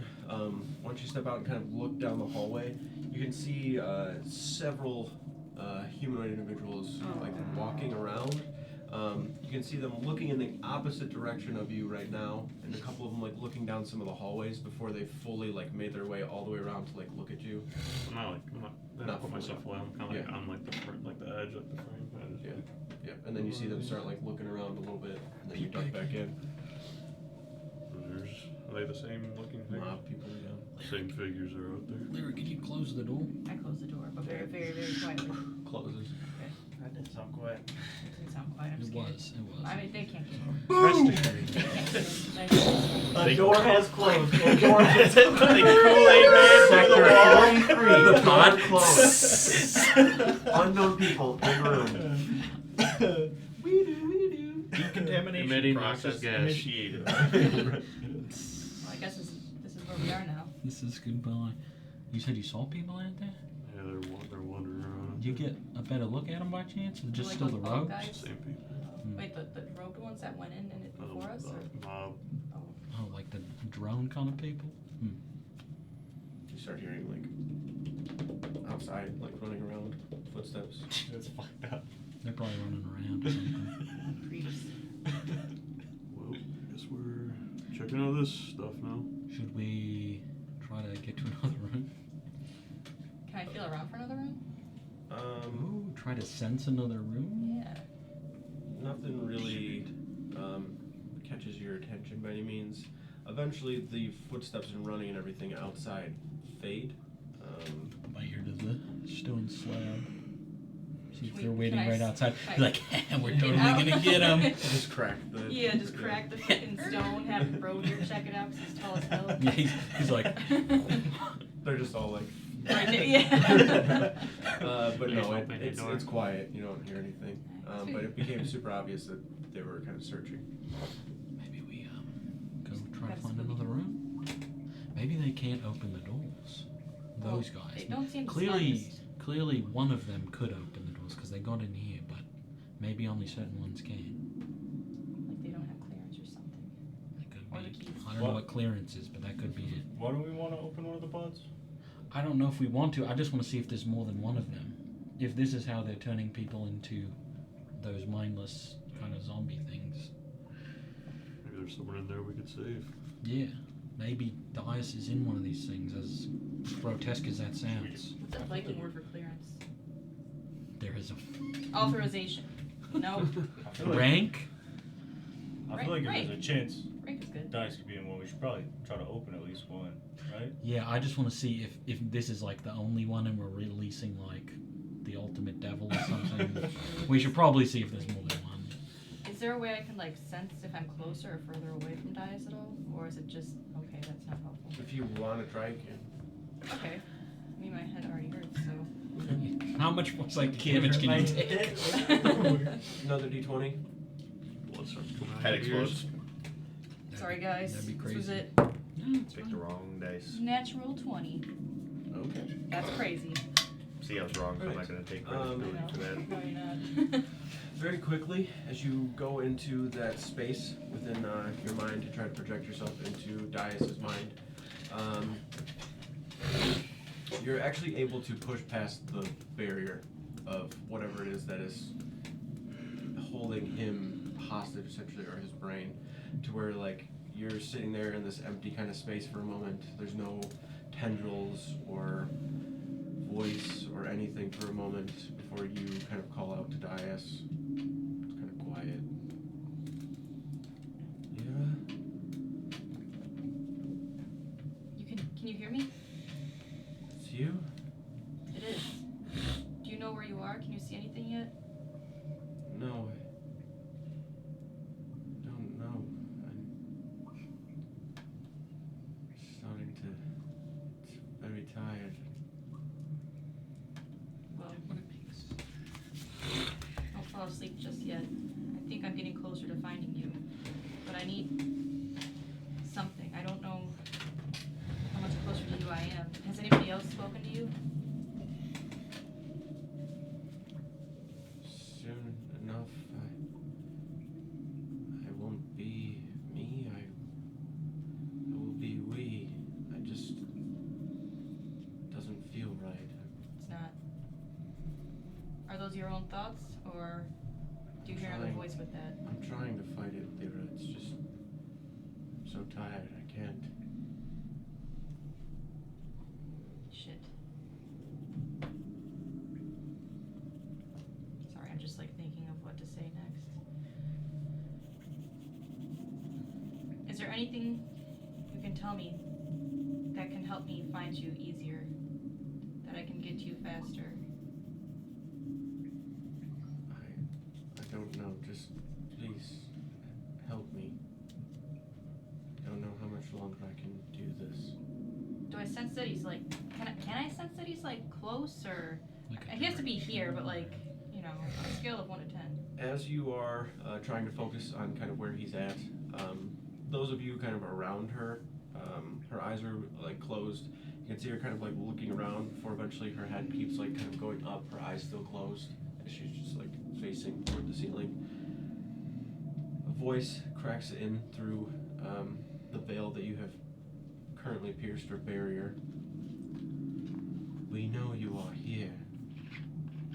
once you step out and kind of look down the hallway, you can see several humanoid individuals like walking around. You can see them looking in the opposite direction of you right now, and a couple of them like looking down some of the hallways before they fully like made their way all the way around to like look at you. I'm not I Not put fully. myself away. I'm kind of like Yeah. on like the front, like the edge, like the frame. I just, Yeah. And then you see them start like looking around a little bit, and then you duck back in. Are they the same looking figures? Mob people, yeah. Same figures are out there. Lyra, can you close the door? I closed the door, but very, very, very quietly. Closes. That didn't sound quiet. It didn't sound quiet. I'm It scared. was. It was. I mean, they can't get Rest assured. They can't get in. The door has closed. The Is door it has the Kool-Aid Man through the wall? The pod closed. Unknown people in room. We do. Decontamination Emitting process noxious gas. initiated. Well, I guess this is where we are now. This is goodbye. You said you saw people out there? Yeah, they're wandering around. Did you get a better look at them by chance? Or just Like still those the bald rogues? guys? Same people. Wait, the robed ones that went in it before us? Or? Mob. Oh. Oh, like the drone kind of people? You start hearing like outside, like running around, footsteps. It's fucked up. They're probably running around or something. Creeps. Well, I guess we're checking out this stuff now. Should we try to get to another room? Can I feel around for another room? Ooh, try to sense another room? Yeah. Nothing really catches your attention by any means. Eventually, the footsteps and running and everything outside fade. My ear to the stone slab. See if Wait, they're waiting can I right s- outside. can I Be like, we're get totally out? gonna get them. Just crack the. Yeah, just crack the freaking stone, have Bro here check it out 'cause he's tall as hell. Yeah, he's like, They're just all like Right there, yeah. But Please no, open the door. it's quiet. You don't hear anything. Alright. But it became super obvious that they were kind of searching. Maybe we go try to Gotta find see what we another can- room. Maybe they can't open the doors. Well, Those guys. They don't seem the Clearly, smartest. clearly one of them could open the doors because they got in here, but maybe only certain ones can. Like they don't have clearance or something. That could Or the be. keys. I don't know what clearance is, but that could be it. Why do we want to open one of the pods? I don't know if we want to. I just want to see if there's more than one of them. If this is how they're turning people into those mindless kind of zombie things. Maybe there's someone in there we could save. Yeah. Maybe Dias is in one of these things, as grotesque as that sounds. What's that Viking word for clearance? There is a Authorization. No, I feel like, rank. I feel like if Right. there's a chance rank is good. Dice could be in one, we should probably try to open at least one, right? Yeah, I just want to see if this is like the only one and we're releasing like the ultimate devil or something. We should probably see if there's more than one. Is there a way I can like sense if I'm closer or further away from Dias at all? Or is it just, okay, that's not helpful. If you want to try, you can. Okay. I mean, my head already hurts, so. How much like Can't damage hurt can my you take? head. Another D20. Blood starts coming out Head of your ears. explodes. Sorry guys, That'd be this was crazy. it. No, it's Picked fine. the wrong dice. Natural 20. Okay. That's crazy. See, I was wrong, so I'm not Alright. going to take I responsibility for that. know. No, you're not. Very quickly, as you go into that space within your mind to try to project yourself into Dias's mind, you're actually able to push past the barrier of whatever it is that is holding him hostage, essentially, or his brain, to where, like, you're sitting there in this empty kind of space for a moment. There's no tendrils or voice or anything for a moment before you kind of call out to Dias. It's kind of quiet. Yeah. Can you hear me? It's you? It is. Do you know where you are? Can you see anything yet? No, I don't know. I'm starting to. It's very tired. Well, don't fall asleep just yet. I think I'm getting closer to finding you. But I need something. I don't know how much closer to you I am. Has anybody else spoken to you? Soon enough, I won't be me. I will be we. I just doesn't feel right. It's not. Are those your own thoughts, or do you hear another Trying. voice with that? I'm trying to fight it, Lyra. It's just I'm so tired. I can't. Shit. Sorry, I'm just like thinking of what to say next. Is there anything you can tell me that can help me find you easier? That I can get to you faster? I don't know. Just please help me. I don't know how much longer I can do this. Do I sense that he's like, can I sense that he's like close, or Like a he has to be direction. here, but like, you know, on a scale of 1 to 10. As you are trying to focus on kind of where he's at, those of you kind of around her, her eyes are like closed. You can see her kind of like looking around before eventually her head keeps like kind of going up, her eyes still closed, as she's just like facing toward the ceiling. A voice cracks in through the veil that you have currently pierced or barrier. We know you are here.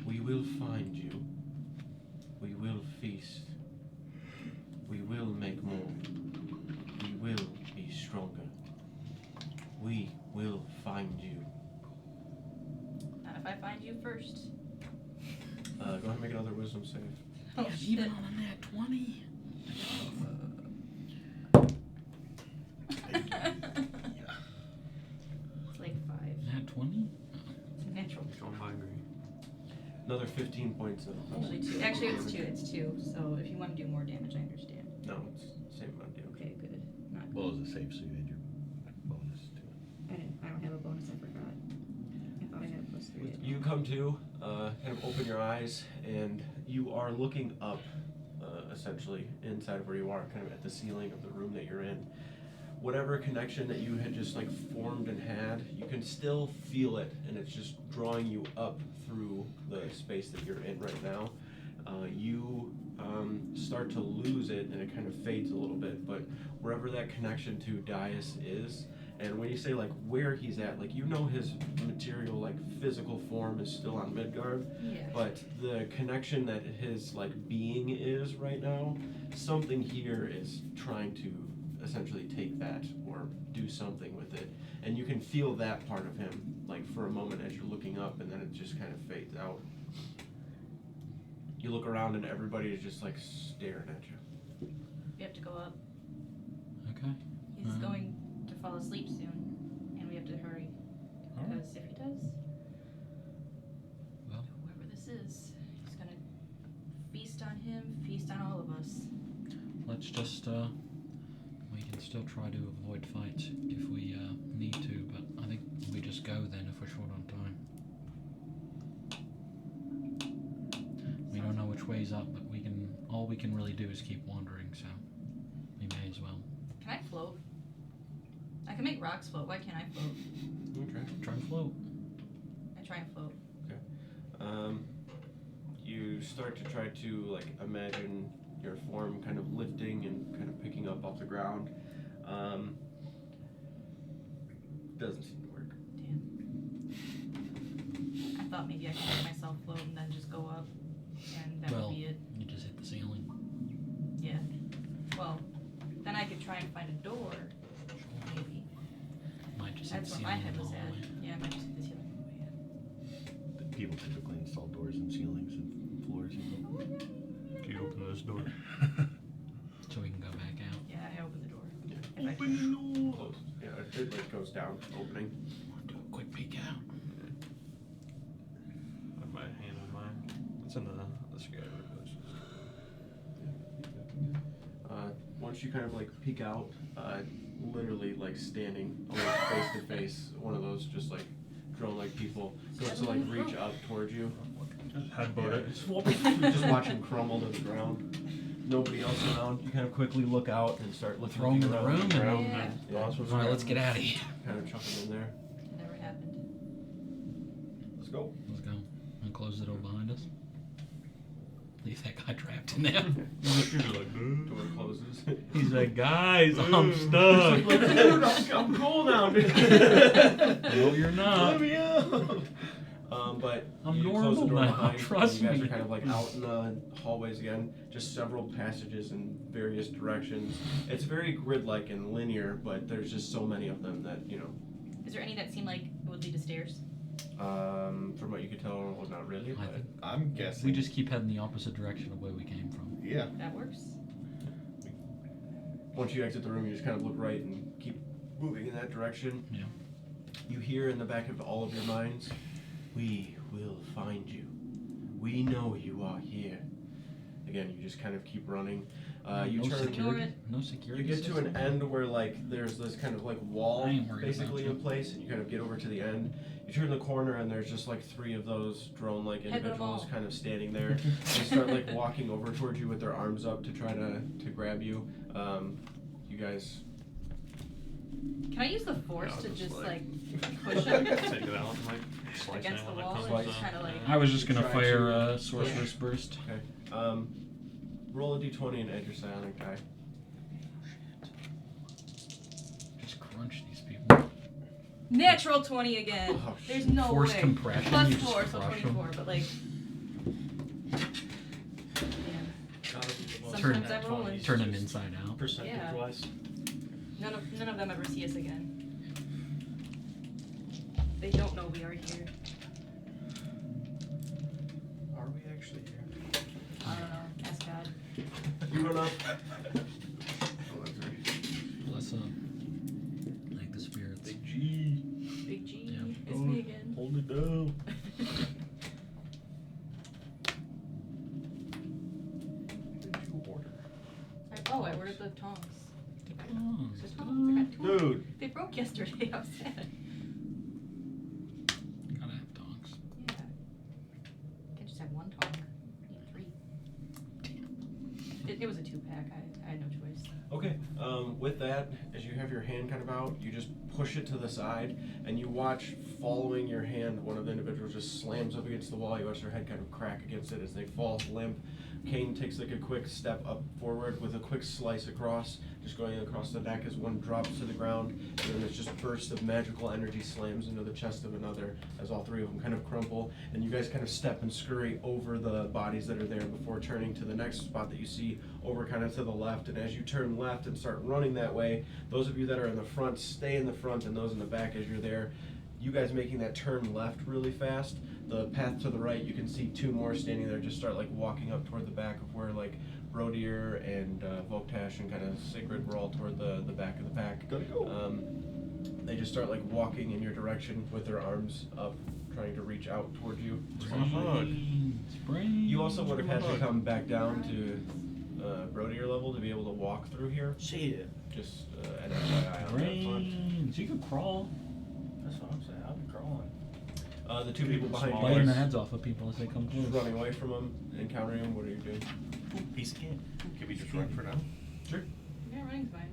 We will find you. We will feast. We will make more. We will be stronger. We will find you. Not if I find you first. Go ahead and make another wisdom save. Oh, Yeah, shit. even on a nat 20. It's like 5. Nat 20? It's natural. Going hungry. Another 15 points of Actually, 2. Actually, it's 2. So if you want to do more damage, I understand. No, it's the same amount of damage. Okay, good. Not Well, it was a save, so you had your bonus to it. I don't have a bonus. I forgot. You come to, kind of open your eyes, and you are looking up, essentially, inside of where you are, kind of at the ceiling of the room that you're in. Whatever connection that you had just like formed and had, you can still feel it, and it's just drawing you up through the space that you're in right now. You start to lose it, and it kind of fades a little bit, but wherever that connection to Dias is, and when you say like where he's at, like you know his material, like physical form is still on Midgard, Yeah. but the connection that his like being is right now, something here is trying to essentially take that or do something with it, and you can feel that part of him like for a moment as you're looking up, and then it just kind of fades out. You look around and everybody is just like staring at you. We have to go up. Okay. He's going to fall asleep soon, and we have to hurry. Because if he does, Well. whoever this is, he's gonna feast on him, feast on all of us. Let's just, we can still try to avoid fights if we need to, but I think we just go then if we're short on time. We don't know which way's up, but all we can really do is keep wandering, so we may as well. Can I float? I can make rocks float. Why can't I float? Okay. Try and float. I try and float. You start to try to like imagine your form kind of lifting and kind of picking up off the ground. Doesn't seem to work. Damn. I thought maybe I could make myself float and then just go up, and that Well, would be it. you just hit the ceiling. Yeah. Well, then I could try and find a door. Maybe. Might just hit That's the where my ceiling head in the was at. hallway. Yeah, I might just hit the ceiling. People typically install doors in ceilings and floors. Can you open this door? So we can go back out. Yeah, I opened the door. Yeah. If I can. Close. Yeah, it like goes down, opening. Do a quick peek out. I have my hand on mine. It's in the sky. Once you kind of like peek out, literally like standing almost face to face, one of those just like drone-like people goes to like reach up towards you. Headbutt it. Just watch him crumble to the ground. Nobody else around. You kind of quickly look out and start looking Throw him in the around room and- ground. Yeah. Yeah. Alright, let's get out of here. Kind of chuck him in there. Never happened. Let's go. Let's go. And close the door behind us. Leave that guy trapped in there. You're like, Door closes. he's like, guys, I'm He's stuck. like, dude, I'm cool now, dude. No, you're not. Let me out. But I'm you close the normal door now, behind, trust and you guys me. are kind of like out in the hallways again. Just several passages in various directions. It's very grid-like and linear, but there's just so many of them that, you know. Is there any that seem like it would lead to stairs? From what you could tell, well, not really. I But think I'm guessing. we just keep heading the opposite direction of where we came from. Yeah. That works. once you exit the room, you just kind of look right and keep moving in that direction. Yeah. You hear in the back of all of your minds, "We will find you. We know you are here." Again, you just kind of keep running. You no turn. security. No security. You get to an system? end where like there's this kind of like wall I ain't worried basically about in place, and you kind of get over to the end. You turn the corner and there's just like 3 of those drone-like Head them individuals all. kind of standing there. They start like walking over towards you with their arms up to try to grab you. You guys. Can I use the force Yeah, to just just like- like push him Take it out and like slice against it the when it wall comes and Slice. just kind of like? I was just gonna Try fire to- a sorcerer's burst. Okay. Roll a d20 and add your psionic die. Just crunch these people. Natural 20 again. Oh, There's no Force way. compression, Plus you just 4, so crush 24. But like, sometimes I roll and Turn them inside out. Percentage Yeah. wise. none of them ever see us again. They don't know we are here. Are we actually here? I don't know. Ask God. You run up. Oh, that's right. Bless up. Like the spirits. Big G. Big G. Yeah. It's me again. Hold it down. Oh, I ordered the tongs. Oh, The tongs. I got 2. Dude. They broke yesterday. I was sad. gotta have dogs. Yeah. one talk. Need 3. It was a 2-pack. I had no choice. Okay, with that, as you have your hand kind of out, you just push it to the side, and you watch, following your hand, one of the individuals just slams up against the wall. You watch their head kind of crack against it as they fall limp. Kane takes like a quick step up forward with a quick slice across, just going across the neck as one drops to the ground, and then there's just bursts of magical energy slams into the chest of another as all 3 of them kind of crumple, and you guys kind of step and scurry over the bodies that are there before turning to the next spot that you see over kind of to the left. And as you turn left and start running that way, those of you that are in the front stay in the front, and those in the back, as you're there, you guys making that turn left really fast. The path to the right, you can see 2 more standing there, just start like walking up toward the back of where like Brodier and Voktash and kind of Sigrid were all toward the back of the pack. Gotta go. They just start like walking in your direction with their arms up, trying to reach out toward you. You also would have had to come back down to Brodier level to be able to walk through here. Shit. Just an FYI on that front. Brains. You could crawl. That's what I'm saying. I'll be crawling. The 2 people behind you Biting the guys heads off of people as they come just close. running away from them, encountering them. What are you doing? Piece of cake. Can we just run for now? Sure. Yeah, running's fine.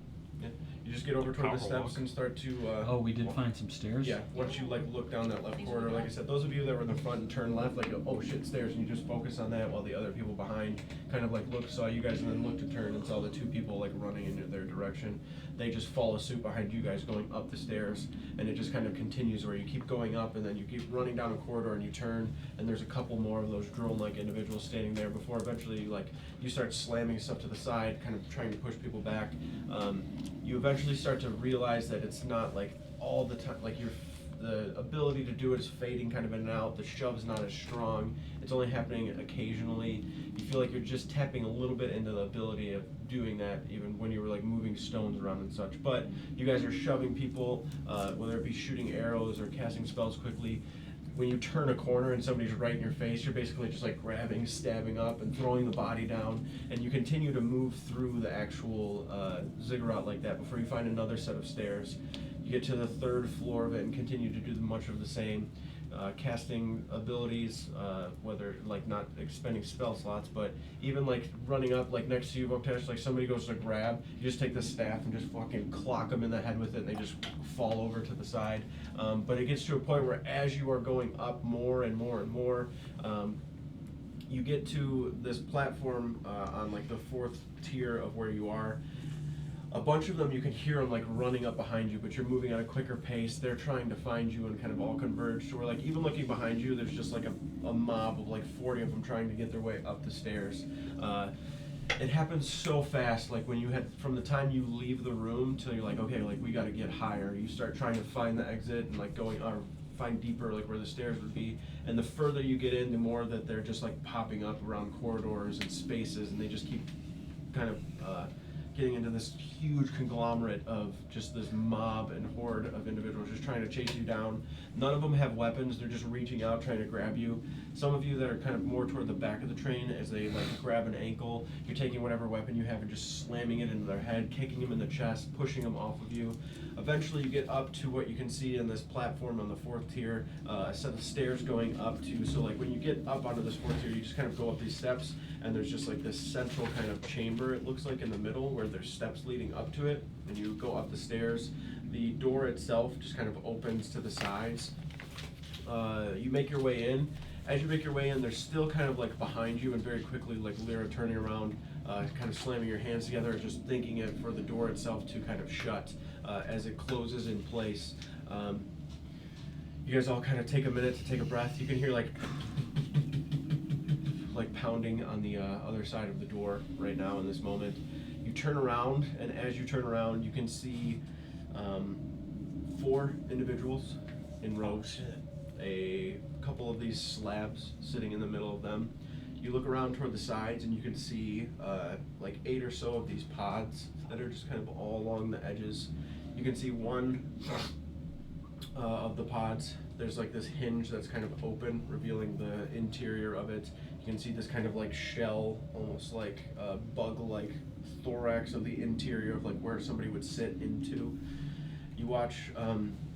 You just get over toward the Power steps walk. and start to. Oh, we did find some stairs? Yeah, once you like look down that left These corridor, are like I left. said, those of you that were in the front and turn left, like oh shit, stairs, and you just focus on that, while the other people behind kind of like saw you guys and then looked to turn and saw the 2 people like running in their direction. They just follow suit behind you guys going up the stairs, and it just kind of continues where you keep going up and then you keep running down a corridor and you turn, and there's a couple more of those drone-like individuals standing there before eventually like you start slamming stuff to the side, kind of trying to push people back. You eventually start to realize that it's not like all the time, like the ability to do it is fading kind of in and out. The shove's not as strong. It's only happening occasionally. You feel like you're just tapping a little bit into the ability of doing that, even when you were like moving stones around and such. But you guys are shoving people, whether it be shooting arrows or casting spells quickly. When you turn a corner and somebody's right in your face, you're basically just like grabbing, stabbing up, and throwing the body down, and you continue to move through the actual ziggurat like that before you find another set of stairs. You get to the 3rd floor of it and continue to do much of the same. Casting abilities, whether like not expending spell slots, but even like running up like next to you, Voktash, like somebody goes to grab, you just take the staff and just fucking clock them in the head with it, and they just fall over to the side. But it gets to a point where as you are going up more and more and more, you get to this platform on like the 4th tier of where you are. A bunch of them, you can hear them like running up behind you, but you're moving at a quicker pace. They're trying to find you and kind of all converge to where like even looking behind you, there's just like a mob of like 40 of them trying to get their way up the stairs. It happens so fast, like when you had, from the time you leave the room till you're like, okay, like we gotta get higher, you start trying to find the exit and like going, or find deeper like where the stairs would be. And the further you get in, the more that they're just like popping up around corridors and spaces, and they just keep kind of getting into this huge conglomerate of just this mob and horde of individuals just trying to chase you down. None of them have weapons, they're just reaching out trying to grab you. Some of you that are kind of more toward the back of the train, as they like grab an ankle, you're taking whatever weapon you have and just slamming it into their head, kicking them in the chest, pushing them off of you. Eventually you get up to what you can see in this platform on the 4th tier, a set of stairs going up to, so like when you get up onto this 4th tier, you just kind of go up these steps, and there's just like this central kind of chamber, it looks like, in the middle where there's steps leading up to it, and you go up the stairs. The door itself just kind of opens to the sides. You make your way in. As you make your way in, they're still kind of like behind you, and very quickly like Lyra turning around, kind of slamming your hands together, just thinking it for the door itself to kind of shut as it closes in place. You guys all kind of take a minute to take a breath. You can hear like pounding on the other side of the door right now in this moment. You turn around, and as you turn around, you can see 4 individuals in rows. A couple of these slabs sitting in the middle of them. You look around toward the sides, and you can see like 8 or so of these pods that are just kind of all along the edges. You can see one of the pods. There's like this hinge that's kind of open, revealing the interior of it. You can see this kind of like shell, almost like bug-like thorax of the interior of like where somebody would sit into. You watch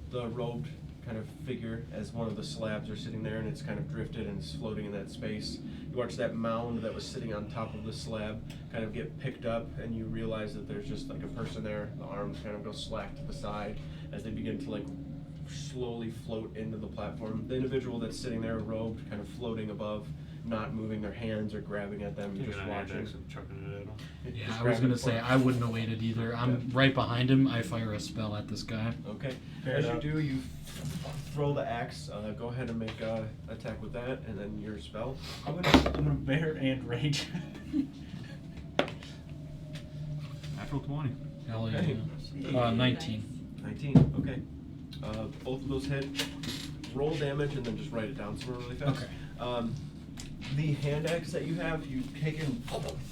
the robed kind of figure as one of the slabs are sitting there, and it's kind of drifted and it's floating in that space. You watch that mound that was sitting on top of the slab kind of get picked up, and you realize that there's just like a person there. The arms kind of go slack to the side as they begin to like slowly float into the platform. The individual that's sitting there robed, kind of floating above, not moving their hands or grabbing at them, just watching. And chucking it at him. Yeah, Just I was grabbing gonna say for- I wouldn't have waited either. I'm right behind him. I fire a spell at this guy. Okay. Fair As enough. you do, you throw the axe. Go ahead and make a attack with that, and then your spell. I'm gonna bear and rage. Natural 20. Hell Okay. yeah. 19. 19. Okay. Both of those hit. Roll damage and then just write it down somewhere really fast. Okay. The hand axe that you have, you take and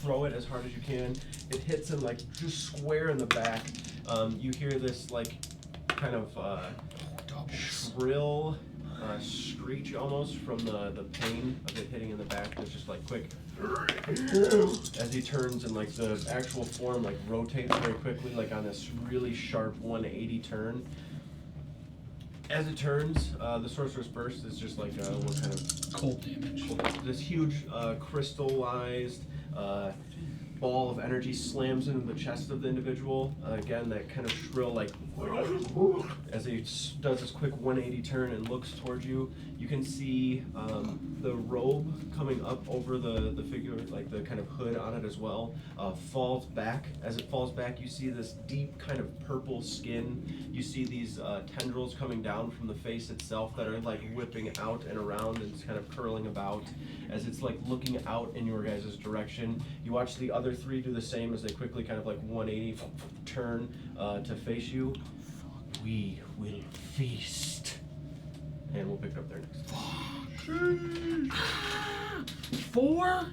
throw it as hard as you can. It hits him like just square in the back. You hear this like kind of shrill screech almost from the pain of it hitting in the back. It's just like quick as he turns, and like the actual form like rotates very quickly, like on this really sharp 180 turn. As it turns, the Sorcerer's Burst is just like what kind of Cold damage. this huge crystallized ball of energy slams into the chest of the individual. Again, that kind of shrill like as he does this quick 180 turn and looks towards you. You can see the robe coming up over the figure, like the kind of hood on it as well, falls back. As it falls back, you see this deep kind of purple skin. You see these tendrils coming down from the face itself that are like whipping out and around and kind of curling about as it's like looking out in your guys' direction. You watch the other three do the same as they quickly kind of like 180 turn to face you. We will feast. And we'll pick up there next. 4?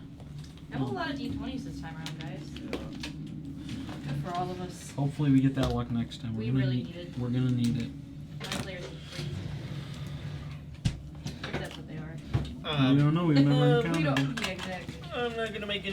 I rolled a lot of d20s this time around, guys. Good for all of us. Hopefully we get that luck next time. We gonna really need, need it. We're gonna need it. My players are crazy. Maybe that's what they are. We don't know. We've never We encountered them. don't. Yeah, exactly. I'm not gonna make it.